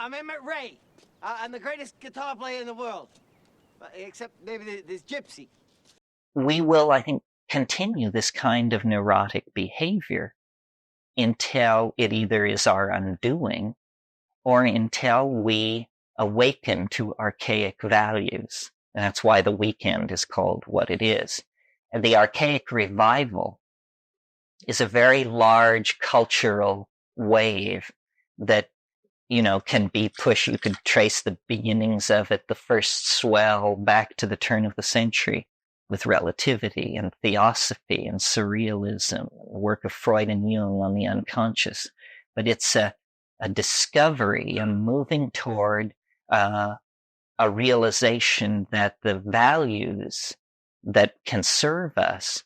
I'm Emmett Ray. I'm the greatest guitar player in the world. Except maybe this gypsy. We will, I think, continue this kind of neurotic behavior until it either is our undoing or until we awaken to archaic values. And that's why the weekend is called what it is. And the archaic revival is a very large cultural wave that, can be pushed. You could trace the beginnings of it, the first swell, back to the turn of the century with relativity and theosophy and surrealism, the work of Freud and Jung on the unconscious. But it's a discovery, a moving toward a realization that the values that can serve us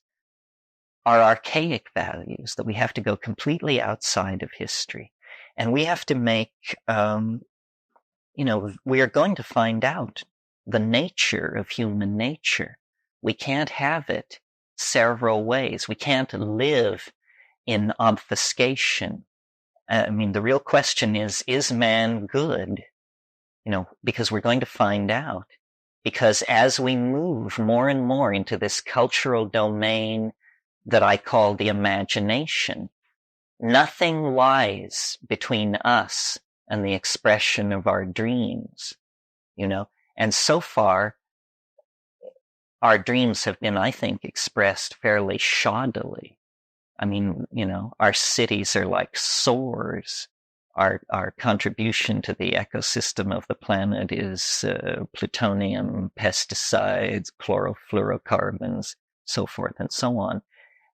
are archaic values, that we have to go completely outside of history. And we have to make, we are going to find out the nature of human nature. We can't have it several ways. We can't live in obfuscation. The real question is man good? Because we're going to find out. Because as we move more and more into this cultural domain that I call the imagination, nothing lies between us and the expression of our dreams, And so far, our dreams have been, I think, expressed fairly shoddily. Our cities are like sores. Our contribution to the ecosystem of the planet is plutonium, pesticides, chlorofluorocarbons, so forth and so on.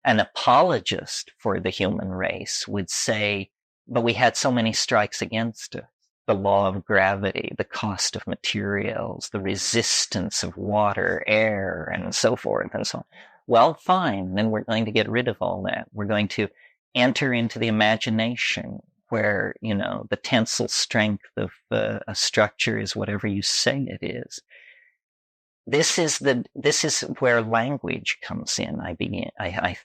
An apologist for the human race would say, but we had so many strikes against us. The law of gravity, the cost of materials, the resistance of water, air, and so forth and so on. Well, fine, then we're going to get rid of all that. We're going to enter into the imagination where, the tensile strength of a structure is whatever you say it is. This is where language comes in. I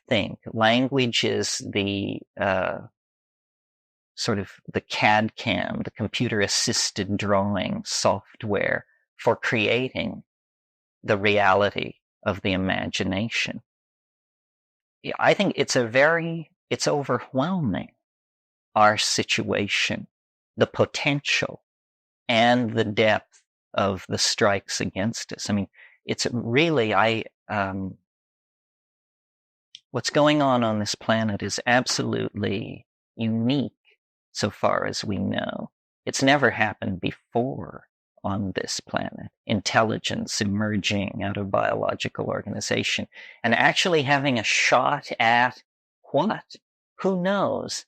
think language is the sort of the CAD/CAM, the computer-assisted drawing software for creating the reality of the imagination. I think it's overwhelming, our situation, the potential and the depth of the strikes against us. It's really, what's going on this planet is absolutely unique so far as we know. It's never happened before on this planet. Intelligence emerging out of biological organization and actually having a shot at what? Who knows?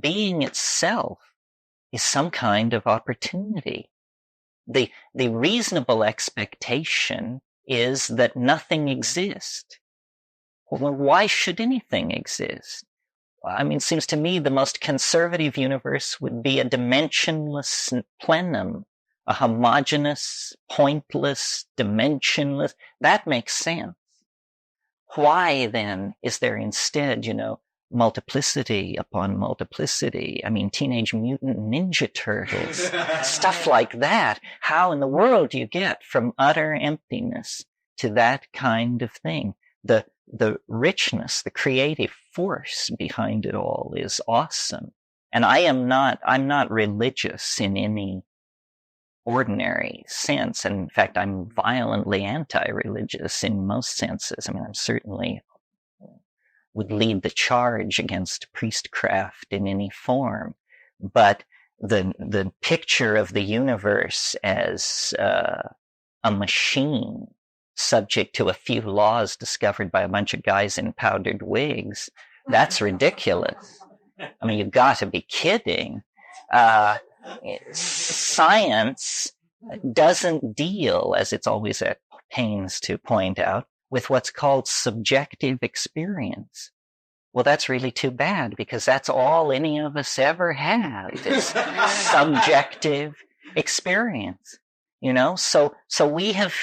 Being itself is some kind of opportunity. The reasonable expectation is that nothing exists. Well, why should anything exist? It seems to me the most conservative universe would be a dimensionless plenum, a homogeneous, pointless, dimensionless. That makes sense. Why then is there instead, multiplicity upon multiplicity? Teenage Mutant Ninja Turtles, stuff like that. How in the world do you get from utter emptiness to that kind of thing? The richness, the creative force behind it all is awesome. And I'm not religious in any ordinary sense. And in fact, I'm violently anti-religious in most senses. I'm certainly would lead the charge against priestcraft in any form. But the picture of the universe as a machine subject to a few laws discovered by a bunch of guys in powdered wigs, that's ridiculous. You've got to be kidding. Science doesn't deal, as it's always at pains to point out, with what's called subjective experience. Well, that's really too bad, because that's all any of us ever have, is subjective experience. So we have,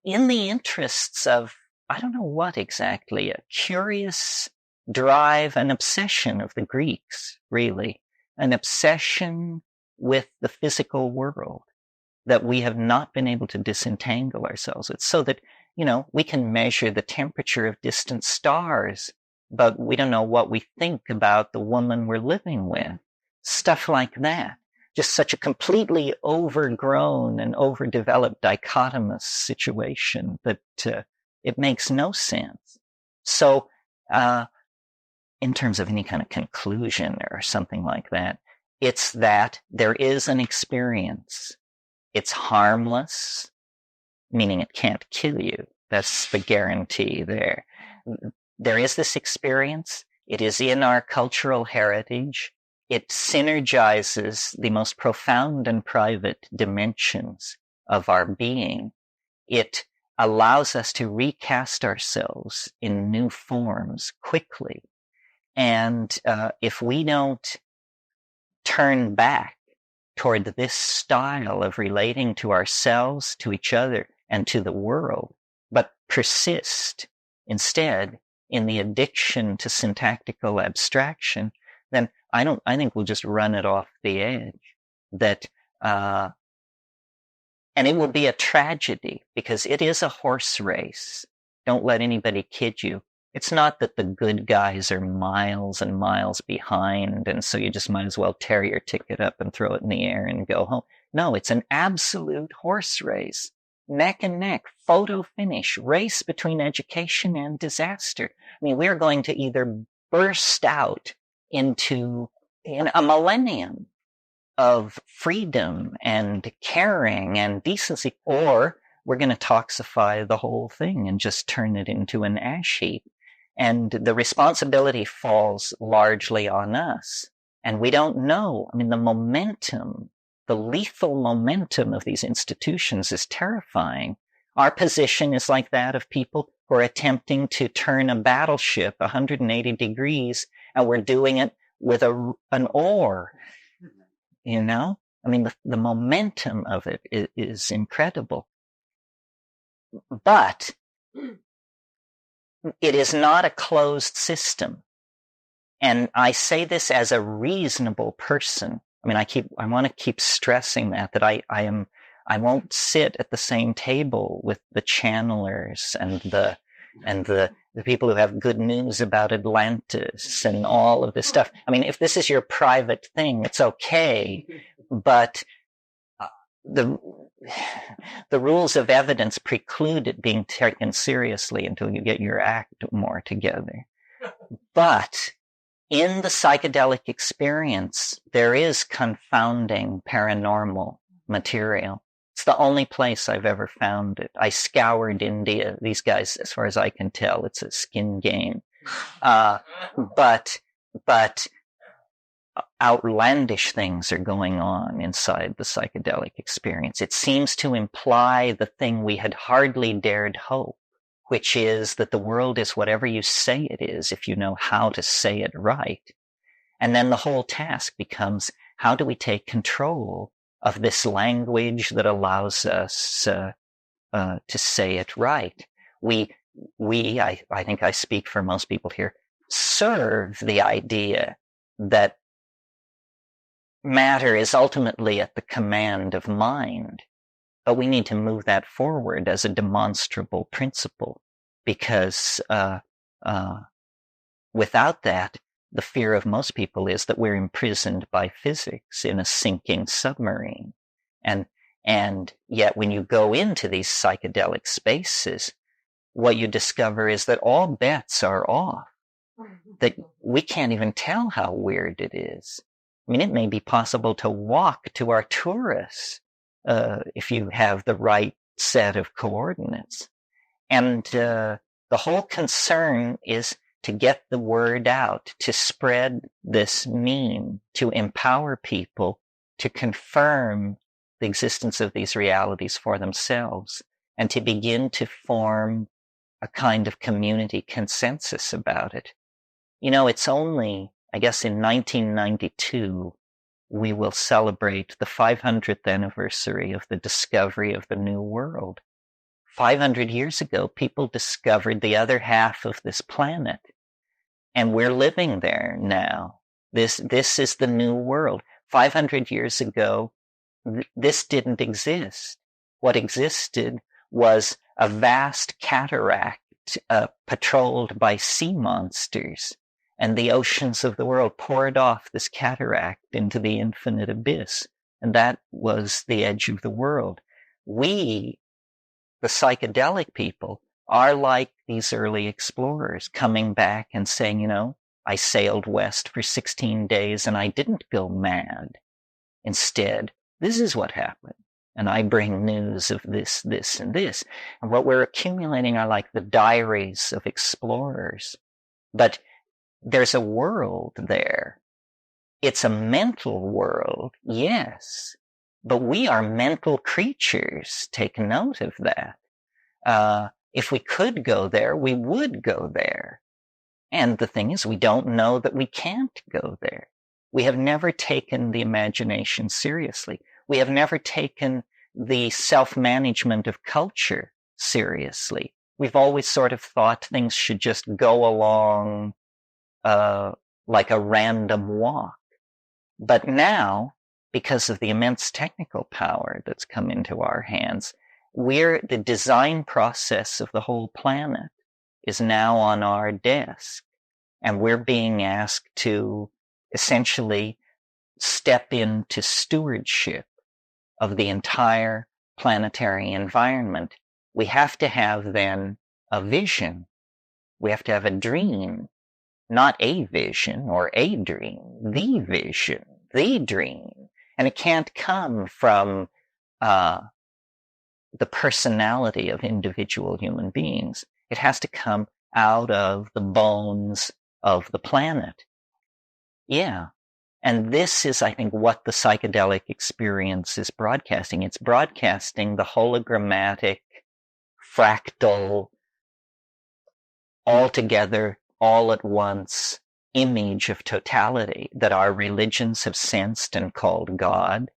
in the interests of, I don't know what exactly, a curious drive, an obsession of the Greeks, really, an obsession with the physical world that we have not been able to disentangle ourselves. It's so that, we can measure the temperature of distant stars, but we don't know what we think about the woman we're living with. Stuff like that. Just such a completely overgrown and overdeveloped dichotomous situation that it makes no sense. So, in terms of any kind of conclusion or something like that, it's that there is an experience. It's harmless, meaning it can't kill you. That's the guarantee there. There is this experience. It is in our cultural heritage. It synergizes the most profound and private dimensions of our being. It allows us to recast ourselves in new forms quickly. And if we don't turn back toward this style of relating to ourselves, to each other, and to the world, but persist instead in the addiction to syntactical abstraction, then I think we'll just run it off the edge. And it will be a tragedy because it is a horse race. Don't let anybody kid you. It's not that the good guys are miles and miles behind, and so you just might as well tear your ticket up and throw it in the air and go home. No, it's an absolute horse race. Neck and neck, photo finish, race between education and disaster. I mean, we're going to either burst out in a millennium of freedom and caring and decency, or we're going to toxify the whole thing and just turn it into an ash heap. And the responsibility falls largely on us. And we don't know. I mean, the lethal momentum of these institutions is terrifying. Our position is like that of people who are attempting to turn a battleship 180 degrees, and we're doing it with an oar. I mean, the momentum of it is incredible. But it is not a closed system. And I say this as a reasonable person. I mean, I want to keep stressing that I won't sit at the same table with the channelers and the people who have good news about Atlantis and all of this stuff. I mean, if this is your private thing, it's okay, but the rules of evidence preclude it being taken seriously until you get your act more together. But in the psychedelic experience, there is confounding paranormal material. It's the only place I've ever found it. I scoured India. These guys, as far as I can tell, it's a skin game. But outlandish things are going on inside the psychedelic experience. It seems to imply the thing we had hardly dared hope, which is that the world is whatever you say it is if you know how to say it right. And then the whole task becomes, how do we take control of this language that allows us to say it right? I think I speak for most people here, serve the idea that matter is ultimately at the command of mind. But we need to move that forward as a demonstrable principle, because without that, the fear of most people is that we're imprisoned by physics in a sinking submarine. And yet when you go into these psychedelic spaces, what you discover is that all bets are off, that we can't even tell how weird it is. I mean, it may be possible to walk to Arcturus if you have the right set of coordinates. And the whole concern is to get the word out, to spread this meme, to empower people to confirm the existence of these realities for themselves, and to begin to form a kind of community consensus about it. It's only, I guess, in 1992, we will celebrate the 500th anniversary of the discovery of the New World. 500 years ago, people discovered the other half of this planet, and we're living there now. This is the New World. 500 years ago, this didn't exist. What existed was a vast cataract patrolled by sea monsters, and the oceans of the world poured off this cataract into the infinite abyss, and that was the edge of the world. We, the psychedelic people, are like these early explorers coming back and saying, you know, I sailed west for 16 days and I didn't go mad. Instead, this is what happened. And I bring news of this, this, and this. And what we're accumulating are like the diaries of explorers. But there's a world there. It's a mental world, yes. But we are mental creatures. Take note of that. If we could go there, we would go there. And the thing is, we don't know that we can't go there. We have never taken the imagination seriously. We have never taken the self-management of culture seriously. We've always sort of thought things should just go along like a random walk. But now, because of the immense technical power that's come into our hands, the design process of the whole planet is now on our desk. And we're being asked to essentially step into stewardship of the entire planetary environment. We have to have then a vision. We have to have a dream, not a vision or a dream, the vision, the dream. And it can't come from the personality of individual human beings. It has to come out of the bones of the planet. Yeah. And this is, I think, what the psychedelic experience is broadcasting. It's broadcasting the hologrammatic, fractal, altogether, all at once image of totality that our religions have sensed and called God,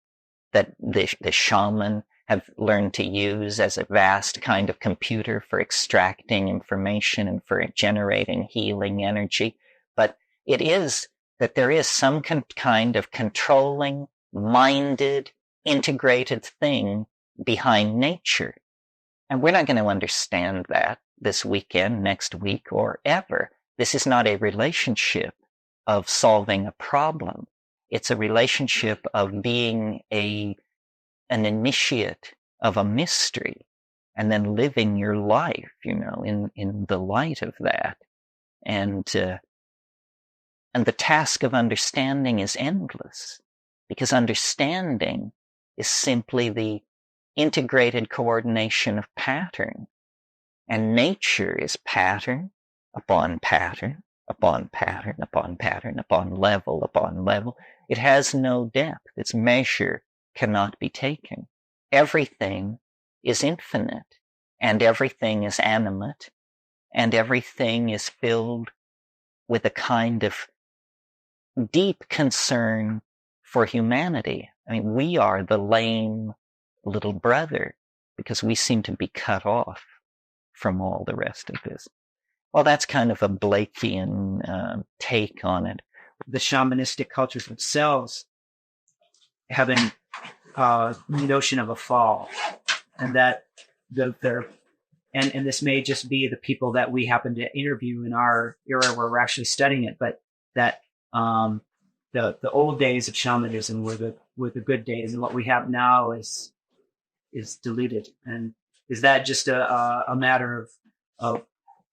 that the shaman have learned to use as a vast kind of computer for extracting information and for generating healing energy. But it is that there is some kind of controlling, minded, integrated thing behind nature. And we're not going to understand that this weekend, next week, or ever. This is not a relationship of solving a problem. It's a relationship of being an initiate of a mystery and then living your life, in the light of that. And the task of understanding is endless, because understanding is simply the integrated coordination of pattern. And nature is pattern upon pattern, upon pattern, upon pattern, upon level. It has no depth. Its measure cannot be taken. Everything is infinite, and everything is animate, and everything is filled with a kind of deep concern for humanity. I mean, we are the lame little brother because we seem to be cut off from all the rest of this. Well, that's kind of a Blakean take on it. The shamanistic cultures themselves have a notion of a fall, and that and this may just be the people that we happen to interview in our era where we're actually studying it, but that the old days of shamanism were the good days, and what we have now is diluted. And is that just a matter of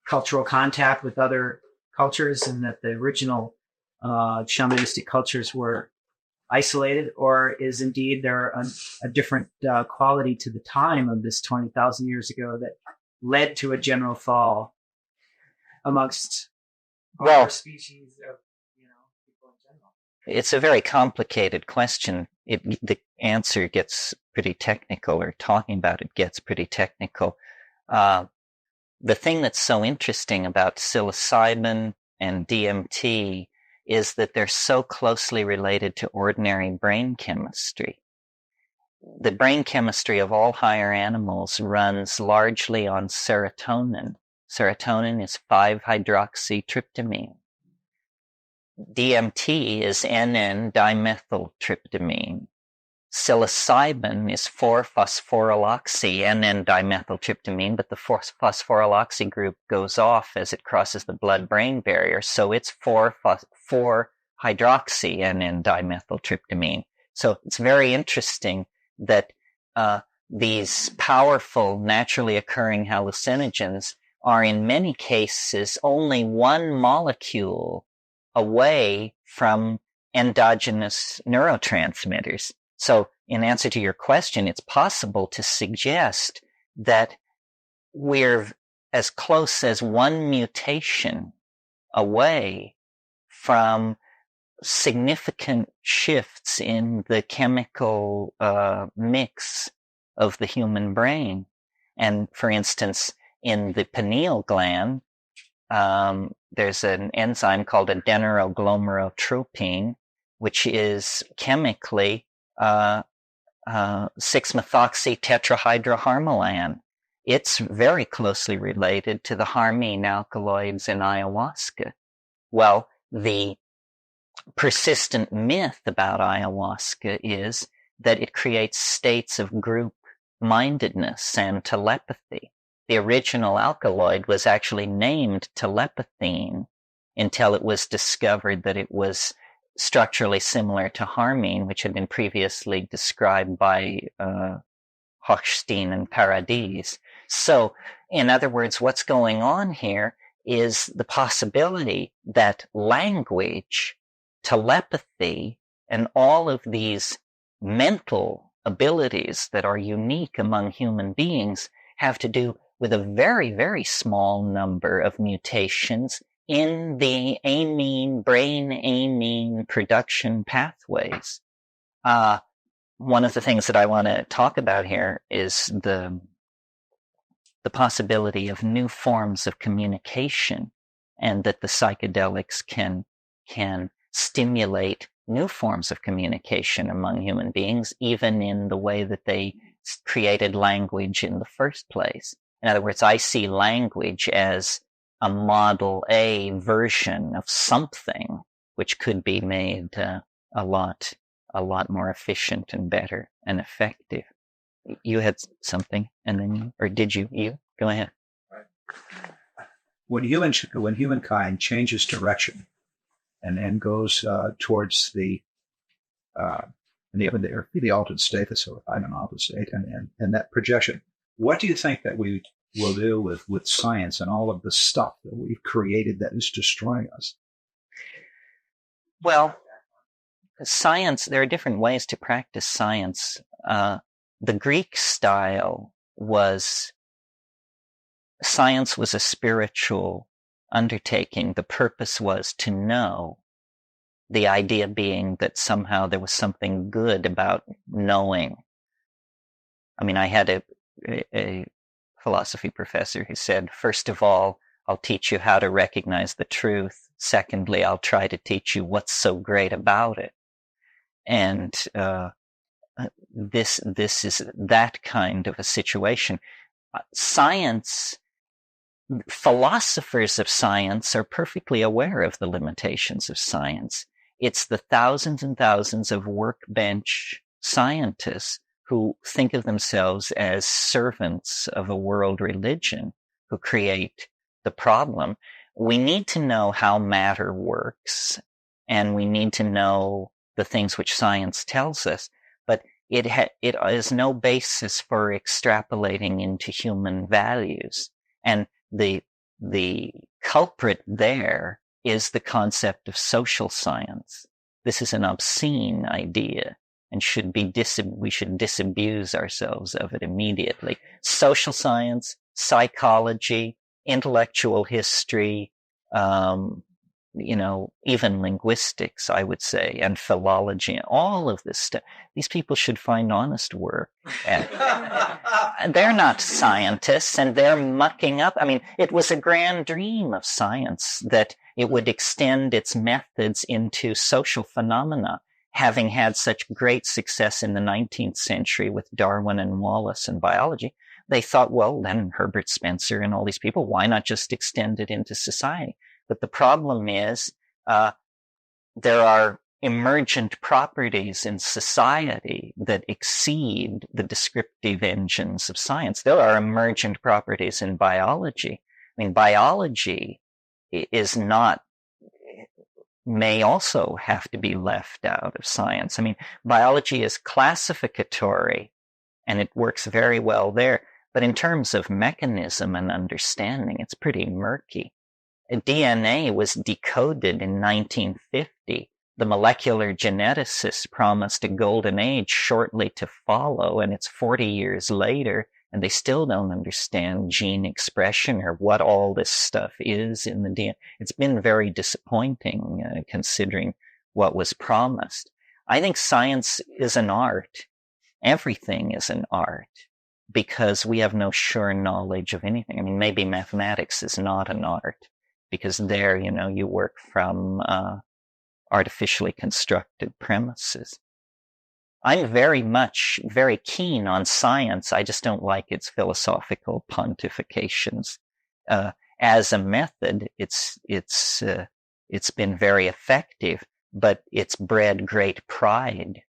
cultural contact with other cultures, and that the original shamanistic cultures were isolated, or is indeed there a different quality to the time of this 20,000 years ago that led to a general fall amongst our species of people in general? It's a very complicated question. The answer gets pretty technical, or talking about it gets pretty technical. The thing that's so interesting about psilocybin and DMT is that they're so closely related to ordinary brain chemistry. The brain chemistry of all higher animals runs largely on serotonin. Serotonin is 5-hydroxytryptamine. DMT is NN-dimethyltryptamine. Psilocybin is 4-phosphoryloxy NN-dimethyltryptamine, but the phosphoryloxy group goes off as it crosses the blood-brain barrier, so it's 4-hydroxy NN-dimethyltryptamine. So it's very interesting that these powerful, naturally occurring hallucinogens are in many cases only one molecule away from endogenous neurotransmitters. So in answer to your question, it's possible to suggest that we're as close as one mutation away from significant shifts in the chemical mix of the human brain. And for instance, in the pineal gland, there's an enzyme called adenosine, which is chemically 6-methoxy-tetrahydroharmalan. It's very closely related to the harmine alkaloids in ayahuasca. Well, the persistent myth about ayahuasca is that it creates states of group mindedness and telepathy. The original alkaloid was actually named telepathine until it was discovered that it was structurally similar to harmine, which had been previously described by Hochstein and Paradis. So, in other words, what's going on here is the possibility that language, telepathy, and all of these mental abilities that are unique among human beings have to do with a very, very small number of mutations in the brain amine production pathways. One of the things that I want to talk about here is the possibility of new forms of communication, and that the psychedelics can stimulate new forms of communication among human beings, even in the way that they created language in the first place. In other words, I see language as a Model A version of something which could be made a lot more efficient and better and effective. You had something, and then or did you? You go ahead. When humankind changes direction and goes towards the altered state, so I'm an altered state, and that projection, what do you think that we will do with science and all of the stuff that we've created that is destroying us? Well, science, there are different ways to practice science. The Greek style science was a spiritual undertaking. The purpose was to know, the idea being that somehow there was something good about knowing. I mean, I had a philosophy professor who said, first of all, I'll teach you how to recognize the truth. Secondly, I'll try to teach you what's so great about it. And this is that kind of a situation. Science, philosophers of science are perfectly aware of the limitations of science. It's the thousands and thousands of workbench scientists who think of themselves as servants of a world religion who create the problem. We need to know how matter works, and we need to know the things which science tells us, but it is no basis for extrapolating into human values. And the culprit there is the concept of social science. This is an obscene idea and we should disabuse ourselves of it immediately. Social science, psychology, intellectual history, even linguistics, I would say, and philology, all of this stuff. These people should find honest work. And they're not scientists, and they're mucking up. I mean, it was a grand dream of science that it would extend its methods into social phenomena, having had such great success in the 19th century with Darwin and Wallace and biology. They thought, well, then Herbert Spencer and all these people, why not just extend it into society? But the problem is, there are emergent properties in society that exceed the descriptive engines of science. There are emergent properties in biology. I mean, biology is not, may also have to be left out of science. I mean, biology is classificatory and it works very well there. But in terms of mechanism and understanding, it's pretty murky. DNA was decoded in 1950. The molecular geneticists promised a golden age shortly to follow, and it's 40 years later, and they still don't understand gene expression or what all this stuff is in the DNA. It's been very disappointing, considering what was promised. I think science is an art. Everything is an art, because we have no sure knowledge of anything. I mean, maybe mathematics is not an art, because there, you work from artificially constructed premises. I'm very keen on science. I just don't like its philosophical pontifications. As a method, it's been very effective, but it's bred great pride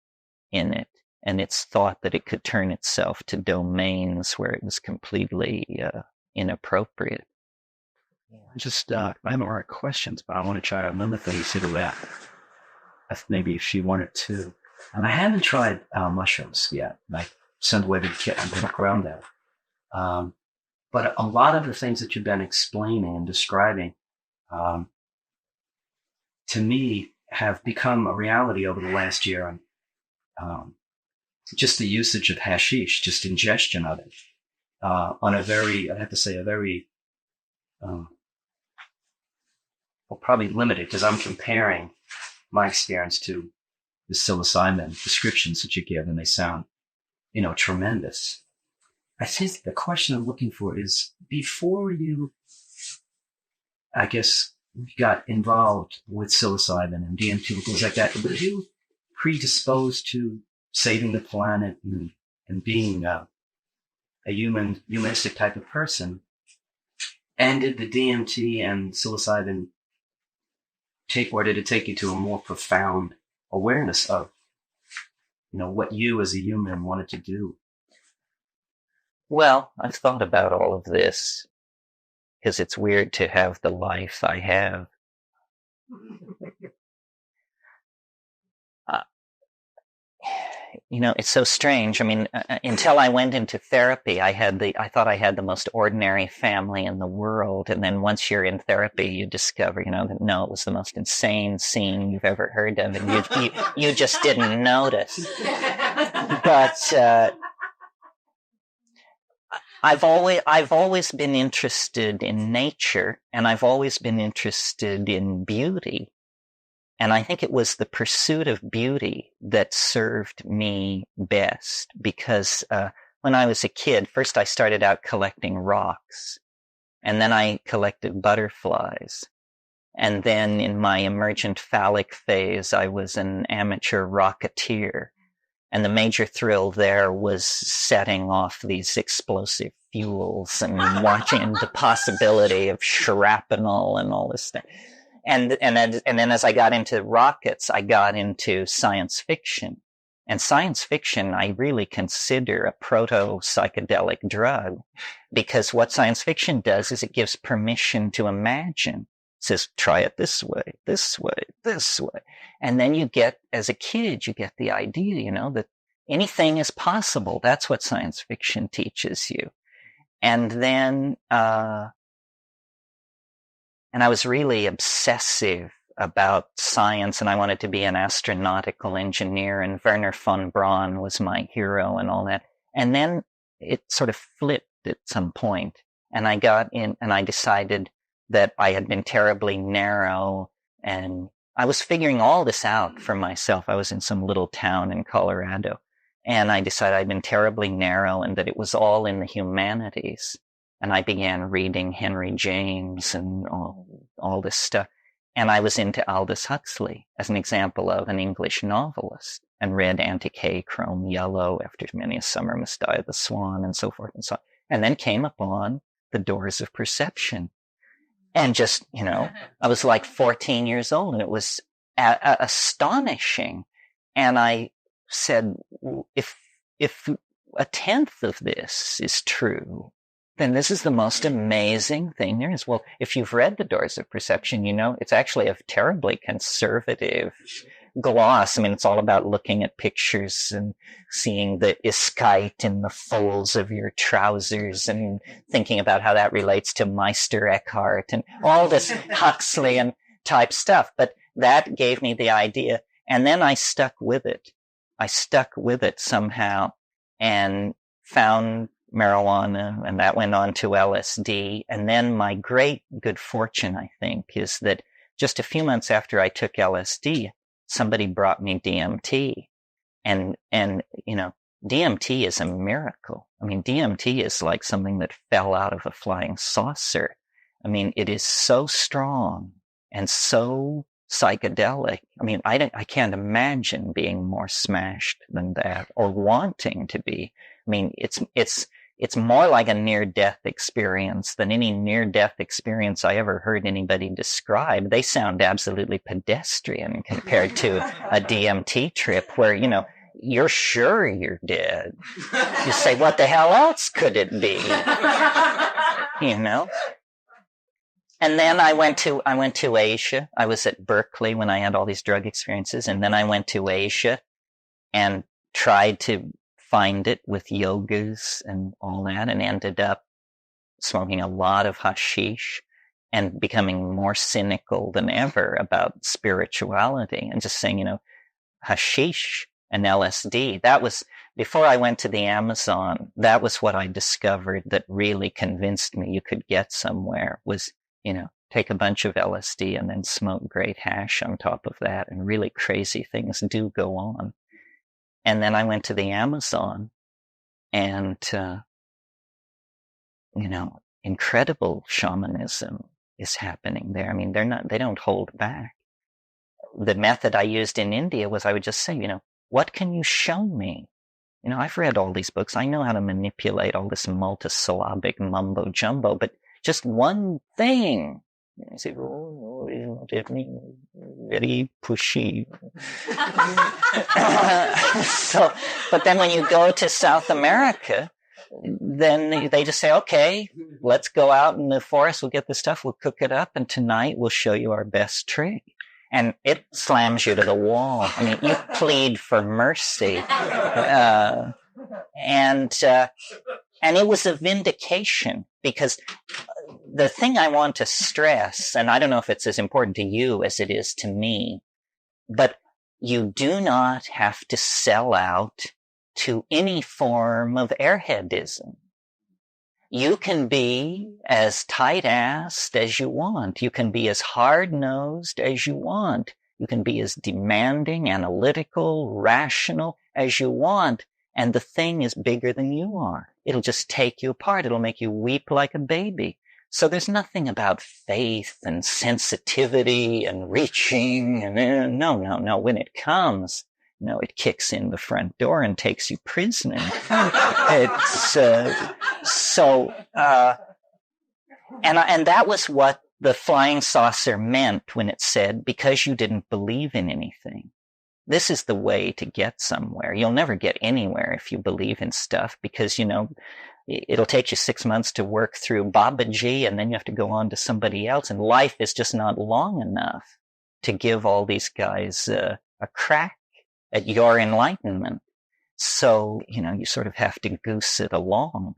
in it. And it's thought that it could turn itself to domains where it was completely inappropriate. I have more questions, but I want to try another thing to that. Maybe if she wanted to. And I haven't tried mushrooms yet. I sent away the kit and look around that. But a lot of the things that you've been explaining and describing, to me, have become a reality over the last year. Just the usage of hashish, just ingestion of it, on a very, I have to say, probably limited, because I'm comparing my experience to the psilocybin descriptions that you give, and they sound, tremendous. I think the question I'm looking for is, before you, I guess, got involved with psilocybin and DMT and things like that, were you predisposed to saving the planet and being a humanistic type of person? And did the DMT and psilocybin did it take you to a more profound awareness of, what you as a human wanted to do? Well, I've thought about all of this, because it's weird to have the life I have. It's so strange. I mean, until I went into therapy, I thought I had the most ordinary family in the world. And then once you're in therapy, you discover, that no, it was the most insane scene you've ever heard of. And you just didn't notice. But, I've always been interested in nature, and I've always been interested in beauty. And I think it was the pursuit of beauty that served me best, because when I was a kid, first I started out collecting rocks, and then I collected butterflies. And then in my emergent phallic phase, I was an amateur rocketeer. And the major thrill there was setting off these explosive fuels and watching the possibility of shrapnel and all this stuff. And then as I got into rockets, I got into science fiction. And science fiction, I really consider a proto-psychedelic drug, because what science fiction does is it gives permission to imagine. It says, try it this way, this way, this way. And then as a kid, you get the idea, that anything is possible. That's what science fiction teaches you. And then, and I was really obsessive about science, and I wanted to be an astronautical engineer, and Werner von Braun was my hero and all that. And then it sort of flipped at some point, and I got in, and I decided that I had been terribly narrow, and I was figuring all this out for myself. I was in some little town in Colorado, and I decided I'd been terribly narrow and that it was all in the humanities. And I began reading Henry James and all this stuff. And I was into Aldous Huxley as an example of an English novelist, and read Antique Chrome Yellow, After Many a Summer Must Die the Swan, and so forth and so on. And then came upon The Doors of Perception. And just, I was like 14 years old, and it was astonishing. And I said, if a tenth of this is true, then this is the most amazing thing there is. Well, if you've read The Doors of Perception, you know it's actually a terribly conservative gloss. I mean, it's all about looking at pictures and seeing the iskite in the folds of your trousers and thinking about how that relates to Meister Eckhart and all this Huxleyan type stuff. But that gave me the idea. And then I stuck with it. I stuck with it somehow and found marijuana, and that went on to LSD. And then my great good fortune, I think, is that just a few months after I took LSD, somebody brought me DMT. And, you know, DMT is a miracle. I mean, DMT is like something that fell out of a flying saucer. I mean, it is so strong and so psychedelic. I mean, I can't imagine being more smashed than that or wanting to be. I mean, it's more like a near-death experience than any near-death experience I ever heard anybody describe. They sound absolutely pedestrian compared to a DMT trip where, you know, you're sure you're dead. You say, what the hell else could it be? You know? And then I went to Asia. I was at Berkeley when I had all these drug experiences. And then I went to Asia and tried to find it with yogas and all that, and ended up smoking a lot of hashish and becoming more cynical than ever about spirituality and just saying, you know, hashish and LSD, that was, before I went to the Amazon, that was what I discovered that really convinced me you could get somewhere was, you know, take a bunch of LSD and then smoke great hash on top of that, and really crazy things do go on. And then I went to the Amazon and, you know, incredible shamanism is happening there. I mean, they don't hold back. The method I used in India was I would just say, you know, what can you show me? You know, I've read all these books. I know how to manipulate all this multisyllabic mumbo jumbo, but just one thing. I say, oh, no, very pushy. So, but then when you go to South America, then they just say, okay, let's go out in the forest. We'll get the stuff. We'll cook it up. And tonight we'll show you our best trick. And it slams you to the wall. I mean, you plead for mercy. And it was a vindication, because the thing I want to stress, and I don't know if it's as important to you as it is to me, but you do not have to sell out to any form of airheadism. You can be as tight-assed as you want. You can be as hard-nosed as you want. You can be as demanding, analytical, rational as you want. And the thing is bigger than you are. It'll just take you apart. It'll make you weep like a baby. So there's nothing about faith and sensitivity and reaching. And no. When it comes, no, it kicks in the front door and takes you prisoner. It's and that was what the flying saucer meant when it said, because you didn't believe in anything. This is the way to get somewhere. You'll never get anywhere if you believe in stuff, because, you know, it'll take you 6 months to work through Babaji, and then you have to go on to somebody else. And life is just not long enough to give all these guys a crack at your enlightenment. So, you know, you sort of have to goose it along.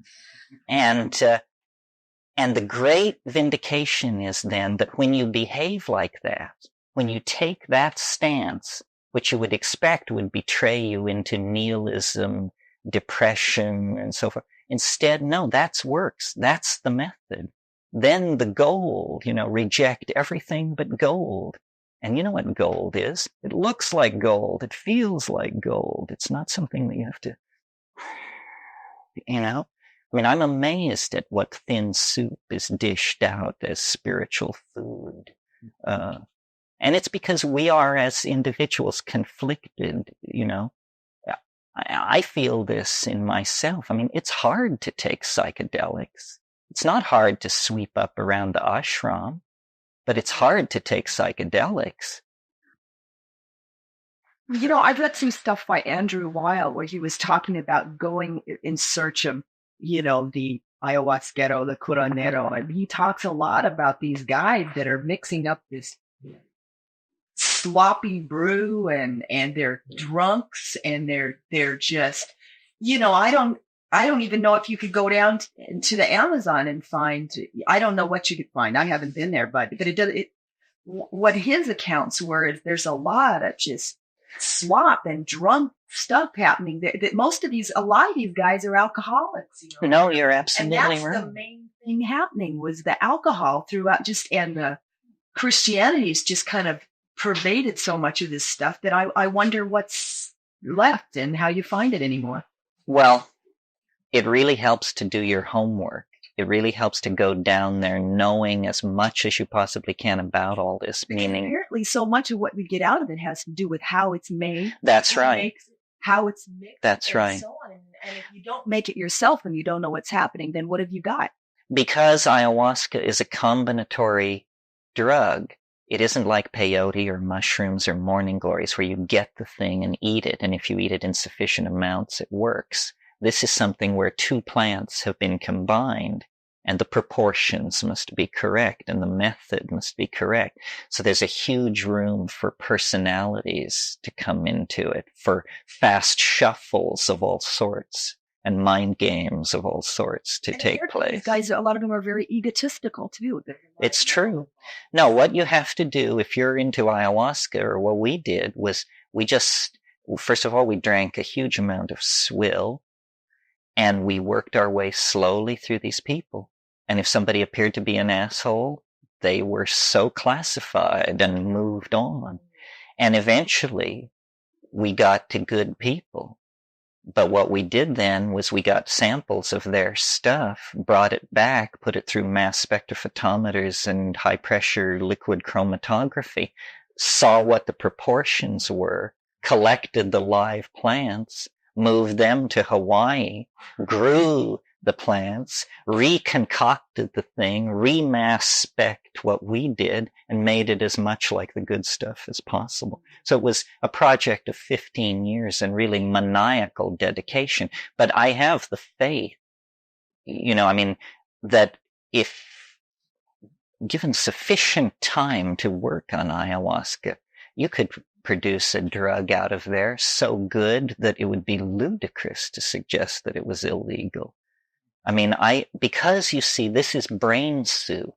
And the great vindication is then that when you behave like that, when you take that stance, which you would expect would betray you into nihilism, depression, and so forth. Instead, no, that's works. That's the method. Then the gold, you know, reject everything but gold. And you know what gold is? It looks like gold. It feels like gold. It's not something that you have to, you know. I mean, I'm amazed at what thin soup is dished out as spiritual food. And it's because we are, as individuals, conflicted, you know. I feel this in myself. I mean, it's hard to take psychedelics. It's not hard to sweep up around the ashram, but it's hard to take psychedelics. I've read some stuff by Andrew Weil where he was talking about going in search of, the ayahuasquero, the curandero. And he talks a lot about these guys that are mixing up this sloppy brew and they're drunks and they're just, I don't even know if you could go down to the Amazon and find, I don't know what you could find. I haven't been there, but what his accounts were is there's a lot of just slop and drunk stuff happening. That most of a lot of these guys are alcoholics. No, you're And absolutely that's right. the main thing happening was the alcohol throughout and the Christianity's just kind of pervaded so much of this stuff that I wonder what's left and how you find it anymore. Well, it really helps to do your homework. It really helps to go down there knowing as much as you possibly can about all this, meaning Apparently so much of what we get out of it has to do with how it's made. that's who right. makes it, how it's mixed. That's and right. So on. And if you don't make it yourself and you don't know what's happening, then what have you got? Because ayahuasca is a combinatory drug, it isn't like peyote or mushrooms or morning glories where you get the thing and eat it, and if you eat it in sufficient amounts, it works. This is something where two plants have been combined, and the proportions must be correct, and the method must be correct. So there's a huge room for personalities to come into it, for fast shuffles of all sorts, and mind games of all sorts to take place. These guys, a lot of them are very egotistical too. It's true. No, what you have to do if you're into ayahuasca, or what we did, was first of all, we drank a huge amount of swill, and we worked our way slowly through these people. And if somebody appeared to be an asshole, they were so classified and moved on. And eventually, we got to good people. But what we did then was we got samples of their stuff, brought it back, put it through mass spectrophotometers and high-pressure liquid chromatography, saw what the proportions were, collected the live plants, moved them to Hawaii, grew the plants, reconcocted the thing, remass spec'd what we did, and made it as much like the good stuff as possible. So it was a project of 15 years and really maniacal dedication. But I have the faith, that if given sufficient time to work on ayahuasca, you could produce a drug out of there so good that it would be ludicrous to suggest that it was illegal. Because you see, this is brain soup.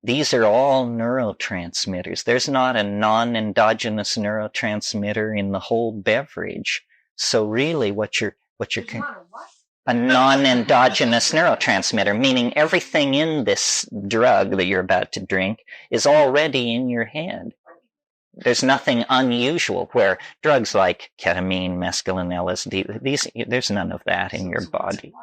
These are all neurotransmitters. There's not a non-endogenous neurotransmitter in the whole beverage. So really a non-endogenous neurotransmitter, meaning everything in this drug that you're about to drink is already in your head. There's nothing unusual where drugs like ketamine, mescaline, LSD, there's none of that in your body.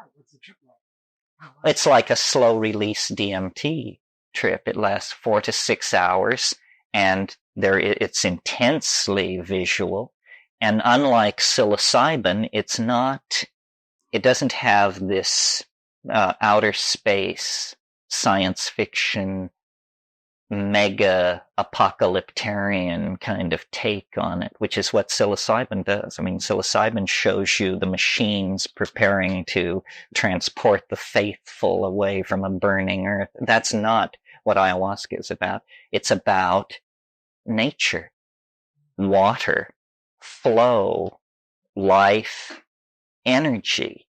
It's like a slow release DMT trip. It lasts 4 to 6 hours, and it's intensely visual. And unlike psilocybin, it doesn't have this outer space science fiction mega apocalyptarian kind of take on it, which is what psilocybin does. Psilocybin shows you the machines preparing to transport the faithful away from a burning earth. That's not what ayahuasca is about. It's about nature, water, flow, life, energy.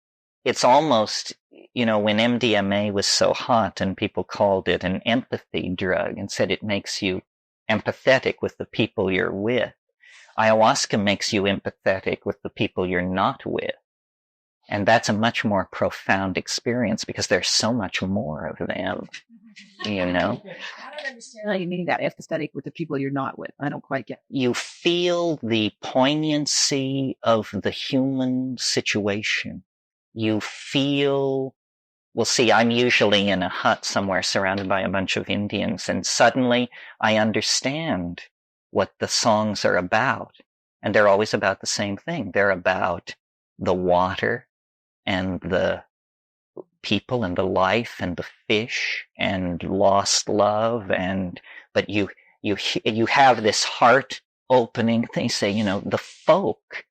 It's almost, when MDMA was so hot and people called it an empathy drug and said it makes you empathetic with the people you're with. Ayahuasca makes you empathetic with the people you're not with. And that's a much more profound experience because there's so much more of them, I don't understand how you mean that, empathetic with the people you're not with. I don't quite get it. You feel the poignancy of the human situation. You feel, I'm usually in a hut somewhere surrounded by a bunch of Indians, and suddenly I understand what the songs are about. And they're always about the same thing. They're about the water and the people and the life and the fish and lost love. But you have this heart opening. They say, the folk,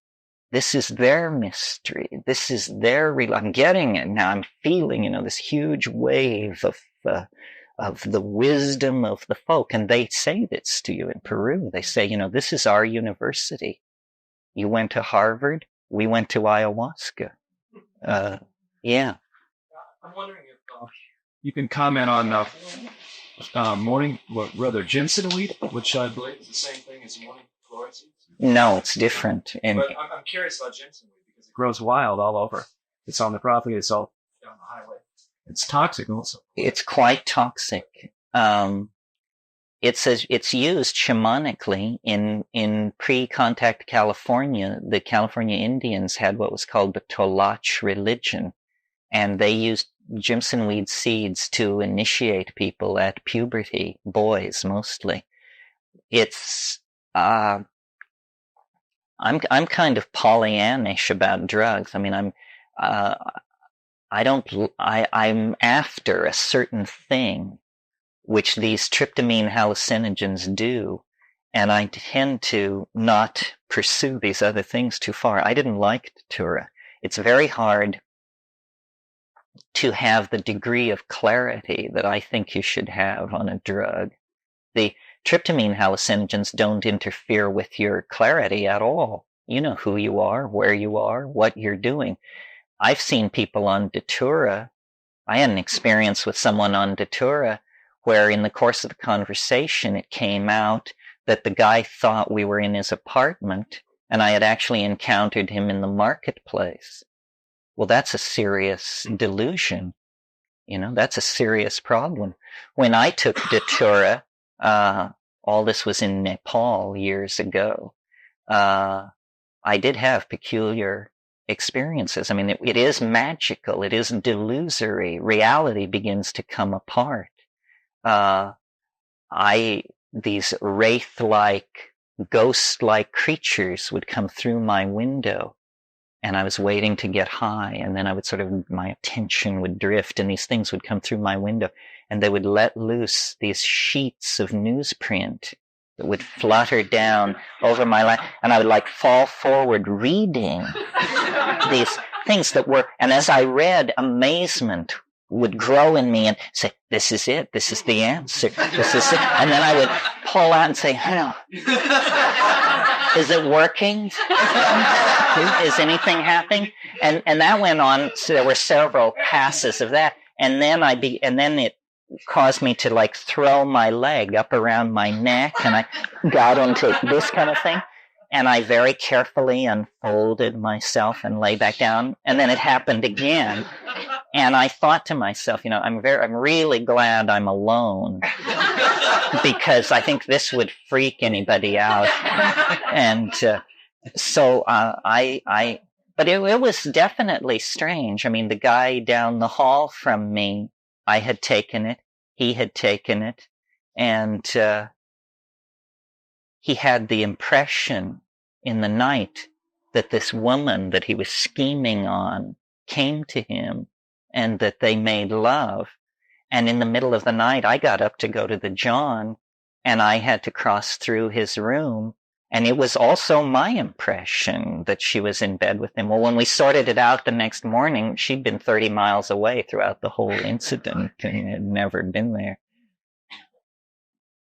this is their mystery. This is their real. I'm getting it now. I'm feeling, this huge wave of the wisdom of the folk. And they say this to you in Peru. They say, this is our university. You went to Harvard. We went to ayahuasca. Yeah. I'm wondering if you can comment on ginseng weed, which I believe is the same thing as morning glory seeds. No, it's different. And But I'm curious about ginseng weed because it grows wild all over. It's on the property. It's all down the highway. It's toxic also. it's quite toxic. It's used shamanically in pre-contact California. The California Indians had what was called the Tolach religion, and they used Jimson weed seeds to initiate people at puberty, boys mostly. It's I'm kind of Pollyannish about drugs. I mean, I'm after a certain thing, which these tryptamine hallucinogens do, and I tend to not pursue these other things too far. I didn't like Datura. It's very hard to have the degree of clarity that I think you should have on a drug. The tryptamine hallucinogens don't interfere with your clarity at all. You know who you are, where you are, what you're doing. I've seen people on Datura. I had an experience with someone on Datura where in the course of the conversation it came out that the guy thought we were in his apartment and I had actually encountered him in the marketplace. Well, that's a serious delusion. That's a serious problem. When I took Datura, all this was in Nepal years ago, I did have peculiar experiences. I mean, it is magical. It is delusory. Reality begins to come apart. These wraith-like, ghost-like creatures would come through my window, and I was waiting to get high, and then my attention would drift, and these things would come through my window, and they would let loose these sheets of newsprint that would flutter down over my life, and I would fall forward reading these things that were, and as I read, amazement would grow in me and say, this is it, this is the answer, this is it. And then I would pull out and say, is it working? Is anything happening? And that went on, so there were several passes of that. And then it caused me to throw my leg up around my neck, and I got into this kind of thing. And I very carefully unfolded myself and lay back down. And then it happened again. And I thought to myself, I'm really glad I'm alone, because I think this would freak anybody out. And but it was definitely strange. I mean, the guy down the hall from me, I had taken it, he had taken it, and he had the impression in the night that this woman that he was scheming on came to him and that they made love. And in the middle of the night, I got up to go to the John, and I had to cross through his room. And it was also my impression that she was in bed with him. Well, when we sorted it out the next morning, she'd been 30 miles away throughout the whole incident and had never been there.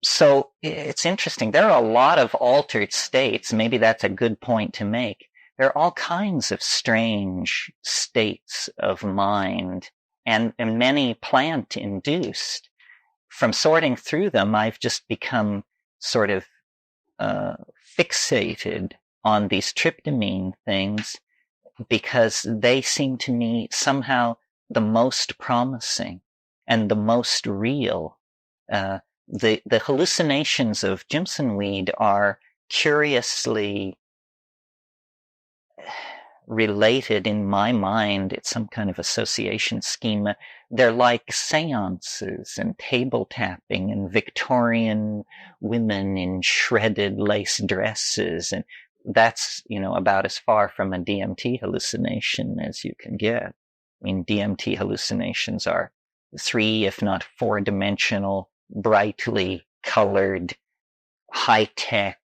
So it's interesting. There are a lot of altered states. Maybe that's a good point to make. There are all kinds of strange states of mind, and many plant-induced. From sorting through them, I've just become sort of fixated on these tryptamine things because they seem to me somehow the most promising and the most real. The hallucinations of Jimson weed are curiously related in my mind. It's some kind of association schema. They're like seances and table tapping and Victorian women in shredded lace dresses. And that's, about as far from a DMT hallucination as you can get. I mean, DMT hallucinations are 3, if not 4-dimensional, brightly colored, high-tech,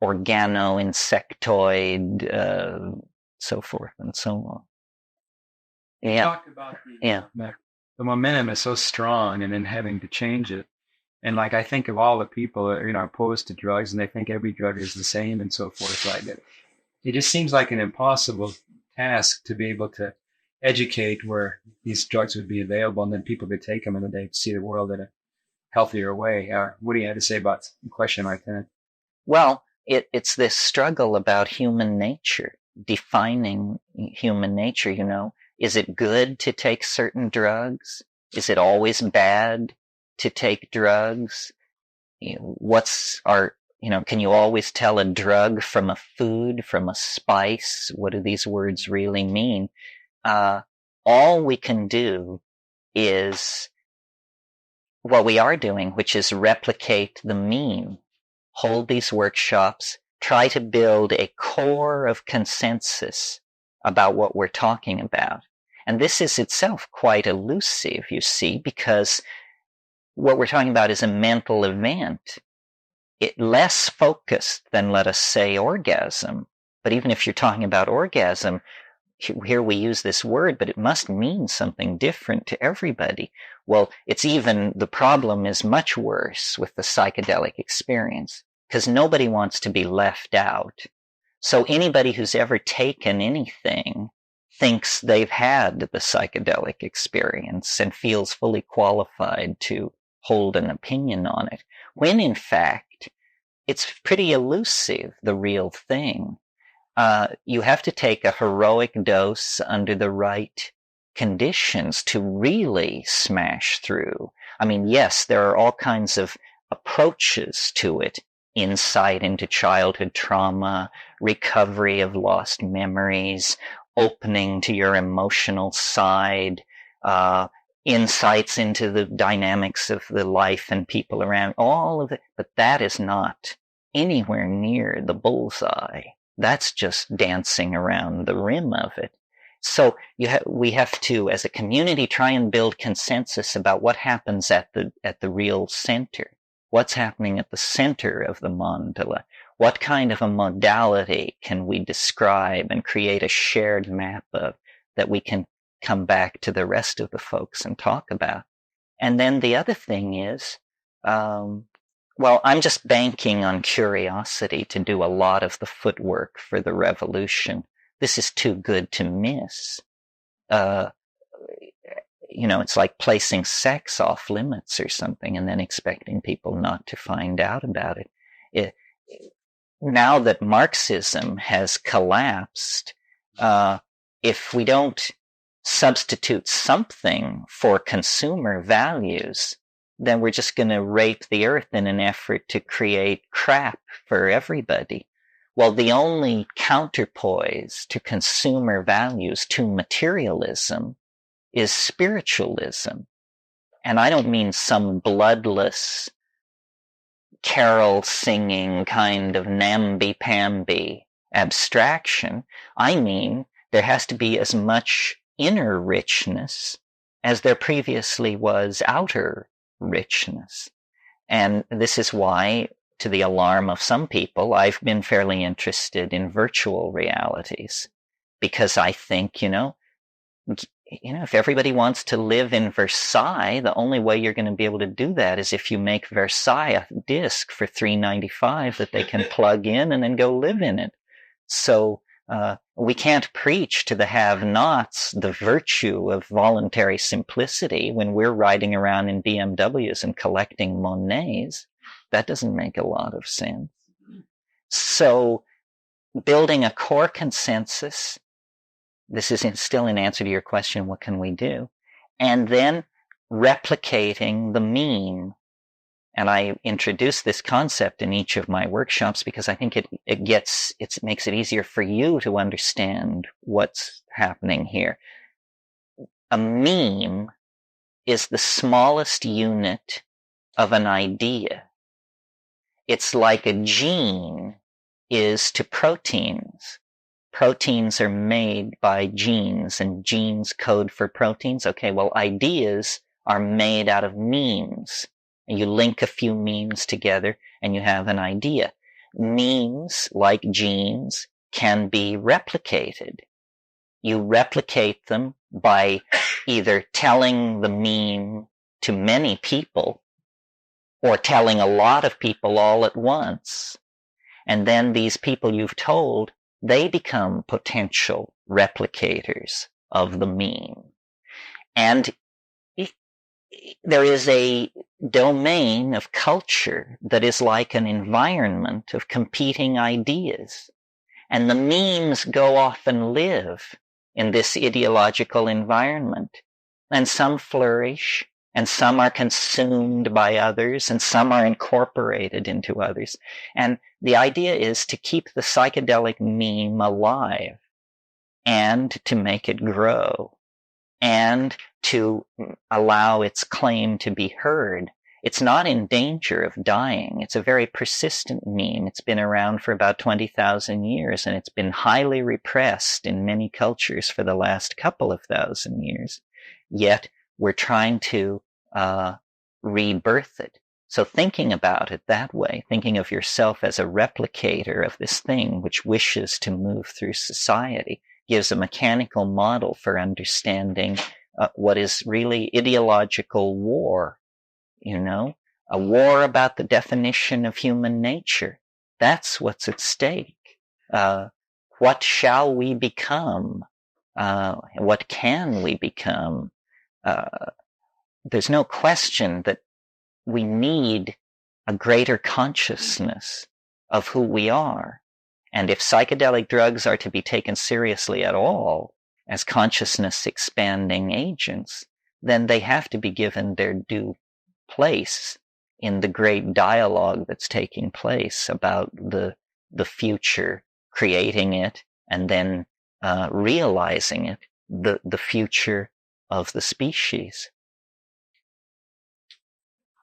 organo-insectoid, so forth and so on. You Yeah. talked about Yeah. the momentum is so strong and then having to change it. And like, I think of all the people that are opposed to drugs and they think every drug is the same and so forth like that. It just seems like an impossible task to be able to educate where these drugs would be available and then people could take them and then they'd see the world in a healthier way. What do you have to say about a question like that? Well, it's this struggle about human nature, defining human nature, Is it good to take certain drugs? Is it always bad to take drugs? Can you always tell a drug from a food, from a spice? What do these words really mean? All we can do is what we are doing, which is replicate the mean. Hold these workshops, try to build a core of consensus about what we're talking about. And this is itself quite elusive, you see, because what we're talking about is a mental event. Less focused than, let us say, orgasm. But even if you're talking about orgasm, here we use this word, but it must mean something different to everybody. Well, the problem is much worse with the psychedelic experience, because nobody wants to be left out. So anybody who's ever taken anything thinks they've had the psychedelic experience and feels fully qualified to hold an opinion on it, when in fact, it's pretty elusive, the real thing. You have to take a heroic dose under the right conditions to really smash through. I mean, yes, there are all kinds of approaches to it. Insight into childhood trauma, recovery of lost memories, opening to your emotional side, insights into the dynamics of the life and people around, all of it. But that is not anywhere near the bullseye. That's just dancing around the rim of it. So we have to, as a community, try and build consensus about what happens at the real center. What's happening at the center of the mandala? What kind of a modality can we describe and create a shared map of that we can come back to the rest of the folks and talk about? And then the other thing is, I'm just banking on curiosity to do a lot of the footwork for the revolution. This is too good to miss. It's like placing sex off limits or something and then expecting people not to find out about it. Now that Marxism has collapsed, if we don't substitute something for consumer values, then we're just going to rape the earth in an effort to create crap for everybody. Well, the only counterpoise to consumer values, to materialism, is spiritualism. And I don't mean some bloodless, carol-singing kind of namby-pamby abstraction. I mean, there has to be as much inner richness as there previously was outer richness. And this is why, to the alarm of some people, I've been fairly interested in virtual realities, because I think, if everybody wants to live in Versailles, the only way you're going to be able to do that is if you make Versailles a disc for $3.95 that they can plug in and then go live in it. So we can't preach to the have-nots the virtue of voluntary simplicity when we're riding around in BMWs and collecting Monets. That doesn't make a lot of sense. So building a core consensus, this is still in answer to your question, what can we do? And then replicating the meme. And I introduce this concept in each of my workshops because I think it makes it easier for you to understand what's happening here. A meme is the smallest unit of an idea. It's like a gene is to proteins. Proteins are made by genes, and genes code for proteins. Okay, well, ideas are made out of memes. And you link a few memes together, and you have an idea. memes, like genes, can be replicated. You replicate them by either telling the meme to many people or telling a lot of people all at once. And then these people you've told, they become potential replicators of the meme. And there is a domain of culture that is like an environment of competing ideas. And the memes go off and live in this ideological environment. And some flourish, and some are consumed by others, and some are incorporated into others. And the idea is to keep the psychedelic meme alive, and to make it grow, and to allow its claim to be heard. It's not in danger of dying. It's a very persistent meme. It's been around for about 20,000 years, and it's been highly repressed in many cultures for the last couple of thousand years. Yet we're trying to rebirth it. So thinking about it that way, thinking of yourself as a replicator of this thing which wishes to move through society, gives a mechanical model for understanding what is really ideological war. You know, a war about the definition of human nature. That's what's at stake. What shall we become? What can we become? There's no question that we need a greater consciousness of who we are. And if psychedelic drugs are to be taken seriously at all as consciousness expanding agents, then they have to be given their due place in the great dialogue that's taking place about the future, creating it, and then realizing it, the future of the species.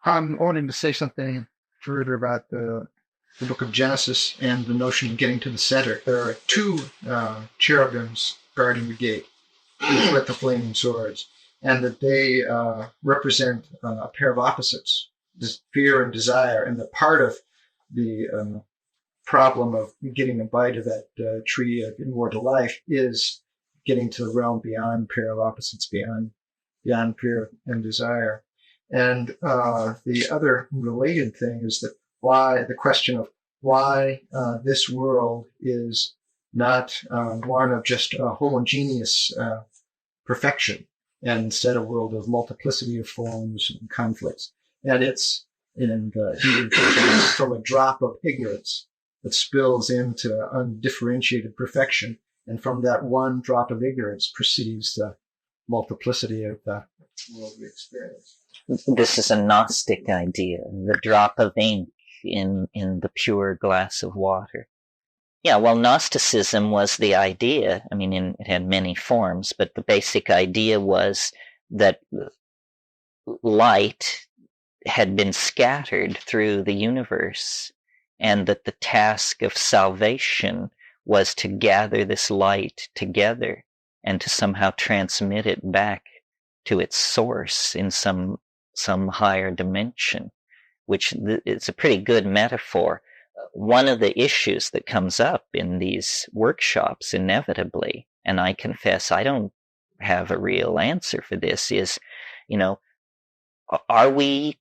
I'm wanting to say something further about the book of Genesis and the notion of getting to the center. There are two cherubims guarding the gate with the flaming swords, and that they represent a pair of opposites, fear and desire. And that part of the problem of getting a bite of that tree of immortal life is getting to the realm beyond pair of opposites, beyond fear and desire. And the other related thing is that the question of why this world is not one of just homogeneous perfection, and instead a world of multiplicity of forms and conflicts. And it's from a drop of ignorance that spills into undifferentiated perfection. And from that one drop of ignorance proceeds the multiplicity of the world we experience. This is a Gnostic idea, the drop of ink in the pure glass of water. Yeah, well, Gnosticism was the idea. I mean, it had many forms, but the basic idea was that light had been scattered through the universe, and that the task of salvation was to gather this light together and to somehow transmit it back to its source in some higher dimension, which it's a pretty good metaphor. One of the issues that comes up in these workshops inevitably, and I confess I don't have a real answer for this, is, are we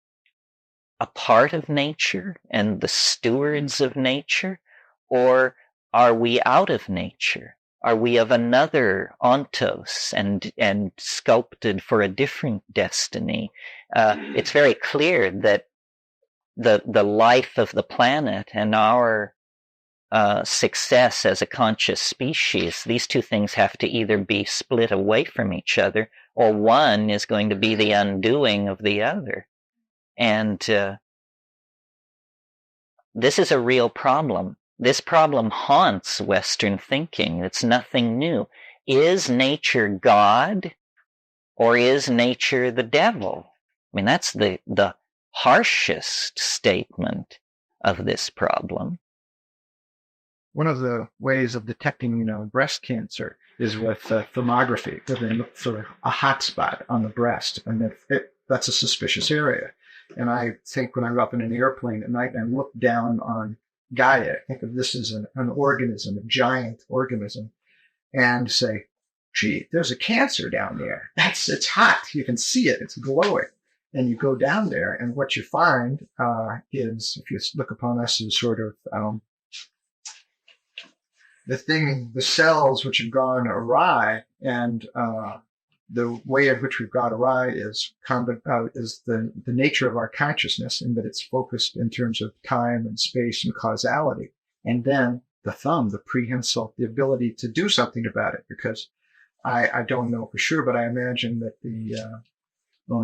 a part of nature and the stewards of nature, or are we out of nature? Are we of another ontos and sculpted for a different destiny? It's very clear that the life of the planet and our success as a conscious species, these two things have to either be split away from each other, or one is going to be the undoing of the other. And this is a real problem. This problem haunts Western thinking. It's nothing new. Is nature God, or is nature the devil? I mean, that's the harshest statement of this problem. One of the ways of detecting, breast cancer is with thermography, where they look for a hot spot on the breast, and that's a suspicious area. And I think when I'm up in an airplane at night and I look down on Gaia. Think of this as an organism, a giant organism, and say, gee, there's a Cancer down there. It's hot. You can see it. It's glowing. And you go down there, and what you find is, if you look upon us as sort of the cells which have gone awry, and the way in which we've got awry is the nature of our consciousness, in that it's focused in terms of time and space and causality. And then the thumb, the prehensile, the ability to do something about it, because I don't know for sure, but I imagine that the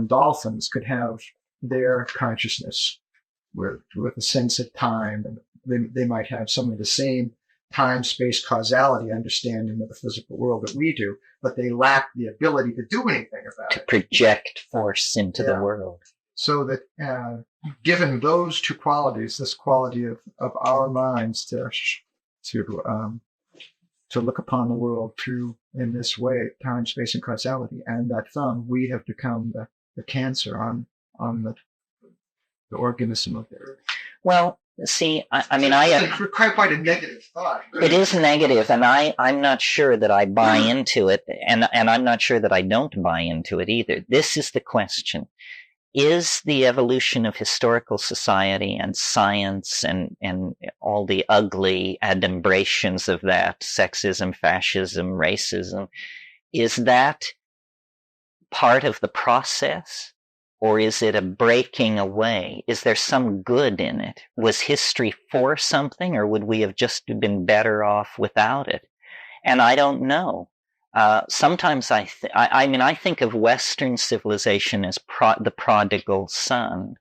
dolphins could have their consciousness with a sense of time, and they might have some of the same time, space, causality understanding of the physical world that we do, but they lack the ability to do anything about To it. project force into the Yeah. world. So that given those two qualities, this quality of our minds to look upon the world through, in this way, time, space, and causality, and that thumb, we have become the Cancer on the organism of the earth. Well, see, I mean, It's quite a negative thought. it is negative, and I'm not sure that I buy into it, and I'm not sure that I don't buy into it either. This is the question. Is the evolution of historical society and science and all the ugly adumbrations of that, sexism, fascism, racism, is that part of the process? Or is it a breaking away? Is there some good in it? Was history for something, or would we have just been better off without it? And I don't know. Sometimes I think of Western civilization as the prodigal son.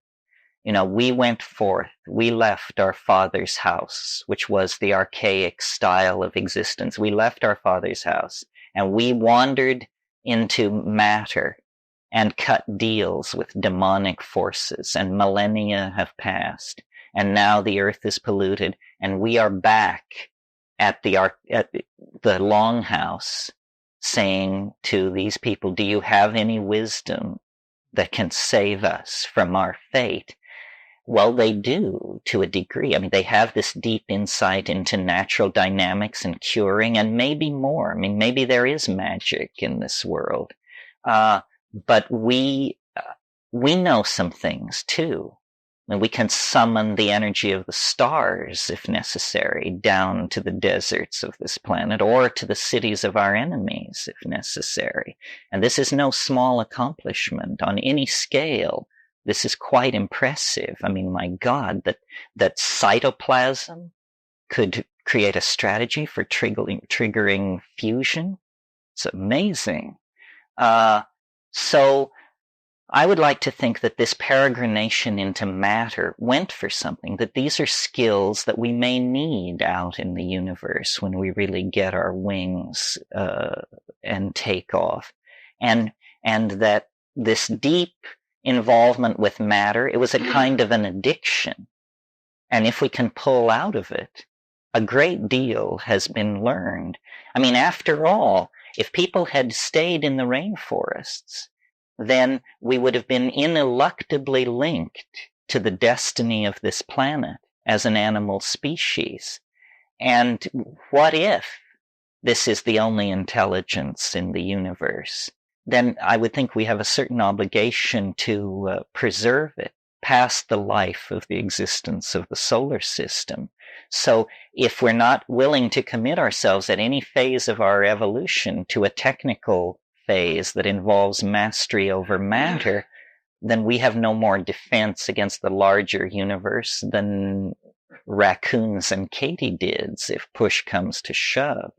You know, we went forth, we left our father's house, which was the archaic style of existence. We left our father's house, and we wandered into matter and cut deals with demonic forces, and millennia have passed, and now the earth is polluted, and we are back at the longhouse, saying to these people, do you have any wisdom that can save us from our fate? Well, they do, to a degree. I mean, they have this deep insight into natural dynamics and curing, and maybe more. I mean, maybe there is magic in this world. But we know some things too. And we can summon the energy of the stars, if necessary, down to the deserts of this planet, or to the cities of our enemies, if necessary. And this is no small accomplishment on any scale. This is quite impressive. I mean, my God, that cytoplasm could create a strategy for triggering fusion. It's amazing. So I would like to think that this peregrination into matter went for something, that these are skills that we may need out in the universe when we really get our wings and take off. And that this deep involvement with matter, it was a kind of an addiction. And if we can pull out of it, a great deal has been learned. I mean, after all, if people had stayed in the rainforests, then we would have been ineluctably linked to the destiny of this planet as an animal species. And what if this is the only intelligence in the universe? Then I would think we have a certain obligation to preserve it past the life of the existence of the solar system. So if we're not willing to commit ourselves at any phase of our evolution to a technical phase that involves mastery over matter, then we have no more defense against the larger universe than raccoons and katydids if push comes to shove.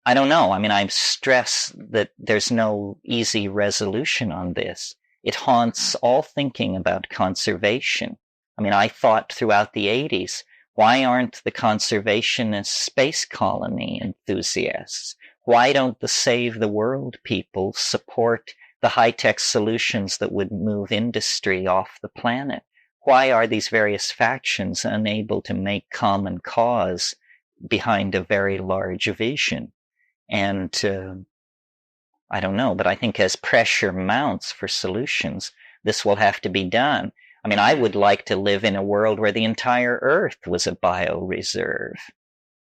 I don't know. I mean, I stress that there's no easy resolution on this. It haunts all thinking about conservation. I mean, I thought throughout the 80s, why aren't the conservationist space colony enthusiasts? Why don't the Save the World people support the high-tech solutions that would move industry off the planet? Why are these various factions unable to make common cause behind a very large vision? And I don't know, but I think as pressure mounts for solutions, this will have to be done. I mean, I would like to live in a world where the entire Earth was a bioreserve.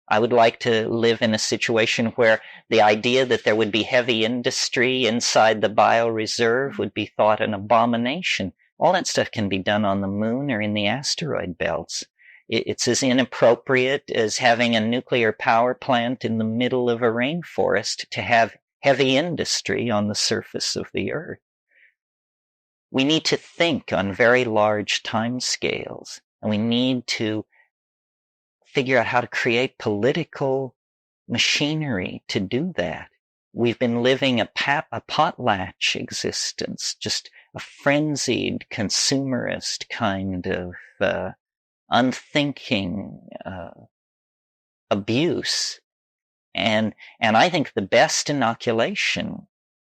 I would like to live in a situation where the idea that there would be heavy industry inside the bioreserve would be thought an abomination. All that stuff can be done on the moon or in the asteroid belts. It's as inappropriate as having a nuclear power plant in the middle of a rainforest to have heavy industry on the surface of the Earth. We need to think on very large timescales, and we need to figure out how to create political machinery to do that. We've been living a potlatch existence, just a frenzied, consumerist kind of unthinking abuse. And I think the best inoculation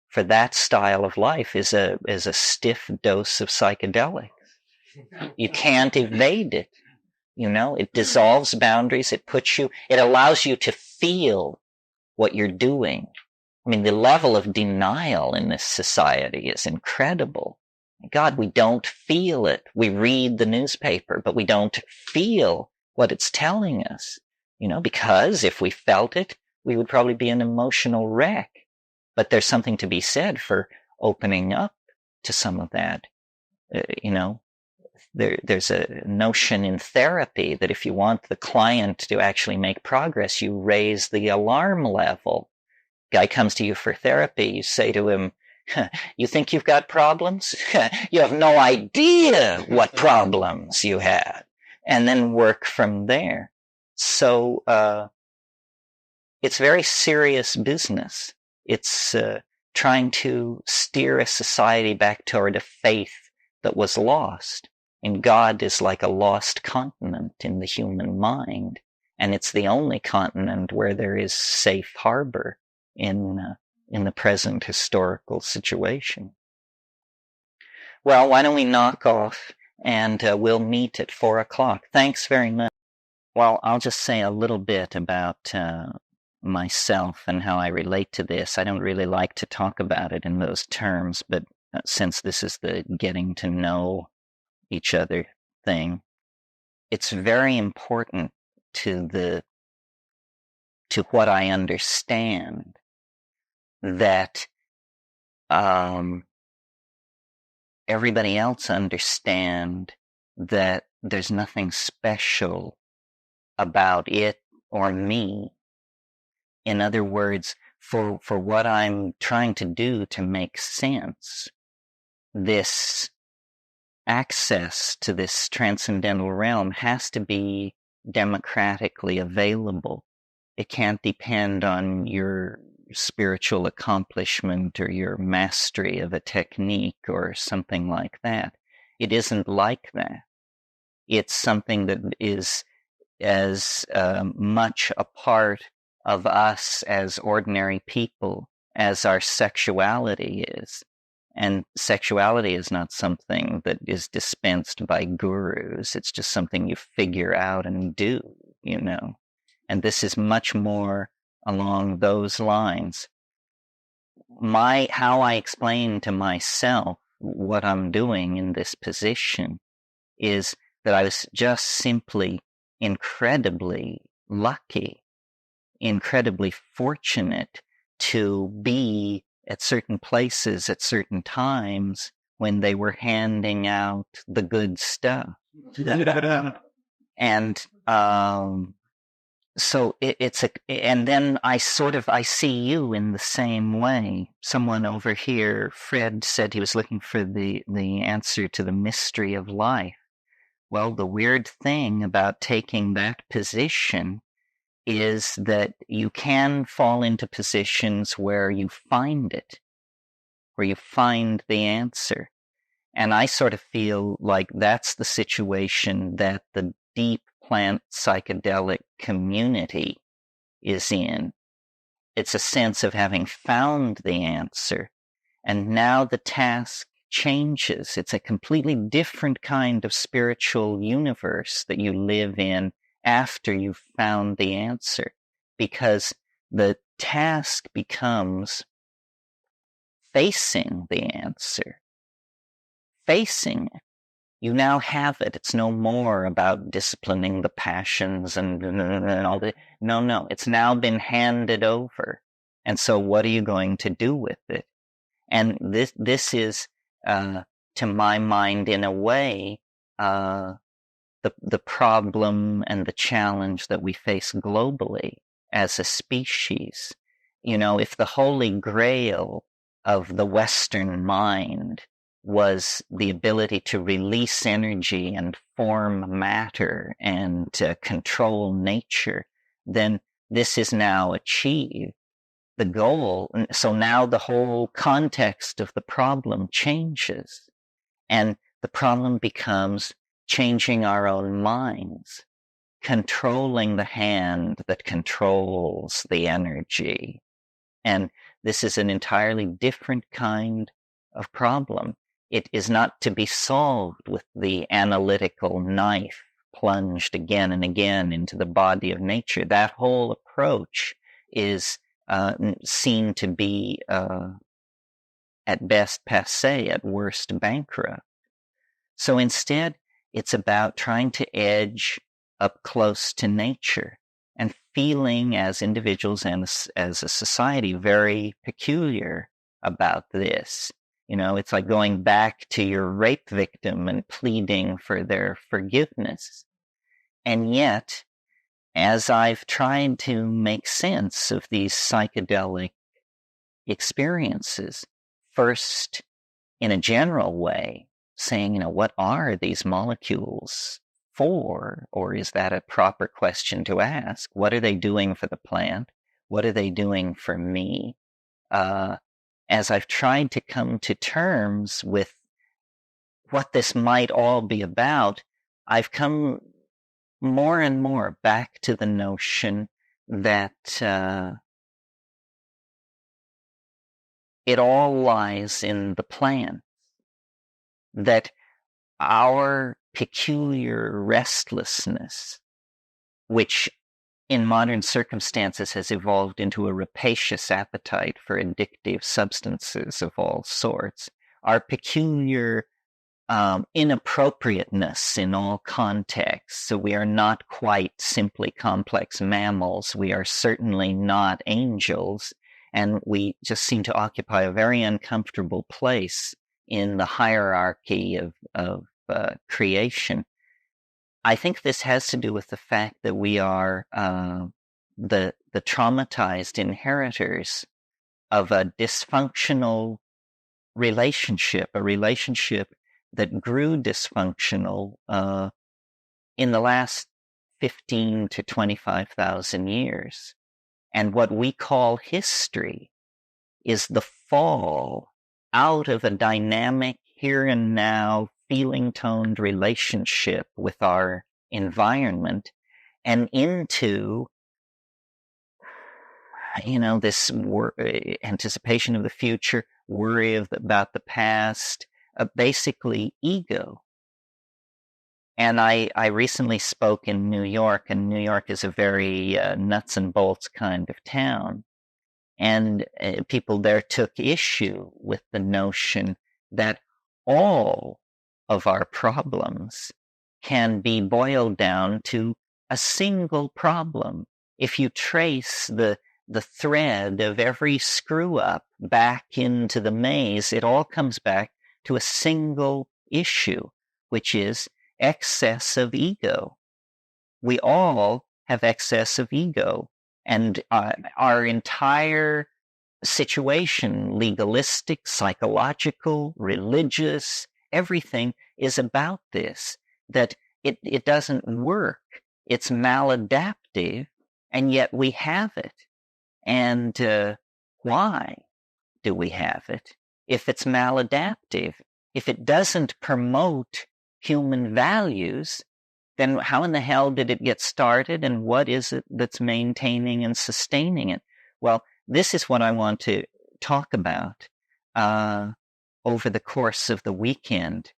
for that style of life is a stiff dose of psychedelics. You can't evade it. You know, it dissolves boundaries. It allows you to feel what you're doing. I mean, the level of denial in this society is incredible. God, we don't feel it. We read the newspaper, but we don't feel what it's telling us, you know, because if we felt it, we would probably be an emotional wreck. But there's something to be said for opening up to some of that, you know. There's a notion in therapy that if you want the client to actually make progress, you raise the alarm level. Guy comes to you for therapy, you say to him, you think you've got problems? You have no idea what problems you had. And then work from there. So it's very serious business. It's trying to steer a society back toward a faith that was lost. And God is like a lost continent in the human mind. And it's the only continent where there is safe harbor in the present historical situation. Well, why don't we knock off and we'll meet at 4:00. Thanks very much. Well, I'll just say a little bit about myself and how I relate to this. I don't really like to talk about it in those terms, but since this is the getting to know each other thing, it's very important to what I understand that everybody else understand that there's nothing special about it or me. In other words, for what I'm trying to do to make sense, this access to this transcendental realm has to be democratically available. It can't depend on your spiritual accomplishment or your mastery of a technique or something like that. It isn't like that. It's something that is as much a part of us as ordinary people as our sexuality is. And sexuality is not something that is dispensed by gurus. It's just something you figure out and do, you know. And this is much more along those lines. How I explain to myself what I'm doing in this position is that I was just simply incredibly lucky, incredibly fortunate to be at certain places at certain times when they were handing out the good stuff. And so and then I see you in the same way. Someone over here, Fred, said he was looking for the answer to the mystery of life. Well, the weird thing about taking that position is that you can fall into positions where you find it, where you find the answer. And I sort of feel like that's the situation that the deep plant psychedelic community is in. It's a sense of having found the answer, and now the task changes. It's a completely different kind of spiritual universe that you live in after you've found the answer, because the task becomes facing the answer, facing it. You now have it. It's no more about disciplining the passions and all that. No. It's now been handed over. And so what are you going to do with it? And this is, to my mind, in a way, the problem and the challenge that we face globally as a species. If the holy grail of the Western mind was the ability to release energy and form matter and control nature, then this is now achieved. The goal. So now the whole context of the problem changes, and the problem becomes changing our own minds, controlling the hand that controls the energy. And this is an entirely different kind of problem. It is not to be solved with the analytical knife plunged again and again into the body of nature. That whole approach is seen to be, at best, passé, at worst, bankrupt. So instead, it's about trying to edge up close to nature and feeling as individuals and as a society very peculiar about this. It's like going back to your rape victim and pleading for their forgiveness. And yet, as I've tried to make sense of these psychedelic experiences, first in a general way, saying, what are these molecules for? Or is that a proper question to ask? What are they doing for the plant? What are they doing for me? As I've tried to come to terms with what this might all be about, I've come more and more back to the notion that it all lies in the plant, that our peculiar restlessness, which in modern circumstances has evolved into a rapacious appetite for addictive substances of all sorts, our peculiar inappropriateness in all contexts. So we are not quite simply complex mammals. We are certainly not angels. And we just seem to occupy a very uncomfortable place in the hierarchy of creation. I think this has to do with the fact that we are the traumatized inheritors of a dysfunctional relationship, a relationship that grew dysfunctional in the last 15 to 25,000 years. And what we call history is the fall out of a dynamic here and now feeling-toned relationship with our environment and into, this anticipation of the future, worry about the past, basically ego. And I recently spoke in New York, and New York is a very nuts and bolts kind of town. And people there took issue with the notion that all of our problems can be boiled down to a single problem. If you trace the thread of every screw-up back into the maze, it all comes back to a single issue, which is excess of ego. We all have excess of ego, and our entire situation, legalistic, psychological, religious, everything is about this, that it doesn't work. It's maladaptive, and yet we have it. And why do we have it if it's maladaptive? If it doesn't promote human values, then how in the hell did it get started, and what is it that's maintaining and sustaining it? Well, this is what I want to talk about over the course of the weekend.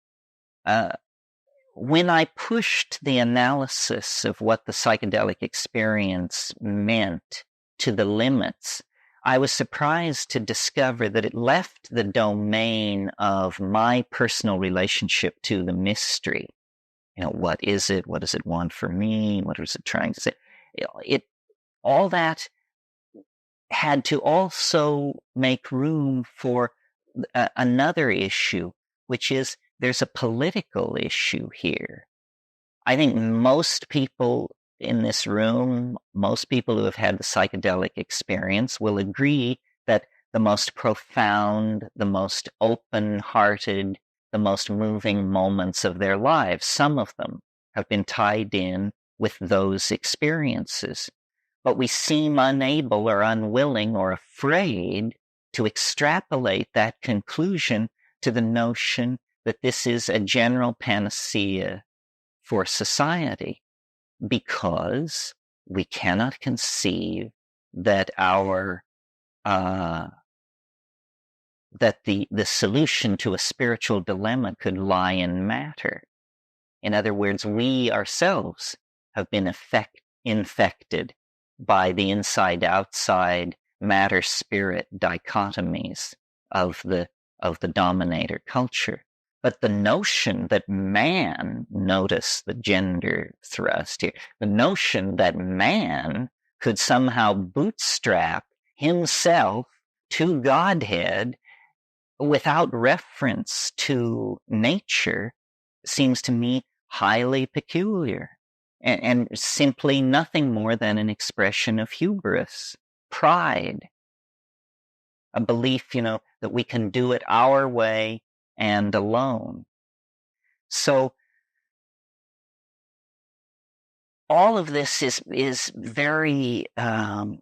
When I pushed the analysis of what the psychedelic experience meant to the limits, I was surprised to discover that it left the domain of my personal relationship to the mystery. What is it? What does it want for me? What is it trying to say? All that had to also make room for another issue, which is there's a political issue here. I think most people in this room, most people who have had the psychedelic experience will agree that the most profound, the most open-hearted, the most moving moments of their lives, some of them have been tied in with those experiences. But we seem unable or unwilling or afraid to extrapolate that conclusion to the notion that this is a general panacea for society, because we cannot conceive that that the solution to a spiritual dilemma could lie in matter. In other words, we ourselves have been infected by the inside-outside matter-spirit dichotomies of the dominator culture. But the notion that man, notice the gender thrust here, the notion that man could somehow bootstrap himself to Godhead without reference to nature seems to me highly peculiar and simply nothing more than an expression of hubris, pride, a belief, that we can do it our way and alone. So all of this is very, the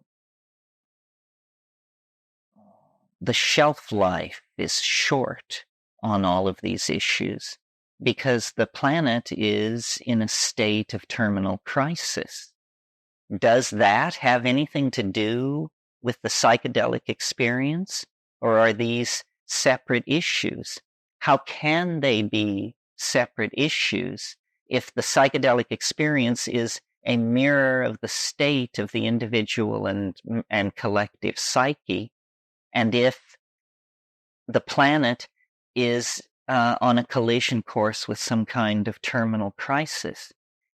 shelf life is short on all of these issues because the planet is in a state of terminal crisis. Does that have anything to do with the psychedelic experience, or are these separate issues? How can they be separate issues if the psychedelic experience is a mirror of the state of the individual and collective psyche, and if the planet is on a collision course with some kind of terminal crisis?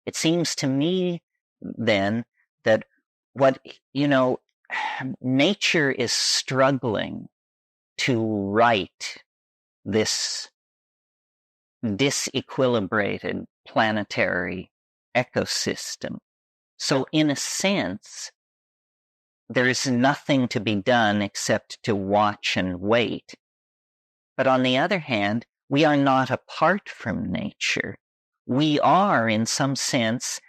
It seems to me then that nature is struggling to right this disequilibrated planetary ecosystem. So in a sense, there is nothing to be done except to watch and wait. But on the other hand, we are not apart from nature. We are, in some sense,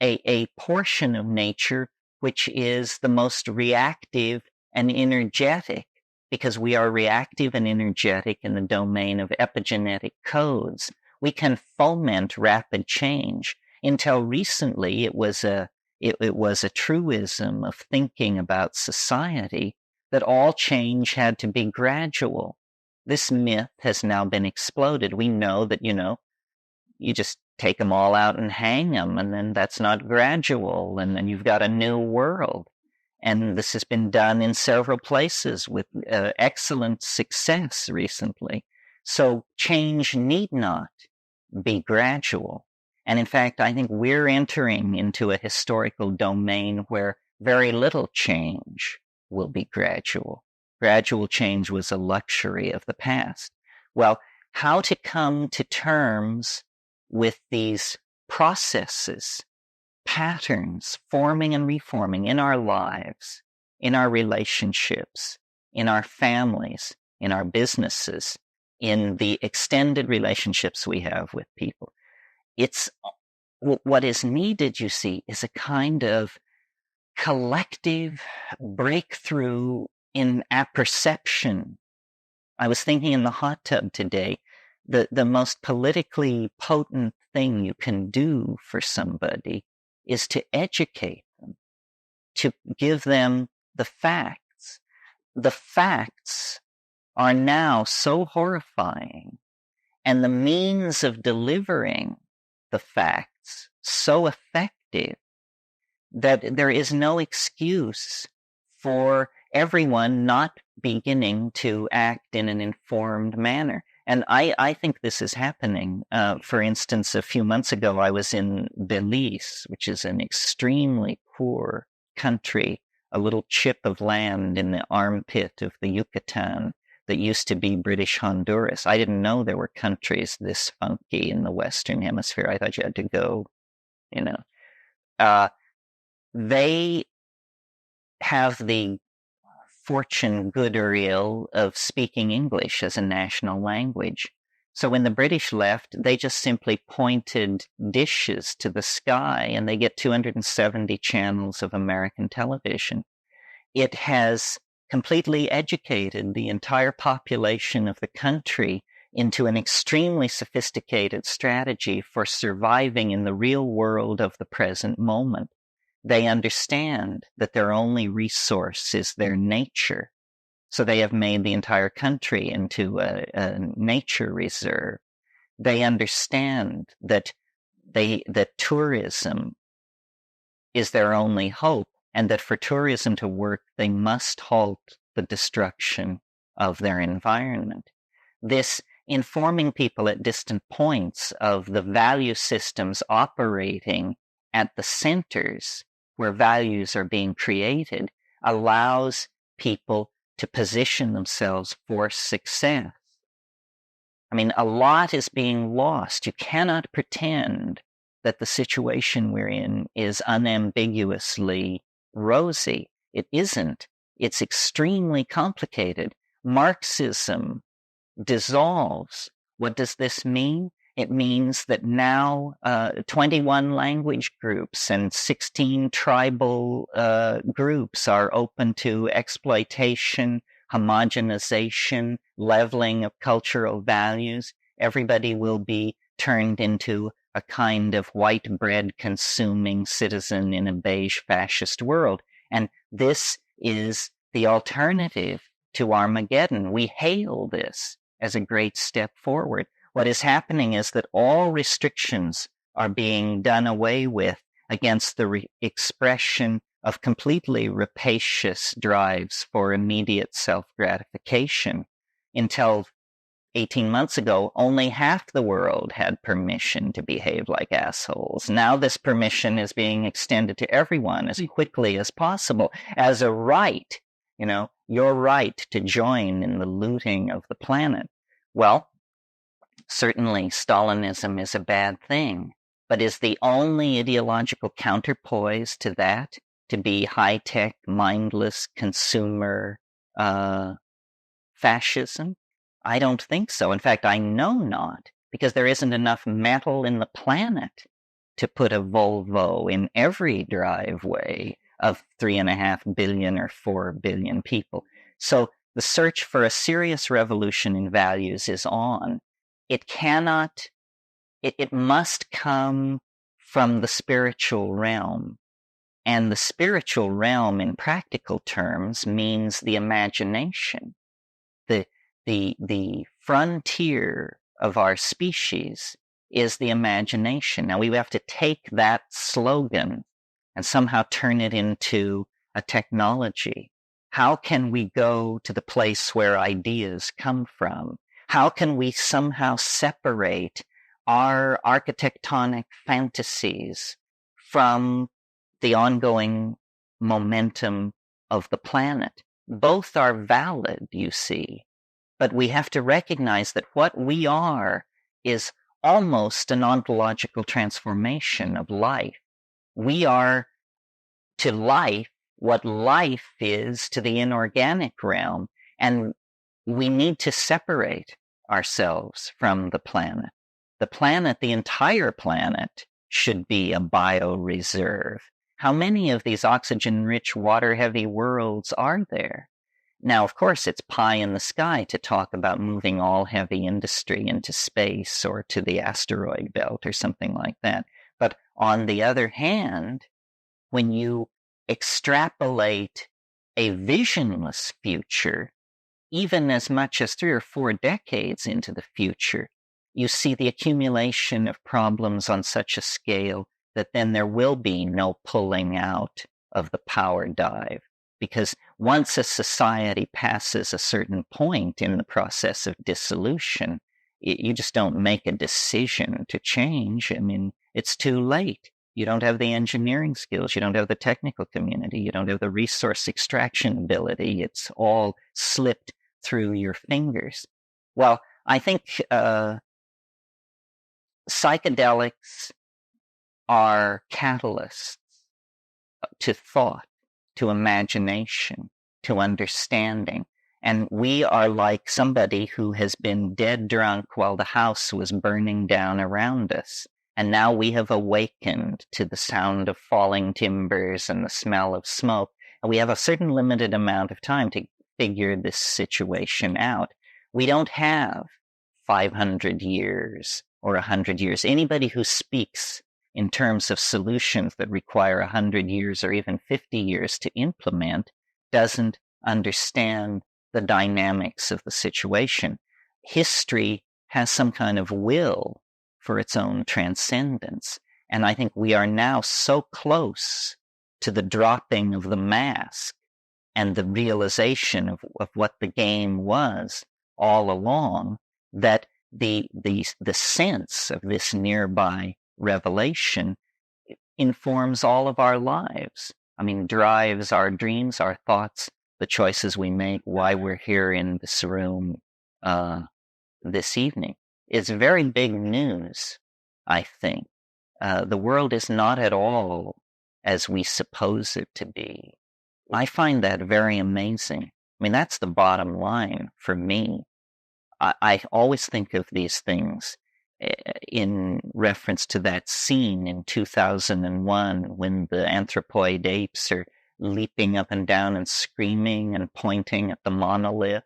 a portion of nature which is the most reactive and energetic, because we are reactive and energetic in the domain of epigenetic codes. We can foment rapid change. Until recently, it was a truism of thinking about society that all change had to be gradual. This myth has now been exploded. We know that, you just take them all out and hang them, and then that's not gradual, and then you've got a new world. And this has been done in several places with excellent success recently. So change need not be gradual. And in fact, I think we're entering into a historical domain where very little change will be gradual. Gradual change was a luxury of the past. Well, how to come to terms with these processes, patterns, forming and reforming in our lives, in our relationships, in our families, in our businesses, in the extended relationships we have with people. It's what is needed, you see, is a kind of collective breakthrough in apperception. I was thinking in the hot tub today, the most politically potent thing you can do for somebody is to educate them, to give them the facts. The facts are now so horrifying, and the means of delivering the facts so effective that there is no excuse for everyone not beginning to act in an informed manner. And I think this is happening. For instance, a few months ago, I was in Belize, which is an extremely poor country, a little chip of land in the armpit of the Yucatan that used to be British Honduras. I didn't know there were countries this funky in the Western Hemisphere. I thought you had to go, you know. They have the fortune, good or ill, of speaking English as a national language. So when the British left, they just simply pointed dishes to the sky, and they get 270 channels of American television. It has completely educated the entire population of the country into an extremely sophisticated strategy for surviving in the real world of the present moment. They understand that their only resource is their nature. So they have made the entire country into a nature reserve. They understand that that tourism is their only hope, and that for tourism to work, they must halt the destruction of their environment. This informing people at distant points of the value systems operating at the centers where values are being created allows people to position themselves for success. I mean, a lot is being lost. You cannot pretend that the situation we're in is unambiguously rosy. It isn't. It's extremely complicated. Marxism dissolves. What does this mean? It means that now 21 language groups and 16 tribal groups are open to exploitation, homogenization, leveling of cultural values. Everybody will be turned into a kind of white bread consuming citizen in a beige fascist world. And this is the alternative to Armageddon. We hail this as a great step forward. What is happening is that all restrictions are being done away with against the expression of completely rapacious drives for immediate self-gratification. Until 18 months ago, only half the world had permission to behave like assholes. Now this permission is being extended to everyone as quickly as possible as a right, you know, your right to join in the looting of the planet. Well, certainly Stalinism is a bad thing, but is the only ideological counterpoise to that to be high-tech, mindless consumer fascism? I don't think so. In fact, I know not, because there isn't enough metal in the planet to put a Volvo in every driveway of 3.5 billion or 4 billion people. So the search for a serious revolution in values is on. It cannot, it must come from the spiritual realm. And the spiritual realm in practical terms means the imagination. The frontier of our species is the imagination. Now we have to take that slogan and somehow turn it into a technology. How can we go to the place where ideas come from? How can we somehow separate our architectonic fantasies from the ongoing momentum of the planet? Both are valid, you see, but we have to recognize that what we are is almost an ontological transformation of life. We are to life what life is to the inorganic realm, and we need to separate ourselves from the planet. The planet, the entire planet, should be a bioreserve. How many of these oxygen-rich, water-heavy worlds are there? Now, of course, it's pie in the sky to talk about moving all heavy industry into space or to the asteroid belt or something like that. But on the other hand, when you extrapolate a visionless future, even as much as 3 or 4 decades into the future, you see the accumulation of problems on such a scale that then there will be no pulling out of the power dive. because once a society passes a certain point in the process of dissolution, you just don't make a decision to change. I mean, it's too late. You don't have the engineering skills. You don't have the technical community. You don't have the resource extraction ability. It's all slipped through your fingers. Well, I think psychedelics are catalysts to thought, to imagination, to understanding. And we are like somebody who has been dead drunk while the house was burning down around us. And now we have awakened to the sound of falling timbers and the smell of smoke. And we have a certain limited amount of time to figure this situation out. We don't have 500 years or 100 years. Anybody who speaks in terms of solutions that require 100 years or even 50 years to implement doesn't understand the dynamics of the situation. History has some kind of will for its own transcendence. And I think we are now so close to the dropping of the mask and the realization of what the game was all along, that the sense of this nearby revelation informs all of our lives. I mean, drives our dreams, our thoughts, the choices we make, why we're here in this room this evening. It's very big news, I think. The world is not at all as we suppose it to be. I find that very amazing. I mean, that's the bottom line for me. I always think of these things in reference to that scene in 2001 when the anthropoid apes are leaping up and down and screaming and pointing at the monolith.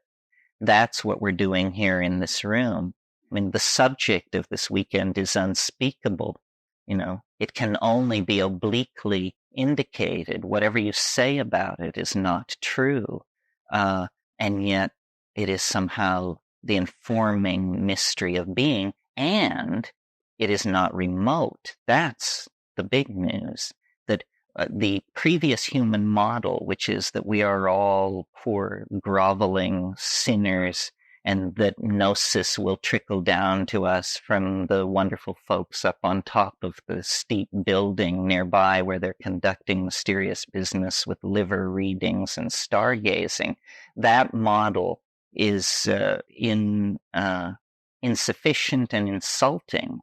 That's what we're doing here in this room. I mean, the subject of this weekend is unspeakable. You know, it can only be obliquely indicated. Whatever you say about it is not true. And yet it is somehow the informing mystery of being, and it is not remote. That's the big news. That the previous human model, which is that we are all poor, groveling sinners, and that gnosis will trickle down to us from the wonderful folks up on top of the steep building nearby where they're conducting mysterious business with liver readings and stargazing. That model is insufficient and insulting,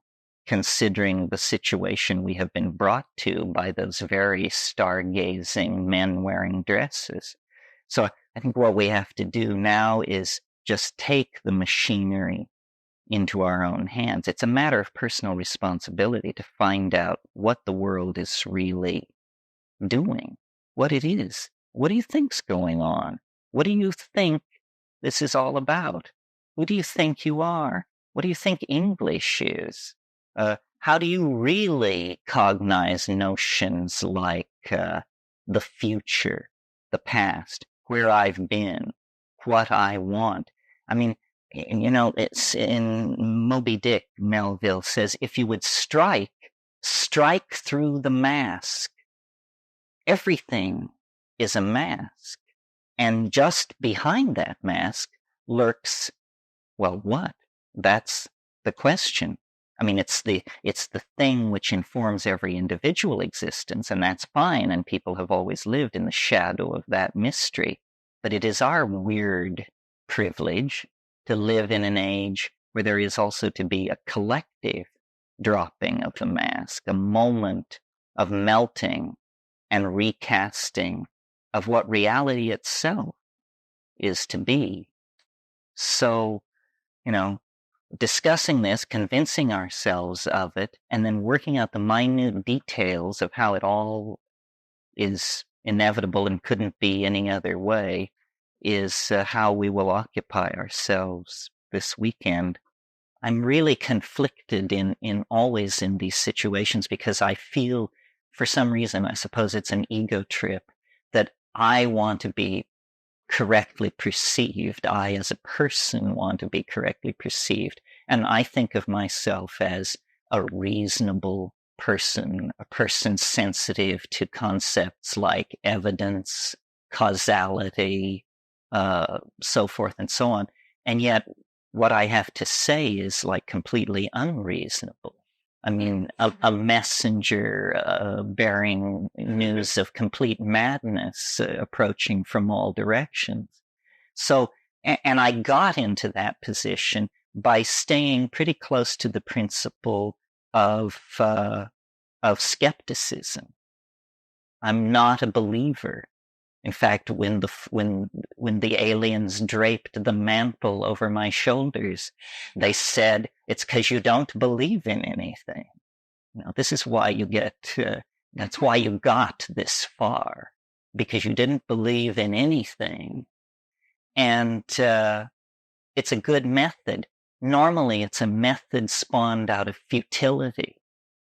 considering the situation we have been brought to by those very stargazing men wearing dresses. So I think what we have to do now is just take the machinery into our own hands. It's a matter of personal responsibility to find out what the world is really doing, what it is. What do you think's going on? What do you think this is all about? Who do you think you are? What do you think English is? How do you really cognize notions like the future, the past, where I've been, what I want? I mean, you know, it's in Moby Dick, Melville says, if you would strike through the mask. Everything is a mask. And just behind that mask lurks, well, what? That's the question. I mean, it's the thing which informs every individual existence, and that's fine, and people have always lived in the shadow of that mystery. But it is our weird privilege to live in an age where there is also to be a collective dropping of the mask, a moment of melting and recasting of what reality itself is to be. So, you know, discussing this, convincing ourselves of it, and then working out the minute details of how it all is inevitable and couldn't be any other way is how we will occupy ourselves this weekend. I'm really conflicted in always in these situations because I feel, for some reason, I suppose it's an ego trip, that I want to be correctly perceived. I, as a person, want to be correctly perceived. And I think of myself as a reasonable person, a person sensitive to concepts like evidence, causality, so forth and so on. And yet what I have to say is like completely unreasonable. I mean, a messenger bearing news of complete madness approaching from all directions. So, and I got into that position by staying pretty close to the principle of skepticism. I'm not a believer. In fact, when the aliens draped the mantle over my shoulders, they said, "It's because you don't believe in anything." This is why that's why you got this far, because you didn't believe in anything. And it's a good method. Normally, it's a method spawned out of futility.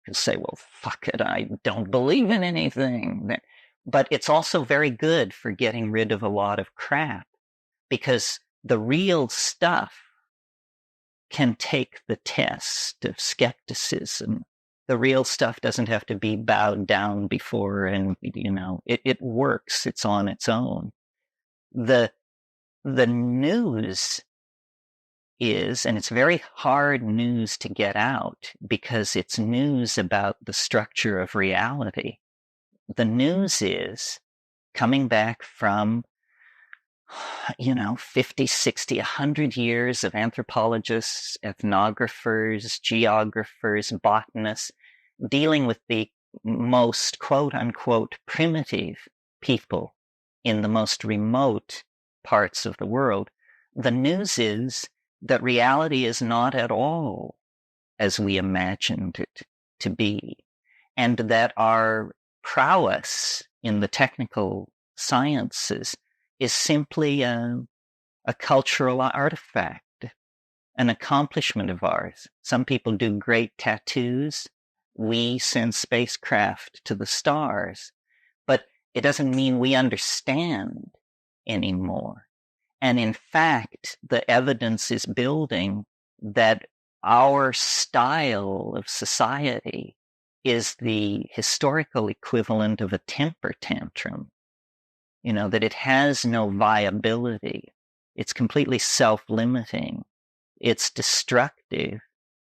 You say, well, fuck it, I don't believe in anything. But it's also very good for getting rid of a lot of crap, because the real stuff can take the test of skepticism. The real stuff doesn't have to be bowed down before, and it works. It's on its own. The news is, and it's very hard news to get out because it's news about the structure of reality. The news is coming back from, 50, 60, 100 years of anthropologists, ethnographers, geographers, botanists, dealing with the most quote-unquote primitive people in the most remote parts of the world. The news is that reality is not at all as we imagined it to be, and that our prowess in the technical sciences is simply a cultural artifact, an accomplishment of ours. Some people do great tattoos. We send spacecraft to the stars, but it doesn't mean we understand anymore. And in fact, the evidence is building that our style of society is the historical equivalent of a temper tantrum. That it has no viability. It's completely self-limiting. It's destructive,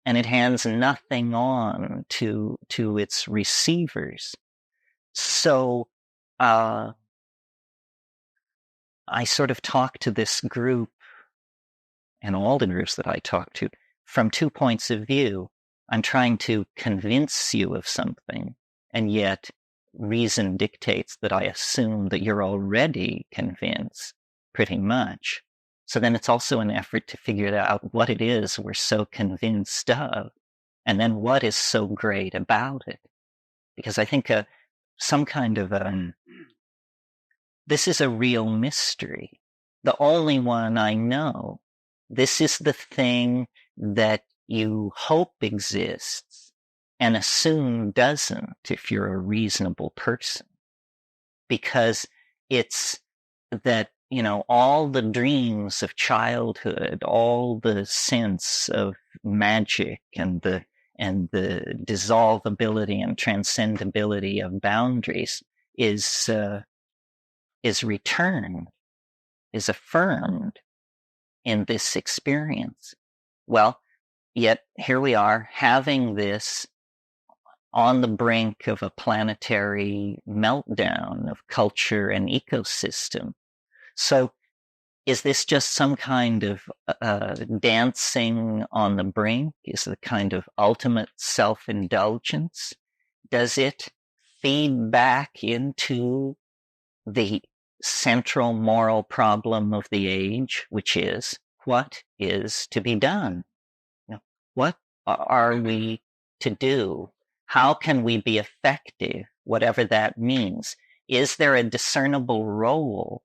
and it hands nothing on to its receivers. So, I sort of talk to this group, and all the groups that I talk to, from 2 points of view. I'm trying to convince you of something, and yet reason dictates that I assume that you're already convinced, pretty much. So then it's also an effort to figure out what it is we're so convinced of, and then what is so great about it. Because I think some kind of this is a real mystery, the only one I know. This is the thing that you hope exists and assume doesn't if you're a reasonable person. Because it's that, all the dreams of childhood, all the sense of magic and the dissolvability and transcendability of boundaries is returned, is affirmed in this experience. Well, yet here we are having this on the brink of a planetary meltdown of culture and ecosystem. So is this just some kind of dancing on the brink? Is it a kind of ultimate self-indulgence? Does it feed back into the central moral problem of the age, which is, what is to be done? What are we to do? How can we be effective, whatever that means? Is there a discernible role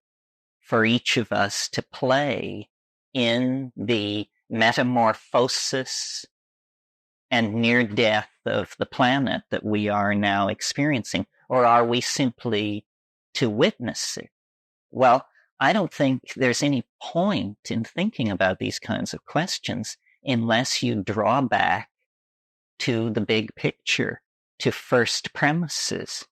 for each of us to play in the metamorphosis and near death of the planet that we are now experiencing? Or are we simply to witness it? Well, I don't think there's any point in thinking about these kinds of questions unless you draw back to the big picture, to first premises.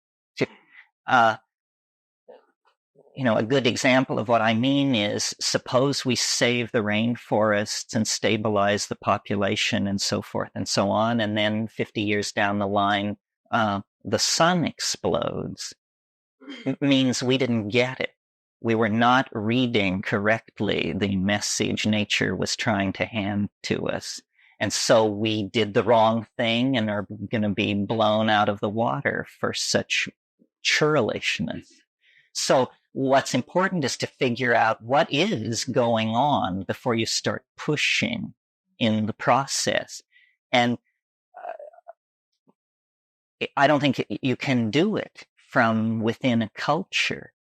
a good example of what I mean is, suppose we save the rainforests and stabilize the population and so forth and so on, and then 50 years down the line, the sun explodes. It means we didn't get it. We were not reading correctly the message nature was trying to hand to us. And so we did the wrong thing and are going to be blown out of the water for such churlishness. So what's important is to figure out what is going on before you start pushing in the process. And I don't think you can do it from within a culture.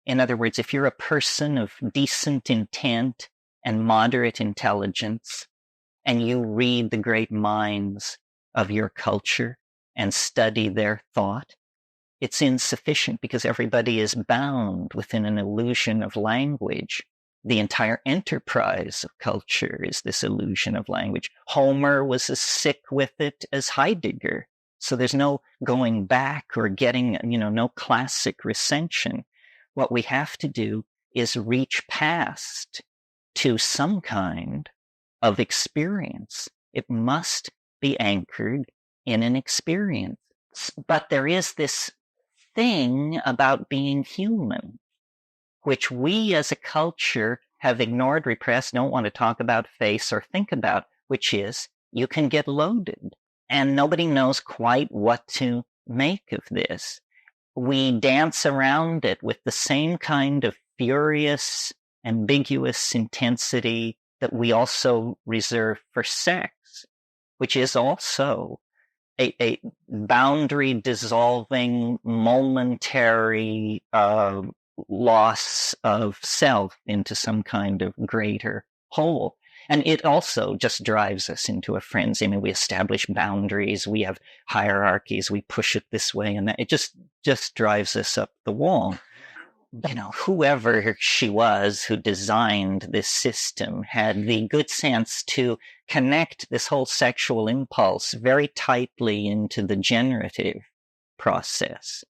In other words, if you're a person of decent intent and moderate intelligence, and you read the great minds of your culture and study their thought, it's insufficient because everybody is bound within an illusion of language. The entire enterprise of culture is this illusion of language. Homer was as sick with it as Heidegger. So there's no going back or getting, no classic recension. What we have to do is reach past to some kind of experience. It must be anchored in an experience. But there is this thing about being human, which we as a culture have ignored, repressed, don't want to talk about, face, or think about, which is you can get loaded. And nobody knows quite what to make of this. We dance around it with the same kind of furious, ambiguous intensity that we also reserve for sex, which is also a boundary dissolving, momentary loss of self into some kind of greater whole. And it also just drives us into a frenzy. I mean, we establish boundaries, we have hierarchies, we push it this way and that. It just drives us up the wall. Whoever she was who designed this system had the good sense to connect this whole sexual impulse very tightly into the generative process,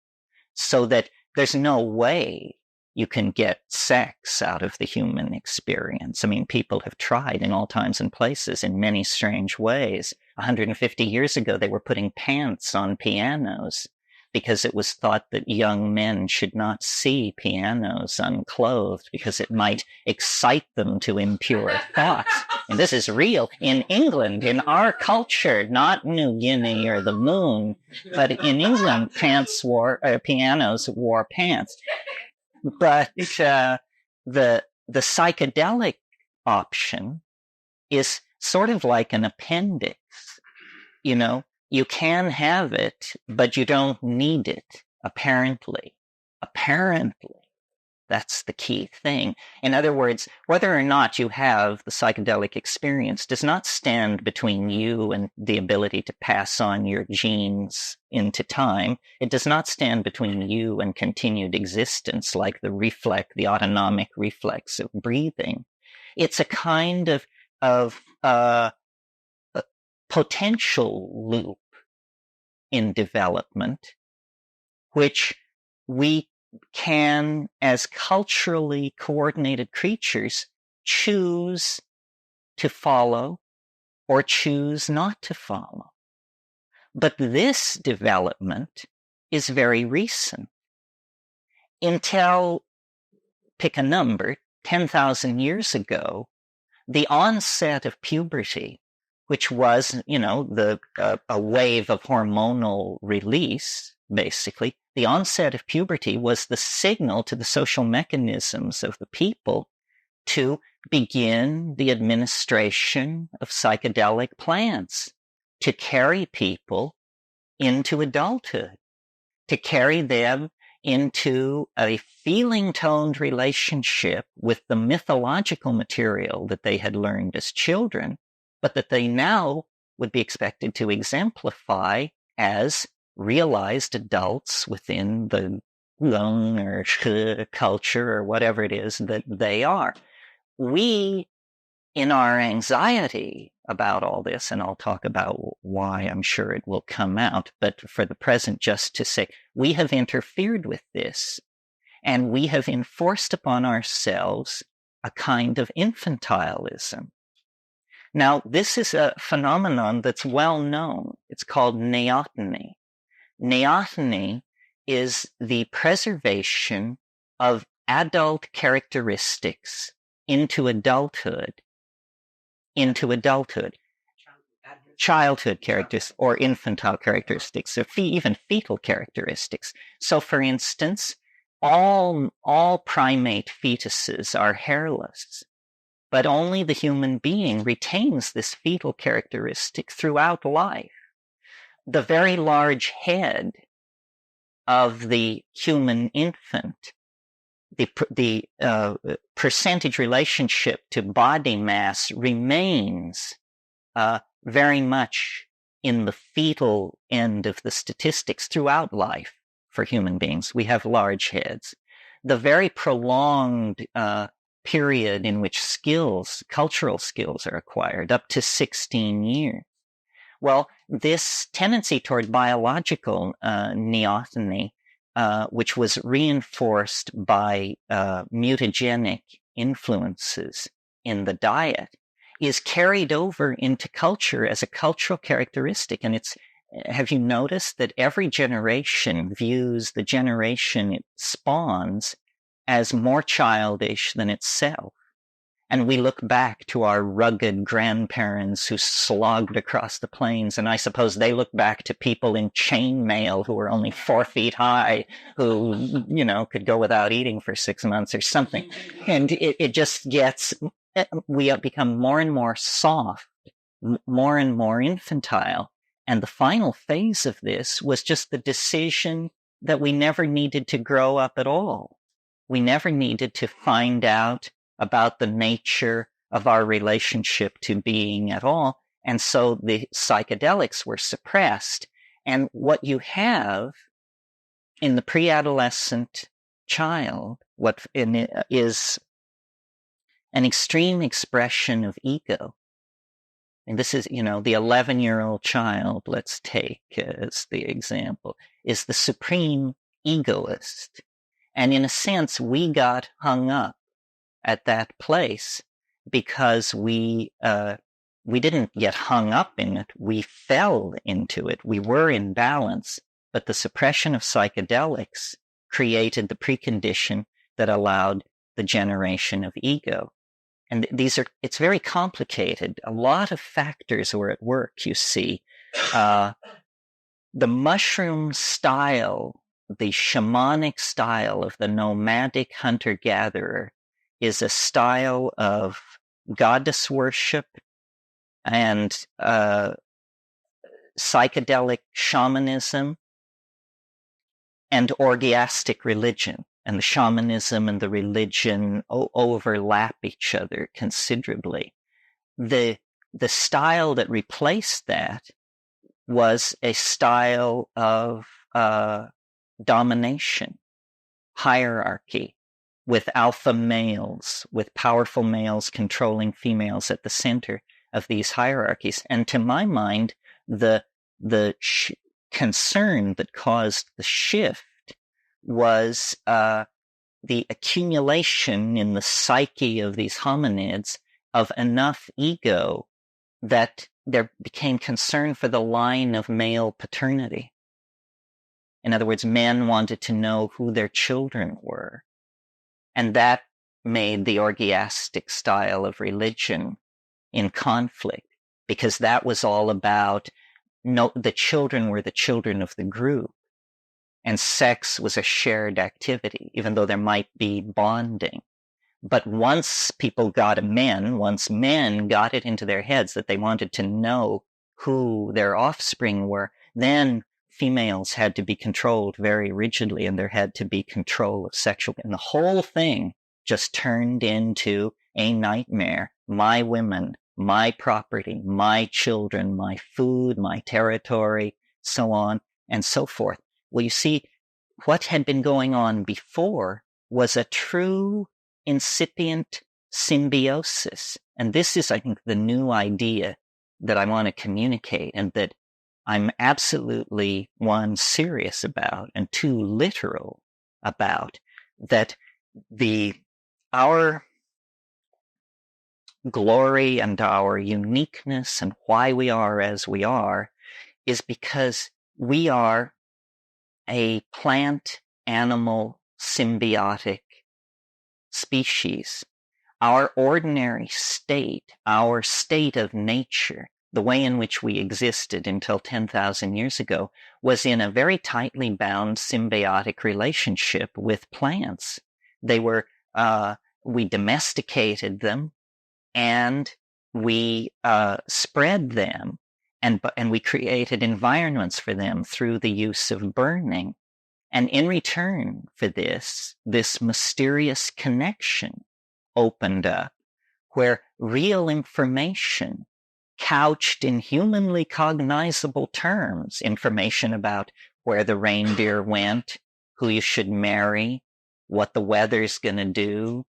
so that there's no way you can get sex out of the human experience. I mean, people have tried in all times and places in many strange ways. 150 years ago, they were putting pants on pianos because it was thought that young men should not see pianos unclothed because it might excite them to impure thoughts. And this is real in England, in our culture, not New Guinea or the moon, but in England, pianos wore pants. But the psychedelic option is sort of like an appendix. You can have it, but you don't need it, apparently. Apparently. That's the key thing. In other words, whether or not you have the psychedelic experience does not stand between you and the ability to pass on your genes into time. It does not stand between you and continued existence like the autonomic reflex of breathing. It's a kind of potential loop in development, which we can, as culturally coordinated creatures, choose to follow or choose not to follow. But this development is very recent. Until, pick a number, 10,000 years ago, the onset of puberty, which was, a wave of hormonal release, basically, the onset of puberty was the signal to the social mechanisms of the people to begin the administration of psychedelic plants, to carry people into adulthood, to carry them into a feeling-toned relationship with the mythological material that they had learned as children, but that they now would be expected to exemplify as realized adults within the Lung or culture or whatever it is that they are. We, in our anxiety about all this, and I'll talk about why I'm sure it will come out, but for the present, just to say, we have interfered with this. And we have enforced upon ourselves a kind of infantilism. Now, this is a phenomenon that's well known. It's called neoteny. Neoteny is the preservation of adult characteristics into adulthood. Childhood characteristics or infantile characteristics, or even fetal characteristics. So, for instance, all primate fetuses are hairless, but only the human being retains this fetal characteristic throughout life. The very large head of the human infant, the percentage relationship to body mass remains very much in the fetal end of the statistics throughout life for human beings. We have large heads. The very prolonged period in which cultural skills are acquired, up to 16 years. Well, this tendency toward biological neoteny, which was reinforced by mutagenic influences in the diet, is carried over into culture as a cultural characteristic. And have you noticed that every generation views the generation it spawns as more childish than itself? And we look back to our rugged grandparents who slogged across the plains, and I suppose they look back to people in chainmail who were only 4 feet high, who, could go without eating for 6 months or something. And it just we have become more and more soft, more and more infantile. And the final phase of this was just the decision that we never needed to grow up at all. We never needed to find out about the nature of our relationship to being at all. And so the psychedelics were suppressed. And what you have in the pre-adolescent child is an extreme expression of ego. And this is, the 11-year-old child, let's take as the example, is the supreme egoist. And in a sense, we got hung up at that place because we didn't get hung up in it. We fell into it. We were in balance, but the suppression of psychedelics created the precondition that allowed the generation of ego. And it's very complicated. A lot of factors were at work, you see. The mushroom style, the shamanic style of the nomadic hunter-gatherer is a style of goddess worship and psychedelic shamanism and orgiastic religion. And the shamanism and the religion overlap each other considerably. The style that replaced that was a style of domination, hierarchy, with alpha males, with powerful males controlling females at the center of these hierarchies. And to my mind, the concern that caused the shift was the accumulation in the psyche of these hominids of enough ego that there became concern for the line of male paternity. In other words, men wanted to know who their children were. And that made the orgiastic style of religion in conflict, because that was all about the children were the children of the group. And sex was a shared activity, even though there might be bonding. But once men got it into their heads that they wanted to know who their offspring were, then females had to be controlled very rigidly, and there had to be control of sexual. And the whole thing just turned into a nightmare. My women, my property, my children, my food, my territory, so on and so forth. Well, you see, what had been going on before was a true incipient symbiosis. And this is, I think, the new idea that I want to communicate, and that I'm absolutely, 1, serious about, and 2, literal about. that our glory and our uniqueness and why we are as we are is because we are a plant-animal symbiotic species. Our ordinary state, our state of nature, the way in which we existed until 10,000 years ago, was in a very tightly bound symbiotic relationship with plants. They were, we domesticated them, and we spread them, and we created environments for them through the use of burning. And in return for this mysterious connection opened up where real information couched in humanly cognizable terms, information about where the reindeer went, who you should marry, what the weather's going to do,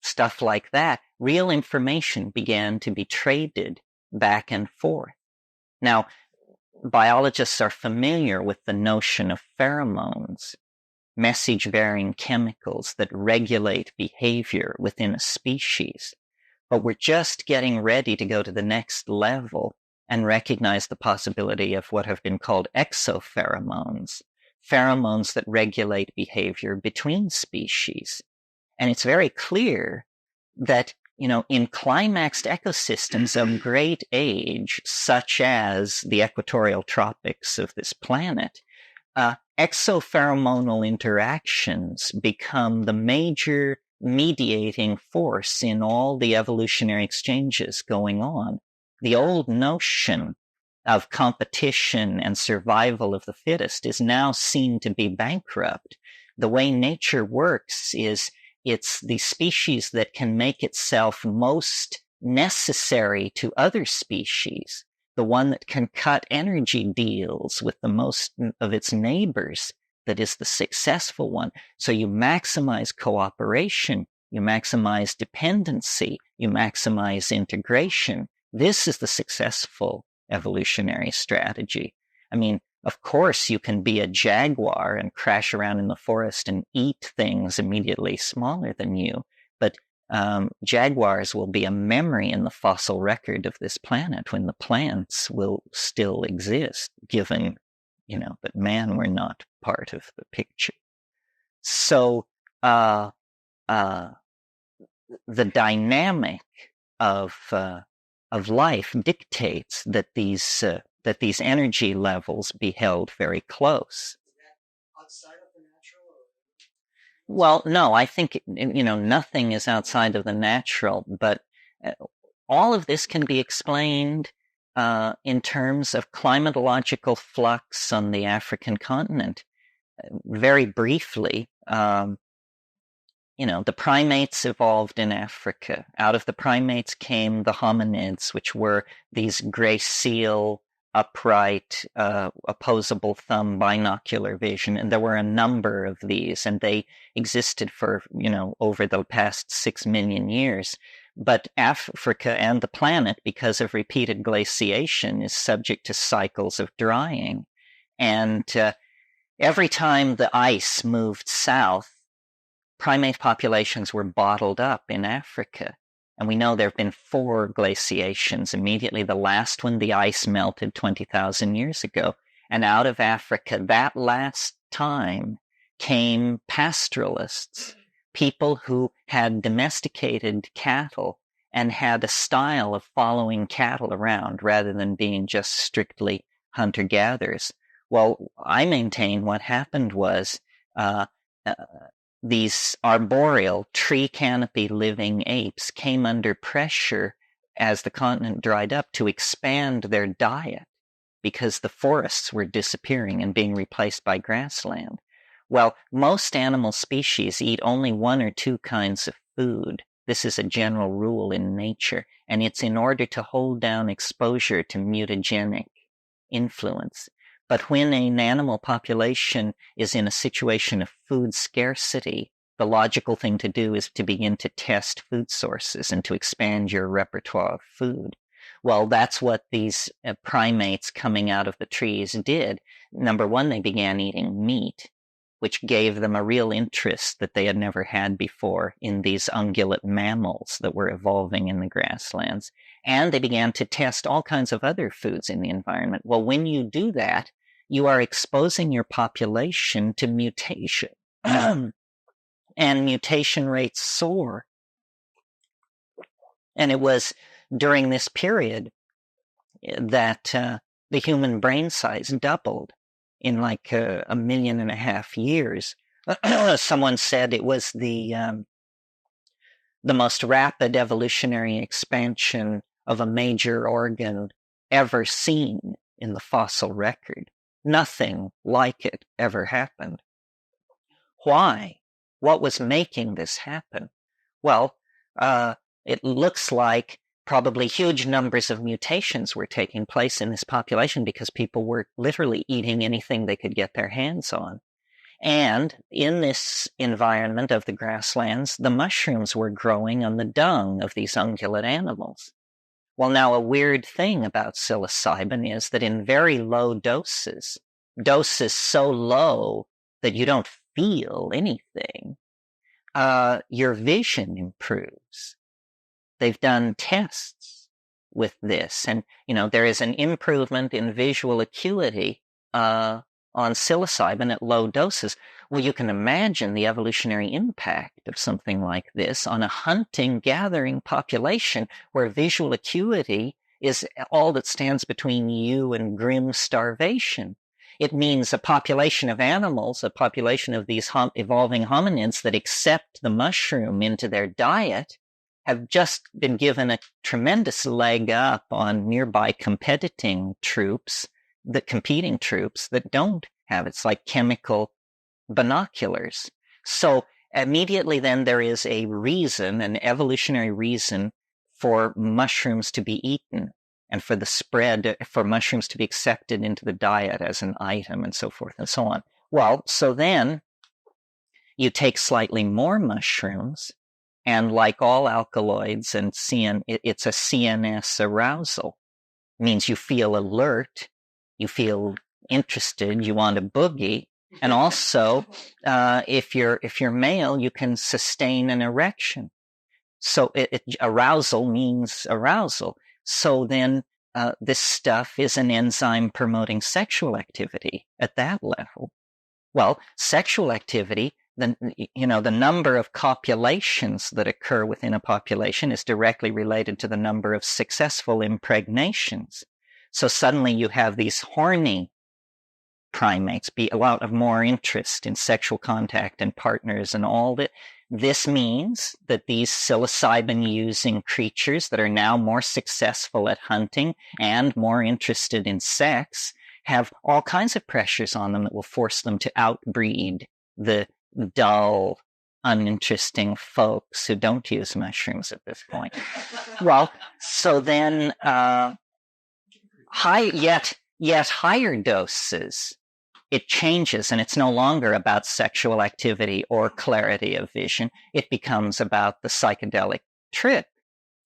stuff like that. Real information began to be traded back and forth. Now, biologists are familiar with the notion of pheromones, message-bearing chemicals that regulate behavior within a species. But we're just getting ready to go to the next level and recognize the possibility of what have been called exopheromones, pheromones that regulate behavior between species. And it's very clear that, in climaxed ecosystems of great age, such as the equatorial tropics of this planet, exopheromonal interactions become the major mediating force in all the evolutionary exchanges going on. The old notion of competition and survival of the fittest is now seen to be bankrupt. The way nature works is it's the species that can make itself most necessary to other species, the one that can cut energy deals with the most of its neighbors, that is the successful one. So you maximize cooperation, you maximize dependency, you maximize integration. This is the successful evolutionary strategy. I mean, of course, you can be a jaguar and crash around in the forest and eat things immediately smaller than you, but jaguars will be a memory in the fossil record of this planet when the plants will still exist, given, that man were not part of the picture. So the dynamic of life dictates that these energy levels be held very close. Outside of the natural? Well, no, I think, nothing is outside of the natural, but all of this can be explained in terms of climatological flux on the African continent. Very briefly, the primates evolved in Africa. Out of the primates came the hominids, which were these gray seal, upright, opposable thumb, binocular vision. And there were a number of these, and they existed for, over the past 6 million years. But Africa and the planet, because of repeated glaciation, is subject to cycles of drying. And every time the ice moved south, primate populations were bottled up in Africa. And we know there have been 4 glaciations. Immediately the last one, the ice melted 20,000 years ago. And out of Africa, that last time, came pastoralists, people who had domesticated cattle and had a style of following cattle around rather than being just strictly hunter-gatherers. Well, I maintain what happened was these arboreal, tree canopy living apes came under pressure as the continent dried up to expand their diet because the forests were disappearing and being replaced by grassland. Well, most animal species eat only 1 or 2 kinds of food. This is a general rule in nature, and it's in order to hold down exposure to mutagenic influence. But when an animal population is in a situation of food scarcity, the logical thing to do is to begin to test food sources and to expand your repertoire of food. Well, that's what these primates coming out of the trees did. Number one, they began eating meat, which gave them a real interest that they had never had before in these ungulate mammals that were evolving in the grasslands. And they began to test all kinds of other foods in the environment. Well, when you do that, you are exposing your population to mutation. And mutation rates soar. And it was during this period that the human brain size doubled in like 1.5 million years. Someone said it was the most rapid evolutionary expansion of a major organ ever seen in the fossil record. Nothing like it ever happened. Why? What was making this happen? Well, it looks like probably huge numbers of mutations were taking place in this population because people were literally eating anything they could get their hands on. And in this environment of the grasslands, the mushrooms were growing on the dung of these ungulate animals. Well, now a weird thing about psilocybin is that in very low doses so low that you don't feel anything, your vision improves. They've done tests with this, and there is an improvement in visual acuity on psilocybin at low doses. Well, you can imagine the evolutionary impact of something like this on a hunting-gathering population where visual acuity is all that stands between you and grim starvation. It means a population of animals, a population of these evolving hominids that accept the mushroom into their diet, have just been given a tremendous leg up on nearby competing troops that don't have it. It's like chemical binoculars. So immediately then there is a reason, an evolutionary reason for mushrooms to be eaten and for the spread, for mushrooms to be accepted into the diet as an item and so forth and so on. Well, so then you take slightly more mushrooms, and like all alkaloids and it's a CNS arousal. It means you feel alert, you feel interested, you want to boogie, and also if you're male, you can sustain an erection. So arousal means arousal. So then this stuff is an enzyme promoting sexual activity at that level. Well, sexual activity, the number of copulations that occur within a population is directly related to the number of successful impregnations. So suddenly you have these horny primates be a lot of more interest in sexual contact and partners and all that. This means that these psilocybin-using creatures that are now more successful at hunting and more interested in sex have all kinds of pressures on them that will force them to outbreed the dull, uninteresting folks who don't use mushrooms at this point. Well, so then yet higher doses, it changes, and it's no longer about sexual activity or clarity of vision. It becomes about the psychedelic trip,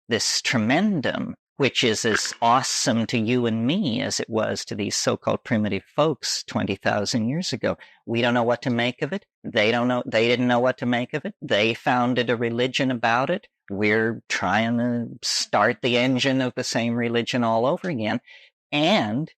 this tremendum, which is as awesome to you and me as it was to these so-called primitive folks 20,000 years ago. We don't know what to make of it. They didn't know what to make of it. They founded a religion about it. We're trying to start the engine of the same religion all over again. And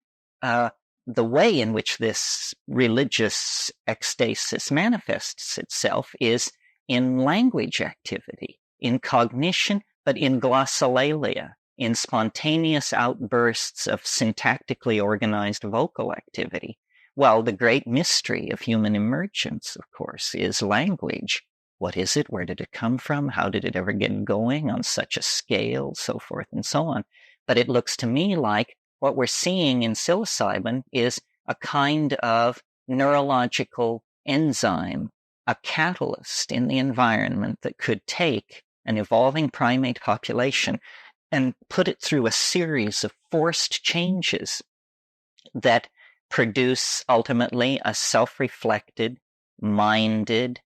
the way in which this religious ecstasis manifests itself is in language activity, in cognition, but in glossolalia, in spontaneous outbursts of syntactically organized vocal activity. Well, the great mystery of human emergence, of course, is language. What is it? Where did it come from? How did it ever get going on such a scale? So forth and so on. But it looks to me like what we're seeing in psilocybin is a kind of neurological enzyme, a catalyst in the environment that could take an evolving primate population and put it through a series of forced changes that produce ultimately a self-reflected, minded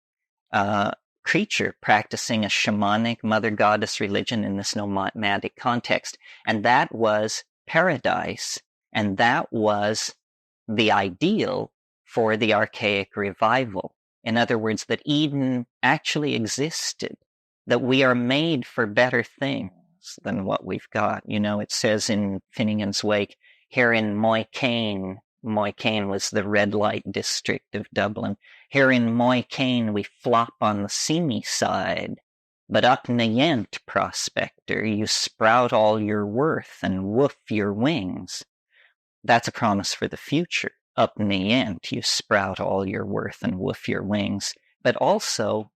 creature practicing a shamanic mother goddess religion in this nomadic context. And that was paradise, and that was the ideal for the archaic revival. In other words, that Eden actually existed, that we are made for better things than what we've got. You know, it says in Finnegan's Wake, here in Moycane was the red light district of Dublin. Here in Moycane we flop on the seamy side, but up Nayent, prospector, you sprout all your worth and woof your wings. That's a promise for the future. Up Nayent you sprout all your worth and woof your wings. But also,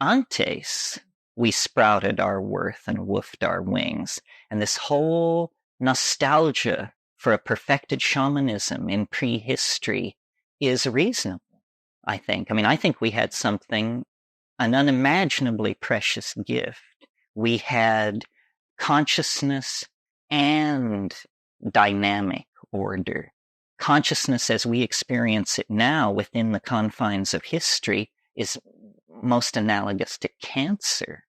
antes, we sprouted our worth and woofed our wings. And this whole nostalgia for a perfected shamanism in prehistory is reasonable, I think. I mean, I think we had something, an unimaginably precious gift. We had consciousness and dynamic order. Consciousness as we experience it now within the confines of history is most analogous to cancer.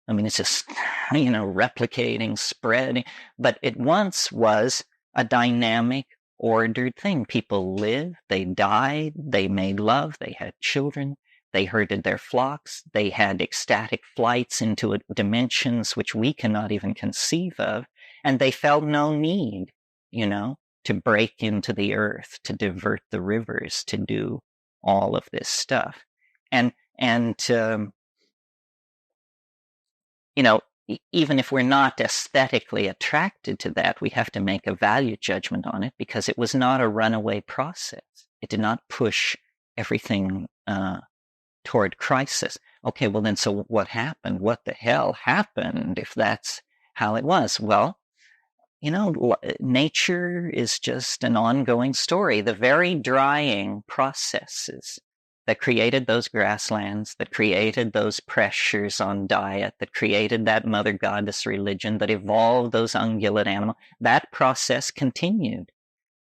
I mean, it's just, replicating, spreading, but it once was a dynamic, ordered thing. People lived, they died, they made love, they had children, they herded their flocks, they had ecstatic flights into dimensions which we cannot even conceive of, and they felt no need, to break into the earth, to divert the rivers, to do all of this stuff. And even if we're not aesthetically attracted to that, we have to make a value judgment on it because it was not a runaway process. It did not push everything toward crisis. Okay, well then, so what happened? What the hell happened if that's how it was? Well, nature is just an ongoing story. The very drying processes that created those grasslands, that created those pressures on diet, that created that mother goddess religion, that evolved those ungulate animals, that process continued.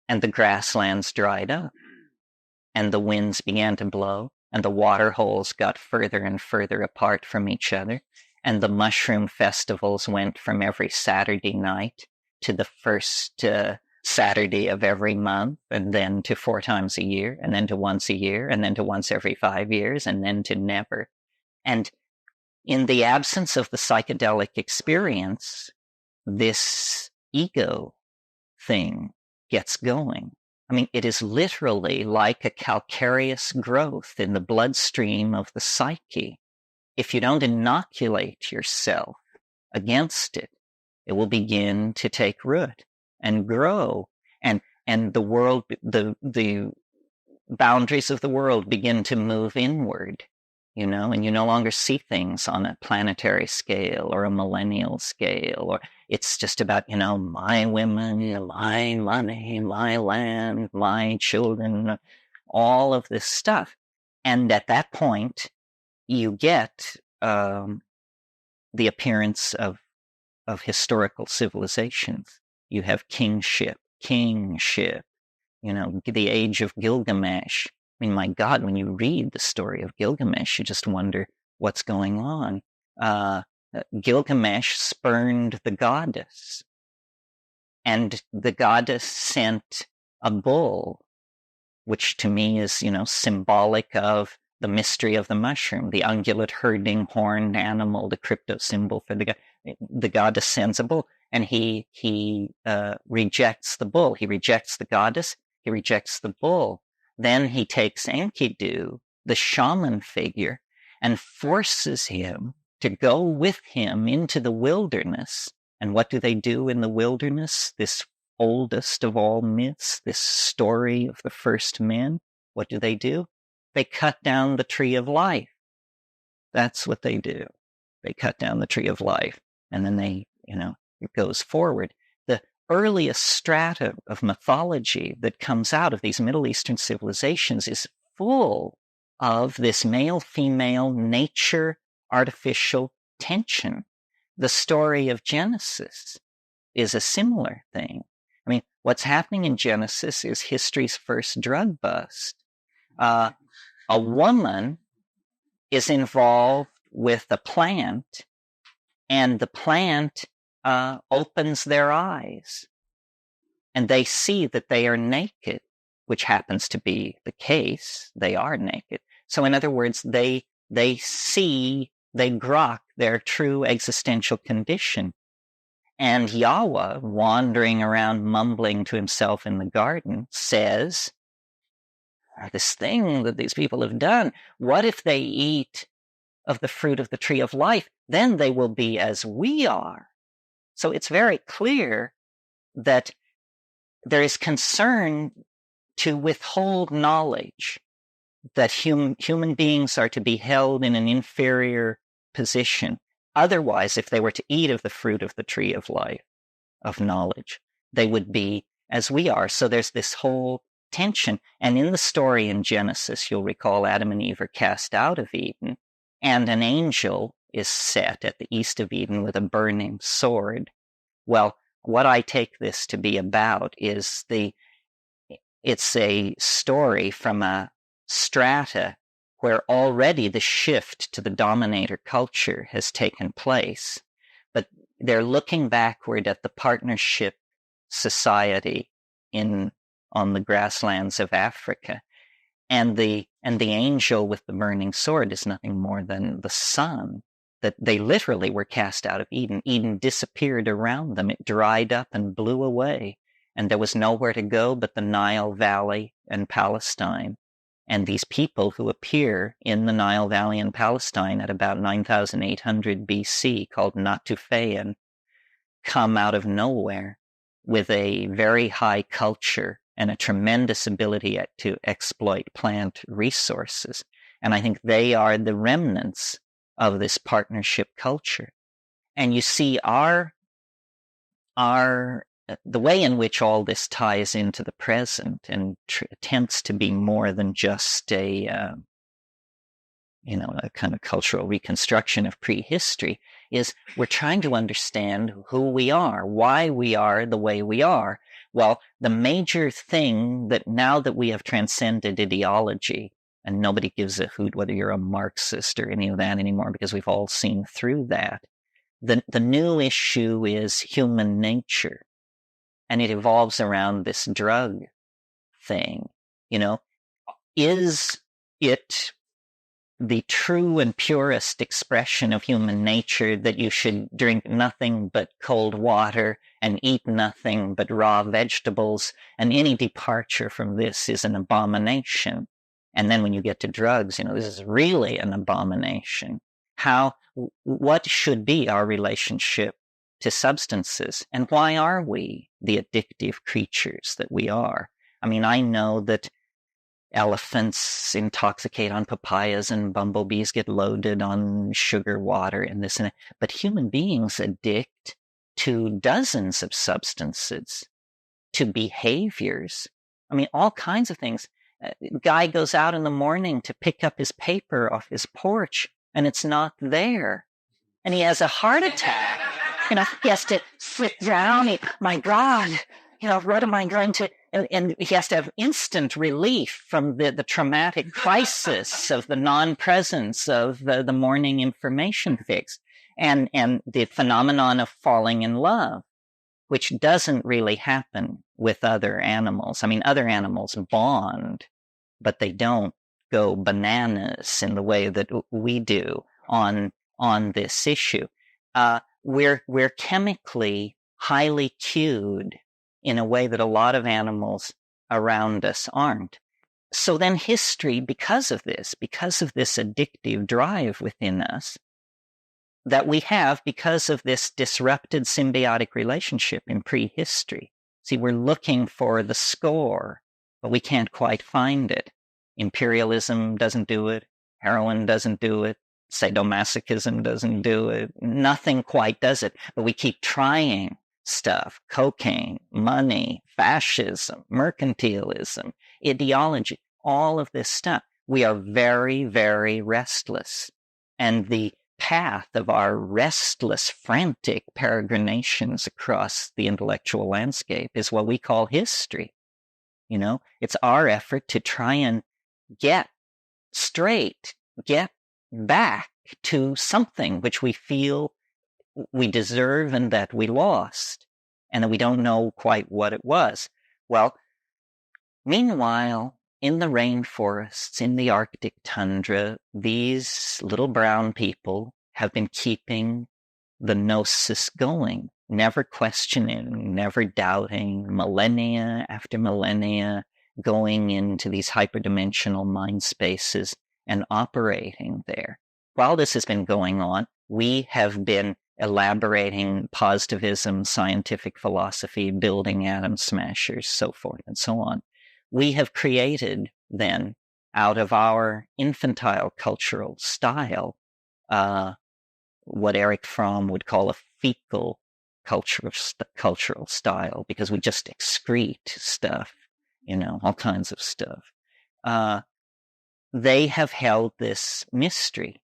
And the grasslands dried up, and the winds began to blow, and the water holes got further and further apart from each other, and the mushroom festivals went from every Saturday night to the first Saturday of every month, and then to 4 times a year, and then to once a year, and then to once every 5 years, and then to never. And in the absence of the psychedelic experience, this ego thing gets going. I mean, it is literally like a calcareous growth in the bloodstream of the psyche. If you don't inoculate yourself against it, it will begin to take root and grow, and the world, the boundaries of the world begin to move inward, and you no longer see things on a planetary scale or a millennial scale, or it's just about, my women, my money, my land, my children, all of this stuff. And at that point, you get the appearance of historical civilizations. You have kingship, the age of Gilgamesh. I mean, my God, when you read the story of Gilgamesh, you just wonder what's going on. Gilgamesh spurned the goddess, and the goddess sent a bull, which to me is, symbolic of the mystery of the mushroom, the ungulate herding horned animal, the crypto symbol for the goddess sends a bull, and he rejects the bull. He rejects the goddess. He rejects the bull. Then he takes Enkidu, the shaman figure, and forces him to go with him into the wilderness. And what do they do in the wilderness? This oldest of all myths, this story of the first men. What do? They cut down the tree of life. That's what they do. They cut down the tree of life. And then it goes forward. The earliest strata of mythology that comes out of these Middle Eastern civilizations is full of this male-female nature artificial tension. The story of Genesis is a similar thing. I mean, what's happening in Genesis is history's first drug bust. A woman is involved with a plant, and the plant opens their eyes, and they see that they are naked, which happens to be the case. They are naked. So in other words, they grok their true existential condition. And Yahweh, wandering around mumbling to himself in the garden, says, this thing that these people have done, what if they eat of the fruit of the tree of life? Then they will be as we are. So it's very clear that there is concern to withhold knowledge, that human beings are to be held in an inferior position. Otherwise, if they were to eat of the fruit of the tree of life, of knowledge, they would be as we are. So there's this whole tension. And in the story in Genesis, you'll recall Adam and Eve are cast out of Eden, and an angel is set at the east of Eden with a burning sword. Well, what I take this to be about is it's a story from a strata where already the shift to the dominator culture has taken place, but they're looking backward at the partnership society on the grasslands of Africa, and the angel with the burning sword is nothing more than the sun. That they literally were cast out of Eden. Eden disappeared around them. It dried up and blew away, and there was nowhere to go but the Nile Valley and Palestine. And these people who appear in the Nile Valley and Palestine at about 9,800 BC, called Natufean, come out of nowhere with a very high culture and a tremendous ability to exploit plant resources. And I think they are the remnants of this partnership culture. And you see the way in which all this ties into the present and attempts to be more than just a kind of cultural reconstruction of prehistory is we're trying to understand who we are, why we are the way we are. Well, the major thing that now that we have transcended ideology, and nobody gives a hoot whether you're a Marxist or any of that anymore because we've all seen through that, the new issue is human nature. And it evolves around this drug thing. Is it the true and purest expression of human nature that you should drink nothing but cold water and eat nothing but raw vegetables, and any departure from this is an abomination? And then when you get to drugs, this is really an abomination. What should be our relationship to substances, and why are we the addictive creatures that we are? I mean, I know that elephants intoxicate on papayas and bumblebees get loaded on sugar water and this and that, but human beings addict to dozens of substances, to behaviors. I mean, all kinds of things. A guy goes out in the morning to pick up his paper off his porch, and it's not there, and he has a heart attack. He has to flip down. My God, what am I going to? And he has to have instant relief from the traumatic crisis of the non-presence of the morning information fix, and the phenomenon of falling in love, which doesn't really happen with other animals. I mean, other animals bond, but they don't go bananas in the way that we do on this issue. We're chemically highly cued in a way that a lot of animals around us aren't. So then history, because of this addictive drive within us that we have, because of this disrupted symbiotic relationship in prehistory. See, we're looking for the score, but we can't quite find it. Imperialism doesn't do it. Heroin doesn't do it. Sadomasochism doesn't do it. Nothing quite does it, but we keep trying stuff: cocaine, money, fascism, mercantilism, ideology, all of this stuff. We are very, very restless. And the path of our restless, frantic peregrinations across the intellectual landscape is what we call history. It's our effort to try and get straight, get back to something which we feel we deserve and that we lost, and that we don't know quite what it was. Well, meanwhile, in the rainforests, in the Arctic tundra, these little brown people have been keeping the gnosis going, never questioning, never doubting, millennia after millennia, going into these hyperdimensional mind spaces and operating there. While this has been going on, we have been elaborating positivism, scientific philosophy, building atom smashers, so forth and so on. We have created then, out of our infantile cultural style, what Eric Fromm would call a fecal cultural style, because we just excrete stuff, all kinds of stuff. They have held this mystery.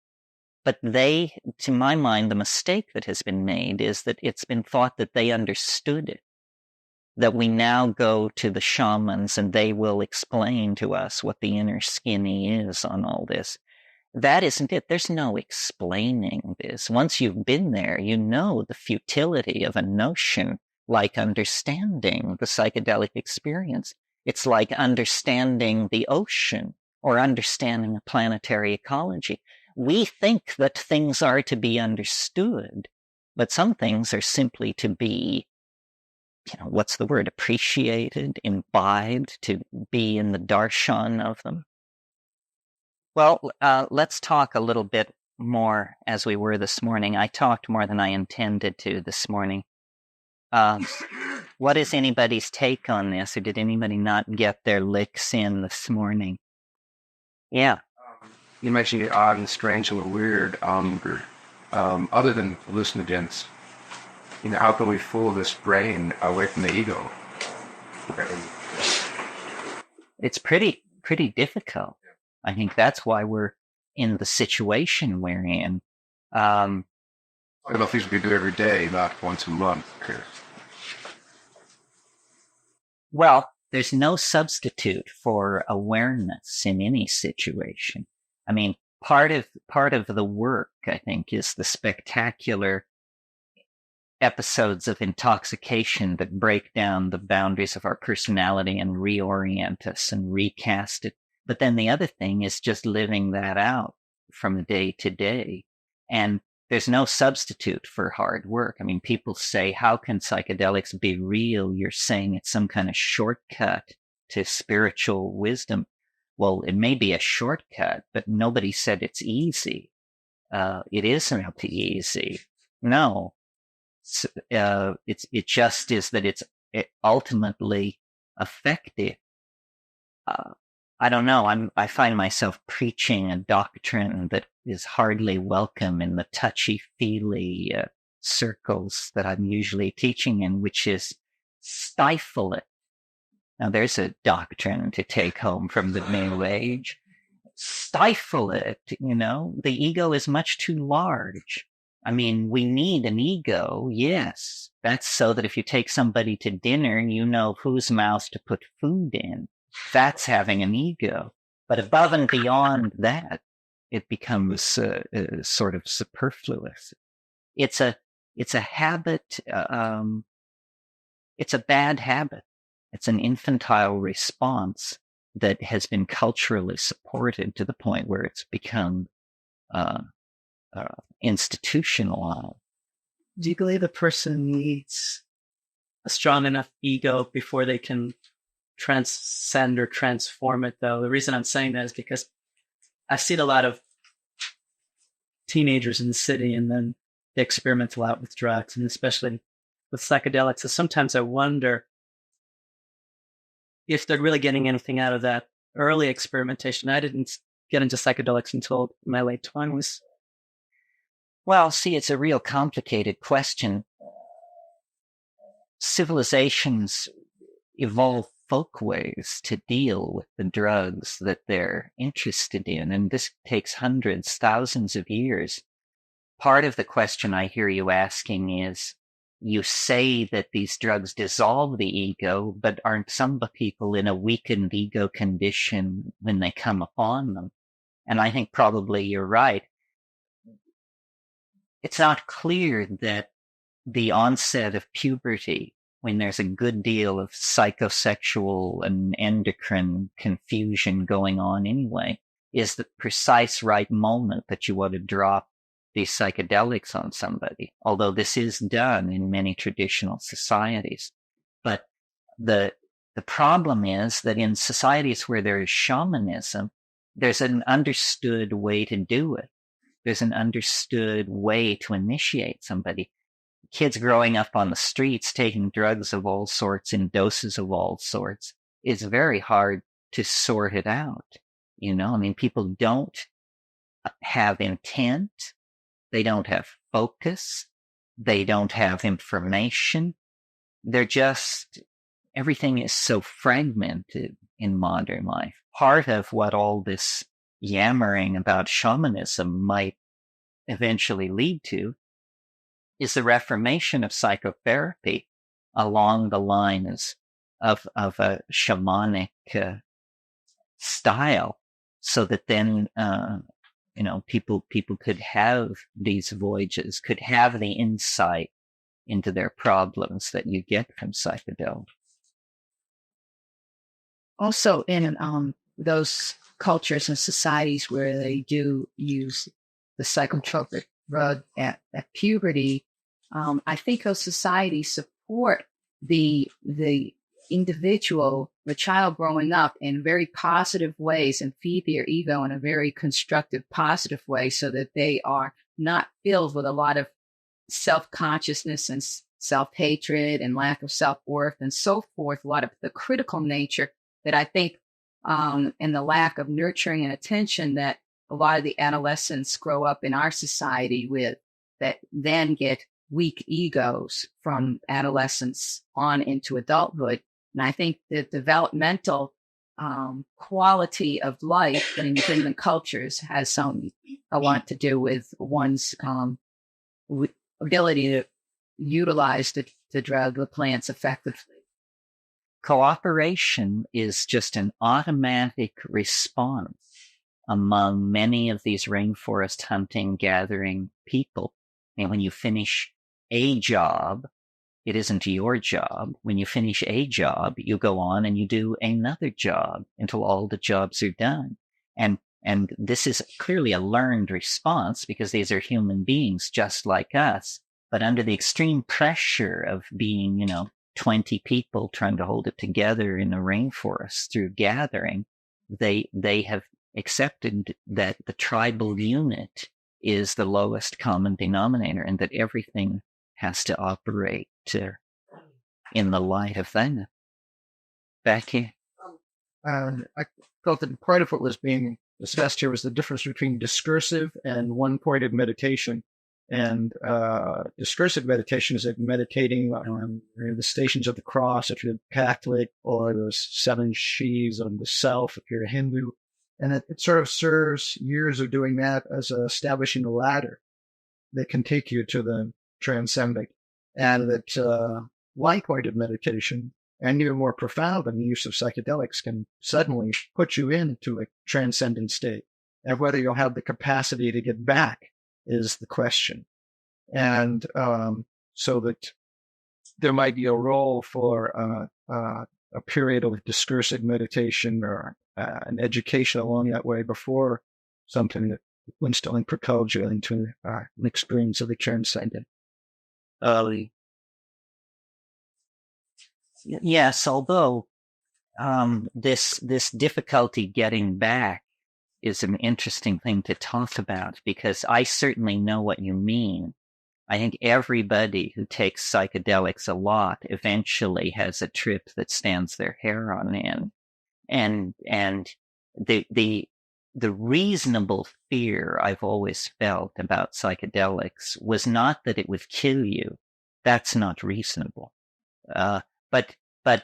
But to my mind, the mistake that has been made is that it's been thought that they understood it, that we now go to the shamans and they will explain to us what the inner skinny is on all this. That isn't it. There's no explaining this. Once you've been there, you know the futility of a notion like understanding the psychedelic experience. It's like understanding the ocean or understanding a planetary ecology. We think that things are to be understood, but some things are simply to be, what's the word, appreciated, imbibed, to be in the darshan of them. Well, let's talk a little bit more as we were this morning. I talked more than I intended to this morning. What is anybody's take on this, or did anybody not get their licks in this morning? Yeah. You mentioned it odd and strange and weird. Other than hallucinogens, how can we fool this brain away from the ego? It's pretty difficult. I think that's why we're in the situation we're in. I don't know, things we could do every day, not once a month. Well, there's no substitute for awareness in any situation. I mean, part of the work, I think, is the spectacular episodes of intoxication that break down the boundaries of our personality and reorient us and recast it. But then the other thing is just living that out from day to day. And there's no substitute for hard work. I mean, people say, how can psychedelics be real? You're saying it's some kind of shortcut to spiritual wisdom. Well, it may be a shortcut, but nobody said it's easy. It isn't easy. No. It just is that it's ultimately effective. I don't know. I find myself preaching a doctrine that is hardly welcome in the touchy-feely circles that I'm usually teaching in, which is stifle it. Now, there's a doctrine to take home from the New Age. Stifle it, The ego is much too large. I mean, we need an ego, yes. That's so that if you take somebody to dinner, you know whose mouth to put food in. That's having an ego. But above and beyond that, it becomes sort of superfluous. It's a habit. It's a bad habit. It's an infantile response that has been culturally supported to the point where it's become institutionalized. Do you believe a person needs a strong enough ego before they can transcend or transform it, though? The reason I'm saying that is because I've seen a lot of teenagers in the city, and then they experiment a lot with drugs, and especially with psychedelics. So sometimes I wonder if they're really getting anything out of that early experimentation. I didn't get into psychedelics until my late 20s. Well, see, it's a real complicated question. Civilizations evolve folkways to deal with the drugs that they're interested in, and this takes hundreds, thousands of years. Part of the question I hear you asking is, you say that these drugs dissolve the ego, but aren't some people in a weakened ego condition when they come upon them? And I think probably you're right. It's not clear that the onset of puberty when there's a good deal of psychosexual and endocrine confusion going on anyway, is the precise right moment that you want to drop these psychedelics on somebody. Although this is done in many traditional societies. But the problem is that in societies where there is shamanism, there's an understood way to do it. There's an understood way to initiate somebody. Kids growing up on the streets taking drugs of all sorts in doses of all sorts, it's very hard to sort it out. You know, I mean, people don't have intent. They don't have focus. They don't have information. They're just, everything is so fragmented in modern life. Part of what all this yammering about shamanism might eventually lead to is the reformation of psychotherapy along the lines of a shamanic style, so that then people could have these voyages, could have the insight into their problems that you get from psychedelics. Also, in those cultures and societies where they do use the psychotropic drug at puberty, I think those societies support the individual, the child growing up in very positive ways and feed their ego in a very constructive, positive way, so that they are not filled with a lot of self-consciousness and self-hatred and lack of self-worth and so forth, a lot of the critical nature that I think, and the lack of nurturing and attention that a lot of the adolescents grow up in our society with, that then get weak egos from adolescence on into adulthood. And I think the developmental quality of life in different cultures has a lot to do with one's ability to utilize the drug, the plants effectively. Cooperation is just an automatic response among many of these rainforest hunting, gathering people. And when you finish a job, it isn't your job. When you finish a job, you go on and you do another job until all the jobs are done. And this is clearly a learned response, because these are human beings just like us, but under the extreme pressure of being, 20 people trying to hold it together in a rainforest through gathering, they have accepted that the tribal unit is the lowest common denominator, and that everything has to operate in the light of that. Becky? I felt that part of what was being discussed here was the difference between discursive and one-pointed meditation. And discursive meditation is like meditating on the Stations of the Cross if you're Catholic, or the 7 sheaves of the self if you're a Hindu. And it sort of serves years of doing that as establishing a ladder that can take you to the transcendent. And that one-pointed meditation, and even more profound than the use of psychedelics, can suddenly put you into a transcendent state. And whether you'll have the capacity to get back is the question. And so that there might be a role for a period of discursive meditation or an education along that way before something that instilling propels you into an experience of the transcendent. Yes, although this difficulty getting back is an interesting thing to talk about, because I certainly know what you mean. I think everybody who takes psychedelics a lot eventually has a trip that stands their hair on end. And the reasonable fear I've always felt about psychedelics was not that it would kill you. That's not reasonable. But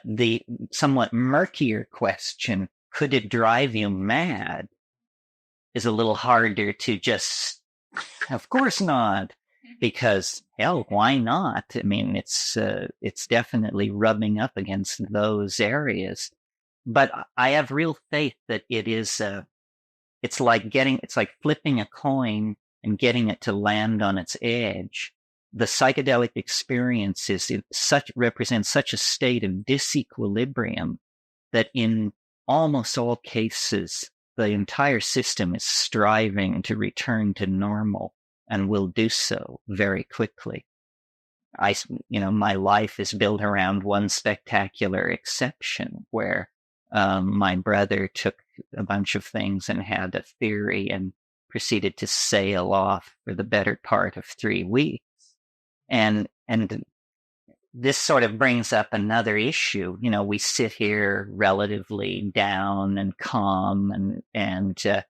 the somewhat murkier question, could it drive you mad, is a little harder to just, of course not, because hell, why not? I mean, it's definitely rubbing up against those areas. But I have real faith that it is, it's like flipping a coin and getting it to land on its edge. the psychedelic experience represents such a state of disequilibrium that in almost all cases, the entire system is striving to return to normal and will do so very quickly. My life is built around one spectacular exception where my brother took a bunch of things and had a theory and proceeded to sail off for the better part of 3 weeks. And this sort of brings up another issue. We sit here relatively down and calm, and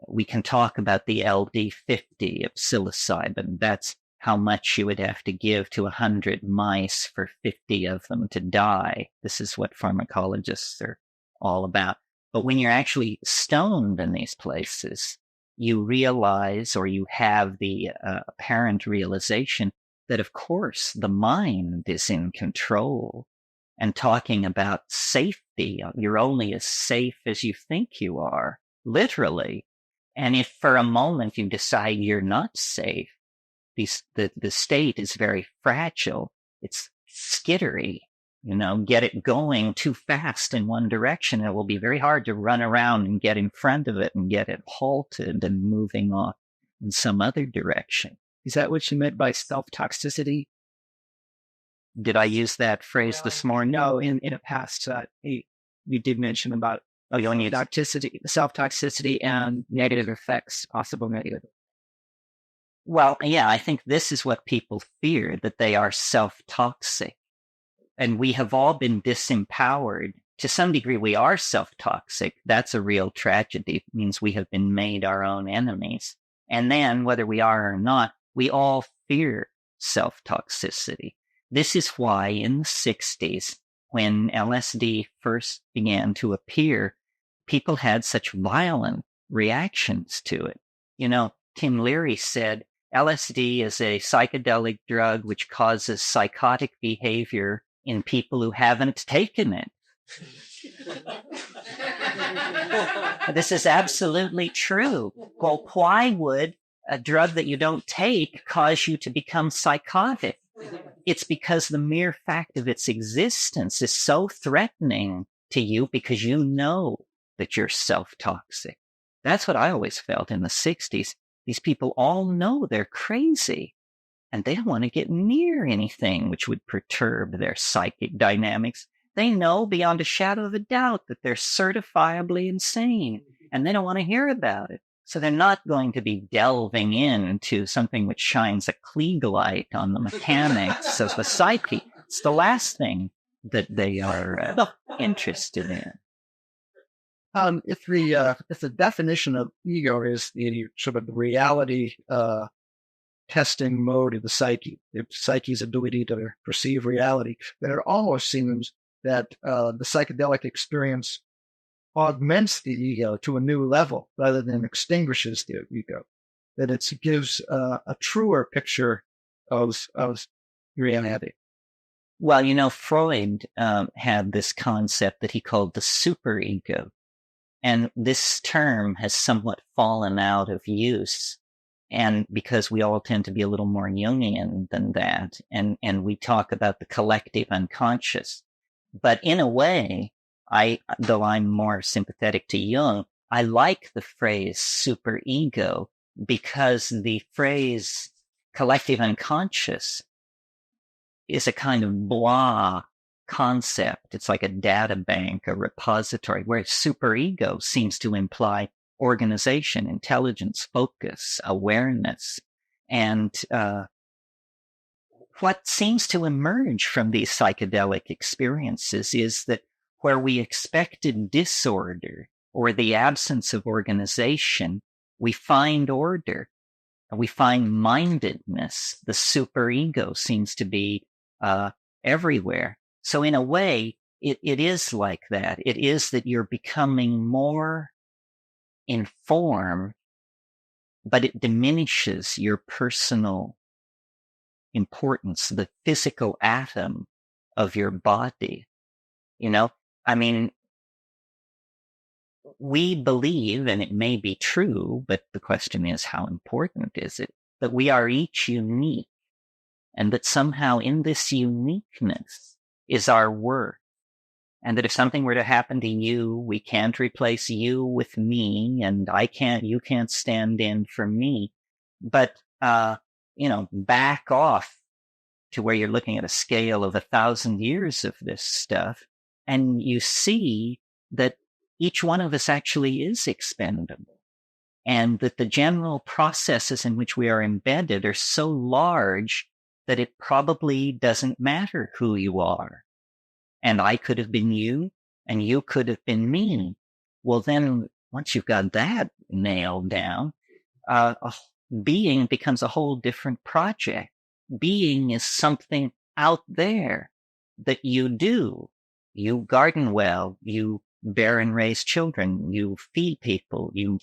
we can talk about the LD50 of psilocybin. That's how much you would have to give to 100 mice for 50 of them to die. This is what pharmacologists are all about. But when you're actually stoned in these places, you realize, or you have the apparent realization, that of course the mind is in control. And talking about safety, you're only as safe as you think you are, literally. And if for a moment you decide you're not safe, the state is very fragile. It's skittery. Get it going too fast in one direction, it will be very hard to run around and get in front of it and get it halted and moving off in some other direction. Is that what you meant by self-toxicity? Did I use that phrase this morning? No, in a past, you did mention about self-toxicity and negative effects, possible negative. Well, yeah, I think this is what people fear, that they are self-toxic. And we have all been disempowered. To some degree, we are self-toxic. That's a real tragedy. It means we have been made our own enemies. And then, whether we are or not, we all fear self-toxicity. This is why in the 60s, when LSD first began to appear, people had such violent reactions to it. Tim Leary said, LSD is a psychedelic drug which causes psychotic behavior in people who haven't taken it. This is absolutely true. Well, why would a drug that you don't take cause you to become psychotic? It's because the mere fact of its existence is so threatening to you because you know that you're self-toxic. That's what I always felt in the 60s. These people all know they're crazy, and they don't want to get near anything which would perturb their psychic dynamics. They know beyond a shadow of a doubt that they're certifiably insane, and they don't want to hear about it. So they're not going to be delving into something which shines a Klieg light on the mechanics of the psyche. It's the last thing that they are interested in. If the definition of ego is the sort of the reality testing mode of the psyche's ability to perceive reality, then it almost seems that the psychedelic experience augments the ego to a new level rather than extinguishes the ego. That it gives a truer picture of reality. Well, Freud had this concept that he called the superego. And this term has somewhat fallen out of use. And because we all tend to be a little more Jungian than that, and we talk about the collective unconscious. But in a way, though I'm more sympathetic to Jung, I like the phrase superego because the phrase collective unconscious is a kind of blah concept. It's like a data bank, a repository, where superego seems to imply organization, intelligence, focus, awareness. And what seems to emerge from these psychedelic experiences is that where we expected disorder or the absence of organization, we find order. We find mindedness. The superego seems to be everywhere. So in a way, it is like that. It is that you're becoming more informed, but it diminishes your personal importance, the physical atom of your body. We believe, and it may be true, but the question is, how important is it, that we are each unique and that somehow in this uniqueness is our worth. And that if something were to happen to you, we can't replace you with me, and you can't stand in for me. But, back off to where you're looking at a scale of 1,000 years of this stuff, and you see that each one of us actually is expendable, and that the general processes in which we are embedded are so large that it probably doesn't matter who you are. And I could have been you, and you could have been me. Well, then, once you've got that nailed down, being becomes a whole different project. Being is something out there that you do. You garden well, you bear and raise children, you feed people, you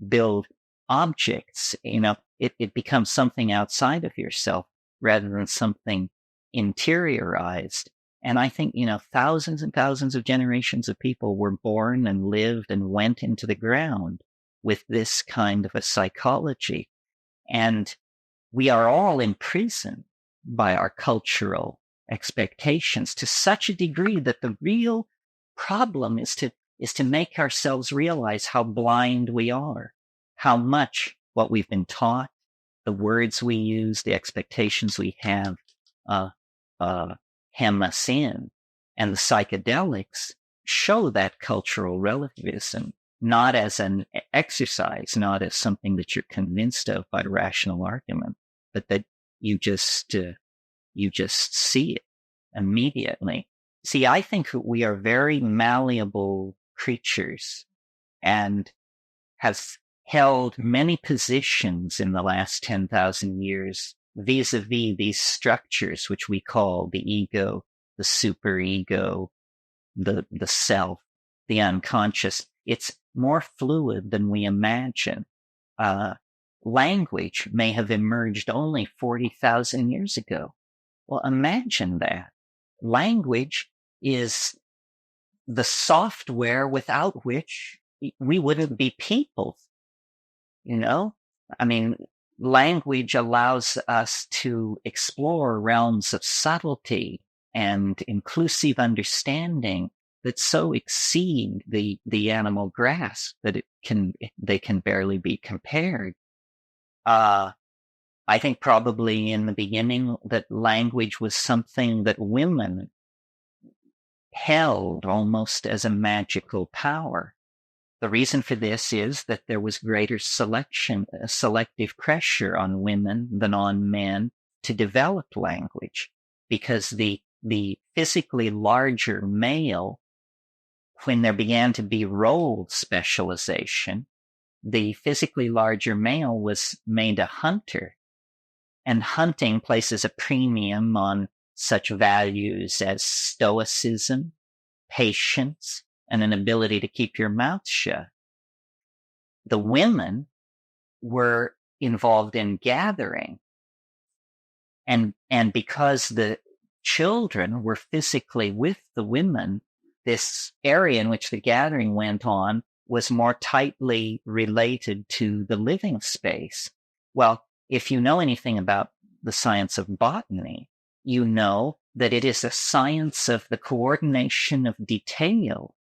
build objects. It becomes something outside of yourself rather than something interiorized. And I think, thousands and thousands of generations of people were born and lived and went into the ground with this kind of a psychology. And we are all imprisoned by our cultural expectations to such a degree that the real problem is to make ourselves realize how blind we are, how much what we've been taught, the words we use, the expectations we have, hem us in. And the psychedelics show that cultural relativism, not as an exercise, not as something that you're convinced of by rational argument, but that you just see it immediately. See, I think we are very malleable creatures and has held many positions in the last 10,000 years vis-a-vis these structures, which we call the ego, the superego, the self, the unconscious. It's more fluid than we imagine. Language may have emerged only 40,000 years ago. Well, imagine that. Language is the software without which we wouldn't be people. Language allows us to explore realms of subtlety and inclusive understanding that so exceed the animal grasp that they can barely be compared. I think probably in the beginning that language was something that women held almost as a magical power. The reason for this is that there was greater selective pressure on women than on men to develop language, because the physically larger male, when there began to be role specialization, the physically larger male was made a hunter. And hunting places a premium on such values as stoicism, patience, and an ability to keep your mouth shut. The women were involved in gathering. And because the children were physically with the women, this area in which the gathering went on was more tightly related to the living space. Well, if you know anything about the science of botany, you know that it is a science of the coordination of detail.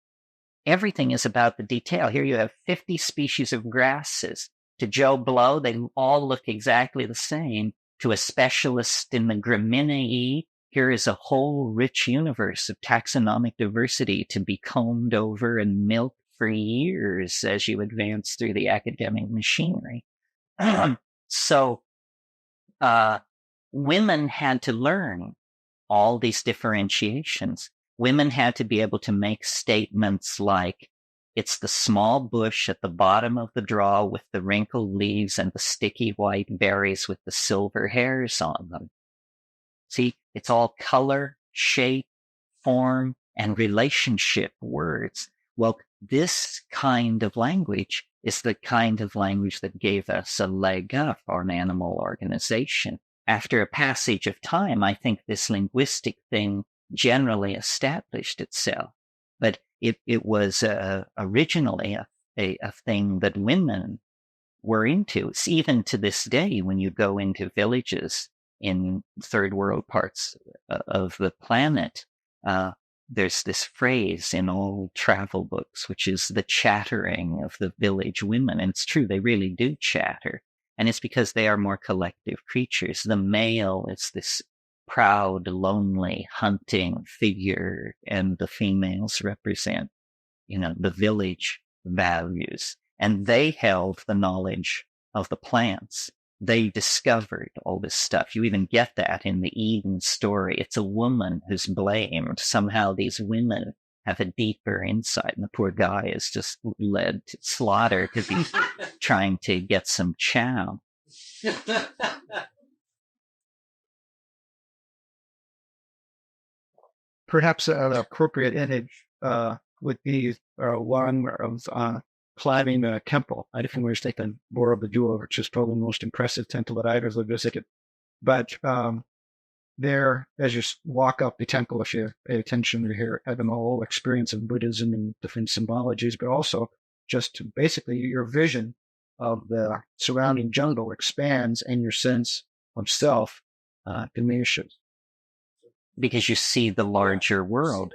Everything is about the detail. Here you have 50 species of grasses. To Joe Blow, they all look exactly the same. To a specialist in the Gramineae, here is a whole rich universe of taxonomic diversity to be combed over and milked for years as you advance through the academic machinery. So women had to learn all these differentiations. Women had to be able to make statements like, it's the small bush at the bottom of the draw with the wrinkled leaves and the sticky white berries with the silver hairs on them. See, it's all color, shape, form, and relationship words. Well, this kind of language is the kind of language that gave us a leg up on animal organization. After a passage of time, I think this linguistic thing generally established itself. But it was originally a thing that women were into. It's even to this day, when you go into villages in third world parts of the planet, there's this phrase in old travel books, which is the chattering of the village women. And it's true, they really do chatter. And it's because they are more collective creatures. The male is this proud, lonely, hunting figure, and the females represent, the village values. And they held the knowledge of the plants. They discovered all this stuff. You even get that in the Eden story. It's a woman who's blamed. Somehow these women have a deeper insight, and the poor guy is just led to slaughter because he's trying to get some chow. Perhaps an appropriate image would be one of climbing a temple. I think we're taking more of the jewel, which is probably the most impressive temple that I've ever visited. But there, as you walk up the temple, if you pay attention, you have an whole experience of Buddhism and different symbologies, but also just basically your vision of the surrounding jungle expands and your sense of self diminishes. Because you see the larger world.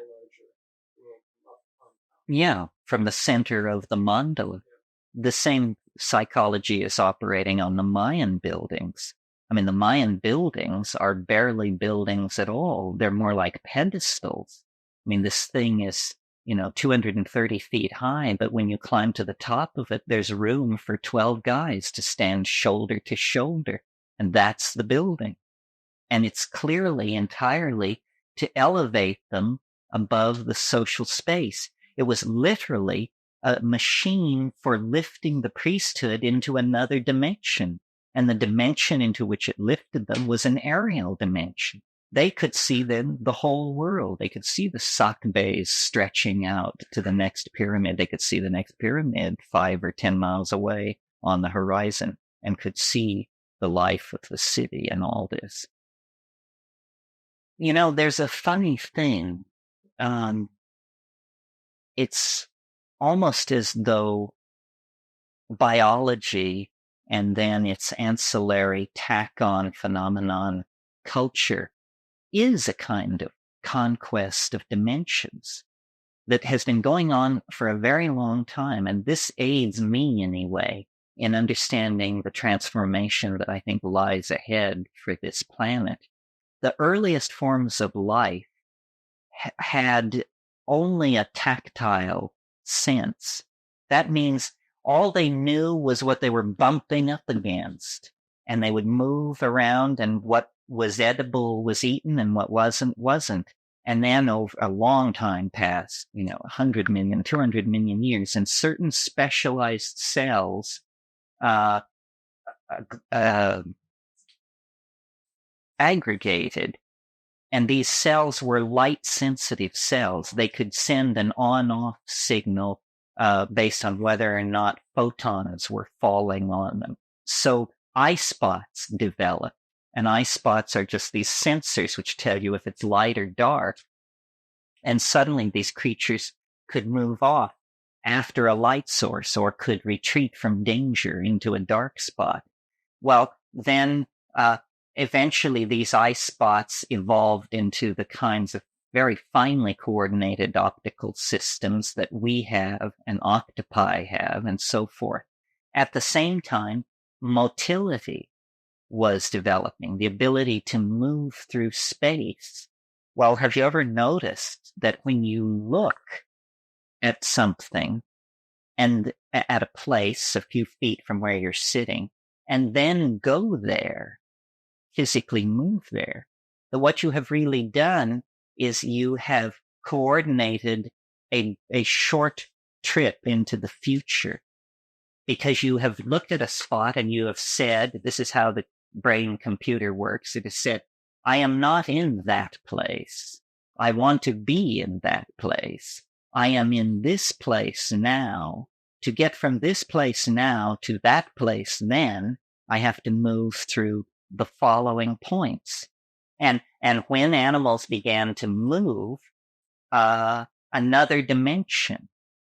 Yeah, from the center of the mandala. The same psychology is operating on the Mayan buildings. I mean, the Mayan buildings are barely buildings at all. They're more like pedestals. I mean, this thing is, 230 feet high, but when you climb to the top of it, there's room for 12 guys to stand shoulder to shoulder. And that's the building. And it's clearly entirely to elevate them above the social space. It was literally a machine for lifting the priesthood into another dimension. And the dimension into which it lifted them was an aerial dimension. They could see then the whole world. They could see the Sakbes stretching out to the next pyramid. They could see the next pyramid 5 or 10 miles away on the horizon and could see the life of the city and all this. There's a funny thing. It's almost as though biology and then its ancillary tack-on phenomenon, culture, is a kind of conquest of dimensions that has been going on for a very long time. And this aids me, anyway, in understanding the transformation that I think lies ahead for this planet. The earliest forms of life had only a tactile sense. That means all they knew was what they were bumping up against, and they would move around, and what was edible was eaten and what wasn't. And then over a long time passed, 100 million, 200 million years, and certain specialized cells aggregated. And these cells were light-sensitive cells. They could send an on-off signal based on whether or not photons were falling on them. So eye spots developed. And eye spots are just these sensors which tell you if it's light or dark. And suddenly these creatures could move off after a light source or could retreat from danger into a dark spot. Well, then eventually these eye spots evolved into the kinds of very finely coordinated optical systems that we have and octopi have and so forth. At the same time, motility was developing, the ability to move through space. Well, have you ever noticed that when you look at something and at a place a few feet from where you're sitting and then go there, physically move there, that what you have really done is you have coordinated a short trip into the future, because you have looked at a spot and you have said, this is how the brain computer works. It has said, I am not in that place. I want to be in that place. I am in this place now. To get from this place now to that place then, I have to move through the following points. And when animals began to move, another dimension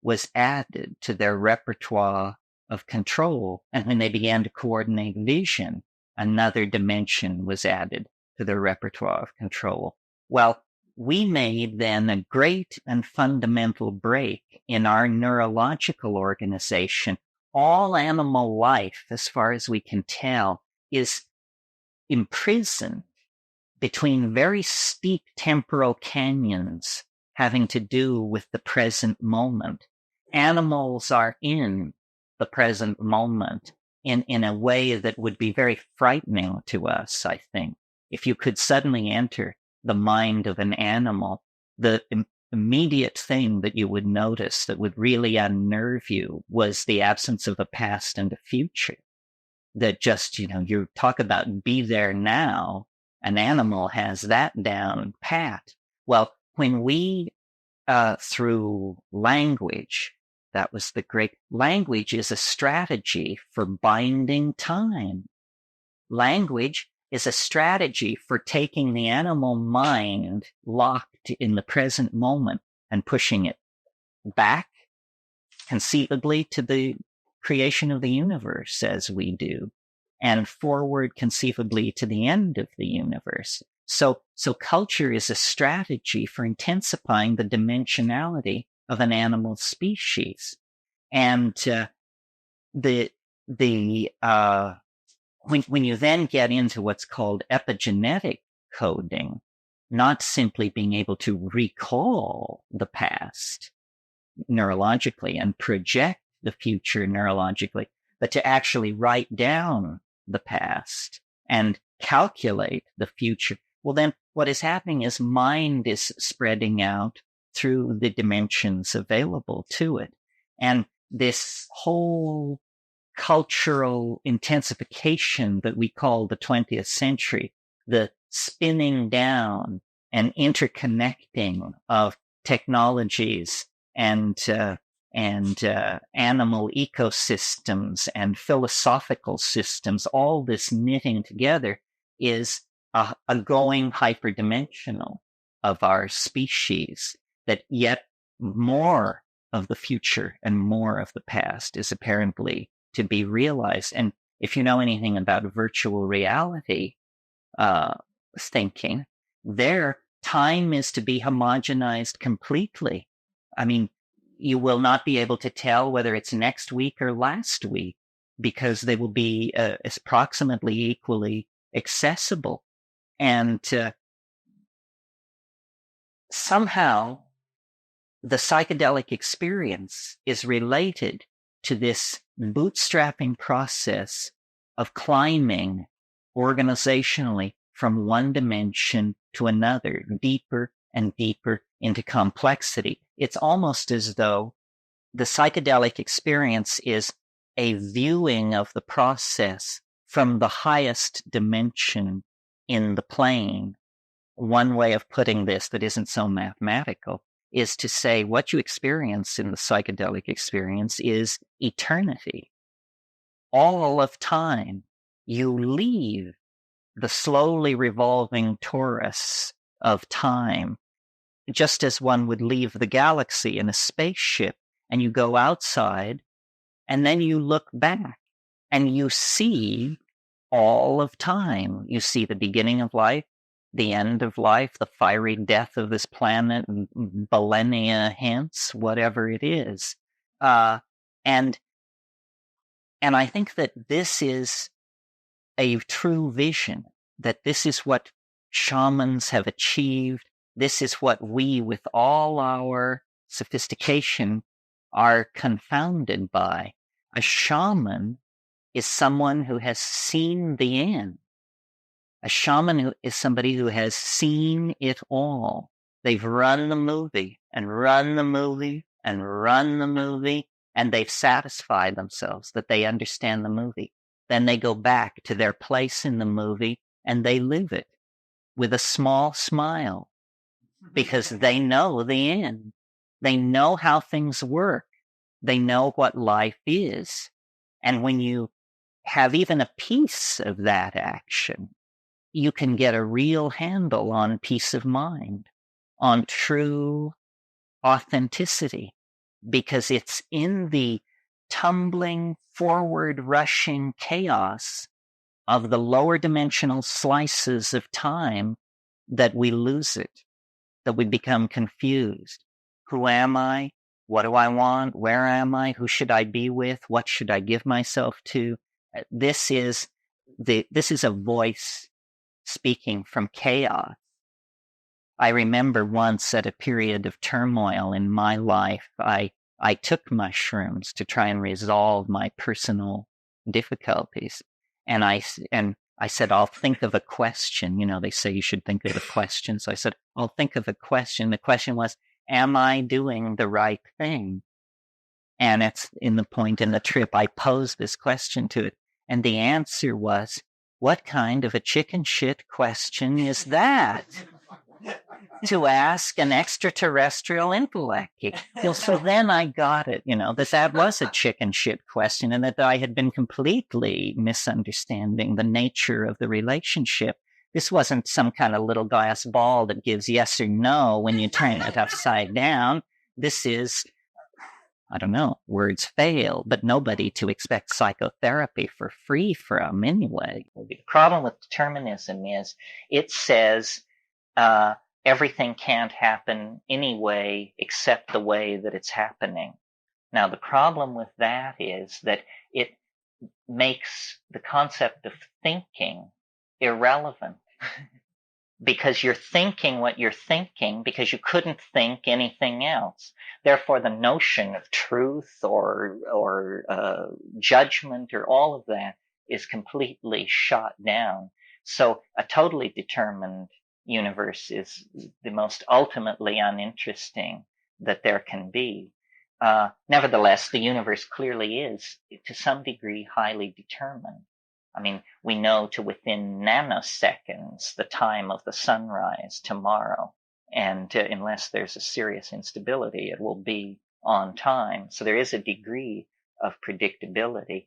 was added to their repertoire of control. And when they began to coordinate vision, another dimension was added to their repertoire of control. Well, we made then a great and fundamental break in our neurological organization. All animal life, as far as we can tell, is imprisoned between very steep temporal canyons having to do with the present moment. Animals are in the present moment in a way that would be very frightening to us, I think. If you could suddenly enter the mind of an animal, the immediate thing that you would notice that would really unnerve you was the absence of a past and a future. That just, you talk about be there now, an animal has that down pat. Well, when we, through language, that was the great, language is a strategy for binding time. Language is a strategy for taking the animal mind locked in the present moment and pushing it back, conceivably, to the creation of the universe as we do, and forward conceivably to the end of the universe. So culture is a strategy for intensifying the dimensionality of an animal species. And when you then get into what's called epigenetic coding, not simply being able to recall the past neurologically and project the future neurologically, but to actually write down the past and calculate the future. Well, then what is happening is mind is spreading out through the dimensions available to it. And this whole cultural intensification that we call the 20th century, the spinning down and interconnecting of technologies and animal ecosystems and philosophical systems, all this knitting together is a going hyperdimensional of our species, that yet more of the future and more of the past is apparently to be realized. And if you know anything about virtual reality thinking, there time is to be homogenized completely. I mean, you will not be able to tell whether it's next week or last week, because they will be approximately equally accessible. And somehow the psychedelic experience is related to this bootstrapping process of climbing organizationally from one dimension to another, deeper and deeper into complexity. It's almost as though the psychedelic experience is a viewing of the process from the highest dimension in the plane. One way of putting this that isn't so mathematical is to say what you experience in the psychedelic experience is eternity. All of time. You leave the slowly revolving torus of time, just as one would leave the galaxy in a spaceship, and you go outside, and then you look back, and you see all of time. You see the beginning of life, the end of life, the fiery death of this planet, millennia hence, whatever it is. And I think that this is a true vision, that this is what shamans have achieved. This is what we, with all our sophistication, are confounded by. A shaman is someone who has seen the end. A shaman is somebody who has seen it all. They've run the movie and run the movie and run the movie, and they've satisfied themselves that they understand the movie. Then they go back to their place in the movie and they live it with a small smile, because they know the end. They know how things work. They know what life is. And when you have even a piece of that action, you can get a real handle on peace of mind, on true authenticity, because it's in the tumbling, forward rushing chaos of the lower dimensional slices of time that we lose it, that we become confused. Who am I? What do I want? Where am I? Who should I be with? What should I give myself to? This is a voice speaking from chaos. I remember once at a period of turmoil in my life, I took mushrooms to try and resolve my personal difficulties. And I said, I'll think of a question. You know, they say you should think of a question. So I said, I'll think of a question. The question was, am I doing the right thing? And it's in the point in the trip, I posed this question to it. And the answer was, what kind of a chicken shit question is that? To ask an extraterrestrial intellect. So then I got it, that was a chicken shit question, and that I had been completely misunderstanding the nature of the relationship. This wasn't some kind of little glass ball that gives yes or no when you turn it upside down. This is, I don't know, words fail, but nobody to expect psychotherapy for free from anyway. The problem with determinism is it says, everything can't happen anyway except the way that it's happening. Now, the problem with that is that it makes the concept of thinking irrelevant because you're thinking what you're thinking because you couldn't think anything else. Therefore, the notion of truth or judgment or all of that is completely shot down. So a totally determined universe is the most ultimately uninteresting that there can be. Nevertheless, the universe clearly is, to some degree, highly determined. I mean, we know to within nanoseconds the time of the sunrise tomorrow, and unless there's a serious instability, it will be on time. So there is a degree of predictability.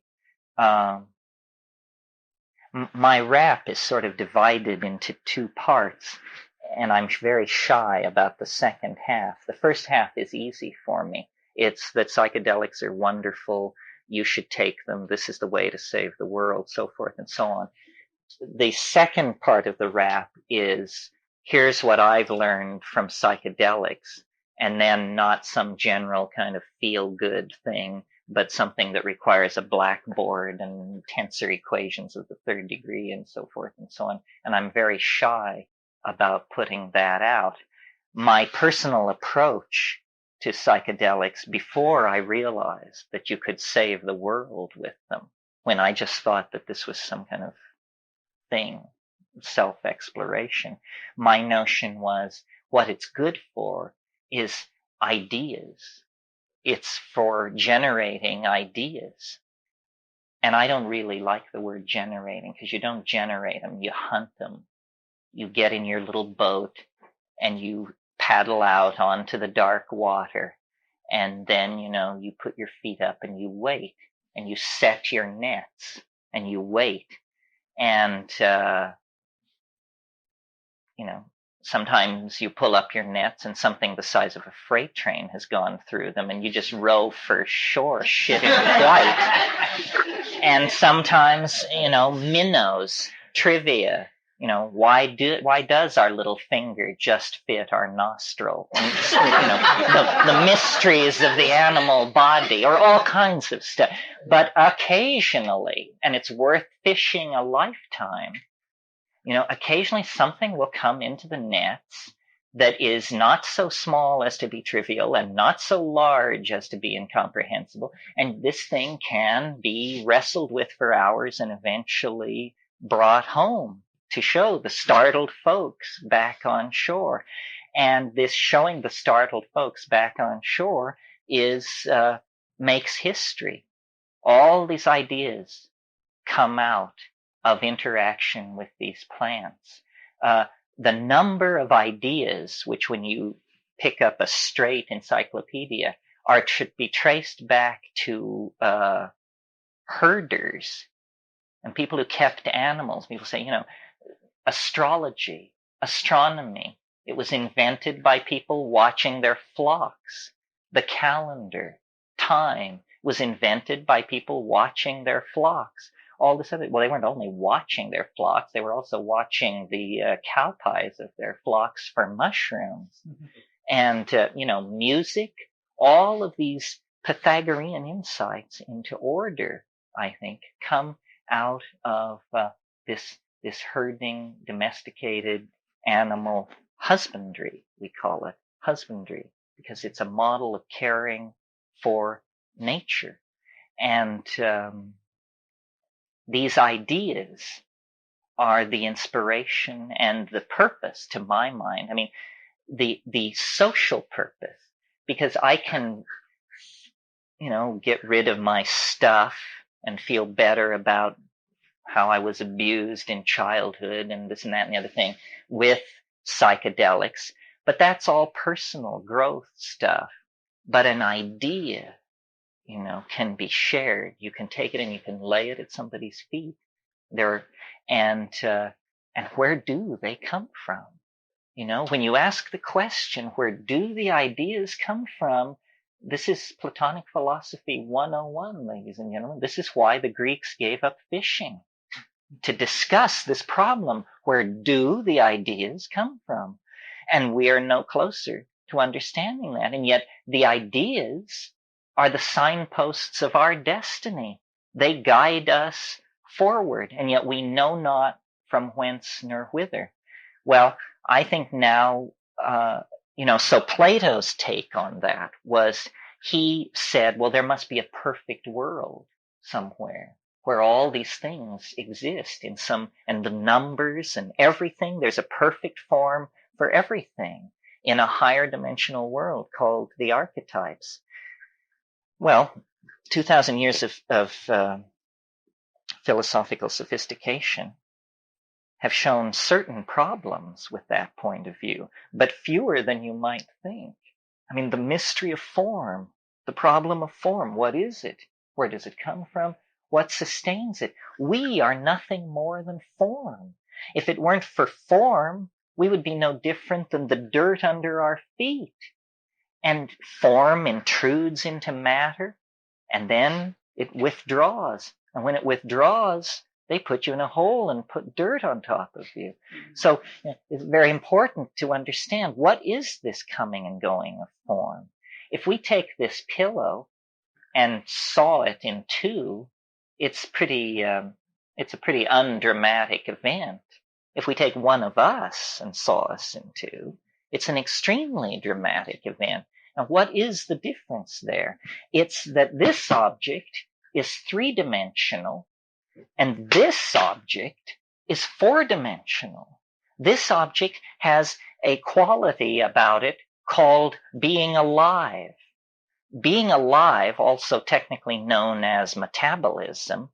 My rap is sort of divided into two parts, and I'm very shy about the second half. The first half is easy for me. It's that psychedelics are wonderful. You should take them. This is the way to save the world, so forth and so on. The second part of the rap is, here's what I've learned from psychedelics, and then not some general kind of feel-good thing, but something that requires a blackboard and tensor equations of the third degree and so forth and so on. And I'm very shy about putting that out. My personal approach to psychedelics before I realized that you could save the world with them, when I just thought that this was some kind of thing, self-exploration, my notion was what it's good for is ideas. It's for generating ideas. And I don't really like the word generating, because you don't generate them, you hunt them. You get in your little boat and you paddle out onto the dark water. And then, you put your feet up and you wait, and you set your nets and you wait. And, sometimes you pull up your nets and something the size of a freight train has gone through them, and you just row for shore, shitting white. And sometimes, minnows, trivia, why does our little finger just fit our nostril? And, the mysteries of the animal body, or all kinds of stuff. But occasionally, and it's worth fishing a lifetime, occasionally something will come into the nets that is not so small as to be trivial and not so large as to be incomprehensible. And this thing can be wrestled with for hours and eventually brought home to show the startled folks back on shore. And this showing the startled folks back on shore makes history. All these ideas come out of interaction with these plants. The number of ideas, which when you pick up a straight encyclopedia, should be traced back to herders and people who kept animals. People say, astrology, astronomy, it was invented by people watching their flocks. The calendar, time, was invented by people watching their flocks. all this other, well, they weren't only watching their flocks, they were also watching the cow pies of their flocks for mushrooms. And, music, all of these Pythagorean insights into order, I think, come out of this herding, domesticated animal husbandry, we call it husbandry, because it's a model of caring for nature. And these ideas are the inspiration and the purpose, to my mind. I mean, the social purpose, because I can, get rid of my stuff and feel better about how I was abused in childhood and this and that and the other thing with psychedelics. But that's all personal growth stuff. But an idea, can be shared. You can take it and you can lay it at somebody's feet. And where do they come from? When you ask the question, where do the ideas come from? This is Platonic Philosophy 101, ladies and gentlemen. This is why the Greeks gave up fishing, to discuss this problem. Where do the ideas come from? And we are no closer to understanding that. And yet the ideas are the signposts of our destiny. They guide us forward, and yet we know not from whence nor whither. Well, I think now, so Plato's take on that was, he said, well, there must be a perfect world somewhere where all these things exist and the numbers and everything, there's a perfect form for everything in a higher dimensional world called the archetypes. Well, 2,000 years of philosophical sophistication have shown certain problems with that point of view, but fewer than you might think. I mean, the mystery of form, the problem of form, what is it? Where does it come from? What sustains it? We are nothing more than form. If it weren't for form, we would be no different than the dirt under our feet. And form intrudes into matter, and then it withdraws. And when it withdraws, they put you in a hole and put dirt on top of you. So it's very important to understand, what is this coming and going of form? If we take this pillow and saw it in two, it's a pretty undramatic event. If we take one of us and saw us in two, it's an extremely dramatic event. And what is the difference there? It's that this object is three-dimensional, and this object is four-dimensional. This object has a quality about it called being alive. Being alive, also technically known as metabolism,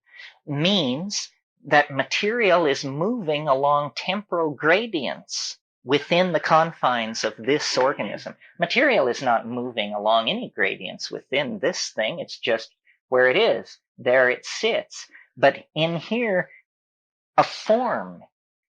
means that material is moving along temporal gradients within the confines of this organism. Material is not moving along any gradients within this thing. It's just where it is. There it sits. But in here, a form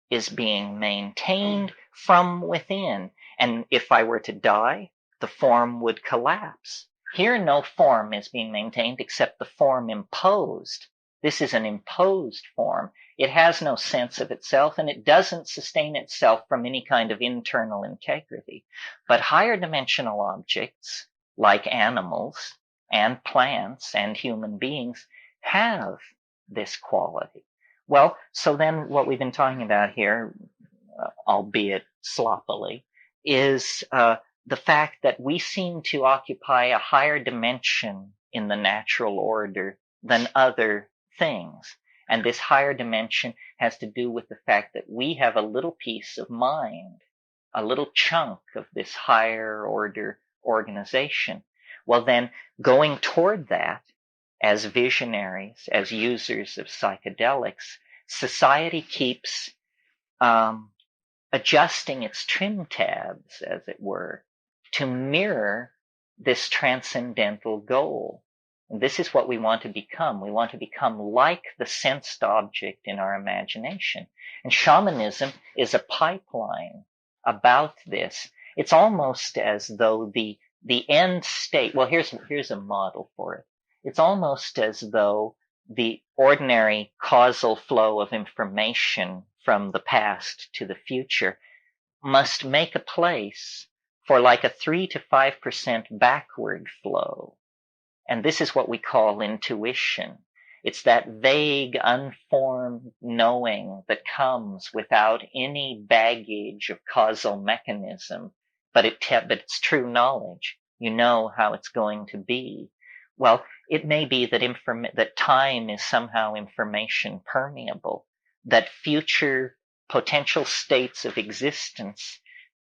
is being maintained from within. And if I were to die, the form would collapse. Here, no form is being maintained except the form imposed. This is an imposed form. It has no sense of itself, and it doesn't sustain itself from any kind of internal integrity. But higher dimensional objects, like animals and plants and human beings, have this quality. Well, so then what we've been talking about here, albeit sloppily, is the fact that we seem to occupy a higher dimension in the natural order than other things. And this higher dimension has to do with the fact that we have a little piece of mind, a little chunk of this higher order organization. Well, then, going toward that, as visionaries, as users of psychedelics, society keeps adjusting its trim tabs, as it were, to mirror this transcendental goal. And this is what we want to become. We want to become like the sensed object in our imagination. And shamanism is a pipeline about this. It's almost as though the end state, well, here's a model for it. It's almost as though the ordinary causal flow of information from the past to the future must make a place for like a 3 to 5% backward flow. And this is what we call intuition. It's that vague, unformed knowing that comes without any baggage of causal mechanism, but it's true knowledge. You know how it's going to be. Well, it may be that that time is somehow information permeable, that future potential states of existence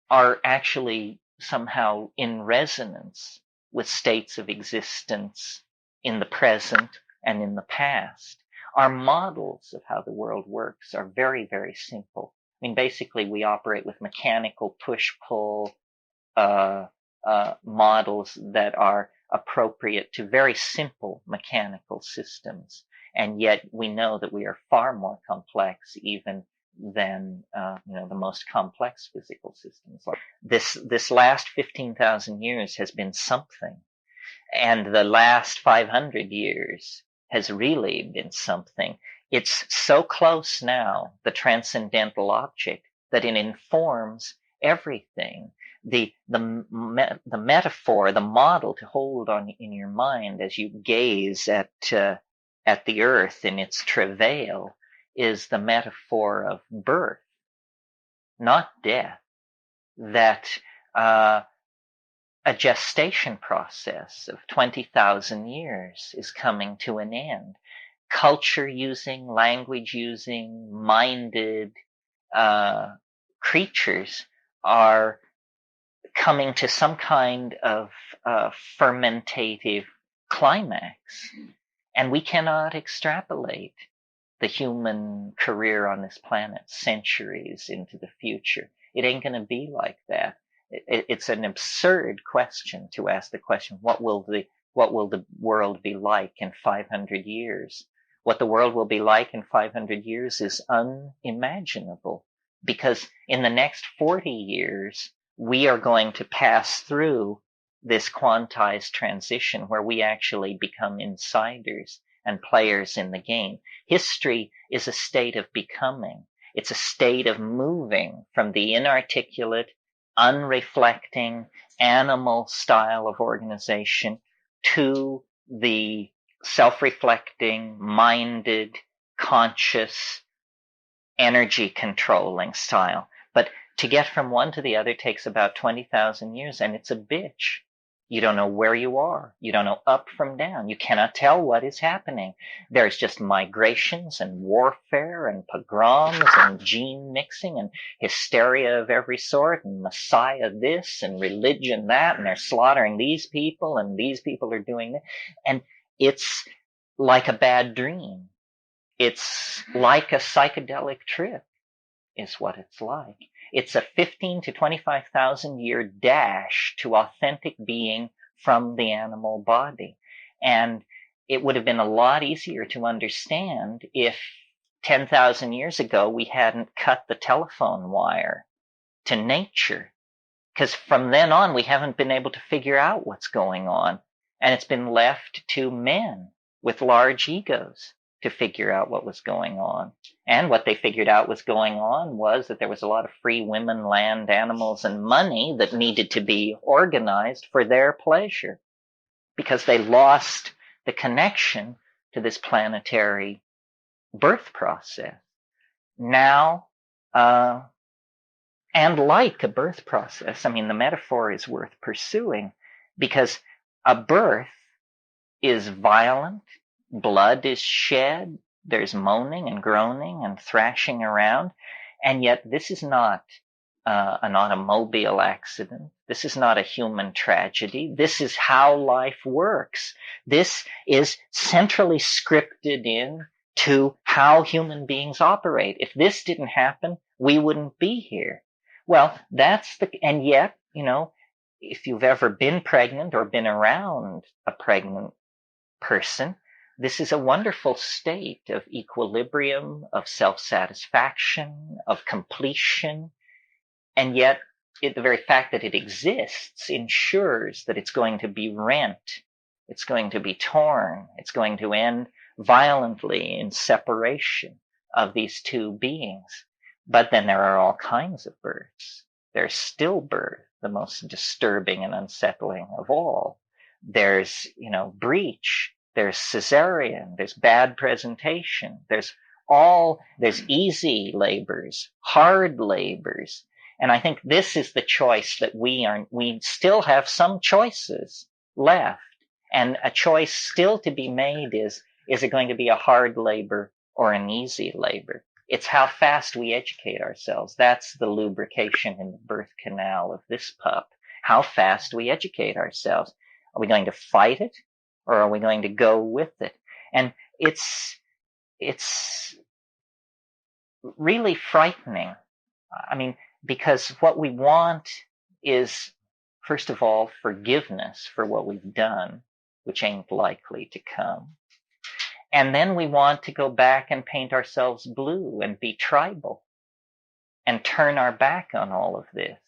are actually somehow in resonance with states of existence in the present and in the past. Our models of how the world works are very, very simple. I mean, basically, we operate with mechanical push-pull models that are appropriate to very simple mechanical systems. And yet we know that we are far more complex even than the most complex physical systems. Like this last 15,000 years has been something, and the last 500 years has really been something. It's so close now, the transcendental object, that it informs everything. The metaphor, the model to hold on in your mind as you gaze at the earth in its travail is the metaphor of birth, not death. That a gestation process of 20,000 years is coming to an end. Culture using, language using, minded creatures are coming to some kind of fermentative climax. And we cannot extrapolate the human career on this planet centuries into the future. It ain't going to be like that. It's an absurd question to ask the question, what will the world be like in 500 years? What the world will be like in 500 years is unimaginable, because in the next 40 years, we are going to pass through this quantized transition where we actually become insiders and players in the game. History is a state of becoming. It's a state of moving from the inarticulate, unreflecting, animal style of organization to the self-reflecting, minded, conscious, energy-controlling style. But to get from one to the other takes about 20,000 years, and it's a bitch. You don't know where you are. You don't know up from down. You cannot tell what is happening. There's just migrations and warfare and pogroms and gene mixing and hysteria of every sort and Messiah this and religion that, and they're slaughtering these people and these people are doing that. And it's like a bad dream. It's like a psychedelic trip is what it's like. It's a 15 to 25,000 year dash to authentic being from the animal body. And it would have been a lot easier to understand if 10,000 years ago we hadn't cut the telephone wire to nature. Because from then on, we haven't been able to figure out what's going on. And it's been left to men with large egos to figure out what was going on. And what they figured out was going on was that there was a lot of free women, land, animals, and money that needed to be organized for their pleasure, because they lost the connection to this planetary birth process. Now, and like a birth process, I mean, the metaphor is worth pursuing, because a birth is violent, blood is shed, there's moaning and groaning and thrashing around, and yet this is not an automobile accident. This is not a human tragedy. This is how life works. This is centrally scripted in to how human beings operate. If this didn't happen, we wouldn't be here. Well, and yet, if you've ever been pregnant or been around a pregnant person, this is a wonderful state of equilibrium, of self-satisfaction, of completion. And yet, the very fact that it exists ensures that it's going to be rent. It's going to be torn. It's going to end violently in separation of these two beings. But then there are all kinds of births. There's stillbirth, the most disturbing and unsettling of all. There's, breech. There's cesarean. There's bad presentation. There's easy labors, hard labors. And I think this is the choice that we still have some choices left. And a choice still to be made is it going to be a hard labor or an easy labor? It's how fast we educate ourselves. That's the lubrication in the birth canal of this pup. How fast we educate ourselves. Are we going to fight it or are we going to go with it? And it's really frightening. I mean, because what we want is, first of all, forgiveness for what we've done, which ain't likely to come. And then we want to go back and paint ourselves blue and be tribal and turn our back on all of this.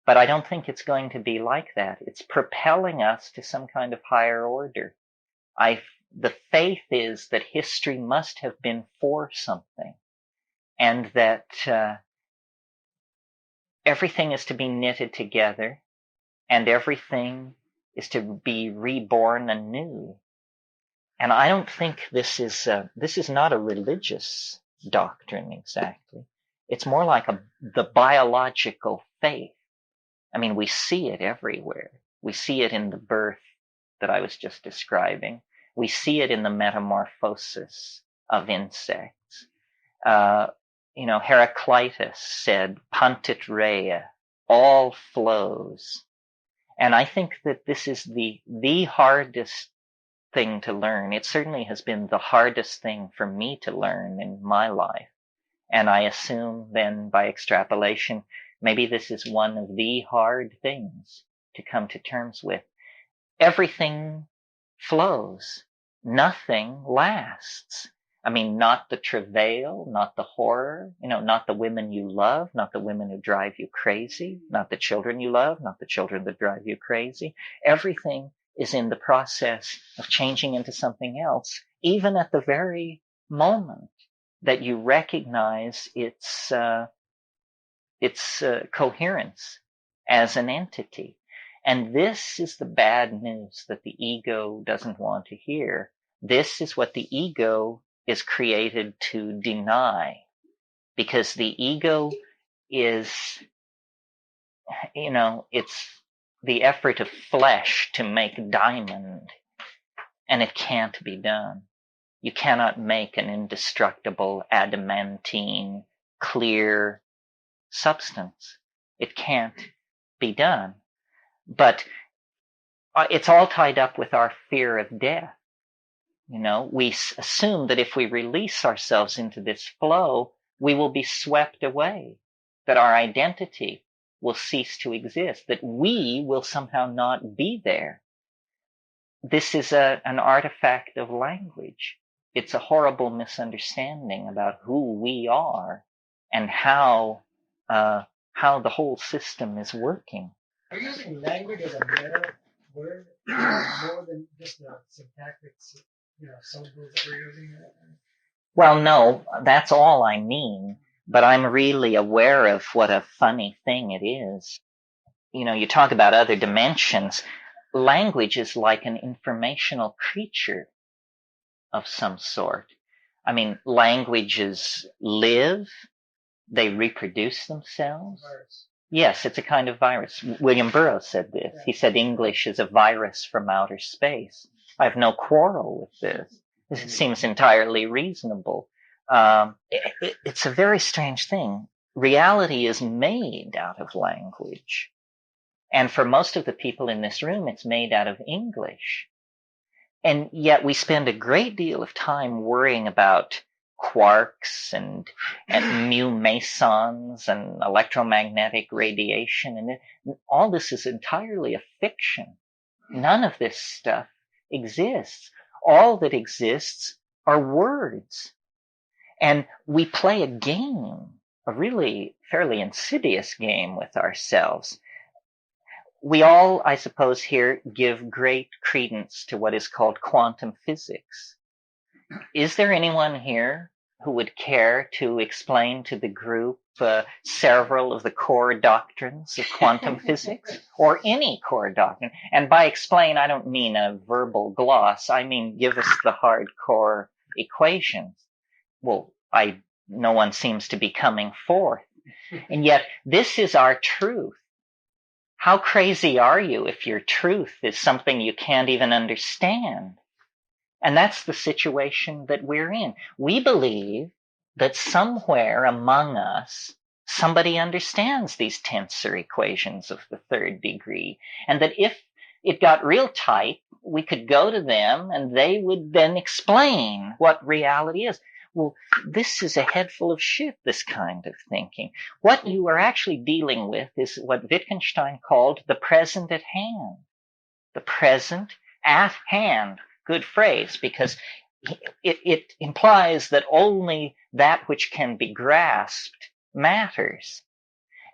But I don't think it's going to be like that. It's propelling us to some kind of higher order. The faith is that history must have been for something, and that everything is to be knitted together, and everything is to be reborn anew. And I don't think this is not a religious doctrine exactly. It's more like the biological faith. I mean, we see it everywhere. We see it in the birth that I was just describing. We see it in the metamorphosis of insects. Heraclitus said, "Puntit rea," all flows. And I think that this is the hardest thing to learn. It certainly has been the hardest thing for me to learn in my life. And I assume then by extrapolation, maybe this is one of the hard things to come to terms with. Everything flows. Nothing lasts. I mean, not the travail, not the horror, not the women you love, not the women who drive you crazy, not the children you love, not the children that drive you crazy. Everything is in the process of changing into something else, even at the very moment that you recognize its coherence as an entity. And this is the bad news that the ego doesn't want to hear. This is what the ego is created to deny, because the ego is, it's the effort of flesh to make diamond, and it can't be done. You cannot make an indestructible, adamantine, clear substance. It can't be done. But it's all tied up with our fear of death. We assume that if we release ourselves into this flow, we will be swept away, that our identity will cease to exist, that we will somehow not be there. This is an artifact of language. It's a horrible misunderstanding about who we are and how the whole system is working. Are you using language as a meta word more than just the syntactic, syllables that we're using? Well, no, that's all I mean. But I'm really aware of what a funny thing it is. You talk about other dimensions. Language is like an informational creature of some sort. I mean, languages live, they reproduce themselves. Virus. Yes, it's a kind of virus. William Burroughs said this. He said English is a virus from outer space. I have no quarrel with this. This seems entirely reasonable. It's a very strange thing. Reality is made out of language. And for most of the people in this room, it's made out of English. And yet we spend a great deal of time worrying about quarks and mu mesons and electromagnetic radiation. And all this is entirely a fiction. None of this stuff exists. All that exists are words. And we play a game, a really fairly insidious game with ourselves. We all, I suppose, here give great credence to what is called quantum physics. Is there anyone here who would care to explain to the group several of the core doctrines of quantum physics, or any core doctrine? And by explain, I don't mean a verbal gloss. I mean, give us the hardcore equations. Well, no one seems to be coming forth. And yet, this is our truth. How crazy are you if your truth is something you can't even understand? And that's the situation that we're in. We believe that somewhere among us, somebody understands these tensor equations of the third degree, and that if it got real tight, we could go to them and they would then explain what reality is. Well, this is a head full of shit, this kind of thinking. What you are actually dealing with is what Wittgenstein called the present at hand. The present at hand. Good phrase, because it implies that only that which can be grasped matters.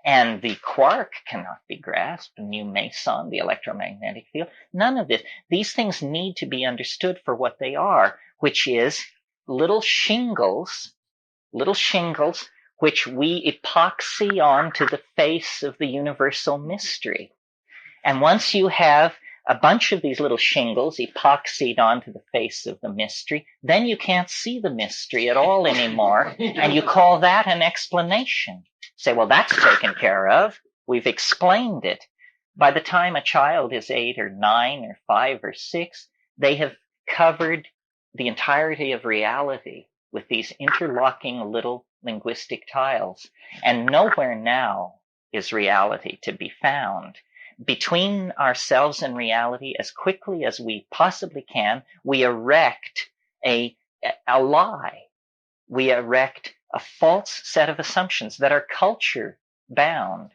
And the quark cannot be grasped, the new meson, the electromagnetic field, none of this. These things need to be understood for what they are, which is little shingles which we epoxy onto the face of the universal mystery. And once you have a bunch of these little shingles epoxied onto the face of the mystery, then you can't see the mystery at all anymore, and you call that an explanation. Say, well, that's taken care of. We've explained it. By the time a child is 8 or 9 or 5 or 6, they have covered the entirety of reality with these interlocking little linguistic tiles. And nowhere now is reality to be found. Between ourselves and reality, as quickly as we possibly can, we erect a lie. We erect a false set of assumptions that are culture bound.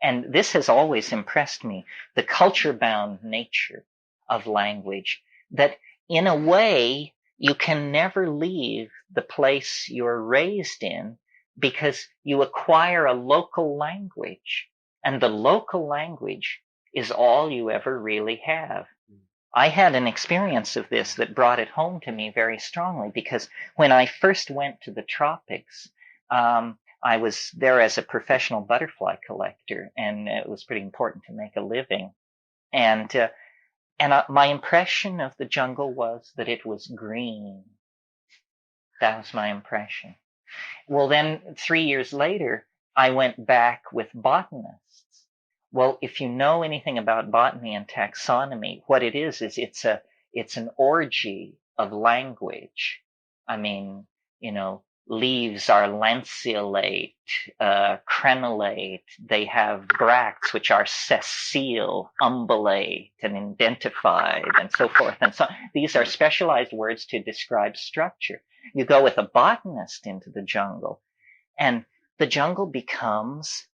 And this has always impressed me, the culture bound nature of language, that in a way you can never leave the place you're raised in because you acquire a local language, and the local language is all you ever really have. I had an experience of this that brought it home to me very strongly, because when I first went to the tropics, I was there as a professional butterfly collector, and it was pretty important to make a living. And my impression of the jungle was that it was green. That was my impression. Well, then 3 years later, I went back with botanists. Well, if you know anything about botany and taxonomy, what it is it's an orgy of language. I mean, leaves are lanceolate, crenellate. They have bracts, which are sessile, umbellate, and indentified, and so forth. And so these are specialized words to describe structure. You go with a botanist into the jungle, and the jungle becomes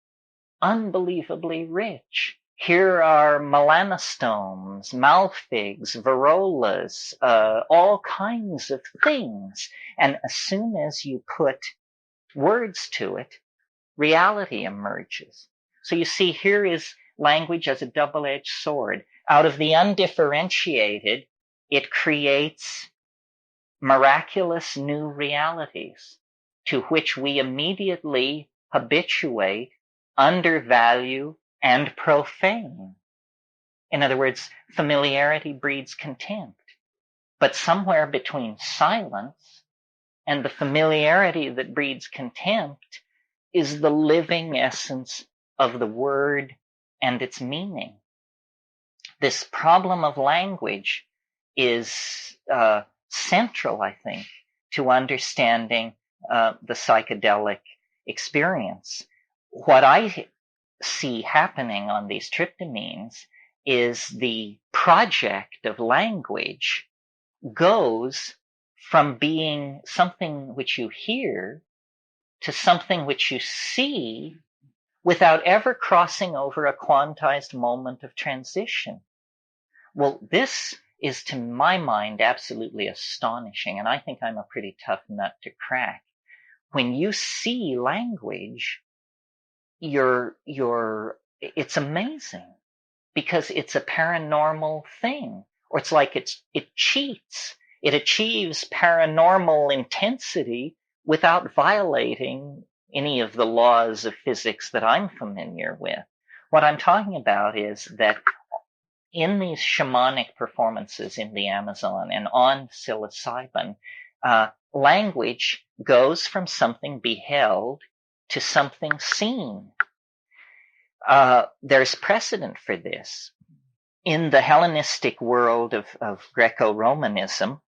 unbelievably rich. Here are melanostomes, malfigs, varrolas, all kinds of things. And as soon as you put words to it, reality emerges. So you see, here is language as a double-edged sword. Out of the undifferentiated, it creates miraculous new realities to which we immediately habituate, undervalue, and profane. In other words, familiarity breeds contempt. But somewhere between silence and the familiarity that breeds contempt is the living essence of the word and its meaning. This problem of language is central, I think, to understanding the psychedelic experience. What I see happening on these tryptamines is the project of language goes from being something which you hear to something which you see without ever crossing over a quantized moment of transition. Well, this is, to my mind, absolutely astonishing, and I think I'm a pretty tough nut to crack. When you see language, it's amazing, because it's a paranormal thing, or it's like it cheats. It achieves paranormal intensity without violating any of the laws of physics that I'm familiar with. What I'm talking about is that in these shamanic performances in the Amazon and on psilocybin, language goes from something beheld to something seen. There's precedent for this. In the Hellenistic world of Greco-Romanism,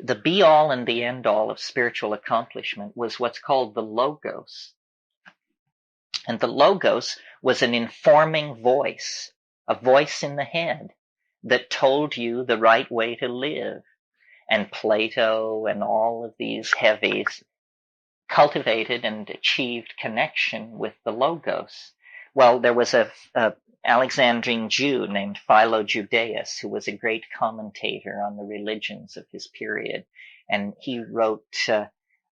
the be-all and the end-all of spiritual accomplishment was what's called the logos. And the logos was an informing voice, a voice in the head that told you the right way to live. And Plato and all of these heavies cultivated and achieved connection with the logos. Well, there was a Alexandrine Jew named Philo Judaeus, who was a great commentator on the religions of his period. And he wrote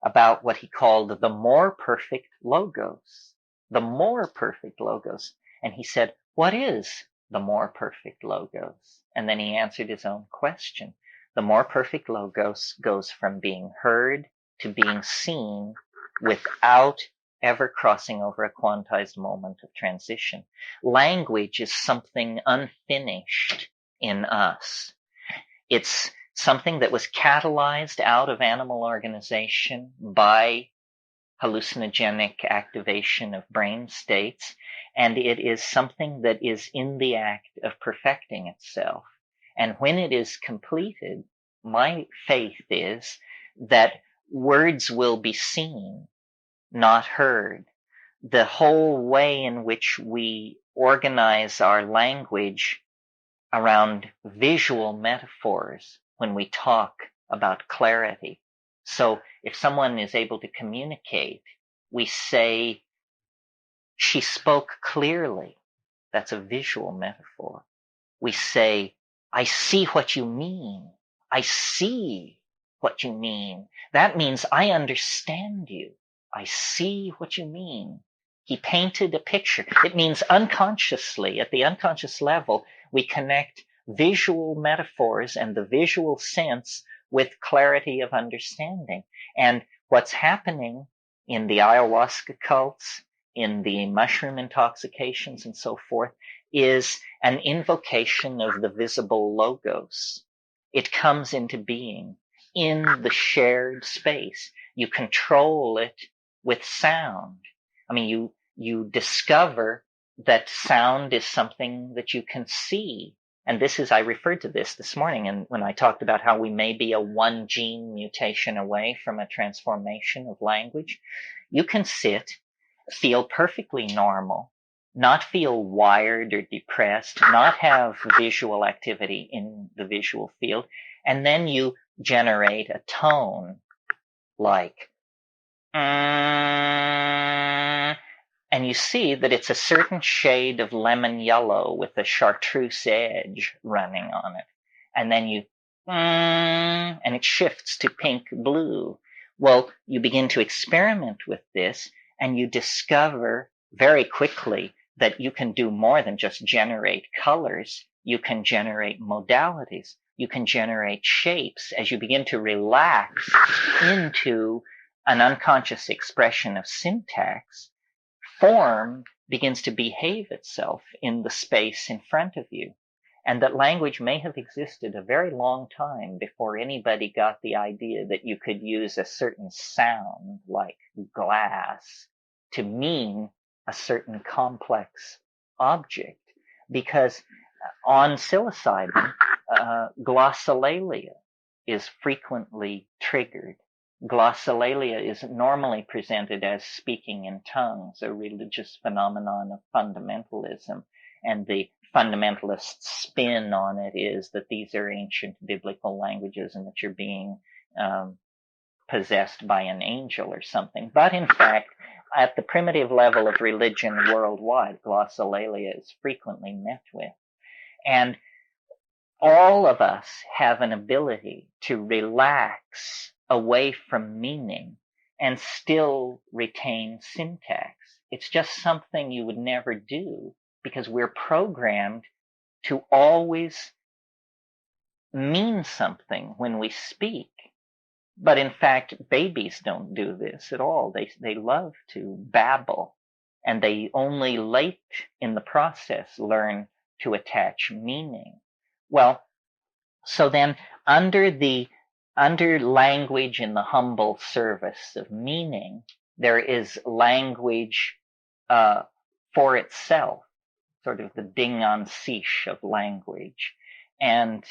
about what he called the more perfect logos. The more perfect logos. And he said, what is the more perfect logos? And then he answered his own question. The more perfect logos goes from being heard to being seen without ever crossing over a quantized moment of transition. Language is something unfinished in us. It's something that was catalyzed out of animal organization by hallucinogenic activation of brain states, and it is something that is in the act of perfecting itself. And when it is completed, my faith is that words will be seen, not heard. The whole way in which we organize our language around visual metaphors when we talk about clarity. So if someone is able to communicate, we say, she spoke clearly. That's a visual metaphor. We say, I see what you mean. I see what you mean. That means I understand you. I see what you mean. He painted a picture. It means unconsciously, at the unconscious level, we connect visual metaphors and the visual sense with clarity of understanding. And what's happening in the ayahuasca cults, in the mushroom intoxications and so forth, is an invocation of the visible logos. It comes into being in the shared space. You control it with sound. I mean, you discover that sound is something that you can see. And this is, I referred to this morning, and when I talked about how we may be a one gene mutation away from a transformation of language. You can sit, feel perfectly normal, not feel wired or depressed, not have visual activity in the visual field, and then you generate a tone like, and you see that it's a certain shade of lemon yellow with a chartreuse edge running on it. And then you, and it shifts to pink blue. Well, you begin to experiment with this and you discover very quickly that you can do more than just generate colors. You can generate modalities. You can generate shapes as you begin to relax into an unconscious expression of syntax. Form begins to behave itself in the space in front of you. And that language may have existed a very long time before anybody got the idea that you could use a certain sound, like glass, to mean a certain complex object. Because on psilocybin, glossolalia is frequently triggered. Glossolalia is normally presented as speaking in tongues, a religious phenomenon of fundamentalism. And the fundamentalist spin on it is that these are ancient biblical languages and that you're being possessed by an angel or something. But in fact, at the primitive level of religion worldwide, glossolalia is frequently met with. And all of us have an ability to relax away from meaning and still retain syntax. It's just something you would never do because we're programmed to always mean something when we speak. But in fact, babies don't do this at all. They love to babble, and they only late in the process learn to attach meaning. Well, so then under language in the humble service of meaning, there is language for itself, sort of the ding on siche of language. And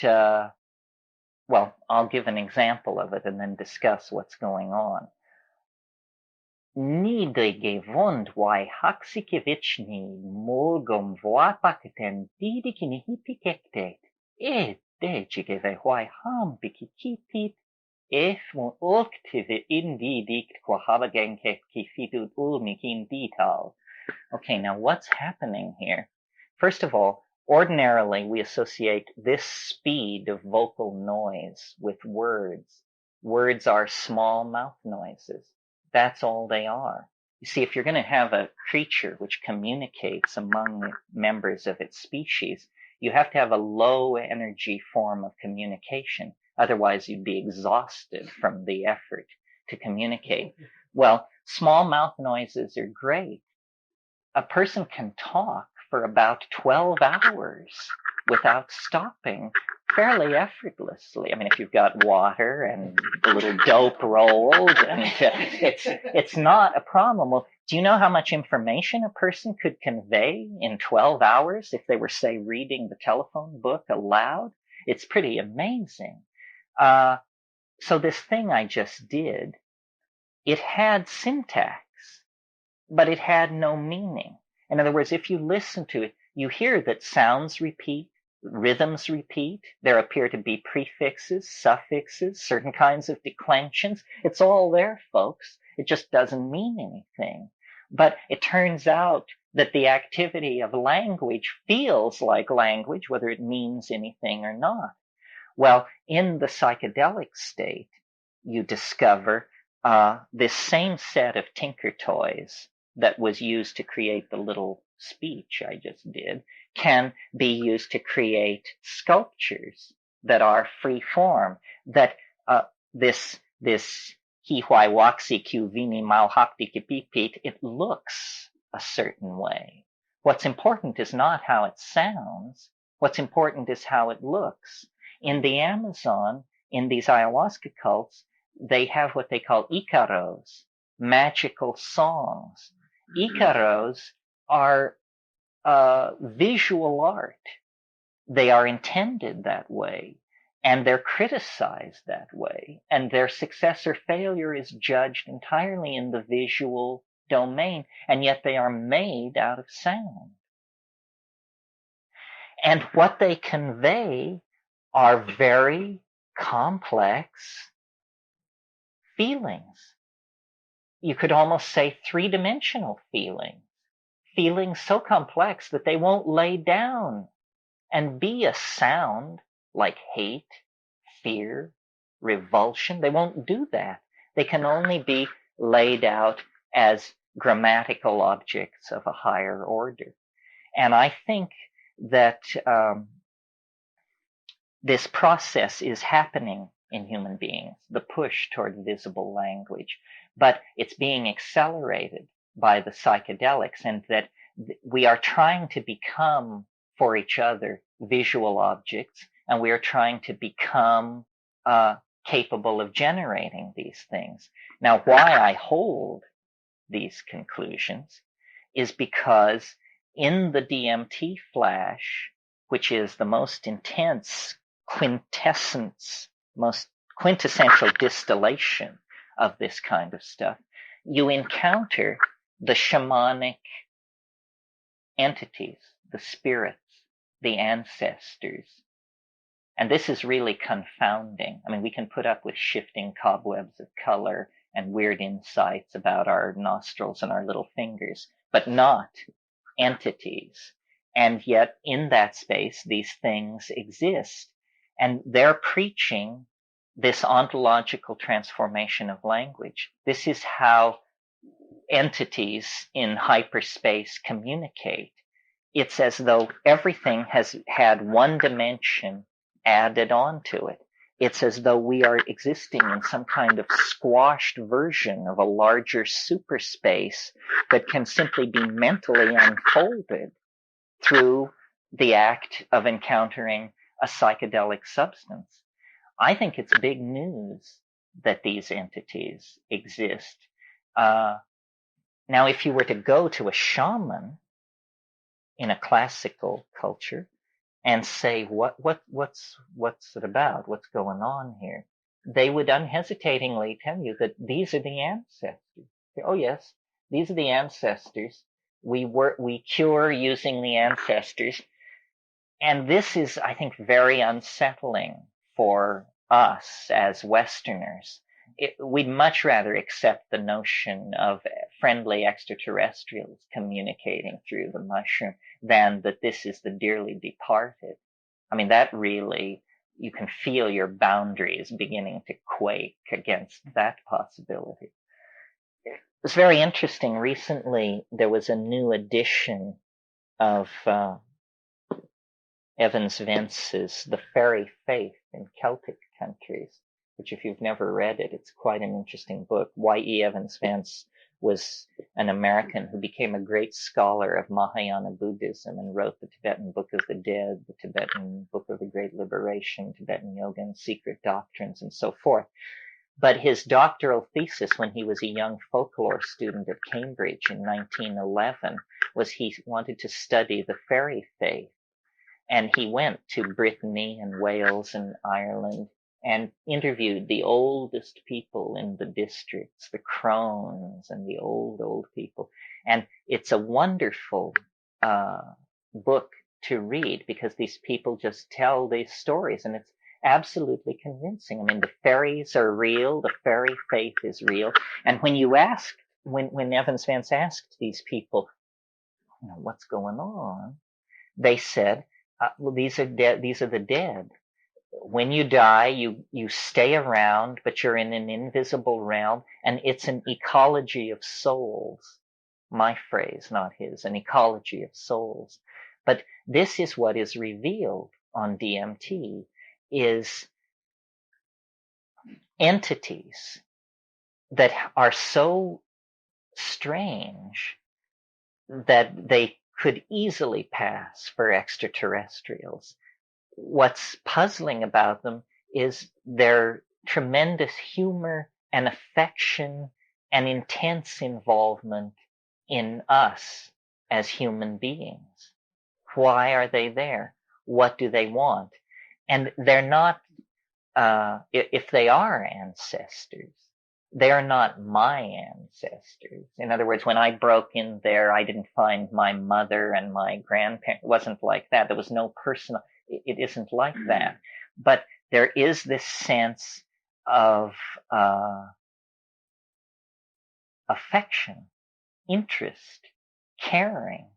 well, I'll give an example of it and then discuss what's going on. Niedrige Wund wai haxikivichni morgum voapaketen didikini hipikektet e dejigeve wai hambikikipit if mon orktive indidikt quahabagenke kifidud ulmikin dital. Okay, now what's happening here? First of all, ordinarily, we associate this speed of vocal noise with words. Words are small mouth noises. That's all they are. You see, if you're going to have a creature which communicates among the members of its species, you have to have a low energy form of communication. Otherwise, you'd be exhausted from the effort to communicate. Well, small mouth noises are great. A person can talk for about 12 hours without stopping fairly effortlessly. I mean, if you've got water and a little dope rolled, and it's not a problem. Well, do you know how much information a person could convey in 12 hours if they were, say, reading the telephone book aloud? It's pretty amazing. So this thing I just did, it had syntax, but it had no meaning. In other words, if you listen to it, you hear that sounds repeat, rhythms repeat. There appear to be prefixes, suffixes, certain kinds of declensions. It's all there, folks. It just doesn't mean anything. But it turns out that the activity of language feels like language, whether it means anything or not. Well, in the psychedelic state, you discover this same set of tinker toys that was used to create the little speech I just did can be used to create sculptures that are free form, that this hiwai waxi q vini mau hakti kipipit, it looks a certain way. What's important is not how it sounds. What's important is how it looks. In the Amazon, in these ayahuasca cults, they have what they call icaros, magical songs. Icaros are visual art. They are intended that way, and they're criticized that way, and their success or failure is judged entirely in the visual domain, and yet they are made out of sound. And what they convey are very complex feelings. You could almost say three-dimensional feelings so complex that they won't lay down and be a sound like hate, fear, revulsion. They won't do that. They can only be laid out as grammatical objects of a higher order. And I think that this process is happening in human beings, the push toward visible language, but it's being accelerated by the psychedelics, and that we are trying to become for each other visual objects, and we are trying to become capable of generating these things. Now, why I hold these conclusions is because in the DMT flash, which is the most intense most quintessential distillation of this kind of stuff, you encounter the shamanic entities, the spirits, the ancestors. And this is really confounding. I mean, we can put up with shifting cobwebs of color and weird insights about our nostrils and our little fingers, but not entities. And yet in that space, these things exist. And they're preaching this ontological transformation of language. This is how entities in hyperspace communicate. It's as though everything has had one dimension added on to it. It's as though we are existing in some kind of squashed version of a larger superspace that can simply be mentally unfolded through the act of encountering a psychedelic substance. I think it's big news that these entities exist. Now, if you were to go to a shaman in a classical culture and say, what's it about? What's going on here? They would unhesitatingly tell you that these are the ancestors. Oh yes, these are the ancestors. We cure using the ancestors. And this is, I think, very unsettling for us as Westerners. We'd much rather accept the notion of friendly extraterrestrials communicating through the mushroom than that this is the dearly departed. I mean, that really, you can feel your boundaries beginning to quake against that possibility. It's very interesting. Recently, there was a new edition of Evans Vence's The Fairy Faith in Celtic Countries, which if you've never read it, it's quite an interesting book. Y.E. Evans Vence was an American who became a great scholar of Mahayana Buddhism and wrote the Tibetan Book of the Dead, the Tibetan Book of the Great Liberation, Tibetan Yoga and Secret Doctrines, and so forth. But his doctoral thesis when he was a young folklore student at Cambridge in 1911 was he wanted to study the fairy faith. And he went to Brittany and Wales and Ireland and interviewed the oldest people in the districts, the crones and the old people. And it's a wonderful book to read because these people just tell these stories and it's absolutely convincing. I mean, the fairies are real. The fairy faith is real. And when you ask, when Evans Vance asked these people, what's going on? They said, well, these are dead. These are the dead. When you die, you stay around, but you're in an invisible realm, and it's an ecology of souls. My phrase, not his, an ecology of souls. But this is what is revealed on DMT, is entities that are so strange that they could easily pass for extraterrestrials. What's puzzling about them is their tremendous humor and affection and intense involvement in us as human beings. Why are they there? What do they want? And they're not, if they are ancestors, they're not my ancestors. In other words, when I broke in there, I didn't find my mother and my grandparents. It wasn't like that. There was no personal, it isn't like that. But there is this sense of affection, interest, caring.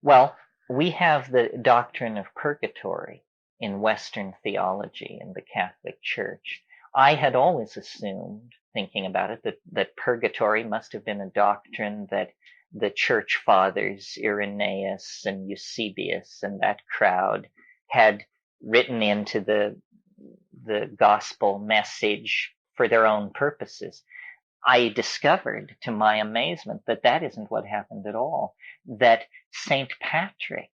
Well, we have the doctrine of purgatory in Western theology in the Catholic Church. I had always assumed, thinking about it, that purgatory must have been a doctrine that the church fathers, Irenaeus and Eusebius and that crowd, had written into the gospel message for their own purposes. I discovered, to my amazement, that isn't what happened at all, that Saint Patrick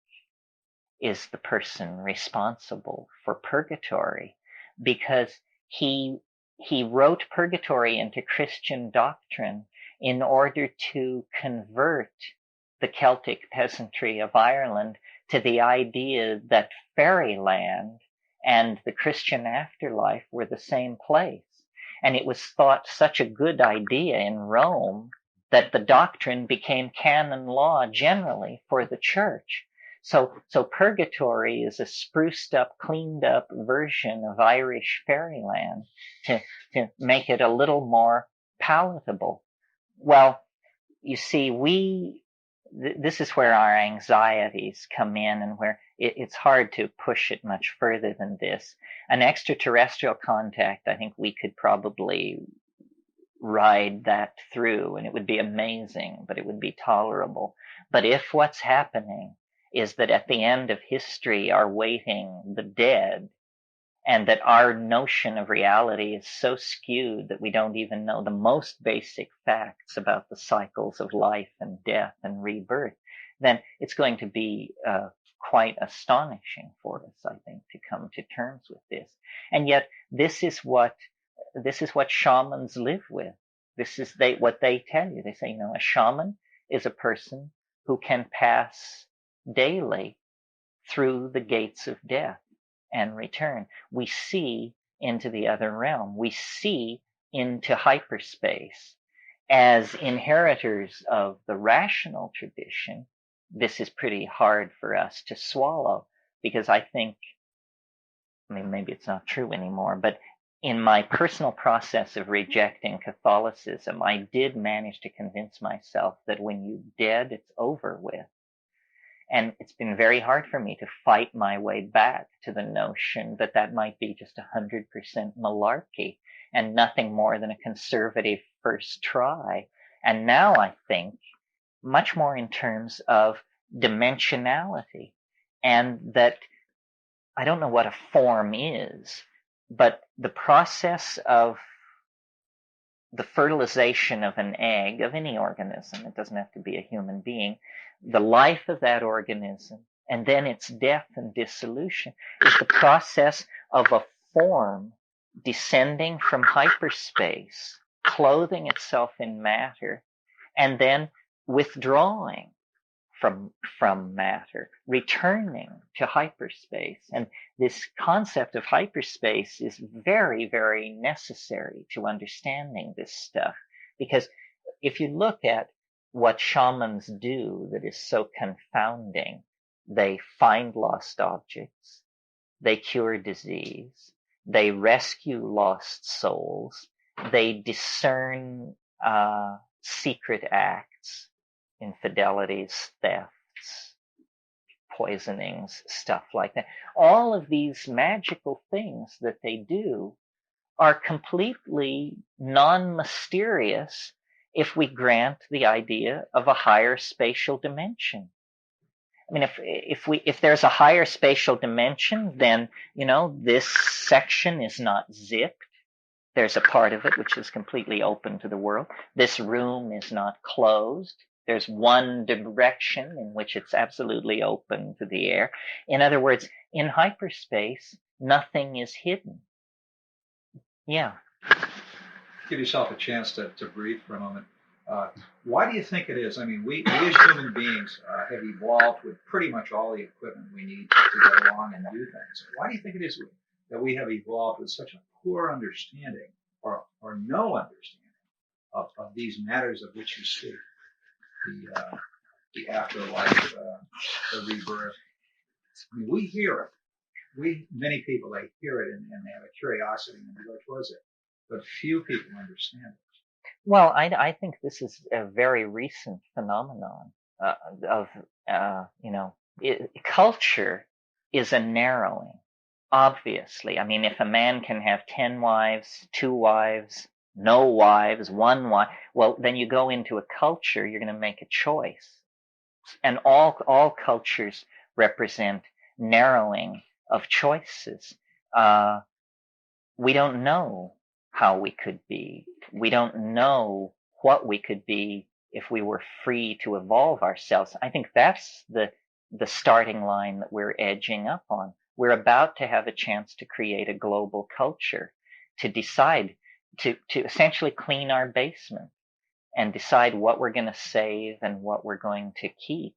is the person responsible for purgatory because he wrote purgatory into Christian doctrine in order to convert the Celtic peasantry of Ireland to the idea that fairyland and the Christian afterlife were the same place. And it was thought such a good idea in Rome that the doctrine became canon law generally for the church. So purgatory is a spruced up, cleaned up version of Irish fairyland to make it a little more palatable. Well, you see, this is where our anxieties come in and where it's hard to push it much further than this. An extraterrestrial contact, I think we could probably ride that through and it would be amazing, but it would be tolerable. But if what's happening is that at the end of history are waiting the dead, and that our notion of reality is so skewed that we don't even know the most basic facts about the cycles of life and death and rebirth, then it's going to be quite astonishing for us, I think, to come to terms with this. And yet, this is what shamans live with. This is what they tell you. They say, a shaman is a person who can pass daily through the gates of death and return. We see into the other realm. We see into hyperspace. As inheritors of the rational tradition, this is pretty hard for us to swallow, because I think, maybe it's not true anymore, but in my personal process of rejecting Catholicism, I did manage to convince myself that when you're dead, it's over with. And it's been very hard for me to fight my way back to the notion that that might be just 100% malarkey and nothing more than a conservative first try. And now I think much more in terms of dimensionality, and that I don't know what a form is, but the process of the fertilization of an egg, of any organism, it doesn't have to be a human being, the life of that organism, and then its death and dissolution, is the process of a form descending from hyperspace, clothing itself in matter, and then withdrawing from matter, returning to hyperspace. And this concept of hyperspace is very, very necessary to understanding this stuff. Because if you look at what shamans do that is so confounding, they find lost objects, they cure disease, they rescue lost souls, they discern secret acts, infidelities, thefts, poisonings, stuff like that. All of these magical things that they do are completely non-mysterious if we grant the idea of a higher spatial dimension. I mean, if there's a higher spatial dimension, then, this section is not zipped. There's a part of it which is completely open to the world. This room is not closed. There's one direction in which it's absolutely open to the air. In other words, in hyperspace, nothing is hidden. Yeah. Give yourself a chance to breathe for a moment. Why do you think it is? I mean, we as human beings have evolved with pretty much all the equipment we need to get along and do things. Why do you think it is that we have evolved with such a poor understanding or no understanding of these matters of which you speak? The afterlife, the rebirth. I mean, we hear it. Many people, they hear it and they have a curiosity and they go towards it. But few people understand it. Well, I think this is a very recent phenomenon culture is a narrowing, obviously. I mean, if a man can have 10 wives, 2 wives, no wives, 1 wife, well, then you go into a culture, you're going to make a choice. And all cultures represent narrowing of choices. We don't know how we could be. We don't know what we could be if we were free to evolve ourselves. I think that's the starting line that we're edging up on. We're about to have a chance to create a global culture, to decide, to essentially clean our basement and decide what we're going to save and what we're going to keep.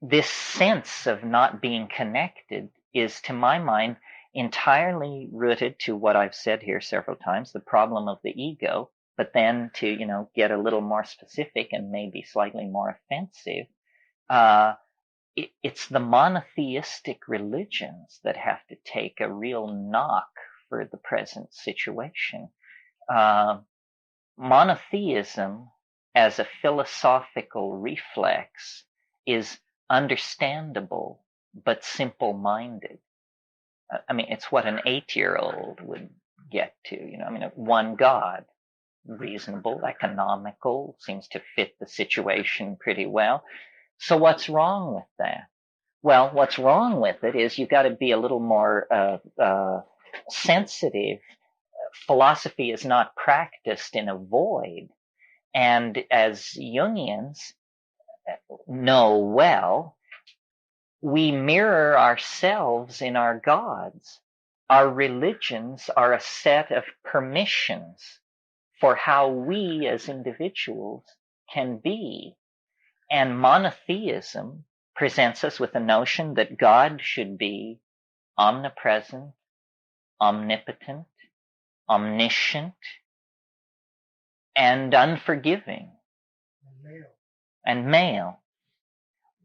This sense of not being connected is, to my mind, entirely rooted to what I've said here several times, the problem of the ego. But then to, get a little more specific and maybe slightly more offensive, it's the monotheistic religions that have to take a real knock for the present situation. Monotheism as a philosophical reflex is understandable but simple-minded. I mean, it's what an 8-year-old would get to, one God, reasonable, economical, seems to fit the situation pretty well. So what's wrong with that? Well, what's wrong with it is you've got to be a little more sensitive. Philosophy is not practiced in a void. And as Jungians know well, we mirror ourselves in our gods. Our religions are a set of permissions for how we as individuals can be. And monotheism presents us with a notion that God should be omnipresent, omnipotent, omniscient, and unforgiving, and male.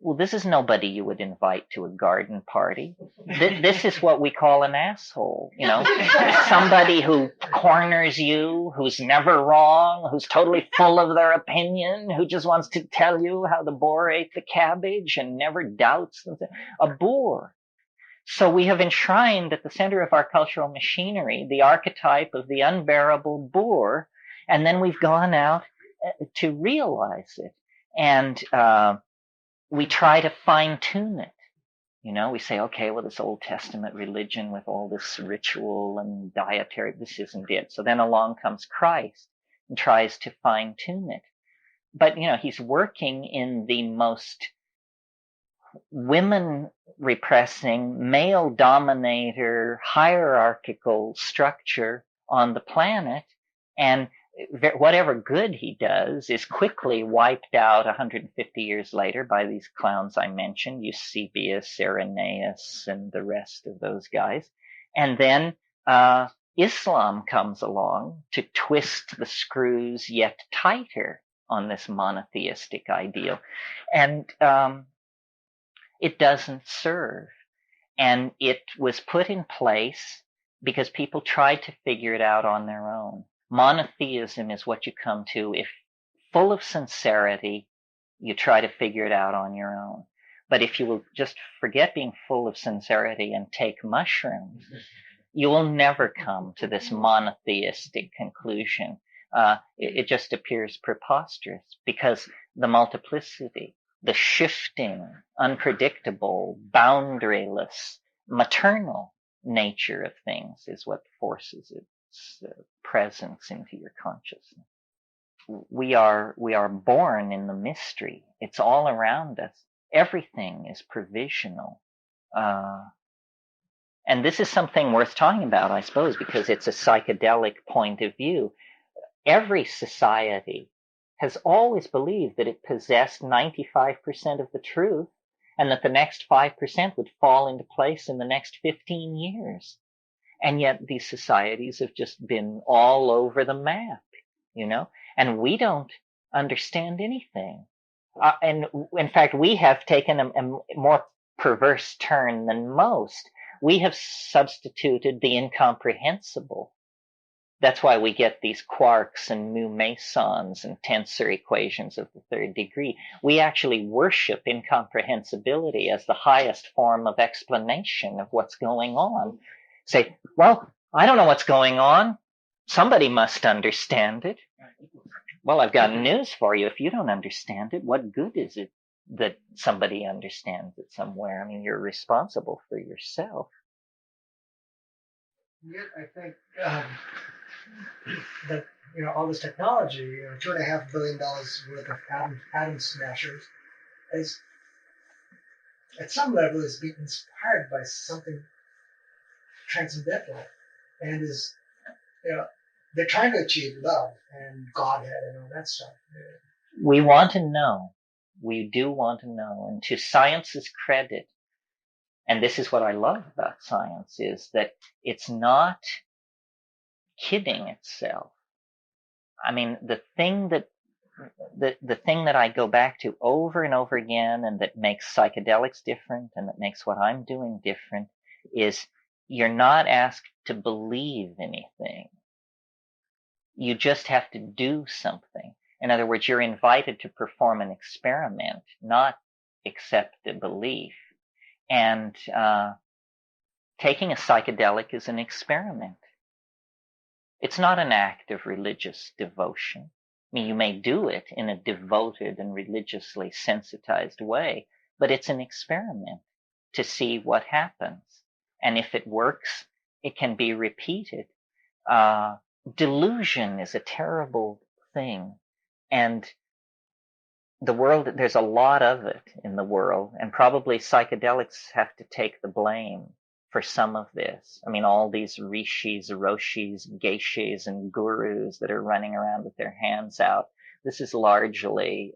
Well, this is nobody you would invite to a garden party. This is what we call an asshole, you know, somebody who corners you, who's never wrong, who's totally full of their opinion, who just wants to tell you how the boar ate the cabbage and never doubts. A boor. So we have enshrined at the center of our cultural machinery the archetype of the unbearable boor, and then we've gone out to realize it. And we try to fine tune it. You know, we say, okay, well, this Old Testament religion with all this ritual and dietary, this isn't it. So then along comes Christ and tries to fine tune it. But, you know, he's working in the most women repressing, male dominator, hierarchical structure on the planet. And whatever good he does is quickly wiped out 150 years later by these clowns I mentioned, Eusebius, Irenaeus, and the rest of those guys. And then Islam comes along to twist the screws yet tighter on this monotheistic ideal. And it doesn't serve. And it was put in place because people tried to figure it out on their own. Monotheism is what you come to if, full of sincerity, you try to figure it out on your own. But if you will just forget being full of sincerity and take mushrooms, you will never come to this monotheistic conclusion. It just appears preposterous because the multiplicity, the shifting, unpredictable, boundaryless, maternal nature of things is what forces its presence into your consciousness. We are born in the mystery. It's all around us. Everything is provisional. And this is something worth talking about, I suppose, because it's a psychedelic point of view. Every society has always believed that it possessed 95% of the truth and that the next 5% would fall into place in the next 15 years. And yet these societies have just been all over the map, you know, and we don't understand anything. And in fact, we have taken a more perverse turn than most. We have substituted the incomprehensible. That's why we get these quarks and mu mesons and tensor equations of the third degree. We actually worship incomprehensibility as the highest form of explanation of what's going on. Say, well, I don't know what's going on. Somebody must understand it. Well, I've got news for you. If you don't understand it, what good is it that somebody understands it somewhere? I mean, you're responsible for yourself. Yet I think that, you know, all this technology, you know, $2.5 billion worth of atom smashers, is at some level is being inspired by something transcendental, and is, you know, they're trying to achieve love and Godhead and all that stuff. We want to know. We do want to know. And to science's credit, and this is what I love about science, is that it's not kidding itself. I mean, the thing that I go back to over and over again, and that makes psychedelics different, and that makes what I'm doing different, is you're not asked to believe anything. You just have to do something. In other words, you're invited to perform an experiment, not accept a belief. And taking a psychedelic is an experiment. It's not an act of religious devotion. mean, you may do it in a devoted and religiously sensitized way, but it's an experiment to see what happens. And if it works, it can be repeated. Delusion is a terrible thing. And the world, there's a lot of it in the world, and probably psychedelics have to take the blame for some of this. I mean, all these rishis, roshis, geishas, and gurus that are running around with their hands out, this is largely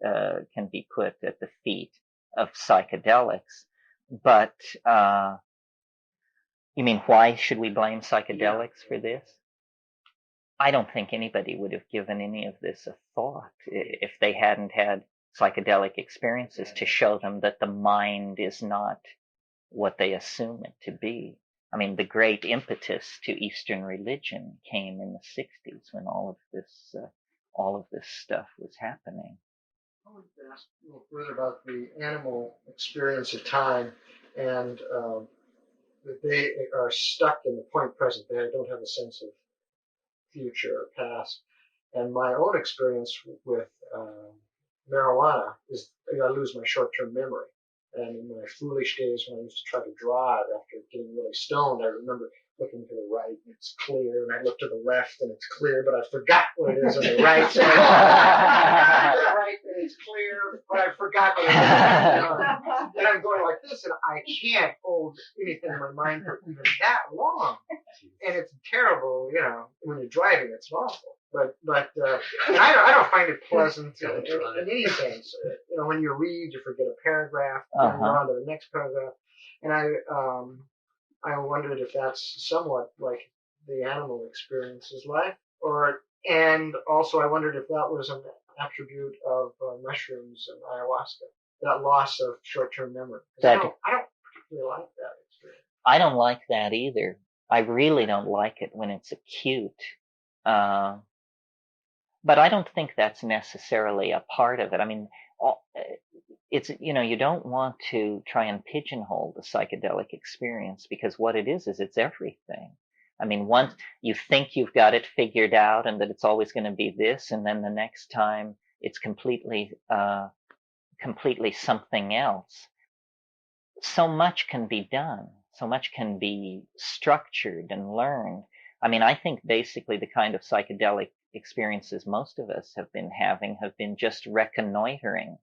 can be put at the feet of psychedelics. But you mean, why should we blame psychedelics for this? I don't think anybody would have given any of this a thought if they hadn't had psychedelic experiences to show them that the mind is not what they assume it to be. I mean, the great impetus to Eastern religion came in the 60s when all of this stuff was happening. I wanted to ask a little further about the animal experience of time, and that they are stuck in the point present. They don't have a sense of future or past. And my own experience with marijuana is I lose my short-term memory. And in my foolish days when I used to try to drive after getting really stoned, I remember looking to the right and it's clear, and I look to the left and it's clear, but I forgot what it is on the right. So I to the right and it's clear, but I forgot what it is. And I'm going like this, and I can't hold anything in my mind for even that long. And it's terrible, when you're driving, it's awful. But and I don't find it pleasant in any sense. When you read, you forget a paragraph, and you're on to the next paragraph. And I wondered if that's somewhat like the animal experience is like, and also I wondered if that was an attribute of mushrooms and ayahuasca, that loss of short-term memory. I don't particularly like that experience. I don't like that either. I really don't like it when it's acute. But I don't think that's necessarily a part of it. I mean, it's, you don't want to try and pigeonhole the psychedelic experience, because what it is it's everything. I mean, once you think you've got it figured out and that it's always going to be this, and then the next time it's completely something else. So much can be done. So much can be structured and learned. I mean, I think basically the kind of psychedelic experiences most of us have been having have been just reconnoitering.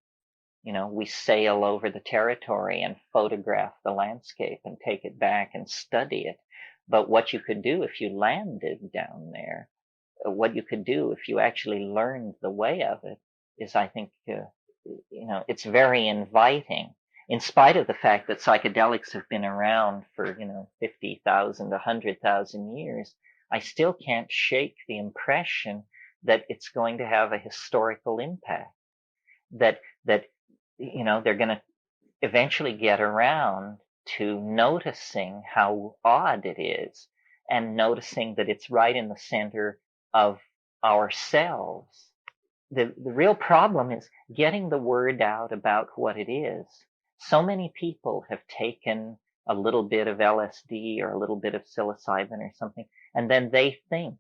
We sail over the territory and photograph the landscape and take it back and study it. But what you could do if you landed down there, what you could do if you actually learned the way of it, is, I think, it's very inviting. In spite of the fact that psychedelics have been around for, 50,000, 100,000 years, I still can't shake the impression that it's going to have a historical impact, that they're going to eventually get around to noticing how odd it is, and noticing that it's right in the center of ourselves. The real problem is getting the word out about what it is. So many people have taken a little bit of LSD or a little bit of psilocybin or something, and then they think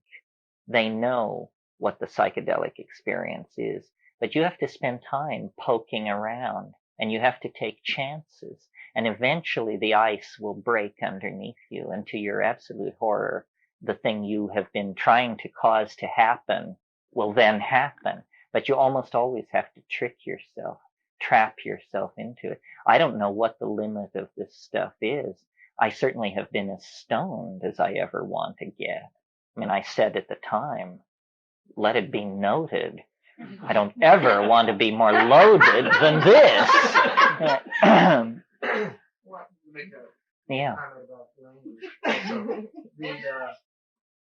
they know what the psychedelic experience is. But you have to spend time poking around, and you have to take chances, and eventually the ice will break underneath you, and to your absolute horror, the thing you have been trying to cause to happen will then happen. But you almost always have to trick yourself, trap yourself into it. I don't know what the limit of this stuff is. I certainly have been as stoned as I ever want to get. I mean, I said at the time, let it be noted, I don't ever want to be more loaded than this. Yeah.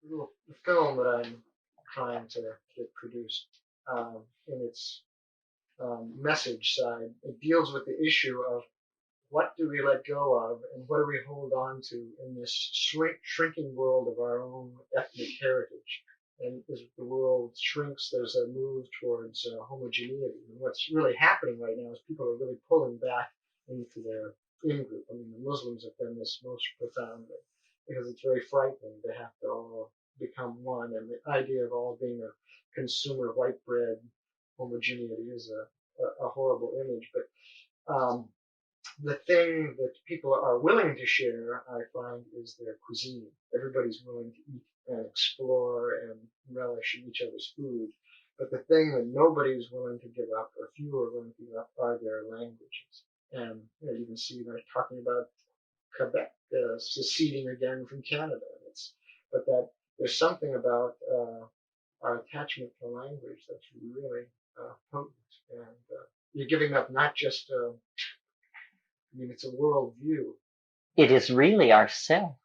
The film that I'm trying to get produced, in its message side, it deals with the issue of what do we let go of and what do we hold on to in this shrinking world of our own ethnic heritage. And as the world shrinks, there's a move towards homogeneity. And what's really happening right now is people are really pulling back into their in-group. I mean, the Muslims have done this most profoundly because it's very frightening to have to all become one. And the idea of all being a consumer white bread homogeneity is a horrible image, but the thing that people are willing to share, I find, is their cuisine. Everybody's willing to eat and explore and relish in each other's food. But the thing that nobody's willing to give up, or few are willing to give up, are their languages. And you can see they're talking about Quebec seceding again from Canada. But that there's something about our attachment to language that's really potent. And you're giving up not just it's a worldview. It is really ourself.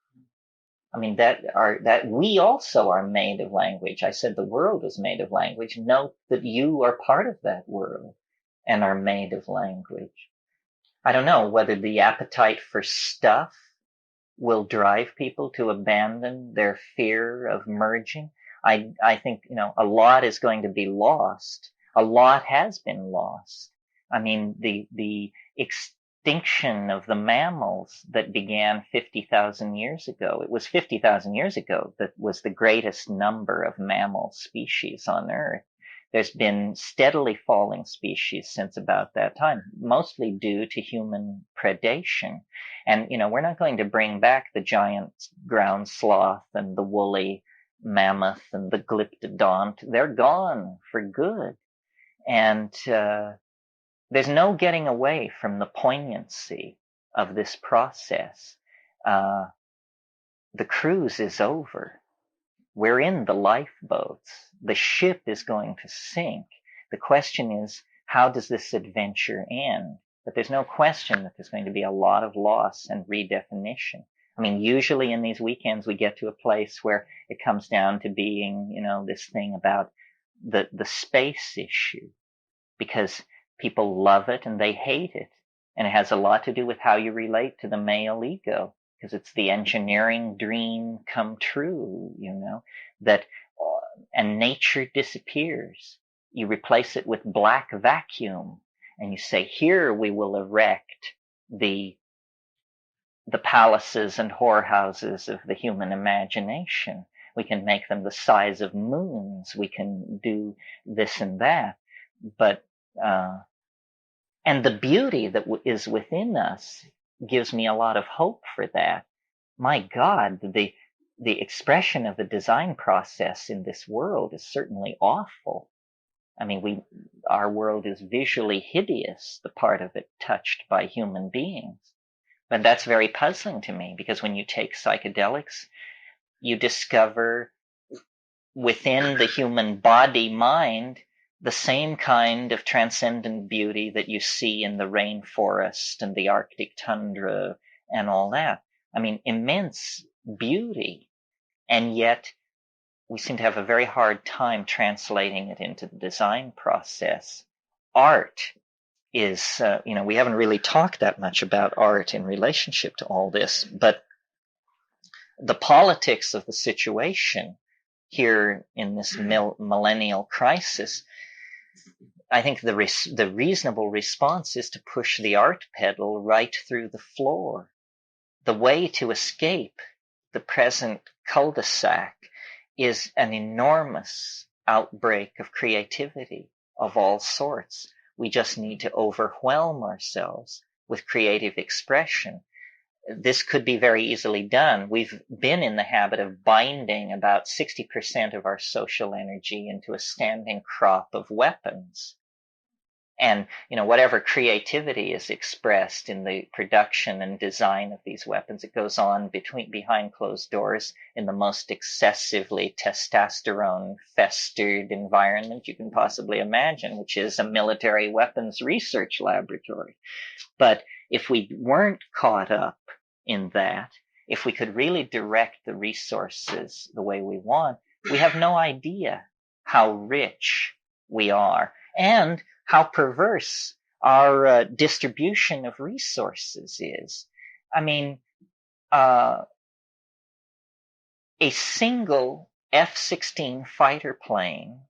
I mean, that we also are made of language. I said the world is made of language. Note that you are part of that world and are made of language. I don't know whether the appetite for stuff will drive people to abandon their fear of merging. I think, a lot is going to be lost. A lot has been lost. I mean, the extinction of the mammals that began 50,000 years ago. It was 50,000 years ago that was the greatest number of mammal species on Earth. There's been steadily falling species since about that time, mostly due to human predation. And, we're not going to bring back the giant ground sloth and the woolly mammoth and the glyptodont. They're gone for good. And there's no getting away from the poignancy of this process. The cruise is over. We're in the lifeboats. The ship is going to sink. The question is, how does this adventure end? But there's no question that there's going to be a lot of loss and redefinition. I mean, usually in these weekends, we get to a place where it comes down to being, this thing about the space issue, because people love it and they hate it. And it has a lot to do with how you relate to the male ego, because it's the engineering dream come true, that, and nature disappears. You replace it with black vacuum and you say, here we will erect the palaces and whorehouses of the human imagination. We can make them the size of moons. We can do this and that. But, and the beauty that is within us gives me a lot of hope for that. My God, the expression of the design process in this world is certainly awful. I mean, our world is visually hideous, the part of it touched by human beings. But that's very puzzling to me, because when you take psychedelics, you discover within the human body mind the same kind of transcendent beauty that you see in the rainforest and the Arctic tundra and all that. I mean, immense beauty. And yet we seem to have a very hard time translating it into the design process. Art is, we haven't really talked that much about art in relationship to all this, but the politics of the situation here in this millennial crisis, I think the reasonable response is to push the art pedal right through the floor. The way to escape the present cul-de-sac is an enormous outbreak of creativity of all sorts. We just need to overwhelm ourselves with creative expression. This could be very easily done. We've been in the habit of binding about 60% of our social energy into a standing crop of weapons. And, whatever creativity is expressed in the production and design of these weapons, it goes on behind closed doors in the most excessively testosterone-festered environment you can possibly imagine, which is a military weapons research laboratory. But if we weren't caught up in that, if we could really direct the resources the way we want, we have no idea how rich we are and how perverse our distribution of resources is. I mean, a single F-16 fighter plane,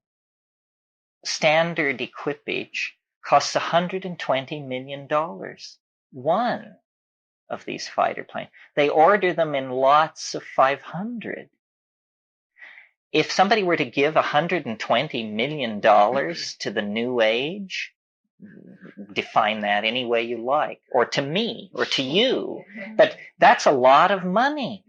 standard equipage, costs $120 million. One of these fighter planes. They order them in lots of 500. If somebody were to give $120 million to the New Age, define that any way you like, or to me, or to you, but that's a lot of money.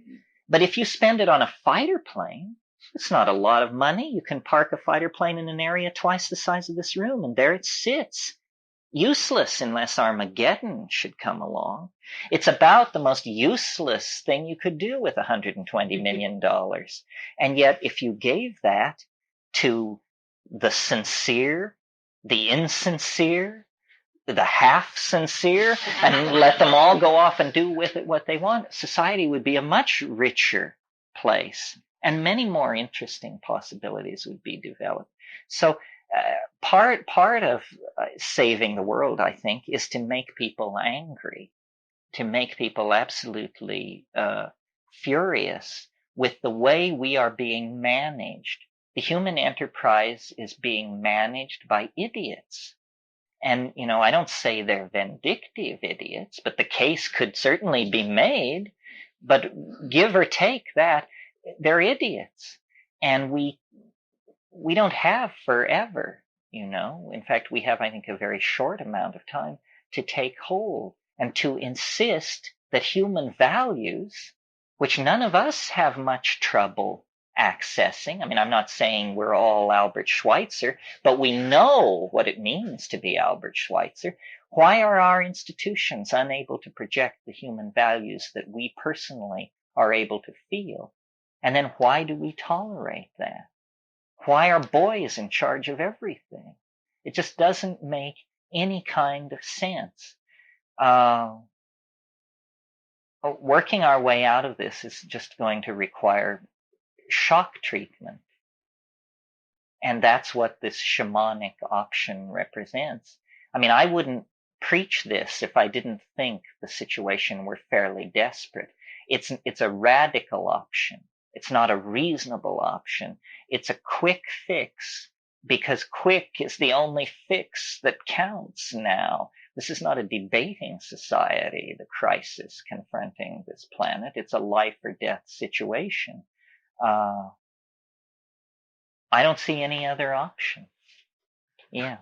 But if you spend it on a fighter plane, it's not a lot of money. You can park a fighter plane in an area twice the size of this room, and there it sits. Useless unless Armageddon should come along. It's about the most useless thing you could do with $120 million. And yet, if you gave that to the sincere, the insincere, the half sincere, and let them all go off and do with it what they want, society would be a much richer place, and many more interesting possibilities would be developed. So part of saving the world, I think, is to make people angry, to make people absolutely furious with the way we are being managed. The human enterprise is being managed by idiots. And, I don't say they're vindictive idiots, but the case could certainly be made. But give or take that, they're idiots. And we don't have forever, In fact, we have, I think, a very short amount of time to take hold and to insist that human values, which none of us have much trouble accessing. I mean, I'm not saying we're all Albert Schweitzer, but we know what it means to be Albert Schweitzer. Why are our institutions unable to project the human values that we personally are able to feel? And then why do we tolerate that? Why are boys in charge of everything? It just doesn't make any kind of sense. Working our way out of this is just going to require shock treatment. And that's what this shamanic option represents. I mean, I wouldn't preach this if I didn't think the situation were fairly desperate. It's a radical option. It's not a reasonable option. It's a quick fix, because quick is the only fix that counts now. This is not a debating society, the crisis confronting this planet. It's a life or death situation. I don't see any other option. Yeah.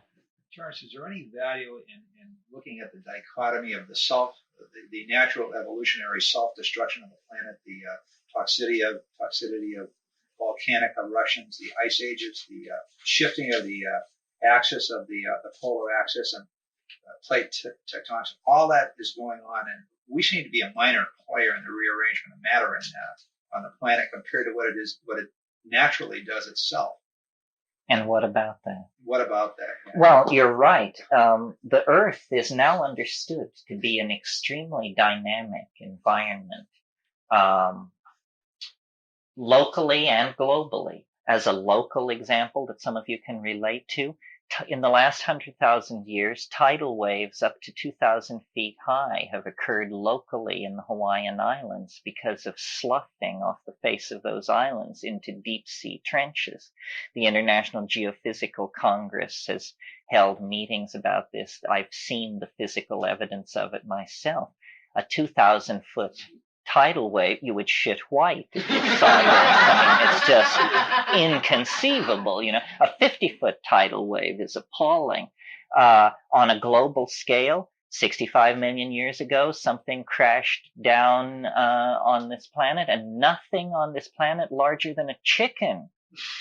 Terence, is there any value in looking at the dichotomy of the natural evolutionary self-destruction of the planet, the toxicity of volcanic eruptions, the ice ages, the shifting of the axis of the polar axis, and plate tectonics? All that is going on, and we seem to be a minor player in the rearrangement of matter on the planet compared to what it naturally does itself. And what about that? What about that? Yeah. Well, you're right. The Earth is now understood to be an extremely dynamic environment, locally and globally. As a local example that some of you can relate to, in the last 100,000 years, tidal waves up to 2,000 feet high have occurred locally in the Hawaiian Islands because of sloughing off the face of those islands into deep sea trenches. The International Geophysical Congress has held meetings about this. I've seen the physical evidence of it myself. A 2,000-foot tidal wave, you would shit white if you saw that. I mean, it's just inconceivable. A 50-foot tidal wave is appalling. On a global scale, 65 million years ago, something crashed down on this planet, and nothing on this planet larger than a chicken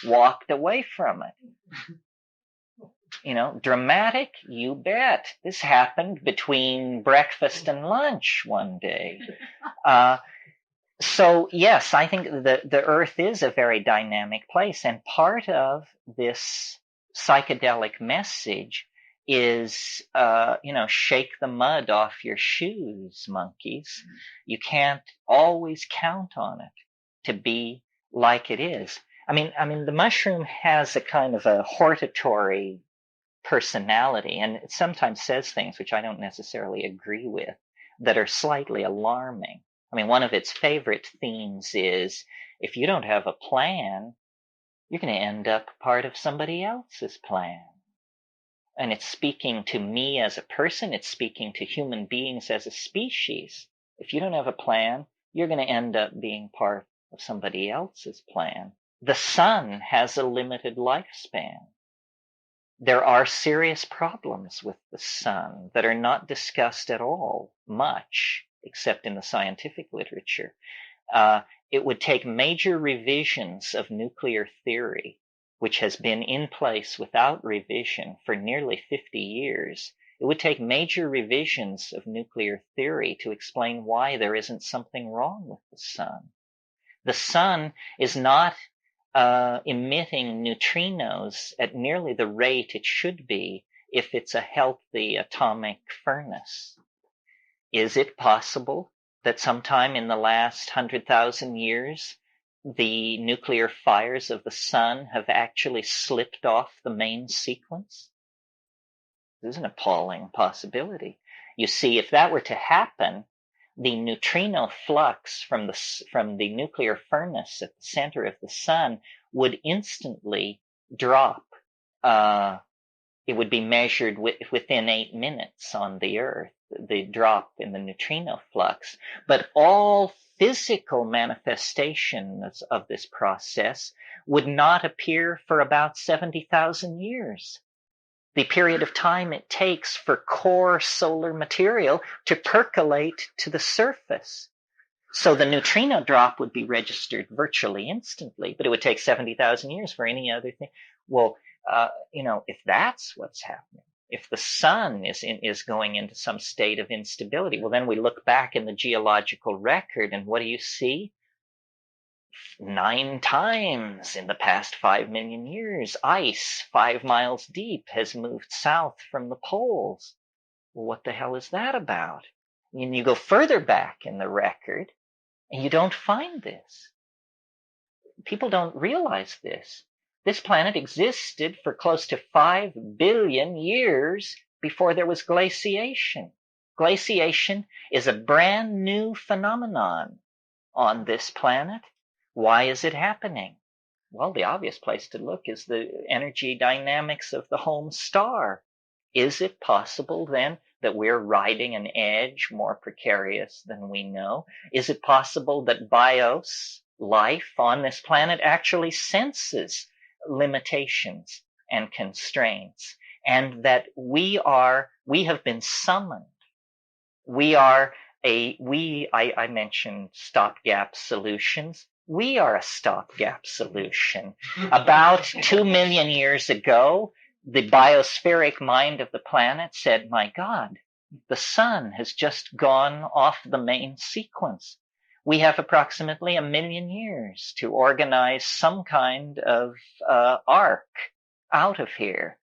walked away from it. Dramatic? You bet. This happened between breakfast and lunch one day. So yes, I think the Earth is a very dynamic place, and part of this psychedelic message is, shake the mud off your shoes, monkeys. You can't always count on it to be like it is. I mean, the mushroom has a kind of a hortatory personality, and it sometimes says things which I don't necessarily agree with that are slightly alarming. I mean, one of its favorite themes is, if you don't have a plan, you're going to end up part of somebody else's plan. And it's speaking to me as a person, it's speaking to human beings as a species. If you don't have a plan, you're going to end up being part of somebody else's plan. The sun has a limited lifespan. There are serious problems with the sun that are not discussed at all much, except in the scientific literature. It would take major revisions of nuclear theory, which has been in place without revision for nearly 50 years. It would take major revisions of nuclear theory to explain why there isn't something wrong with the sun. The sun is not emitting neutrinos at nearly the rate it should be if it's a healthy atomic furnace. Is it possible that sometime in the last 100,000 years, the nuclear fires of the sun have actually slipped off the main sequence? This is an appalling possibility. You see, if that were to happen, the neutrino flux from the nuclear furnace at the center of the sun would instantly drop. It would be measured within 8 minutes on the Earth, the drop in the neutrino flux. But all physical manifestations of this process would not appear for about 70,000 years. The period of time it takes for core solar material to percolate to the surface. So the neutrino drop would be registered virtually instantly, but it would take 70,000 years for any other thing. Well, if that's what's happening, if the sun is going into some state of instability, well, then we look back in the geological record, and what do you see? 9 times in the past 5 million years, ice 5 miles deep has moved south from the poles. Well, what the hell is that about? And you go further back in the record, and you don't find this. People don't realize this. This planet existed for close to 5 billion years before there was glaciation. Glaciation is a brand new phenomenon on this planet. Why is it happening? Well, the obvious place to look is the energy dynamics of the home star. Is it possible then that we're riding an edge more precarious than we know? Is it possible that bios, life on this planet, actually senses limitations and constraints, and that we have been summoned? I mentioned stopgap solutions. We are a stopgap solution. About 2 million years ago, the biospheric mind of the planet said, my God, the sun has just gone off the main sequence. We have approximately 1 million years to organize some kind of arc out of here.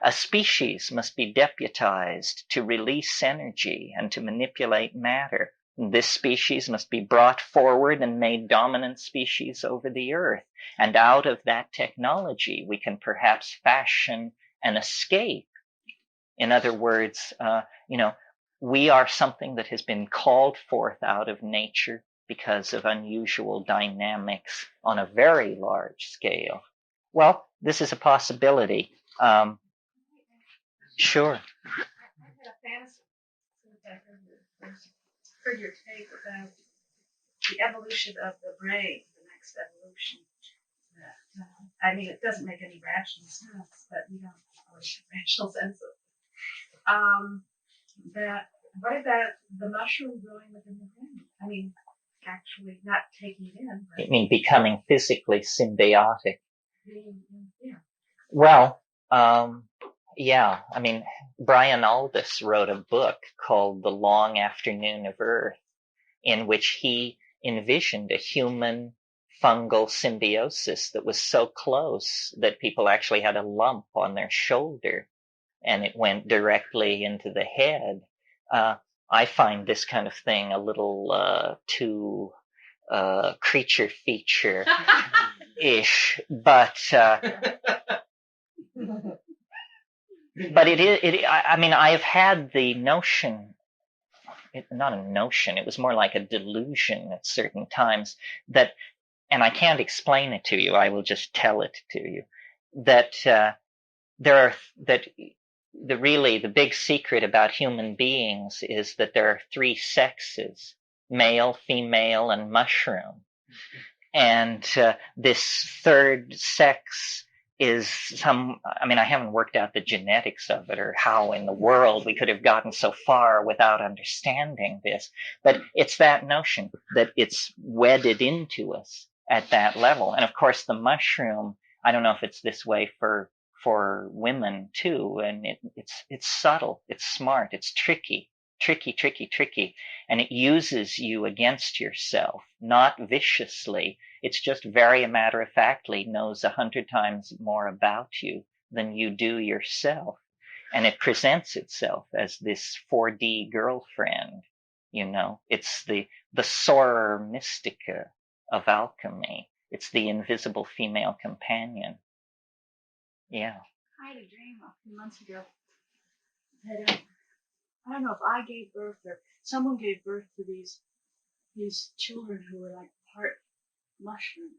A species must be deputized to release energy and to manipulate matter. This species must be brought forward and made dominant species over the earth. And out of that technology, we can perhaps fashion an escape. In other words, we are something that has been called forth out of nature because of unusual dynamics on a very large scale. Well, this is a possibility. Sure. I had a fantasy since I heard your take about the evolution of the brain, the next evolution. I mean, it doesn't make any rational sense, but we don't always have rational sense of what about the mushroom growing within the brain? I mean, actually not taking it in. But I mean, becoming physically symbiotic. Yeah. Well, yeah. I mean, Brian Aldiss wrote a book called The Long Afternoon of Earth, in which he envisioned a human fungal symbiosis that was so close that people actually had a lump on their shoulder and it went directly into the head. I find this kind of thing a little too creature feature-ish, but it is. I mean, I have had the notion. Not a notion. It was more like a delusion at certain times that. And I can't explain it to you. I will just tell it to you that the big secret about human beings is that there are 3 sexes: male, female, and mushroom. And this third sex is I haven't worked out the genetics of it or how in the world we could have gotten so far without understanding this. But it's that notion that it's wedded into us at that level. And of course, the mushroom, I don't know if it's this way for women too. And it's subtle, it's smart, it's tricky. And it uses you against yourself, not viciously. It's just very matter-of-factly knows 100 times more about you than you do yourself. And it presents itself as this 4D girlfriend, It's the Soror Mystica of alchemy. It's the invisible female companion. Yeah. I had a dream a few months ago that I don't know if I gave birth or someone gave birth to these children who were like part mushroom,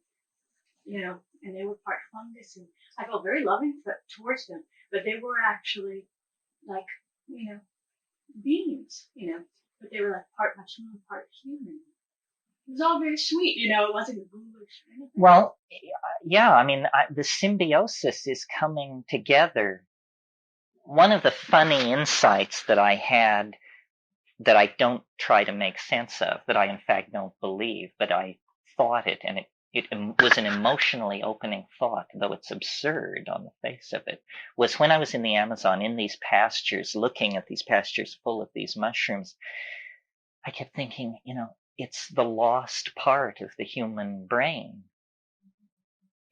and they were part fungus, and I felt very loving towards them, but they were actually like, beings, but they were like part mushroom, part human. It was all very sweet, it wasn't ghoulish or anything. Well, yeah, the symbiosis is coming together. One of the funny insights that I had that I don't try to make sense of, that I in fact don't believe, but I thought it, and it was an emotionally opening thought, though it's absurd on the face of it, was when I was in the Amazon, in these pastures, looking at these pastures full of these mushrooms, I kept thinking, it's the lost part of the human brain.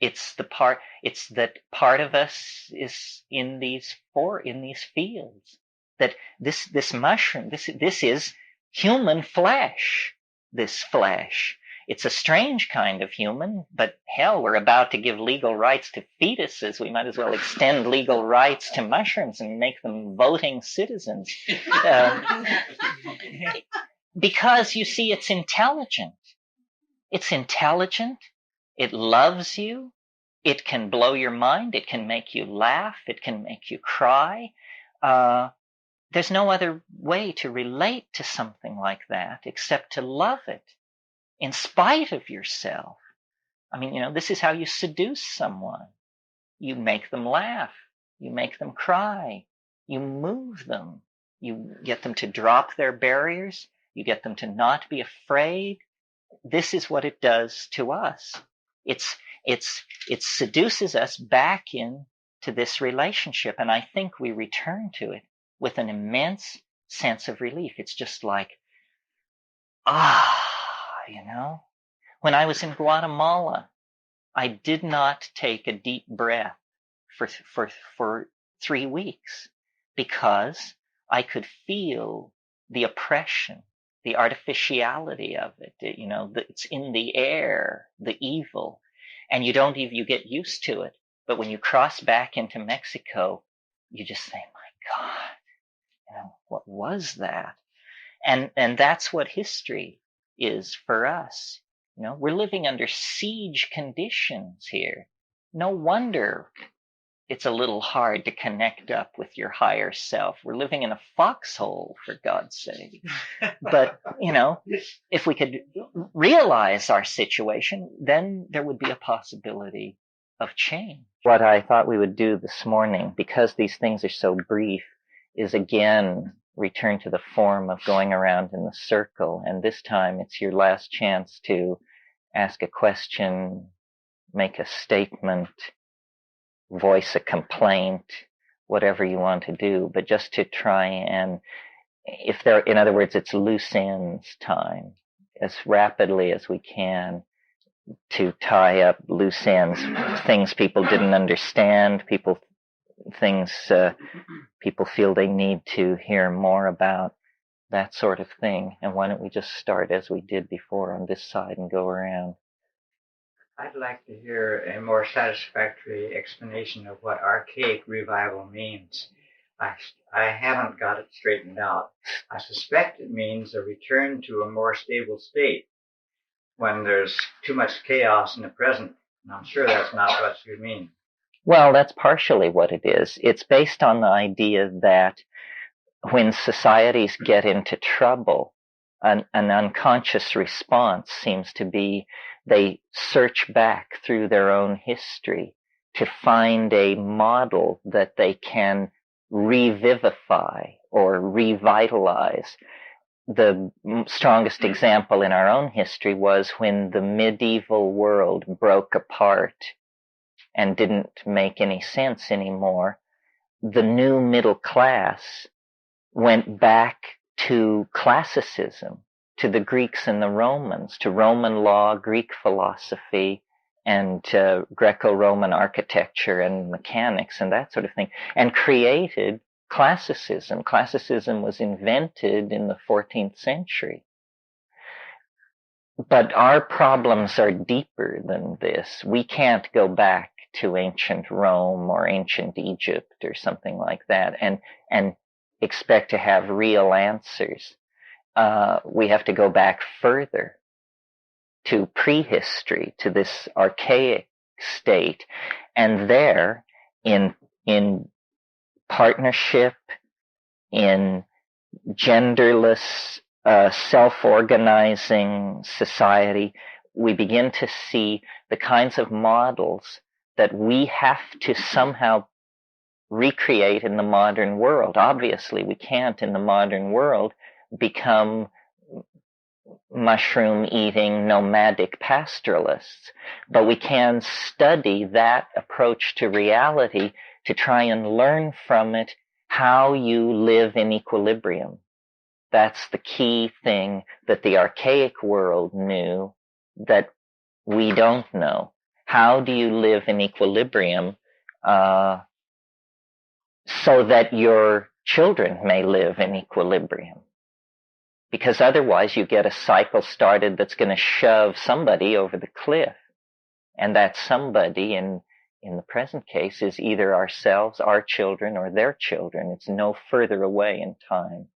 It's that part of us is in these fields. That this mushroom, this is human flesh. This flesh. It's a strange kind of human, but hell, we're about to give legal rights to fetuses. We might as well extend legal rights to mushrooms and make them voting citizens. Because you see, it's intelligent. It's intelligent. It loves you. It can blow your mind. It can make you laugh. It can make you cry. There's no other way to relate to something like that except to love it in spite of yourself. This is how you seduce someone. You make them laugh. You make them cry. You move them. You get them to drop their barriers. You get them to not be afraid. This is what it does to us. It seduces us back into this relationship, and I think we return to it with an immense sense of relief. It's just like, When I was in Guatemala, I did not take a deep breath for 3 weeks because I could feel the oppression, the artificiality of it. It's in the air, the evil, and you get used to it. But when you cross back into Mexico, you just say, my God, what was that? And that's what history is for us. We're living under siege conditions here. No wonder it's a little hard to connect up with your higher self. We're living in a foxhole, for God's sake. But, if we could realize our situation, then there would be a possibility of change. What I thought we would do this morning, because these things are so brief, is again return to the form of going around in the circle. And this time it's your last chance to ask a question, make a statement, voice a complaint, whatever you want to do, but just to try and, in other words, it's loose ends time, as rapidly as we can, to tie up loose ends, things people didn't understand, things people feel they need to hear more about, that sort of thing. And why don't we just start as we did before on this side and go around? I'd like to hear a more satisfactory explanation of what archaic revival means. I haven't got it straightened out. I suspect it means a return to a more stable state when there's too much chaos in the present. And I'm sure that's not what you mean. Well, that's partially what it is. It's based on the idea that when societies get into trouble, an unconscious response seems to be they search back through their own history to find a model that they can revivify or revitalize. The strongest example in our own history was when the medieval world broke apart and didn't make any sense anymore. The new middle class went back to classicism, to the Greeks and the Romans, to Roman law, Greek philosophy, and Greco-Roman architecture and mechanics and that sort of thing, and created classicism. Classicism was invented in the 14th century. But our problems are deeper than this. We can't go back to ancient Rome or ancient Egypt or something like that and expect to have real answers. We have to go back further to prehistory, to this archaic state, and there, in partnership, in genderless, self-organizing society, we begin to see the kinds of models that we have to somehow recreate in the modern world. Obviously, we can't in the modern world become mushroom-eating nomadic pastoralists, but we can study that approach to reality to try and learn from it how you live in equilibrium. That's the key thing that the archaic world knew that we don't know. How do you live in equilibrium so that your children may live in equilibrium? Because otherwise you get a cycle started that's going to shove somebody over the cliff. And that somebody in the present case is either ourselves, our children, or their children. It's no further away in time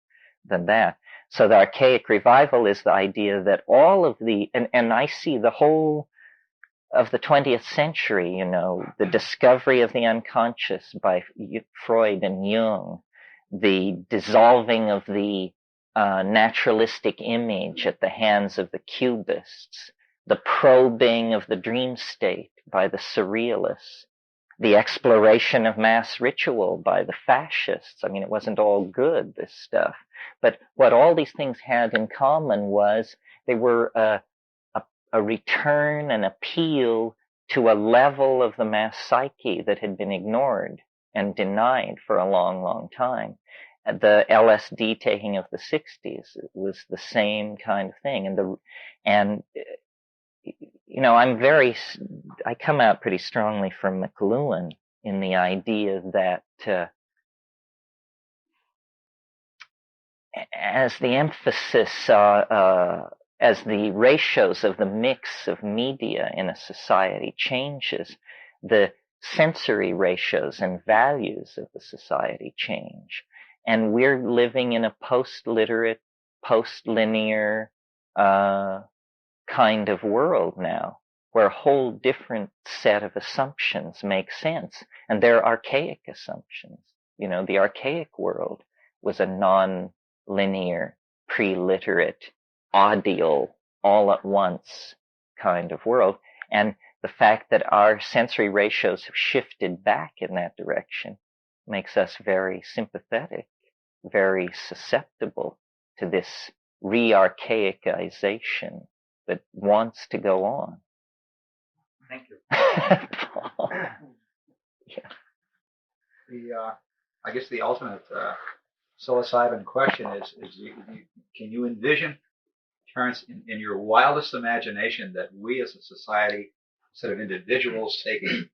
than that. So the archaic revival is the idea that all of and I see the whole of the 20th century, the discovery of the unconscious by Freud and Jung, the dissolving of the naturalistic image at the hands of the Cubists, the probing of the dream state by the Surrealists, the exploration of mass ritual by the Fascists. I mean, it wasn't all good, this stuff. But what all these things had in common was they were a return, an appeal to a level of the mass psyche that had been ignored and denied for a long, long time. The LSD taking of the 60s was the same kind of thing. I come out pretty strongly from McLuhan in the idea that as the emphasis, as the ratios of the mix of media in a society changes, the sensory ratios and values of the society change. And we're living in a post-literate, post-linear kind of world now, where a whole different set of assumptions make sense. And they're archaic assumptions. The archaic world was a non-linear, pre-literate, audial, all at once kind of world. And the fact that our sensory ratios have shifted back in that direction makes us very sympathetic, very susceptible to this re-archaicization that wants to go on. Thank you. Yeah. I guess the ultimate psilocybin question is can you envision, Terence, in your wildest imagination, that we as a society, instead of individuals taking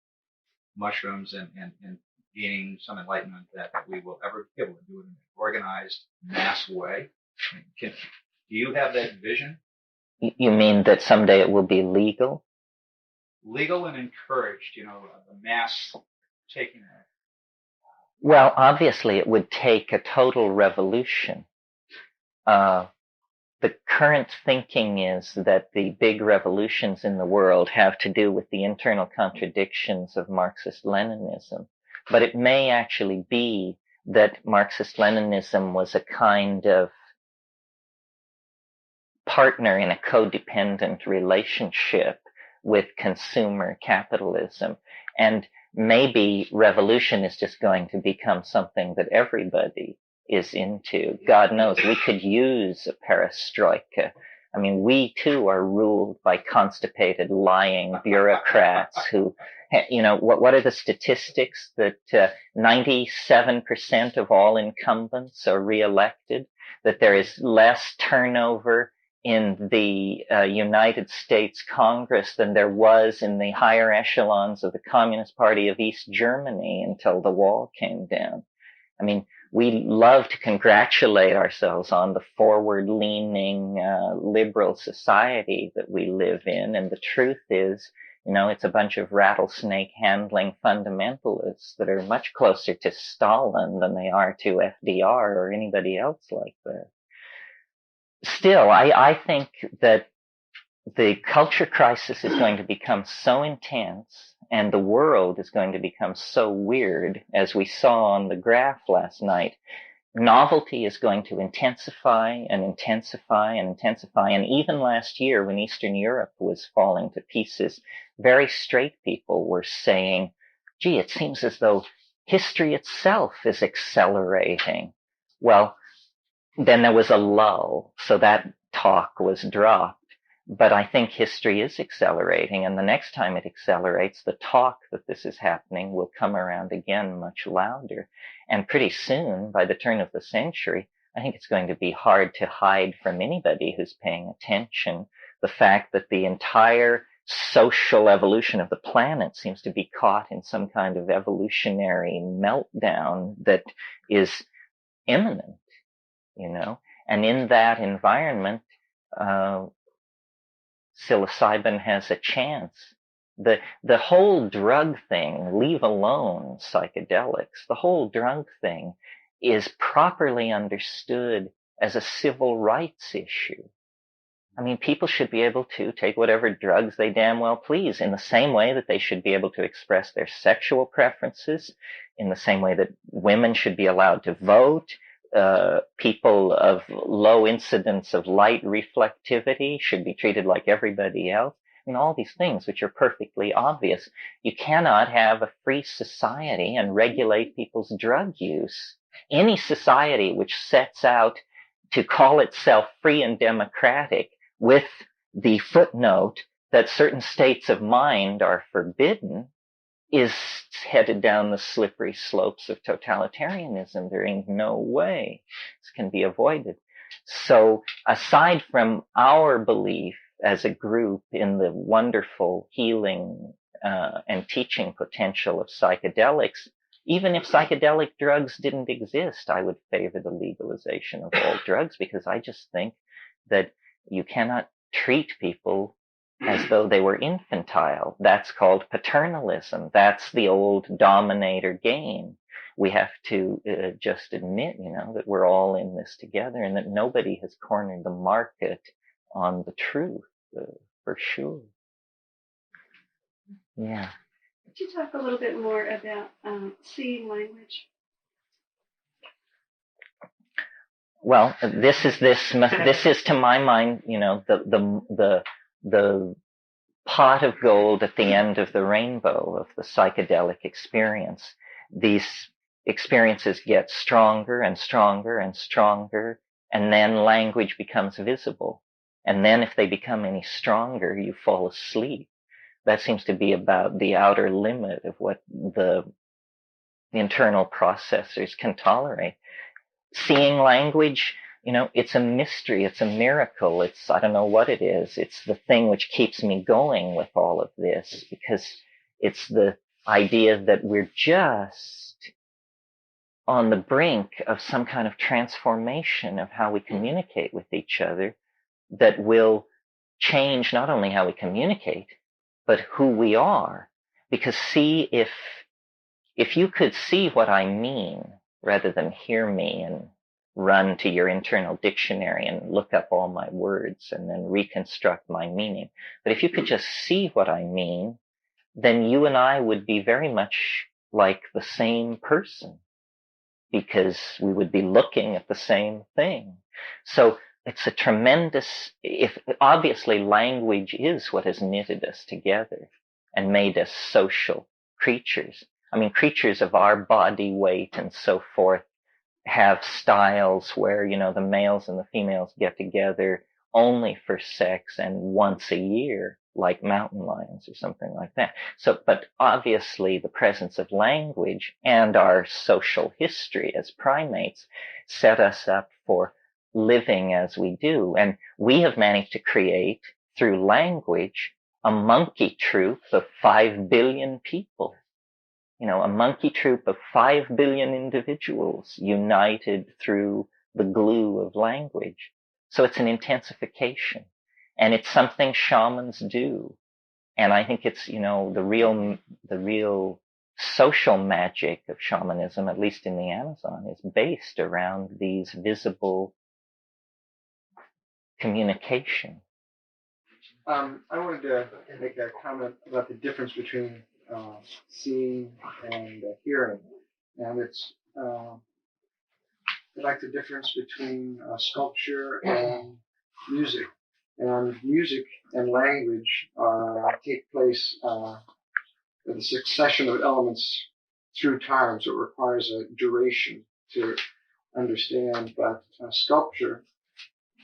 mushrooms and gaining some enlightenment, that we will ever be able to do it in an organized, mass way? Do you have that vision? You mean that someday it will be legal? Legal and encouraged, the mass taking it. Well, obviously it would take a total revolution. The current thinking is that the big revolutions in the world have to do with the internal contradictions of Marxist-Leninism. But it may actually be that Marxist-Leninism was a kind of partner in a codependent relationship with consumer capitalism. And maybe revolution is just going to become something that everybody is into. God knows, we could use a perestroika. I mean, we too are ruled by constipated, lying bureaucrats who, you know, what are the statistics that 97% of all incumbents are reelected, that there is less turnover in the United States Congress than there was in the higher echelons of the Communist Party of East Germany until the wall came down. I mean, we love to congratulate ourselves on the forward-leaning liberal society that we live in, and the truth is, you know, it's a bunch of rattlesnake-handling fundamentalists that are much closer to Stalin than they are to FDR or anybody else like that. Still, I think that the culture crisis is going to become so intense and the world is going to become so weird, as we saw on the graph last night. Novelty is going to intensify and intensify and intensify. And even last year, when Eastern Europe was falling to pieces, very straight people were saying, gee, it seems as though history itself is accelerating. Well, then there was a lull, so that talk was dropped. But I think history is accelerating, and the next time it accelerates, the talk that this is happening will come around again much louder. And pretty soon, by the turn of the century, I think it's going to be hard to hide from anybody who's paying attention the fact that the entire social evolution of the planet seems to be caught in some kind of evolutionary meltdown that is imminent, you know. And in that environment, psilocybin has a chance. The whole drug thing, leave alone psychedelics, the whole drug thing is properly understood as a civil rights issue. I mean, people should be able to take whatever drugs they damn well please, in the same way that they should be able to express their sexual preferences, in the same way that women should be allowed to vote. People of low incidence of light reflectivity should be treated like everybody else. I mean, all these things which are perfectly obvious. You cannot have a free society and regulate people's drug use. Any society which sets out to call itself free and democratic with the footnote that certain states of mind are forbidden is headed down the slippery slopes of totalitarianism. There ain't no way this can be avoided. So aside from our belief as a group in the wonderful healing and teaching potential of psychedelics, even if psychedelic drugs didn't exist, I would favor the legalization of all drugs, because I just think that you cannot treat people as though they were infantile. That's called paternalism. That's the old dominator game. We have to just admit, you know, that we're all in this together and that nobody has cornered the market on the truth, for sure. Yeah. Could you talk a little bit more about seeing language? Well, this is to my mind, you know, the pot of gold at the end of the rainbow of the psychedelic experience. These experiences get stronger and stronger and stronger, and then language becomes visible. And then if they become any stronger, you fall asleep. That seems to be about the outer limit of what the internal processors can tolerate. Seeing language, you know, it's a mystery, it's a miracle, I don't know what it is. It's the thing which keeps me going with all of this, because it's the idea that we're just on the brink of some kind of transformation of how we communicate with each other that will change not only how we communicate, but who we are. Because see, if you could see what I mean, rather than hear me and run to your internal dictionary and look up all my words and then reconstruct my meaning. But if you could just see what I mean, then you and I would be very much like the same person, because we would be looking at the same thing. So it's a tremendous, if obviously language is what has knitted us together and made us social creatures. I mean, creatures of our body weight and so forth have styles where, you know, the males and the females get together only for sex and once a year, like mountain lions or something like that. So, but obviously the presence of language and our social history as primates set us up for living as we do. And we have managed to create, through language, a monkey troop of 5 billion people. You know, a monkey troop of 5 billion individuals united through the glue of language. So it's an intensification, and it's something shamans do. And I think it's, you know, the real social magic of shamanism, at least in the Amazon, is based around these visible communication. I wanted to make a comment about the difference between seeing and hearing, and it's like the difference between sculpture and music. And music and language take place in a succession of elements through time, so it requires a duration to understand. But sculpture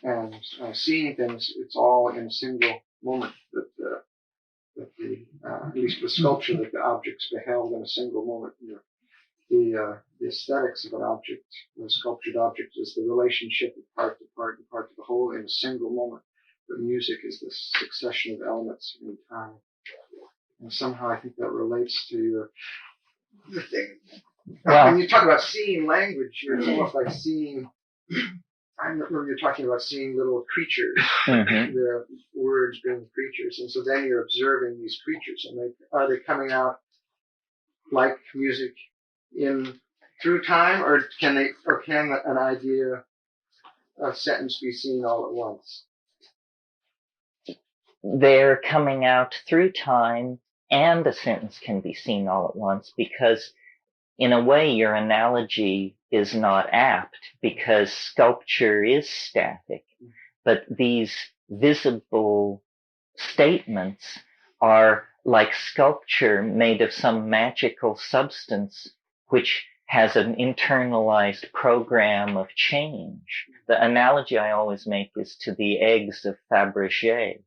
and seeing things, it's all in a single moment. That at least with sculpture, that the object's beheld in a single moment. You know, the aesthetics of an object, a sculptured object, is the relationship of part to part and part to the whole in a single moment. But music is the succession of elements in time. And somehow I think that relates to the thing. When you talk about seeing language, it's almost like seeing. I remember you're talking about seeing little creatures, the words being creatures, and so then you're observing these creatures, and are they coming out like music in through time, or can an idea, a sentence be seen all at once? They're coming out through time, and a sentence can be seen all at once, because in a way your analogy is not apt, because sculpture is static, but these visible statements are like sculpture made of some magical substance which has an internalized program of change. The analogy I always make is to the eggs of Fabergé.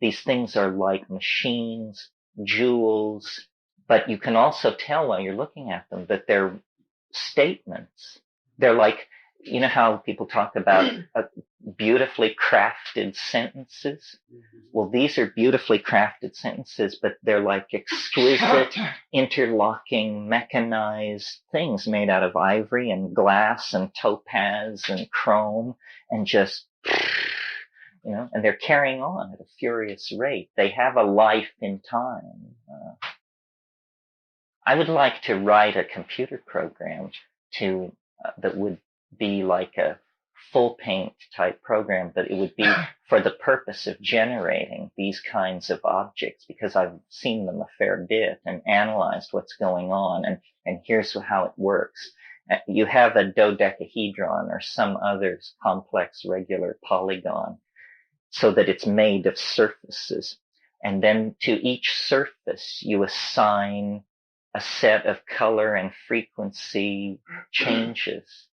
These things are like machines, jewels, but you can also tell while you're looking at them that they're statements. They're like, you know how people talk about beautifully crafted sentences? Well, these are beautifully crafted sentences, but they're like exquisite, interlocking, mechanized things made out of ivory and glass and topaz and chrome, and just, you know, and they're carrying on at a furious rate. They have a life in time. I would like to write a computer program that would be like a full paint type program, but it would be for the purpose of generating these kinds of objects, because I've seen them a fair bit and analyzed what's going on, and here's how it works. You have a dodecahedron or some other complex regular polygon, so that it's made of surfaces. And then to each surface, you assign a set of color and frequency changes.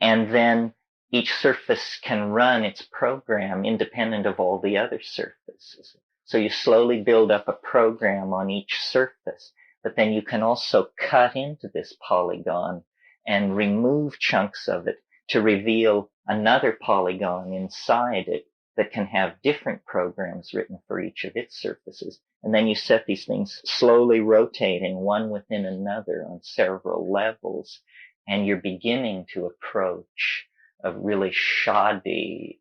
And then each surface can run its program independent of all the other surfaces. So you slowly build up a program on each surface, but then you can also cut into this polygon and remove chunks of it to reveal another polygon inside it that can have different programs written for each of its surfaces. And then you set these things slowly rotating one within another on several levels, and you're beginning to approach a really shoddy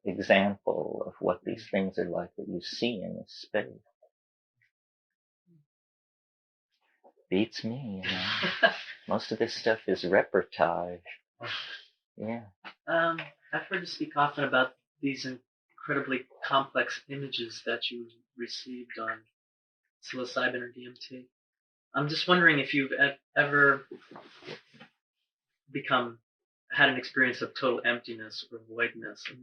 example of what these things are like that you see in this space. Beats me, you know. Most of this stuff is reportage. Yeah. I've heard you speak often about these incredibly complex images that you received on psilocybin or DMT. I'm just wondering if you've ever become had an experience of total emptiness or voidness. And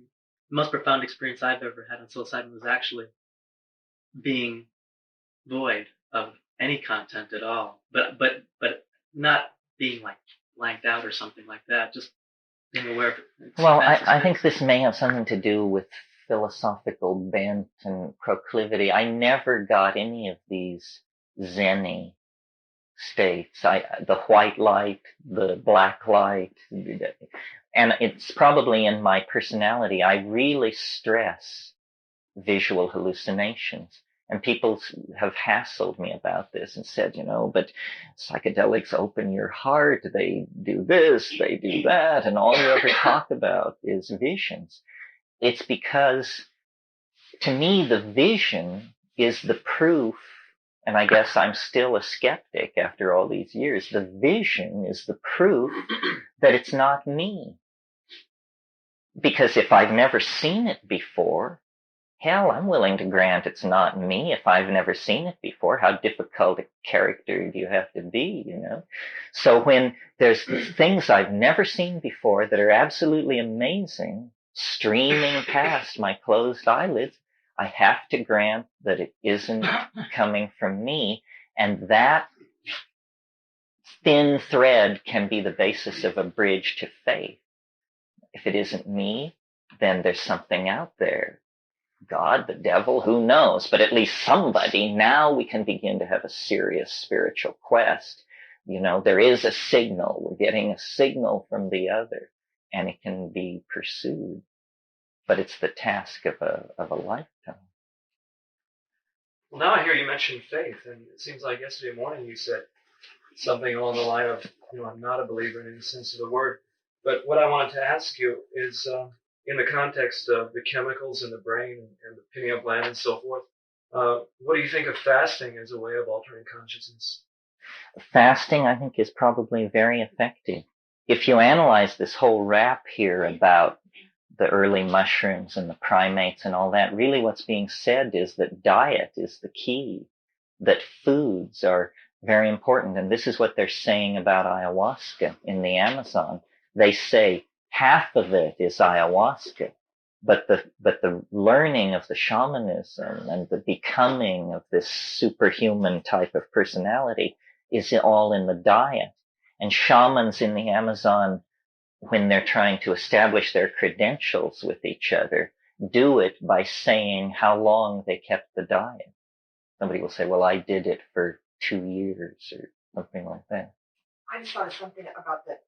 the most profound experience I've ever had on psilocybin was actually being void of any content at all, but not being like blanked out or something like that. Just being aware of it. Well, I think this may have something to do with philosophical bent and proclivity. I never got any of these Zen-y states. The white light, the black light, and it's probably in my personality. I really stress visual hallucinations. And people have hassled me about this and said, but psychedelics open your heart. They do this, they do that, and all you ever talk about is visions. It's because, to me, the vision is the proof, and I guess I'm still a skeptic after all these years. The vision is the proof that it's not me. Because if I've never seen it before, hell, I'm willing to grant it's not me if I've never seen it before. How difficult a character do you have to be, So when there's things I've never seen before that are absolutely amazing, streaming past my closed eyelids, I have to grant that it isn't coming from me. And that thin thread can be the basis of a bridge to faith. If it isn't me, then there's something out there. God, the devil, who knows? But at least somebody. Now we can begin to have a serious spiritual quest. There is a signal. We're getting a signal from the other, and it can be pursued. But it's the task of a lifetime. Well, now I hear you mention faith, and it seems like yesterday morning you said something along the line of, I'm not a believer in any sense of the word. But what I wanted to ask you is, in the context of the chemicals in the brain and the pineal gland and so forth, what do you think of fasting as a way of altering consciousness? Fasting, I think, is probably very effective. If you analyze this whole rap here about the early mushrooms and the primates and all that, really what's being said is that diet is the key, that foods are very important. And this is what they're saying about ayahuasca in the Amazon. They say half of it is ayahuasca, but the learning of the shamanism and the becoming of this superhuman type of personality is all in the diet. And shamans in the Amazon, when they're trying to establish their credentials with each other, do it by saying how long they kept the diet. Somebody will say, well, I did it for 2 years or something like that. I just thought of something about the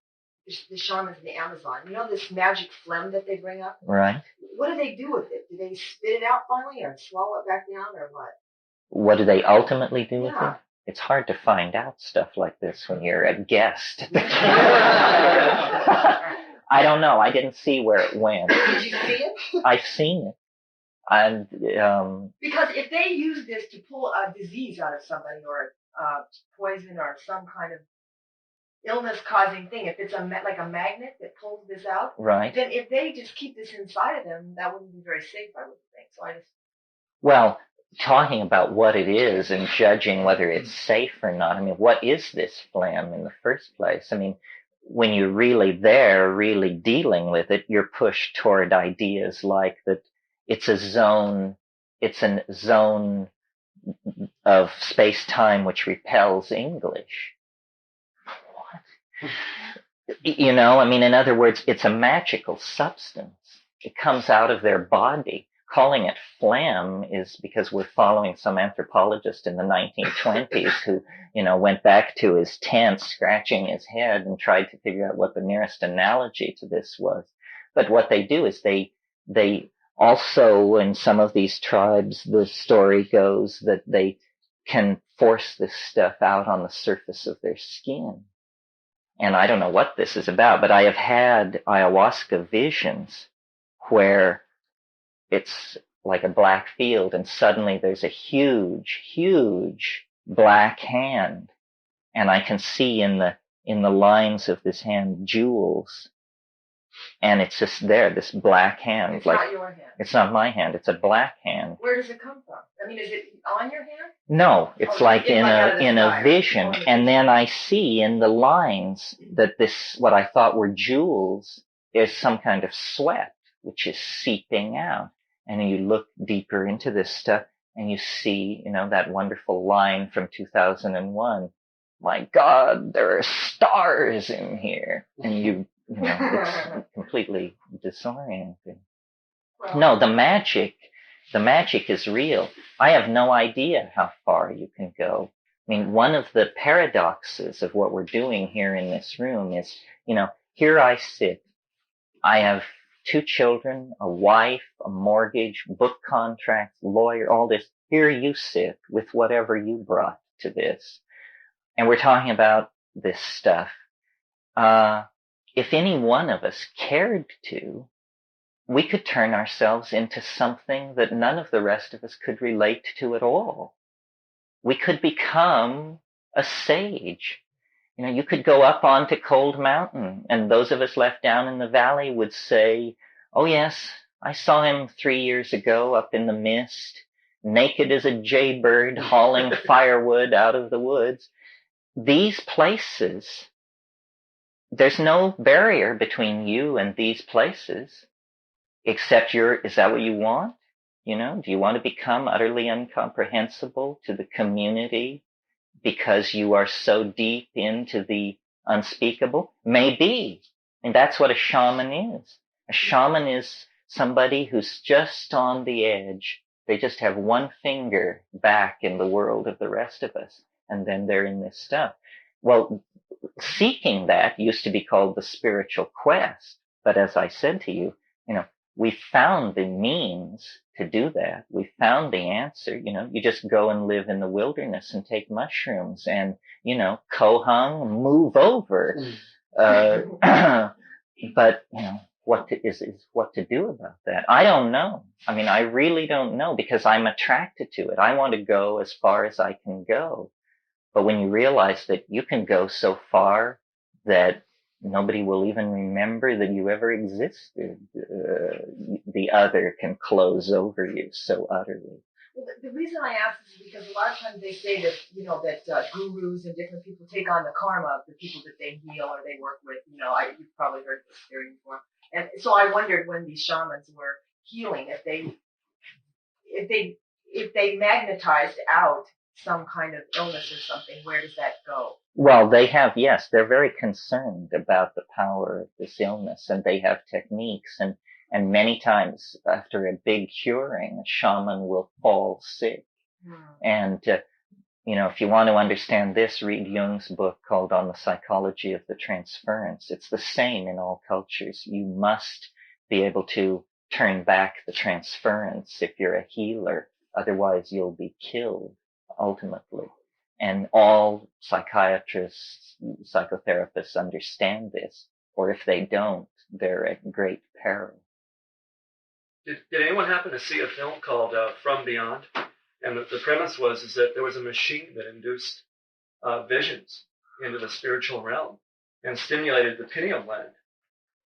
shamans in the Amazon. This magic phlegm that they bring up? Right. What do they do with it? Do they spit it out finally or swallow it back down or what? What do they ultimately do with it? It's hard to find out stuff like this when you're a guest. I don't know. I didn't see where it went. Did you see it? I've seen it. And because if they use this to pull a disease out of somebody or poison or some kind of illness-causing thing, if it's like a magnet that pulls this out, right, then if they just keep this inside of them, that wouldn't be very safe, I would think. So well, talking about what it is and judging whether it's safe or not, I mean, what is this phlegm in the first place? I mean, when you're really there, really dealing with it, you're pushed toward ideas like that it's a zone of space-time which repels English. I mean, in other words, it's a magical substance. It comes out of their body. Calling it phlegm is because we're following some anthropologist in the 1920s who, went back to his tent, scratching his head and tried to figure out what the nearest analogy to this was. But what they do is they also, in some of these tribes, the story goes that they can force this stuff out on the surface of their skin. And I don't know what this is about, but I have had ayahuasca visions where it's like a black field and suddenly there's a huge, huge black hand. And I can see in the lines of this hand jewels And it's just there, this black hand. It's like not your hand. It's not my hand. It's a black hand. Where does it come from? I mean, is it on your hand? No, it's like in out of the a sky. vision, and then I see in the lines that this, what I thought were jewels, is some kind of sweat which is seeping out. And you look deeper into this stuff, and you see, that wonderful line from 2001. My God, there are stars in here, and it's completely disorienting. Well, No, the magic is real. I have no idea how far you can go. I mean, one of the paradoxes of what we're doing here in this room is, here I sit. I have 2 children, a wife, a mortgage, book contracts, lawyer, all this. Here you sit with whatever you brought to this. And we're talking about this stuff. If any one of us cared to, we could turn ourselves into something that none of the rest of us could relate to at all. We could become a sage. You could go up onto Cold Mountain, and those of us left down in the valley would say, oh yes, I saw him 3 years ago up in the mist, naked as a jaybird, hauling firewood out of the woods. These places, there's no barrier between you and these places. Except is that what you want? Do you want to become utterly incomprehensible to the community because you are so deep into the unspeakable? Maybe. And that's what a shaman is. A shaman is somebody who's just on the edge. They just have one finger back in the world of the rest of us. And then they're in this stuff. Well, seeking that used to be called the spiritual quest. But as I said to you, we found the means to do that. We found the answer. You just go and live in the wilderness and take mushrooms and, kohung, move over. But, what to do about that? I don't know. I mean, I really don't know because I'm attracted to it. I want to go as far as I can go. But when you realize that you can go so far that nobody will even remember that you ever existed, the other can close over you so utterly. Well, the reason I ask is because a lot of times they say that, that gurus and different people take on the karma of the people that they heal or they work with. You've probably heard this theory before. And so I wondered when these shamans were healing, if they magnetized out some kind of illness or something, where does that go? Well, they're very concerned about the power of this illness, and they have techniques, and many times after a big curing, a shaman will fall sick. And, if you want to understand this, read Jung's book called On the Psychology of the Transference. It's the same in all cultures. You must be able to turn back the transference if you're a healer. Otherwise, you'll be killed, ultimately. And all psychiatrists, psychotherapists understand this. Or if they don't, they're at great peril. Did anyone happen to see a film called From Beyond? And the premise is that there was a machine that induced visions into the spiritual realm and stimulated the pineal gland.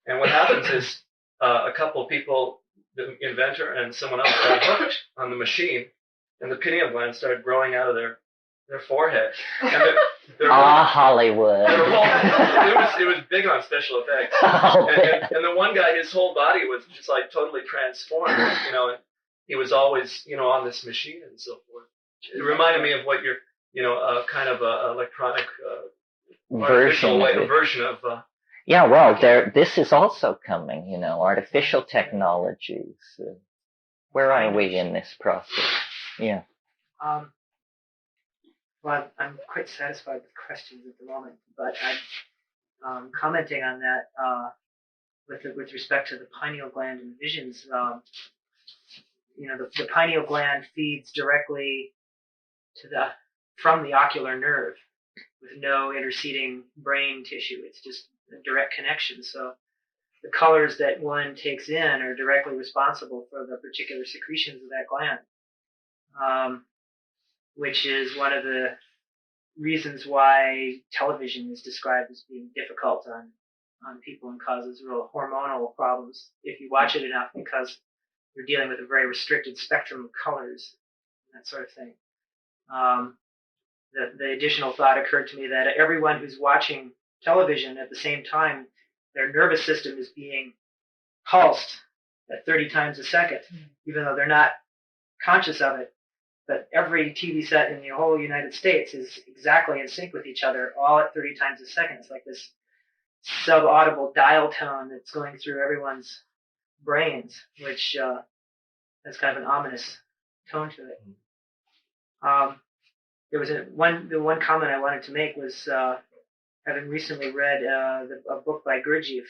And what happens is a couple of people, the inventor and someone else, got hooked on the machine, and the pineal gland started growing out of their forehead. And Hollywood. It was big on special effects. And the one guy, his whole body was just like totally transformed, and he was always, on this machine and so forth. It reminded me of what you're, kind of electronic version of. Yeah, well, this is also coming, artificial technologies. Where are we in this process? Yeah. Well, I'm quite satisfied with questions at the moment, but I'm commenting on that with respect to the pineal gland and visions. The pineal gland feeds directly from the ocular nerve with no interceding brain tissue. It's just a direct connection. So the colors that one takes in are directly responsible for the particular secretions of that gland. Which is one of the reasons why television is described as being difficult on people and causes real hormonal problems if you watch it enough, because you're dealing with a very restricted spectrum of colors, that sort of thing. The additional thought occurred to me that everyone who's watching television at the same time, their nervous system is being pulsed at 30 times a second, even though they're not conscious of it. But every TV set in the whole United States is exactly in sync with each other, all at 30 times a second. It's like this sub-audible dial tone that's going through everyone's brains, which has kind of an ominous tone to it. There was the one comment I wanted to make was having recently read a book by Gurdjieff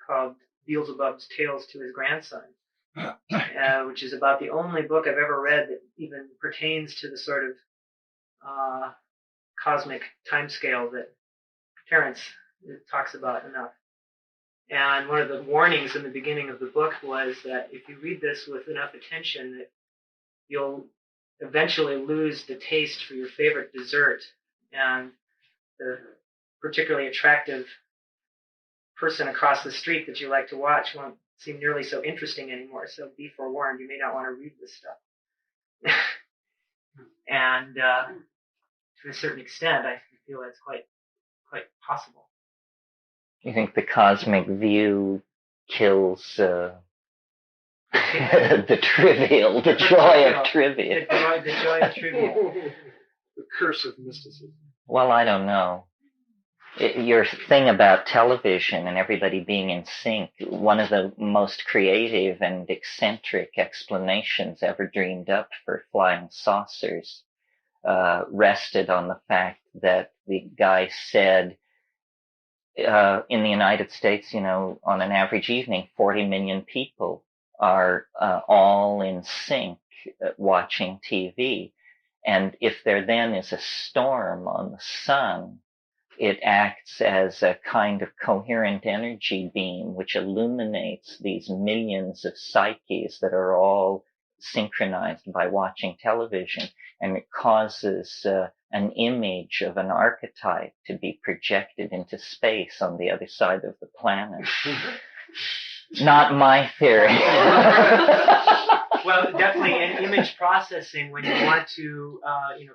called Beelzebub's Tales to His Grandson, which is about the only book I've ever read that even pertains to the sort of cosmic timescale that Terence talks about enough. And one of the warnings in the beginning of the book was that if you read this with enough attention, that you'll eventually lose the taste for your favorite dessert, and the particularly attractive person across the street that you like to watch won't seem nearly so interesting anymore. So be forewarned, you may not want to read this stuff. And to a certain extent, I feel that's quite possible. You think the cosmic view kills the trivial, the joy of trivia? The joy of trivia. The curse of mysticism. Well, I don't know. Your thing about television and everybody being in sync, one of the most creative and eccentric explanations ever dreamed up for flying saucers rested on the fact that the guy said, in the United States, on an average evening, 40 million people are all in sync watching TV. And if there then is a storm on the sun, it acts as a kind of coherent energy beam which illuminates these millions of psyches that are all synchronized by watching television. And it causes an image of an archetype to be projected into space on the other side of the planet. Not my theory. Well, definitely in image processing, when you want to,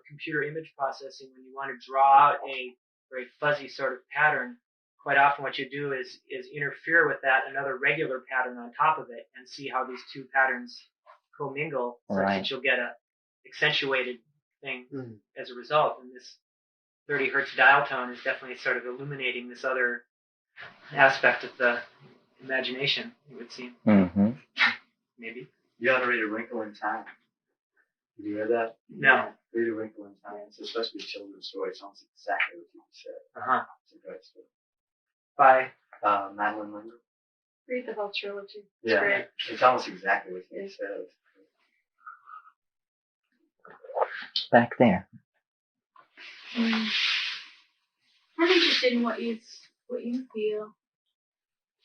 computer image processing, when you want to draw out a very fuzzy sort of pattern, quite often what you do is interfere with that another regular pattern on top of it and see how these two patterns commingle, such that you'll get a accentuated thing as a result. And this 30 hertz dial tone is definitely sort of illuminating this other aspect of the imagination, it would seem. Mm-hmm. Maybe. You ought to read A Wrinkle in Time. Have you read that? No. Read A Wrinkle in Time. It's supposed to be a children's story. It's almost exactly what you said. Uh-huh. It's a great story. By? Madeline Linder. Read the whole trilogy. It's Yeah. great. It's almost exactly what you said. Back there. I'm interested in what you feel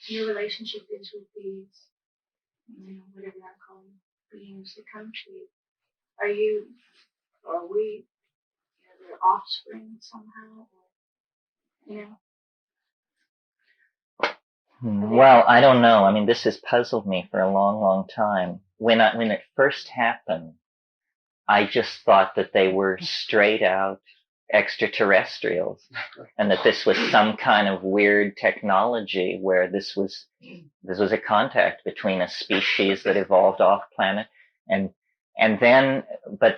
your relationship is with these, whatever I call them, beings that come to you. Are we, their offspring somehow? Well, I don't know. I mean, this has puzzled me for a long, long time. When it first happened, I just thought that they were straight out extraterrestrials, and that this was some kind of weird technology where this was a contact between a species that evolved off planet, and then, but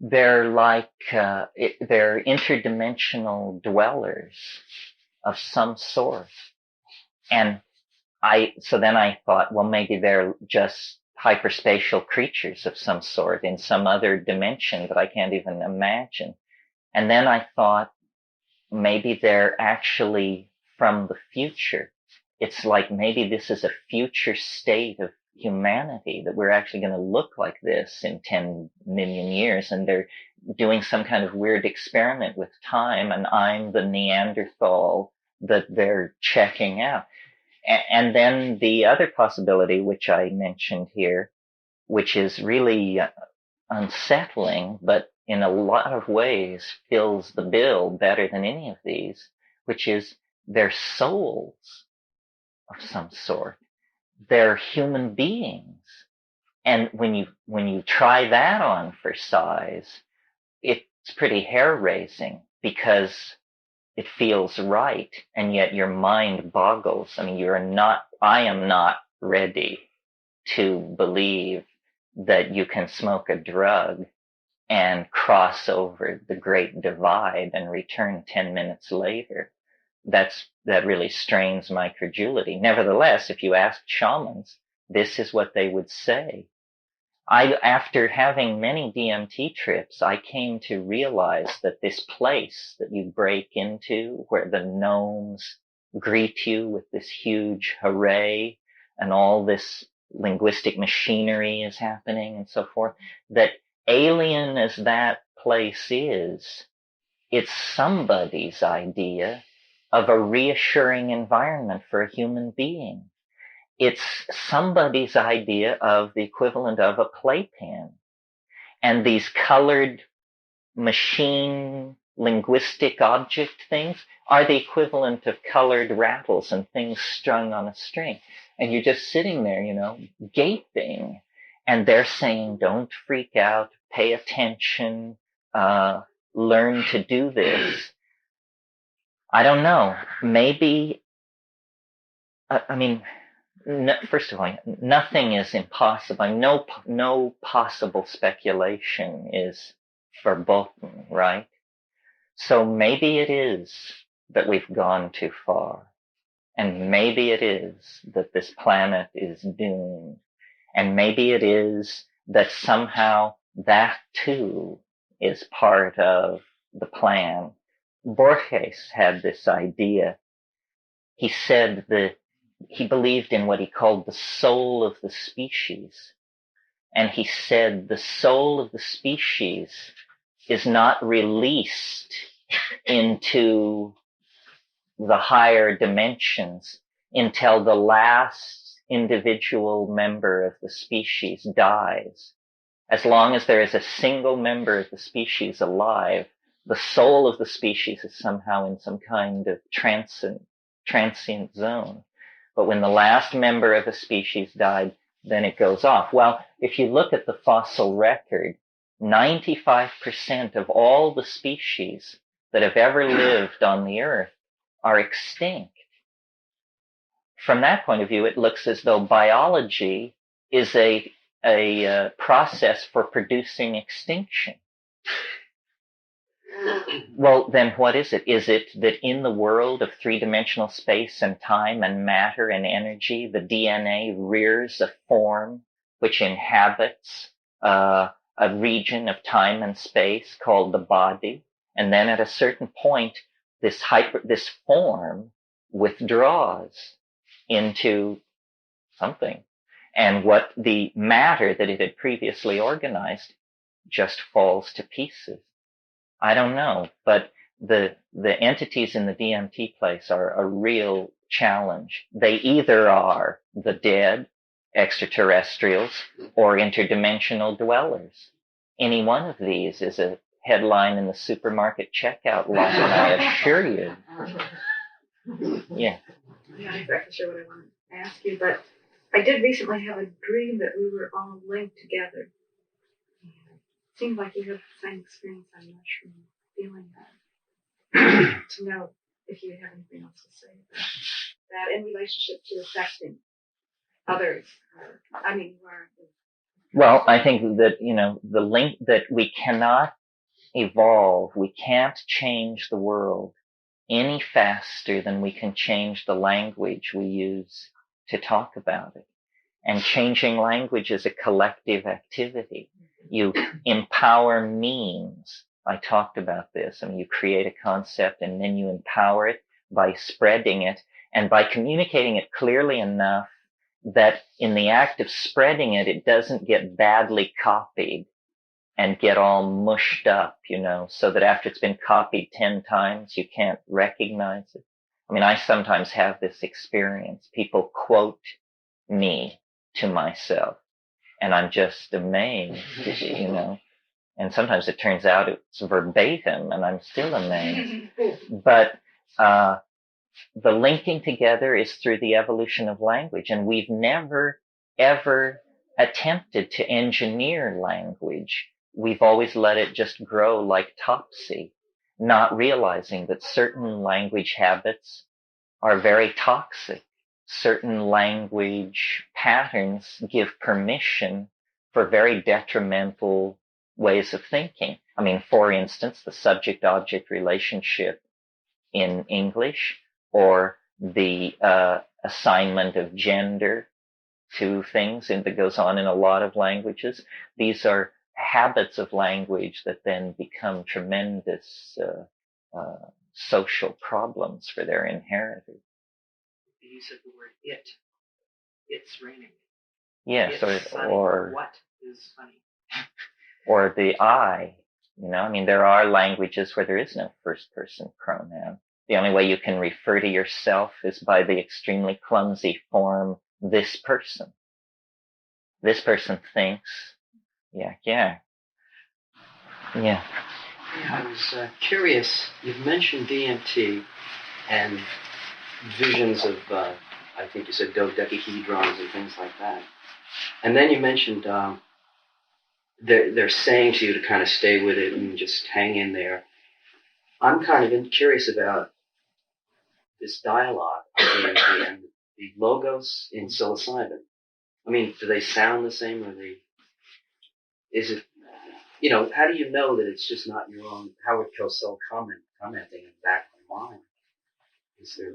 they're like they're interdimensional dwellers of some sort, and so then I thought, well, maybe they're just hyperspatial creatures of some sort in some other dimension that I can't even imagine. And then I thought maybe they're actually from the future. It's like maybe this is a future state of humanity, that we're actually going to look like this in 10 million years, and they're doing some kind of weird experiment with time, and I'm the Neanderthal that they're checking out. And then the other possibility, which I mentioned here, which is really unsettling, but in a lot of ways fills the bill better than any of these, which is they're souls of some sort. They're human beings. And when you try that on for size, it's pretty hair-raising because it feels right, and yet your mind boggles. I mean, I am not ready to believe that you can smoke a drug and cross over the great divide and return 10 minutes later. That really strains my credulity. Nevertheless, if you ask shamans, this is what they would say. After having many DMT trips, I came to realize that this place that you break into, where the gnomes greet you with this huge hooray and all this linguistic machinery is happening and so forth, that alien as that place is, it's somebody's idea of a reassuring environment for a human being. It's somebody's idea of the equivalent of a playpen. And these colored machine linguistic object things are the equivalent of colored rattles and things strung on a string. And you're just sitting there, gaping. And they're saying, don't freak out, pay attention, learn to do this. I don't know. Maybe, first of all, nothing is impossible. No possible speculation is verboten, right? So maybe it is that we've gone too far. And maybe it is that this planet is doomed. And maybe it is that somehow that too is part of the plan. Borges had this idea. He said that he believed in what he called the soul of the species. And he said the soul of the species is not released into the higher dimensions until the last individual member of the species dies. As long as there is a single member of the species alive, the soul of the species is somehow in some kind of transient zone. But when the last member of a species died, then it goes off. Well, if you look at the fossil record, 95% of all the species that have ever lived on the Earth are extinct. From that point of view, it looks as though biology is a process for producing extinction. Well, then what is it? Is it that in the world of three-dimensional space and time and matter and energy, the DNA rears a form which inhabits a region of time and space called the body, and then at a certain point, this form withdraws into something, and what the matter that it had previously organized just falls to pieces. I don't know, but the entities in the DMT place are a real challenge. They either are the dead, extraterrestrials, or interdimensional dwellers. Any one of these is a headline in the supermarket checkout line, I assure you. Yeah. I'm not exactly sure what I want to ask you, but I did recently have a dream that we were all linked together. It seemed like you had the same experience. I'm not sure I'm feeling that. To know if you have anything else to say about that in relationship to affecting others. Well, I think that, the link that we cannot evolve, we can't change the world any faster than we can change the language we use to talk about it. And changing language is a collective activity. You empower means. I talked about this. You create a concept and then you empower it by spreading it and by communicating it clearly enough that in the act of spreading it, it doesn't get badly copied and get all mushed up, so that after it's been copied 10 times, you can't recognize it. I sometimes have this experience. People quote me to myself, and I'm just amazed, And sometimes it turns out it's verbatim, and I'm still amazed. But the linking together is through the evolution of language, and we've never, ever attempted to engineer language. We've always let it just grow like topsy, not realizing that certain language habits are very toxic. Certain language patterns give permission for very detrimental ways of thinking. I mean, for instance, the subject-object relationship in English, or the assignment of gender to things, and that goes on in a lot of languages. These are habits of language that then become tremendous social problems for their inheritors. You said the word it. It's raining. Yes, it's or what is funny? Or the I. I mean, there are languages where there is no first-person pronoun. The only way you can refer to yourself is by the extremely clumsy form, this person. This person thinks. Yeah. I was curious. You've mentioned DMT and visions of, I think you said dodecahedrons and things like that. And then you mentioned they're saying to you to kind of stay with it and just hang in there. I'm kind of curious about this dialogue of DMT and the logos in psilocybin. I mean, do they sound the same, or is it, how do you know that it's just not your own Howard Cosell commenting in the back of the mind? Is there...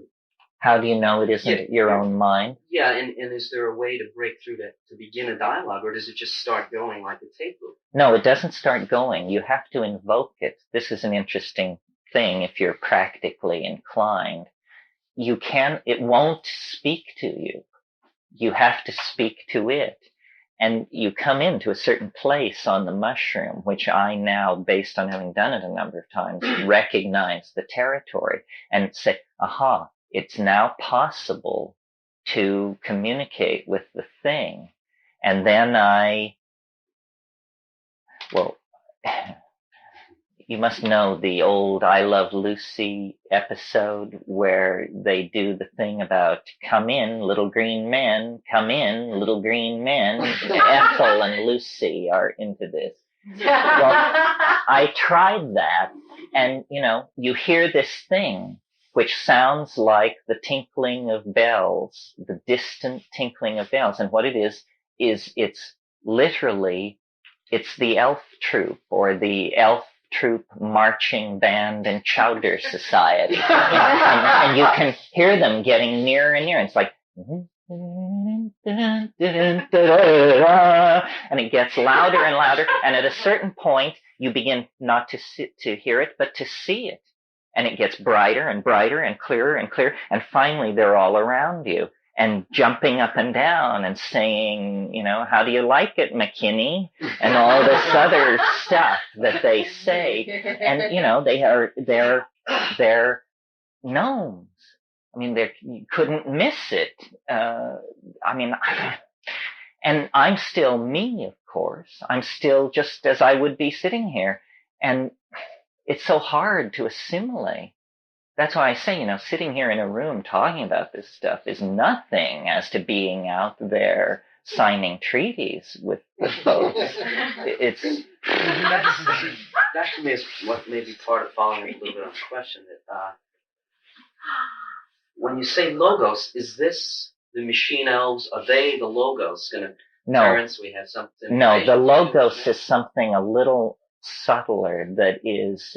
How do you know it isn't your own mind? Yeah, and is there a way to break through to begin a dialogue, or does it just start going like a tape loop? No, it doesn't start going. You have to invoke it. This is an interesting thing if you're practically inclined. It won't speak to you. You have to speak to it. And you come into a certain place on the mushroom, which I now, based on having done it a number of times, recognize the territory and say, aha, it's now possible to communicate with the thing. And then you must know the old I Love Lucy episode where they do the thing about come in, little green men, come in, little green men. Ethel and Lucy are into this. Well, I tried that, and, you hear this thing which sounds like the tinkling of bells, the distant tinkling of bells. And what it is it's literally, it's the elf troop, or the elf troop marching band and chowder society. and you can hear them getting nearer and nearer. It's like, and it gets louder and louder. And at a certain point, you begin not to hear it, but to see it. And it gets brighter and brighter and clearer and clearer. And finally, they're all around you and jumping up and down and saying, how do you like it, McKinney? And all this other stuff that they say. And, they're gnomes. I mean, you couldn't miss it. And I'm still me, of course. I'm still just as I would be sitting here. And it's so hard to assimilate. That's why I say, sitting here in a room talking about this stuff is nothing as to being out there signing treaties with folks. It's that to me is what may be part of following up a little bit on the question. That when you say logos, is this the machine elves? Are they the logos? No. Terence, we have something. No, the logos is something a little subtler that is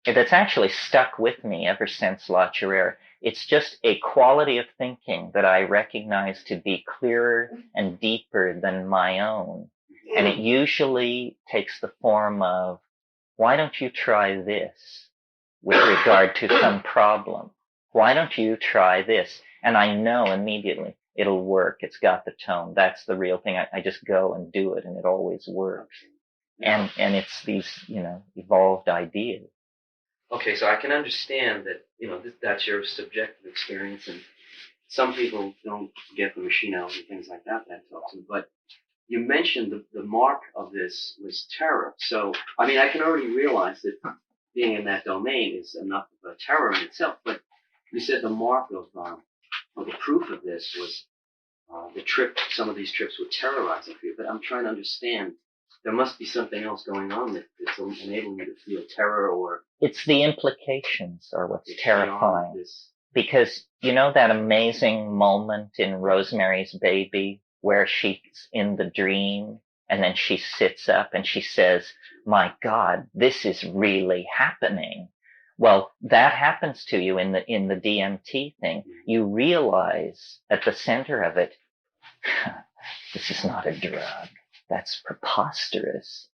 that's actually stuck with me ever since La Chirera. It's just a quality of thinking that I recognize to be clearer and deeper than my own. And it usually takes the form of, why don't you try this with regard to some problem? Why don't you try this? And I know immediately it'll work. It's got the tone. That's the real thing. I just go and do it, and it always works. And it's these, evolved ideas. Okay, so I can understand that, that's your subjective experience, and some people don't get the machine elves and things like that I talk to, but you mentioned the mark of this was terror. So, I mean, I can already realize that being in that domain is enough of a terror in itself, but you said the mark of, or the proof of this was the trip, some of these trips were terrorizing for you, but I'm trying to understand, there must be something else going on that's enabling you to feel terror, or It's the implications are what's it's terrifying. beyond this. Because you know that amazing moment in Rosemary's Baby where she's in the dream and then she sits up and she says, my God, this is really happening. Well, that happens to you in the DMT thing. You realize at the center of it, this is not a drug. That's preposterous.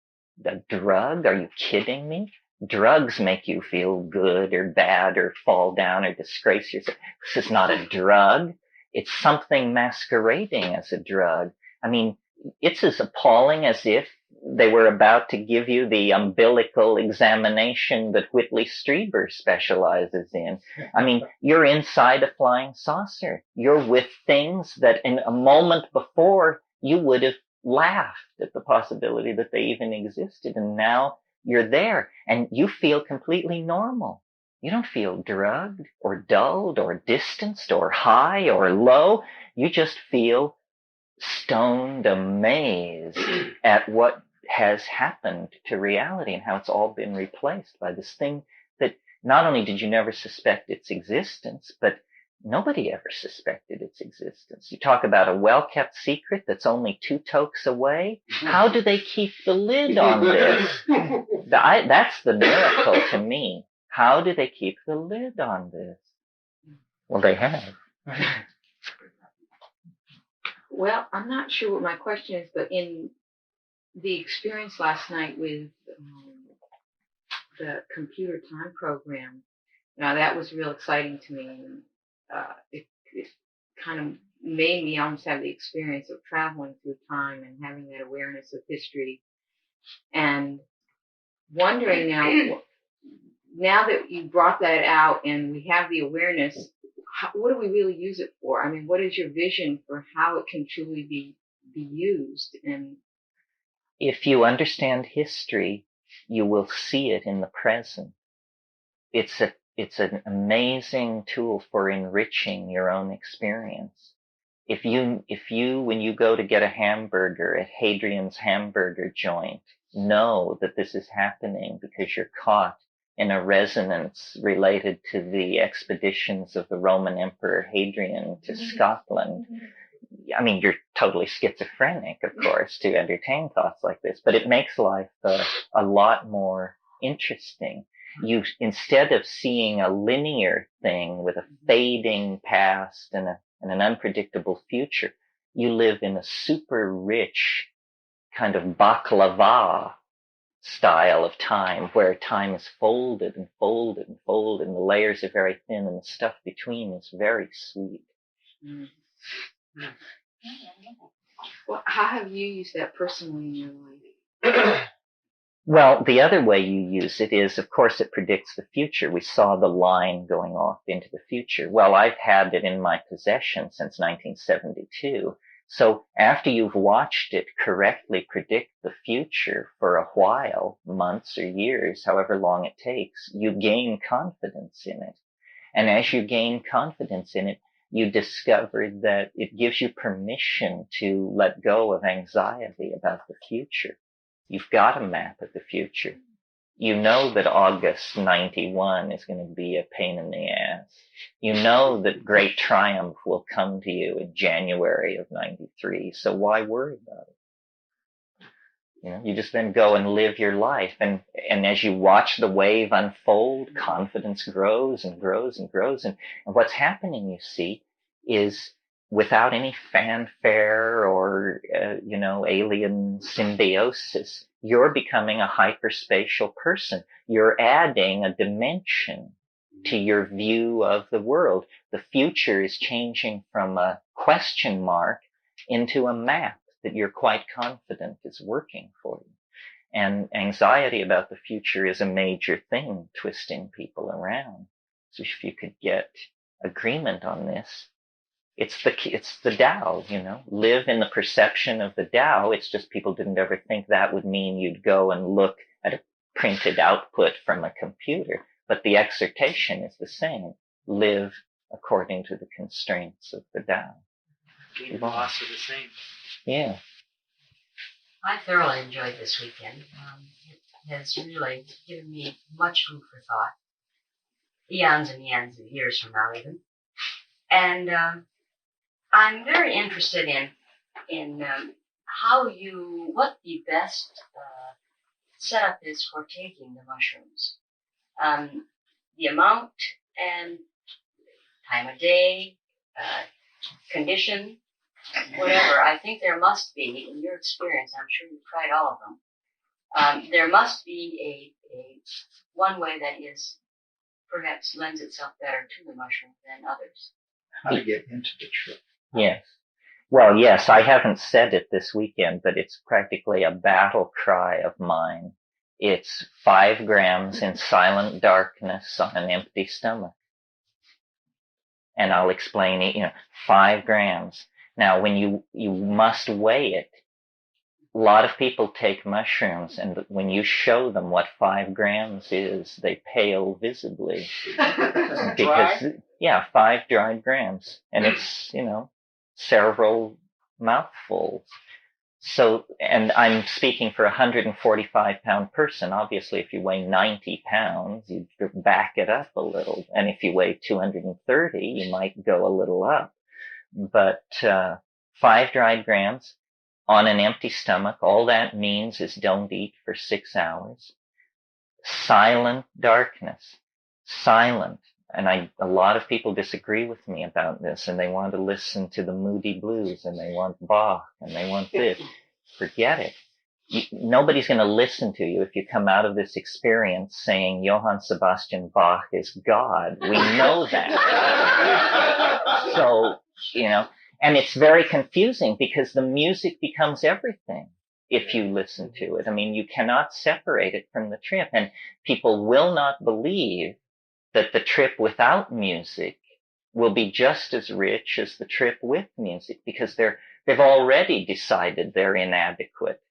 A drug? Are you kidding me? Drugs make you feel good or bad or fall down or disgrace yourself. This is not a drug. It's something masquerading as a drug. I mean, it's as appalling as if they were about to give you the umbilical examination that Whitley Strieber specializes in. I mean, you're inside a flying saucer. You're with things that in a moment before you would have laughed at the possibility that they even existed. And now you're there and you feel completely normal. You don't feel drugged or dulled or distanced or high or low. You just feel stoned, amazed at what has happened to reality and how it's all been replaced by this thing that not only did you never suspect its existence, but nobody ever suspected its existence. You talk about a well-kept secret that's only 2 tokes away. How do they keep the lid on this? That's the miracle to me. How do they keep the lid on this? Well, they have. Well, I'm not sure what my question is, but in the experience last night with the computer time program, now that was real exciting to me. And it kind of made me almost have the experience of traveling through time and having that awareness of history. And wondering now that you brought that out and we have the awareness, what do we really use it for? I mean, what is your vision for how it can truly be used? And if you understand history, you will see it in the present. It's an amazing tool for enriching your own experience. If you, when you go to get a hamburger at Hadrian's hamburger joint, know that this is happening because you're caught in a resonance related to the expeditions of the Roman Emperor Hadrian to Scotland. I mean, you're totally schizophrenic, of course, to entertain thoughts like this, but it makes life a lot more interesting. You, instead of seeing a linear thing with a fading past and an unpredictable future, you live in a super rich kind of baklava style of time where time is folded and folded and folded and the layers are very thin and the stuff between is very sweet. Well, how have you used that personally in your life? Well, the other way you use it is, of course, it predicts the future. We saw the line going off into the future. Well, I've had it in my possession since 1972. So after you've watched it correctly predict the future for a while, months or years, however long it takes, you gain confidence in it. And as you gain confidence in it, you discover that it gives you permission to let go of anxiety about the future. You've got a map of the future. You know that August 91 is going to be a pain in the ass. You know that great triumph will come to you in January of 93. So why worry about it? You know, you just then go and live your life. And as you watch the wave unfold, confidence grows and grows and grows. And what's happening, you see, is without any fanfare or, alien symbiosis, you're becoming a hyperspatial person. You're adding a dimension to your view of the world. The future is changing from a question mark into a map that you're quite confident is working for you. And anxiety about the future is a major thing twisting people around. So if you could get agreement on this, It's the Tao, live in the perception of the Tao. It's just people didn't ever think that would mean you'd go and look at a printed output from a computer. But the exhortation is the same. Live according to the constraints of the Tao. Gain and loss are the same. Yeah. I thoroughly enjoyed this weekend. It has really given me much food for thought. Eons and eons of years from now, even. And I'm very interested in what the best setup is for taking the mushrooms. The amount and time of day, condition, whatever. I think there must be, in your experience, I'm sure you've tried all of them, there must be a one way that is perhaps lends itself better to the mushroom than others. How to get into the trip. Yes. Well, yes, I haven't said it this weekend, but it's practically a battle cry of mine. It's 5 grams in silent darkness on an empty stomach. And I'll explain it, 5 grams. Now, when you must weigh it, a lot of people take mushrooms, and when you show them what 5 grams is, they pale visibly. Because, 5 dried grams. And it's, several mouthfuls. So, and I'm speaking for a 145-pound person. Obviously, if you weigh 90 pounds, you back it up a little. And if you weigh 230, you might go a little up. But 5 dried grams on an empty stomach, all that means is don't eat for 6 hours. Silent darkness. Silent. And a lot of people disagree with me about this, and they want to listen to the Moody Blues, and they want Bach, and they want this. Forget it. Nobody's going to listen to you if you come out of this experience saying Johann Sebastian Bach is God. We know that. So, and it's very confusing because the music becomes everything if you listen to it. I mean, you cannot separate it from the trip, and people will not believe that the trip without music will be just as rich as the trip with music, because they've already decided they're inadequate,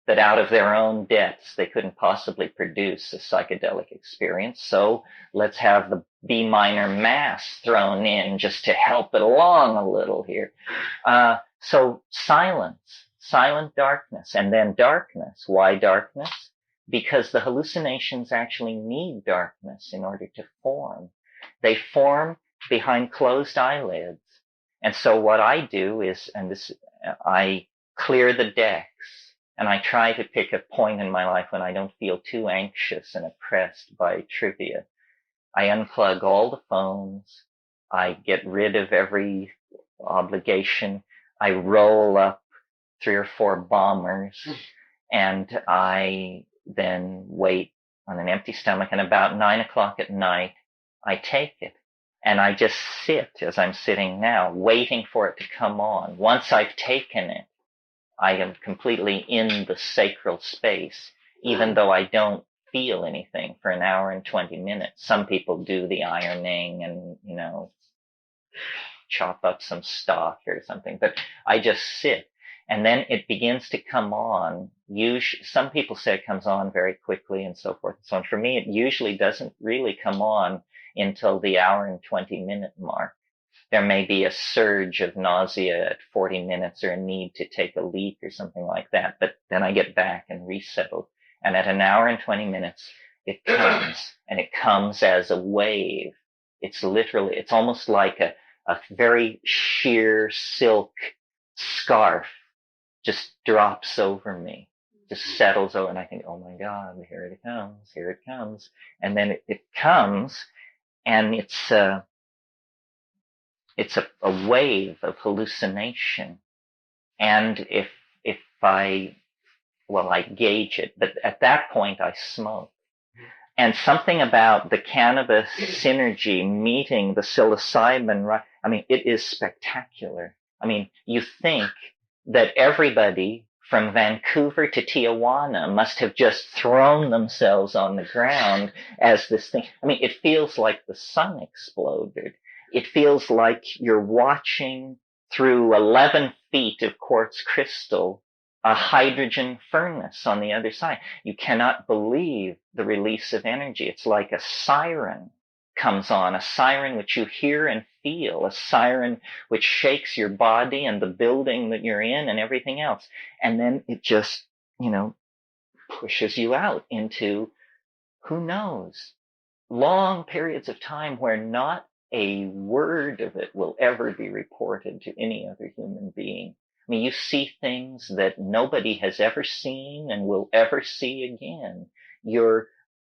that out of their own depths they couldn't possibly produce a psychedelic experience. So let's have the B minor mass thrown in just to help it along a little here. So silent darkness, and then darkness. Why darkness? Because the hallucinations actually need darkness in order to form. They form behind closed eyelids. And so what I do is, I clear the decks, and I try to pick a point in my life when I don't feel too anxious and oppressed by trivia. I unplug all the phones. I get rid of every obligation. I roll up 3 or 4 bombers, and I then wait on an empty stomach, and about 9 o'clock at night, I take it. And I just sit, as I'm sitting now, waiting for it to come on. Once I've taken it, I am completely in the sacral space, even though I don't feel anything for an hour and 20 minutes. Some people do the ironing and, chop up some stock or something, but I just sit. And then it begins to come on. Some people say it comes on very quickly and so forth and so on. For me, it usually doesn't really come on until the hour and 20-minute mark. There may be a surge of nausea at 40 minutes or a need to take a leak or something like that, but then I get back and resettle. And at an hour and 20 minutes, it comes, and it comes as a wave. It's almost like a very sheer silk scarf just drops over me, just settles over, and I think, oh my God, here it comes. And then it comes, and it's a wave of hallucination. And if I gauge it, but at that point I smoke. And something about the cannabis synergy meeting the psilocybin, it is spectacular. You think that everybody from Vancouver to Tijuana must have just thrown themselves on the ground as this thing. It feels like the sun exploded. It feels like you're watching through 11 feet of quartz crystal a hydrogen furnace on the other side. You cannot believe the release of energy. It's like a siren comes on, a siren which you hear and feel, a siren which shakes your body and the building that you're in and everything else. And then it just, pushes you out into, who knows, long periods of time where not a word of it will ever be reported to any other human being. I mean, you see things that nobody has ever seen and will ever see again. You're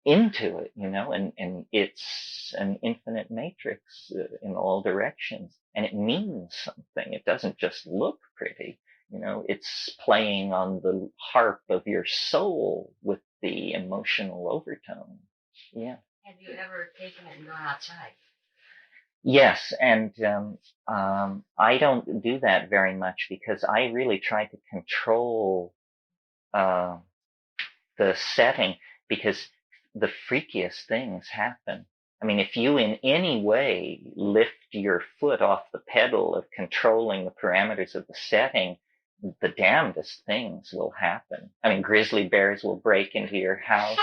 into it, and it's an infinite matrix in all directions. And it means something. It doesn't just look pretty. It's playing on the harp of your soul with the emotional overtone. Yeah. Have you ever taken it and gone outside? Yes, and I don't do that very much because I really try to control the setting, because the freakiest things happen. I mean, if you in any way lift your foot off the pedal of controlling the parameters of the setting, the damnedest things will happen. I mean, grizzly bears will break into your house,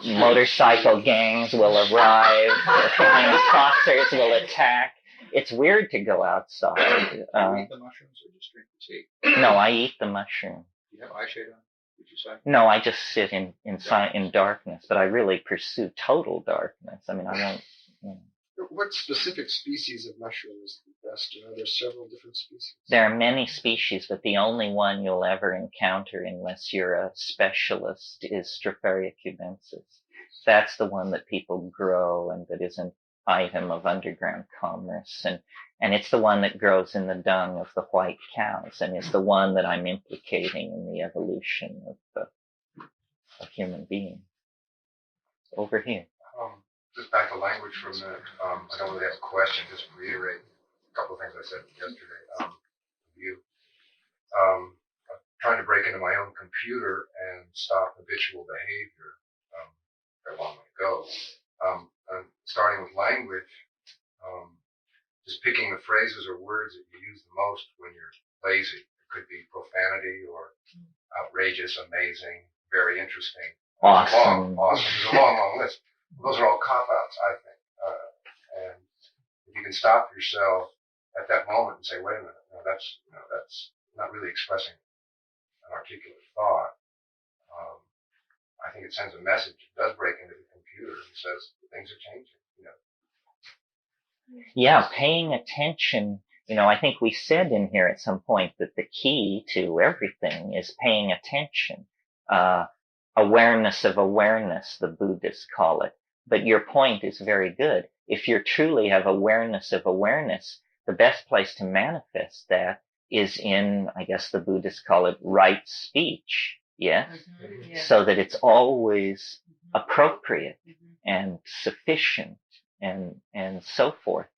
motorcycle gangs will arrive, flying saucers will attack. It's weird to go outside. You eat the mushrooms or just drink the tea? No, I eat the mushroom. Do you have eye shade on? Did you say? No, I just sit in darkness, but I really pursue total darkness. I mean, I don't. What specific species of mushroom is the best? Are there several different species? There are many species, but the only one you'll ever encounter unless you're a specialist is Stropharia cubensis. That's the one that people grow and that is an item of underground commerce. And it's the one that grows in the dung of the white cows and is the one that I'm implicating in the evolution of human beings. Over here. Just back to language for a minute. I don't really have a question, just reiterate a couple of things I said yesterday. I'm trying to break into my own computer and stop habitual behavior a long way ago. And starting with language, just picking the phrases or words that you use the most when you're lazy. It could be profanity or outrageous, amazing, very interesting. Awesome. Awesome. There's a long, long list. Those are all cop-outs, I think. And if you can stop yourself at that moment and say, wait a minute, that's not really expressing an articulate thought. I think it sends a message. It does break into the computer and says things are changing. Yeah, paying attention. I think we said in here at some point that the key to everything is paying attention. Awareness of awareness, the Buddhists call it. But your point is very good. If you truly have awareness of awareness, the best place to manifest that is in, I guess the Buddhists call it right speech. Yes? Mm-hmm. Yeah. So that it's always appropriate and sufficient and so forth.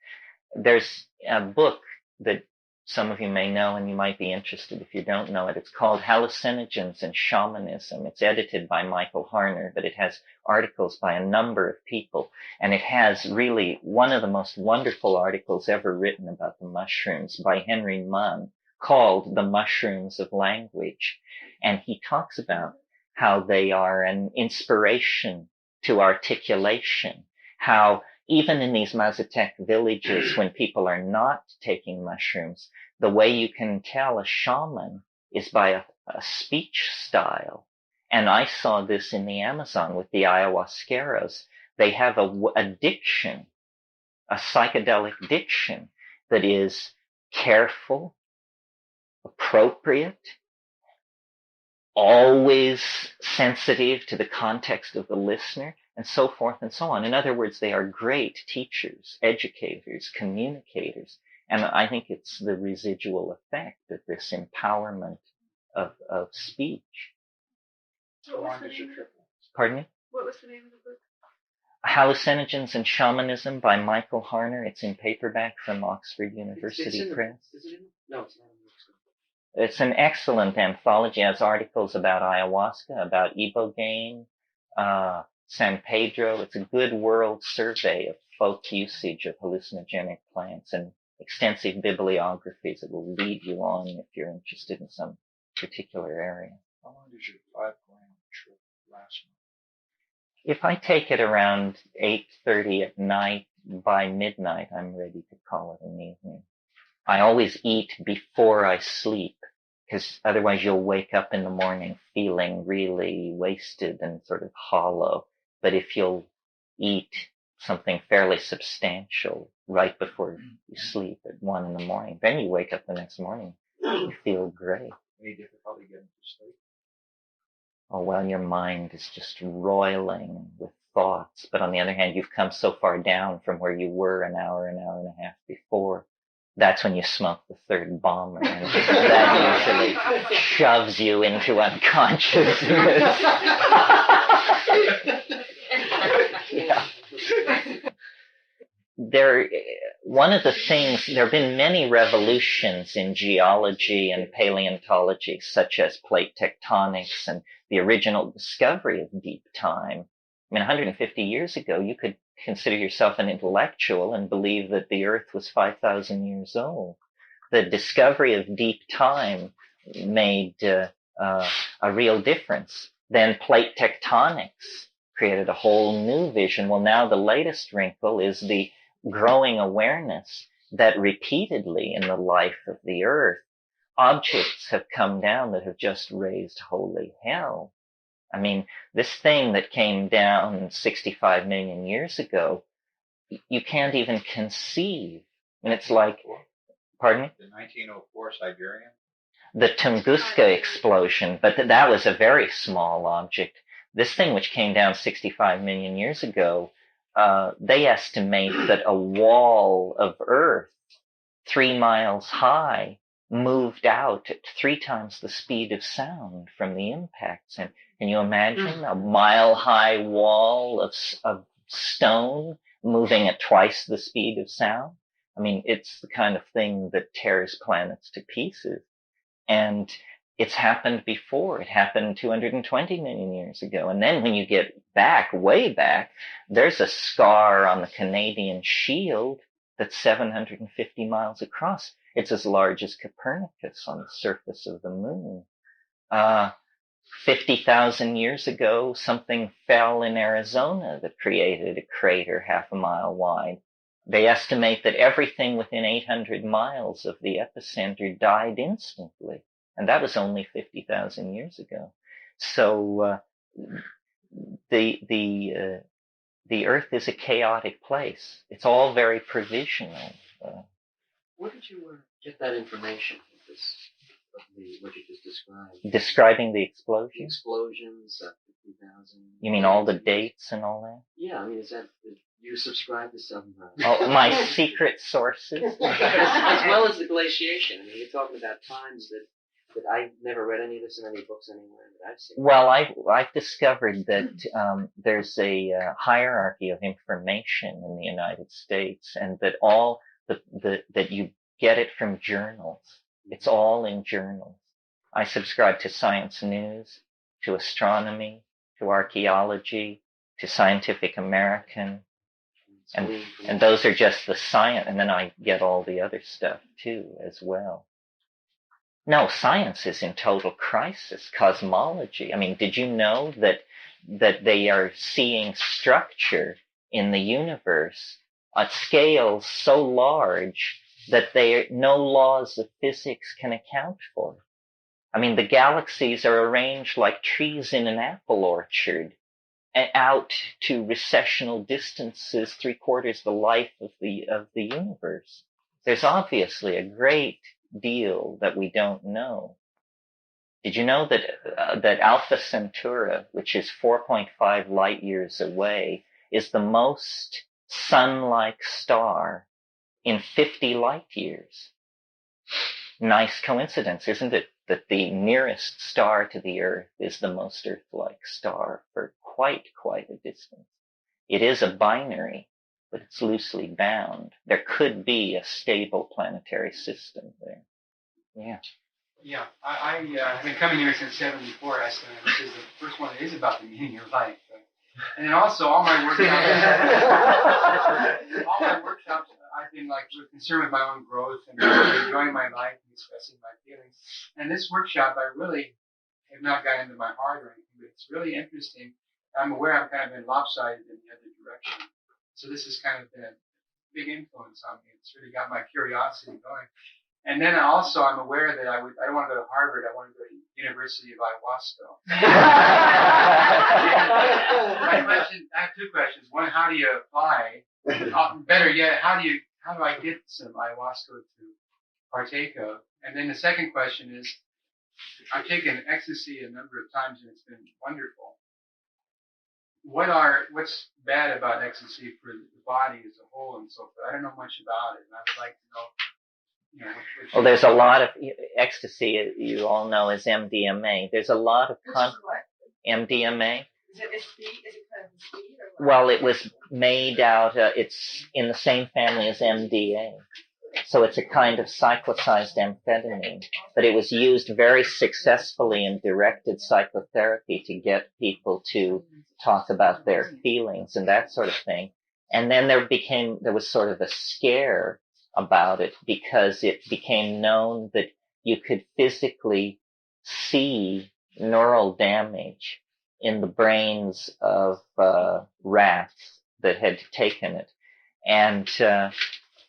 There's a book that some of you may know, and you might be interested if you don't know it. It's called Hallucinogens and Shamanism. It's edited by Michael Harner, but it has articles by a number of people. And it has really one of the most wonderful articles ever written about the mushrooms by Henry Munn, called The Mushrooms of Language. And he talks about how they are an inspiration to articulation, how even in these Mazatec villages, when people are not taking mushrooms, the way you can tell a shaman is by a speech style. And I saw this in the Amazon with the ayahuasqueros. They have a diction, a psychedelic diction that is careful, appropriate, always sensitive to the context of the listener, and so forth and so on. In other words, they are great teachers, educators, communicators. And I think it's the residual effect of this empowerment of speech. What was the name of the book? Pardon me? What was the name of the book? Hallucinogens and Shamanism by Michael Harner. It's in paperback from Oxford University Press. Is it in? No, it's not. It's an excellent anthology. It has articles about ayahuasca, about ibogaine, San Pedro. It's a good world survey of folk usage of hallucinogenic plants and extensive bibliographies that will lead you on if you're interested in some particular area. How long does your 5-gram trip last? If I take it around 8:30 at night, by midnight, I'm ready to call it an evening. I always eat before I sleep, because otherwise you'll wake up in the morning feeling really wasted and sort of hollow. But if you'll eat something fairly substantial right before you sleep at 1 in the morning, then you wake up the next morning, you feel great. Any difficulty getting to sleep? Oh, well, your mind is just roiling with thoughts. But on the other hand, you've come so far down from where you were an hour and a half before. That's when you smoke the third bomber. And that usually shoves you into unconsciousness. Yeah. One of the things, there have been many revolutions in geology and paleontology, such as plate tectonics and the original discovery of deep time. I mean, 150 years ago, you could consider yourself an intellectual and believe that the Earth was 5,000 years old. The discovery of deep time made a real difference. Then plate tectonics created a whole new vision. Well, now the latest wrinkle is the growing awareness that repeatedly in the life of the Earth, objects have come down that have just raised holy hell. I mean, this thing that came down 65 million years ago, you can't even conceive. And it's like, pardon me? The 1904 Siberian? The Tunguska explosion, but that was a very small object. This thing which came down 65 million years ago, they estimate that a wall of Earth 3 miles high moved out at 3 times the speed of sound from the impacts. And can you imagine a mile-high wall of stone moving at twice the speed of sound? I mean, it's the kind of thing that tears planets to pieces. And it's happened before. It happened 220 million years ago. And then when you get back, way back, there's a scar on the Canadian shield that's 750 miles across. It's as large as Copernicus on the surface of the moon. 50,000 years ago, something fell in Arizona that created a crater half a mile wide. They estimate that everything within 800 miles of the epicenter died instantly. And that was only 50,000 years ago. So the Earth is a chaotic place. It's all very provisional. Where did you get that information? What you just described? Describing the explosion? The explosions, 50,000. You mean all the dates and all that? Yeah, I mean, is that you subscribe to some? Oh, my secret sources? as well as the glaciation. I mean, you're talking about times that I've never read any of this in any books anywhere that I've seen. Well, I've discovered that there's a hierarchy of information in the United States, and that all that you get it from journals. It's all in journals. I subscribe to Science News, to astronomy, to archaeology, to Scientific American, and those are just the science, and then I get all the other stuff too as well. No, science is in total crisis. Cosmology. I mean, did you know that they are seeing structure in the universe at scales so large that no laws of physics can account for? I mean, the galaxies are arranged like trees in an apple orchard, and out to recessional distances 3/4 the life of the universe. There's obviously a great deal that we don't know. Did you know that Alpha Centauri, which is 4.5 light years away, is the most sun-like star in 50 light years? Nice coincidence, isn't it, that the nearest star to the Earth is the most Earth-like star for quite a distance. It is a binary, but it's loosely bound. There could be a stable planetary system there. Yeah. Yeah, I've been coming here since '74, Esther, and this is the first one that is about the meaning of life. And then also all my workshops, I've been like concerned with my own growth and enjoying my life and expressing my feelings. And this workshop, I really have not gotten into my heart or anything, but it's really interesting. I'm aware I've kind of been lopsided in the other direction. So this has kind of been a big influence on me. It's really got my curiosity going. And then also I'm aware that I don't want to go to Harvard. I want to go to University of Ayahuasca. I have two questions. One, how do you apply? Better yet, how do I get some ayahuasca to partake of? And then the second question is, I've taken ecstasy a number of times and it's been wonderful. What's bad about ecstasy for the body as a whole and so forth? I don't know much about it, and I would like to know. Well, there's a lot of ecstasy. You all know is MDMA. There's a lot of MDMA. Is it speed? Is it kind of speed or what? Well, it was made out. It's in the same family as MDA, so it's a kind of cyclicized amphetamine. But it was used very successfully in directed psychotherapy to get people to talk about their feelings and that sort of thing. And then there was sort of a scare about it because it became known that you could physically see neural damage in the brains of rats that had taken it. And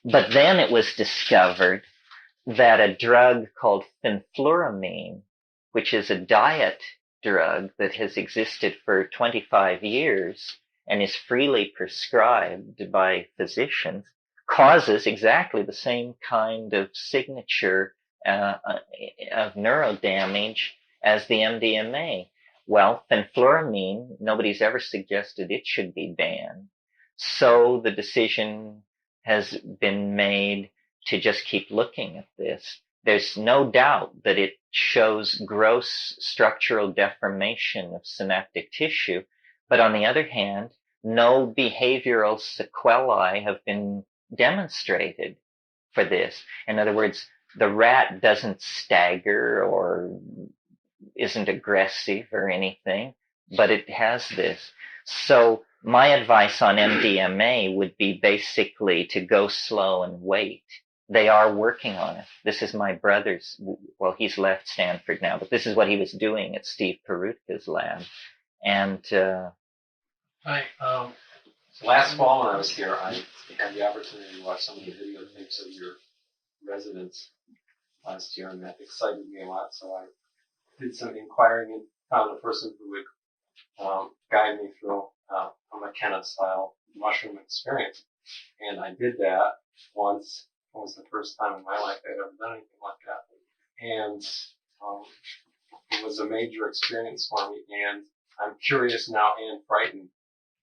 but then it was discovered that a drug called fenfluramine, which is a diet drug that has existed for 25 years and is freely prescribed by physicians, causes exactly the same kind of signature of neurodamage as the MDMA. Well, fenfluramine, nobody's ever suggested it should be banned. So the decision has been made to just keep looking at this. There's no doubt that it shows gross structural deformation of synaptic tissue, but on the other hand, no behavioral sequelae have been demonstrated for this. In other words, the rat doesn't stagger or isn't aggressive or anything, but it has this. So my advice on MDMA would be basically to go slow and wait. They are working on it. This is my brother's, well, he's left Stanford now, but this is what he was doing at Steve Perutka's lab. And Hi. Last fall when I was here, I had the opportunity to watch some of the videotapes of your residents last year, and that excited me a lot. So I did some inquiring and found a person who would guide me through a McKenna-style mushroom experience. And I did that once. It was the first time in my life I'd ever done anything like that. And it was a major experience for me. And I'm curious now and frightened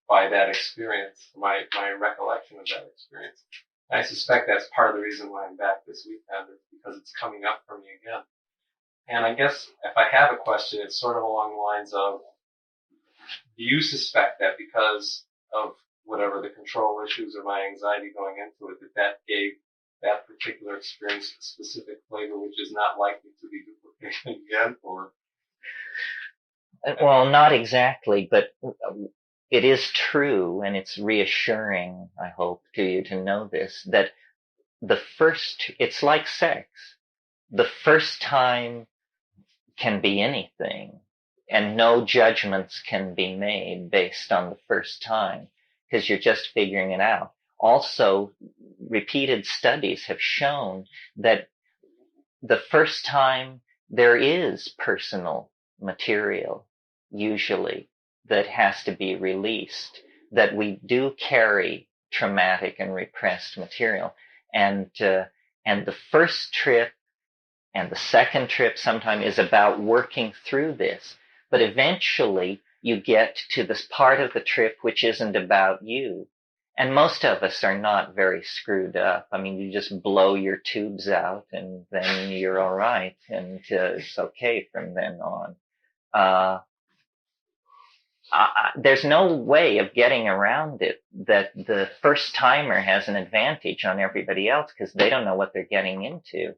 by that experience, my recollection of that experience. And I suspect that's part of the reason why I'm back this weekend, is because it's coming up for me again. And I guess if I have a question, it's sort of along the lines of, do you suspect that because of whatever the control issues or my anxiety going into it, that gave that particular experience a specific flavor which is not likely to be duplicated again? Or well, not exactly, but it is true, and it's reassuring, I hope, to you to know this, that it's like sex. The first time can be anything, and no judgments can be made based on the first time, because you're just figuring it out. Also, repeated studies have shown that the first time there is personal material, usually, that has to be released, that we do carry traumatic and repressed material. And the first trip and the second trip sometimes is about working through this. But eventually you get to this part of the trip which isn't about you. And most of us are not very screwed up. I mean, you just blow your tubes out and then you're all right. And it's okay from then on. There's no way of getting around it that the first timer has an advantage on everybody else because they don't know what they're getting into.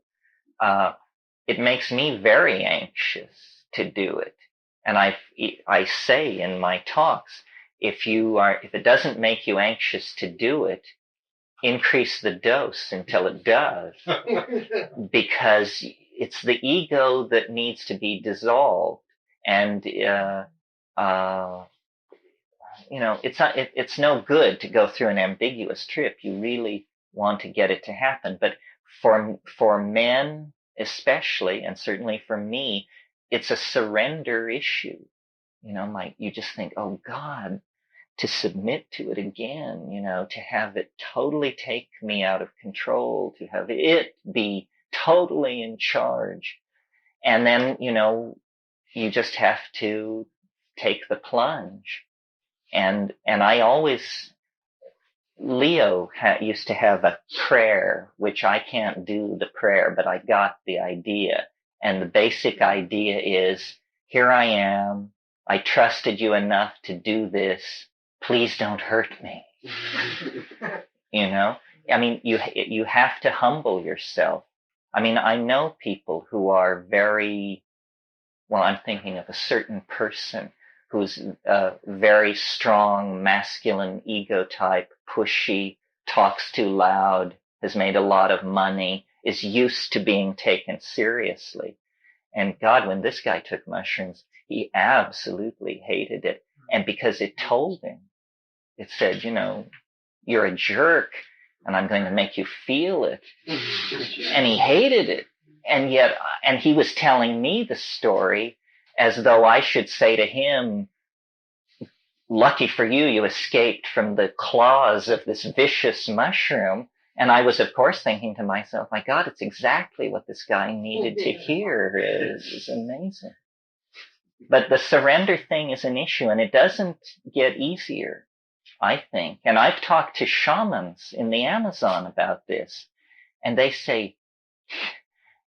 It makes me very anxious to do it. And I say in my talks, if it doesn't make you anxious to do it, increase the dose until it does, because it's the ego that needs to be dissolved. And, it's no good to go through an ambiguous trip. You really want to get it to happen. But for men especially, and certainly for me, it's a surrender issue. Like you just think, oh God, to submit to it again, to have it totally take me out of control, to have it be totally in charge. And then, you just have to take the plunge. And I always, Leo used to have a prayer, which I can't do the prayer, but I got the idea. And the basic idea is, here I am. I trusted you enough to do this. Please don't hurt me. I mean, you have to humble yourself. I mean, I know people who are I'm thinking of a certain person who's a very strong, masculine ego type, pushy, talks too loud, has made a lot of money, is used to being taken seriously. And God, when this guy took mushrooms, he absolutely hated it. And because it told him, it said, you're a jerk and I'm going to make you feel it. And he hated it. And he was telling me the story as though I should say to him, lucky for you, you escaped from the claws of this vicious mushroom. And I was, of course, thinking to myself, my God, it's exactly what this guy needed to hear. It's amazing. But the surrender thing is an issue, and it doesn't get easier, I think. And I've talked to shamans in the Amazon about this, and they say,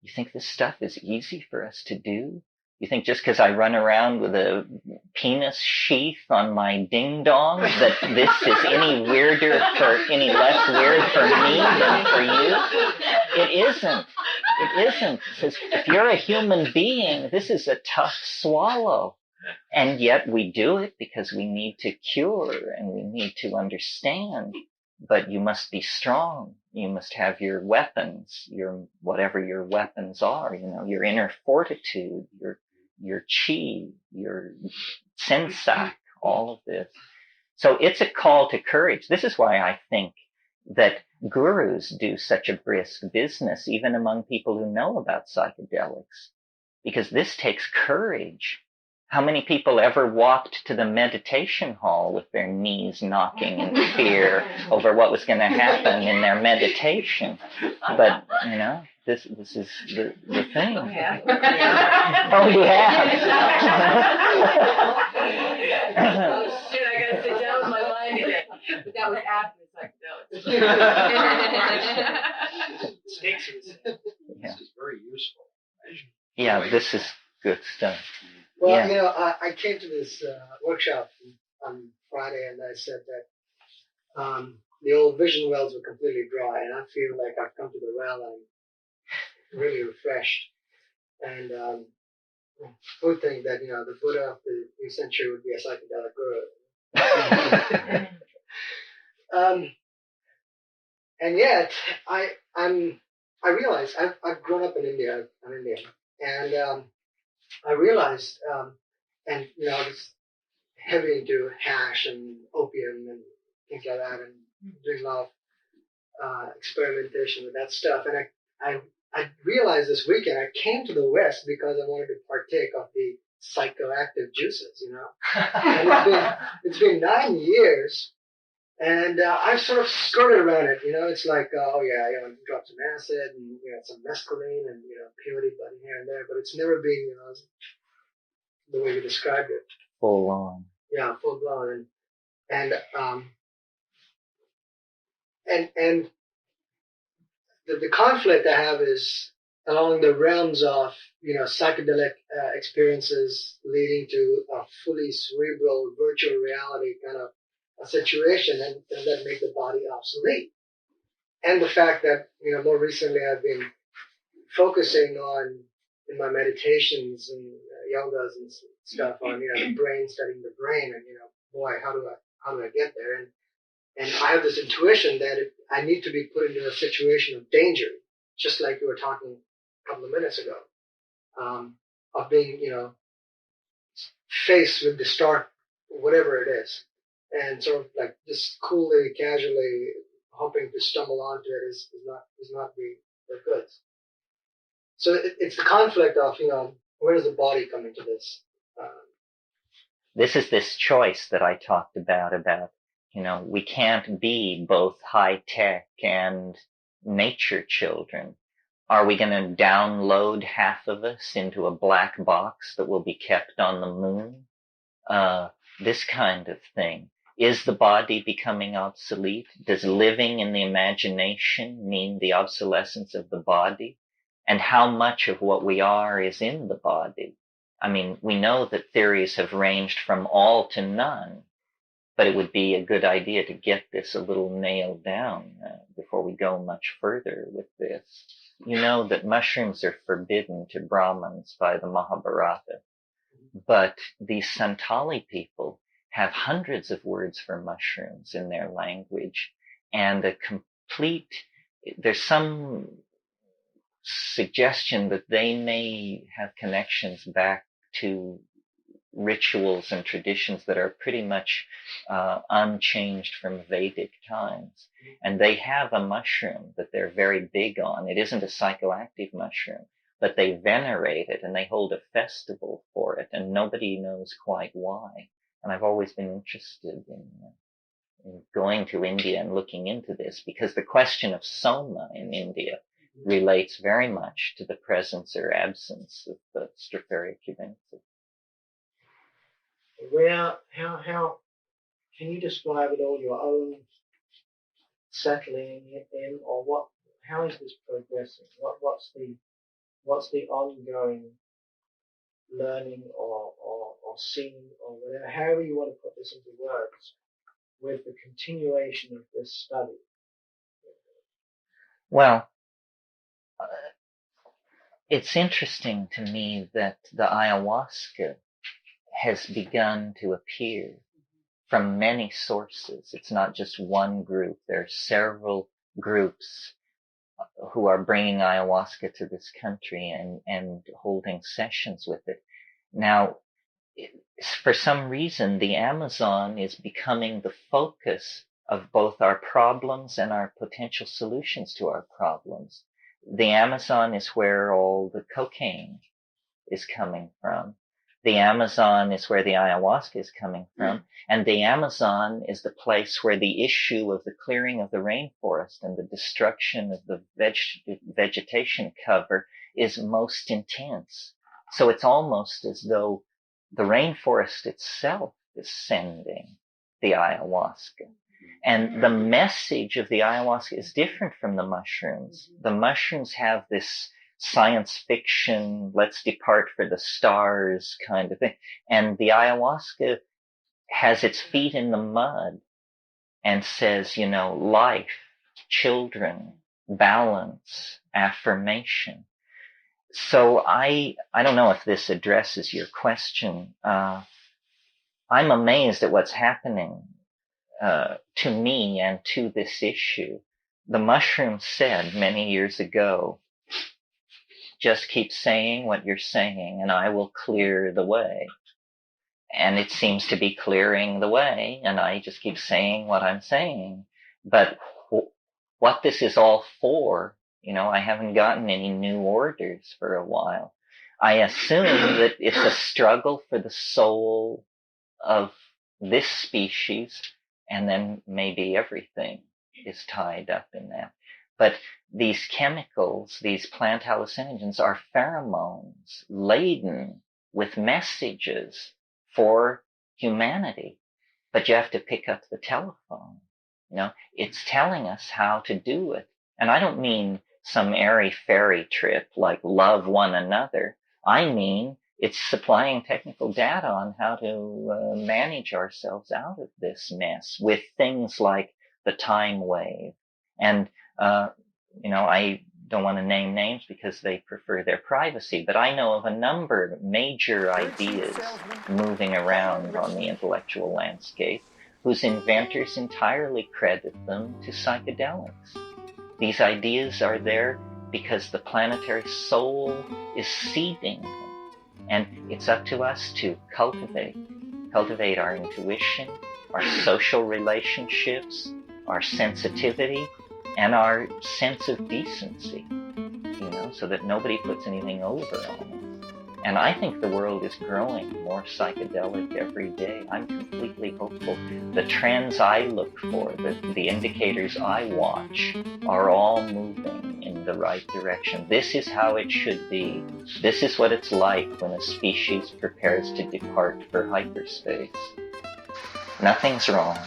you think this stuff is easy for us to do? You think just because I run around with a penis sheath on my ding dong that this is any less weird for me than for you? It isn't. It isn't. Because if you're a human being, this is a tough swallow. And yet we do it because we need to cure and we need to understand. But you must be strong. You must have your weapons, whatever your weapons are, your inner fortitude, your chi, your sensak, all of this. So it's a call to courage. This is why I think that gurus do such a brisk business, even among people who know about psychedelics, because this takes courage. How many people ever walked to the meditation hall with their knees knocking in fear over what was going to happen in their meditation? But, this is the thing. Oh, yeah. Oh, yeah. Oh, shit, I got to sit down with my mind again. But that was after the psychedelics. Snakes This is very useful. Yeah, this is good stuff. Well, Yeah. I came to this workshop on Friday, and I said that the old vision wells were completely dry, and I feel like I've come to the well. I'm really refreshed, and would think that the Buddha of the new century would be a psychedelic guru. And yet, I realized I've grown up in India. I'm Indian, and I realized, and I was heavy into hash and opium and things like that, and doing a lot of experimentation with that stuff. And I realized this weekend I came to the West because I wanted to partake of the psychoactive juices, And it's been 9 years, and I've sort of skirted around it. It's like, drop some acid and some mescaline and peyote button here and there, but it's never been the way you described it. Full on. Yeah, full blown, and the conflict I have is along the realms of psychedelic experiences leading to a fully cerebral virtual reality kind of a situation, and does that make the body obsolete? And the fact that more recently I've been focusing on in my meditations and yogas and stuff on the brain, studying the brain, and boy, how do I how do I get there? And I have this intuition that I need to be put into a situation of danger, just like you were talking a couple of minutes ago, of being, faced with the stark, whatever it is, and sort of like just coolly, casually hoping to stumble onto it is not the goods. So it's the conflict of, where does the body come into this? This is this choice that I talked about, we can't be both high tech and nature children. Are we going to download half of us into a black box that will be kept on the moon? This kind of thing. Is the body becoming obsolete? Does living in the imagination mean the obsolescence of the body? And how much of what we are is in the body? I mean, we know that theories have ranged from all to none, but it would be a good idea to get this a little nailed down before we go much further with this. You know that mushrooms are forbidden to Brahmins by the Mahabharata, but these Santali people have hundreds of words for mushrooms in their language, and there's some suggestion that they may have connections back to rituals and traditions that are pretty much unchanged from Vedic times. And they have a mushroom that they're very big on. It isn't a psychoactive mushroom, but they venerate it and they hold a festival for it, and nobody knows quite why. And I've always been interested in going to India and looking into this, because the question of soma in India relates very much to the presence or absence of the Stropharia cubensis. How can you describe at all your own settling in, or how is this progressing? What's the ongoing learning or seeing or whatever, however you want to put this into words, with the continuation of this study? Well, it's interesting to me that the ayahuasca has begun to appear from many sources. It's not just one group. There are several groups who are bringing ayahuasca to this country and holding sessions with it. Now, for some reason, the Amazon is becoming the focus of both our problems and our potential solutions to our problems. The Amazon is where all the cocaine is coming from. The Amazon is where the ayahuasca is coming from. And the Amazon is the place where the issue of the clearing of the rainforest and the destruction of the vegetation cover is most intense. So it's almost as though the rainforest itself is sending the ayahuasca. And the message of the ayahuasca is different from the mushrooms. The mushrooms have this science fiction, let's depart for the stars kind of thing. And the ayahuasca has its feet in the mud and says, life, children, balance, affirmation. So I don't know if this addresses your question. I'm amazed at what's happening to me and to this issue. The mushroom said many years ago, just keep saying what you're saying and I will clear the way. And it seems to be clearing the way, and I just keep saying what I'm saying. But what this is all for, I haven't gotten any new orders for a while. I assume that it's a struggle for the soul of this species, and then maybe everything is tied up in that. But these chemicals, these plant hallucinogens, are pheromones laden with messages for humanity. But you have to pick up the telephone. It's telling us how to do it. And I don't mean some airy-fairy trip like love one another. I mean it's supplying technical data on how to manage ourselves out of this mess with things like the time wave. And, I don't want to name names because they prefer their privacy, but I know of a number of major ideas moving around on the intellectual landscape whose inventors entirely credit them to psychedelics. These ideas are there because the planetary soul is seeding them. And it's up to us to cultivate our intuition, our social relationships, our sensitivity, and our sense of decency, so that nobody puts anything over on us. And I think the world is growing more psychedelic every day. I'm completely hopeful. The trends I look for, the indicators I watch, are all moving in the right direction. This is how it should be. This is what it's like when a species prepares to depart for hyperspace. Nothing's wrong.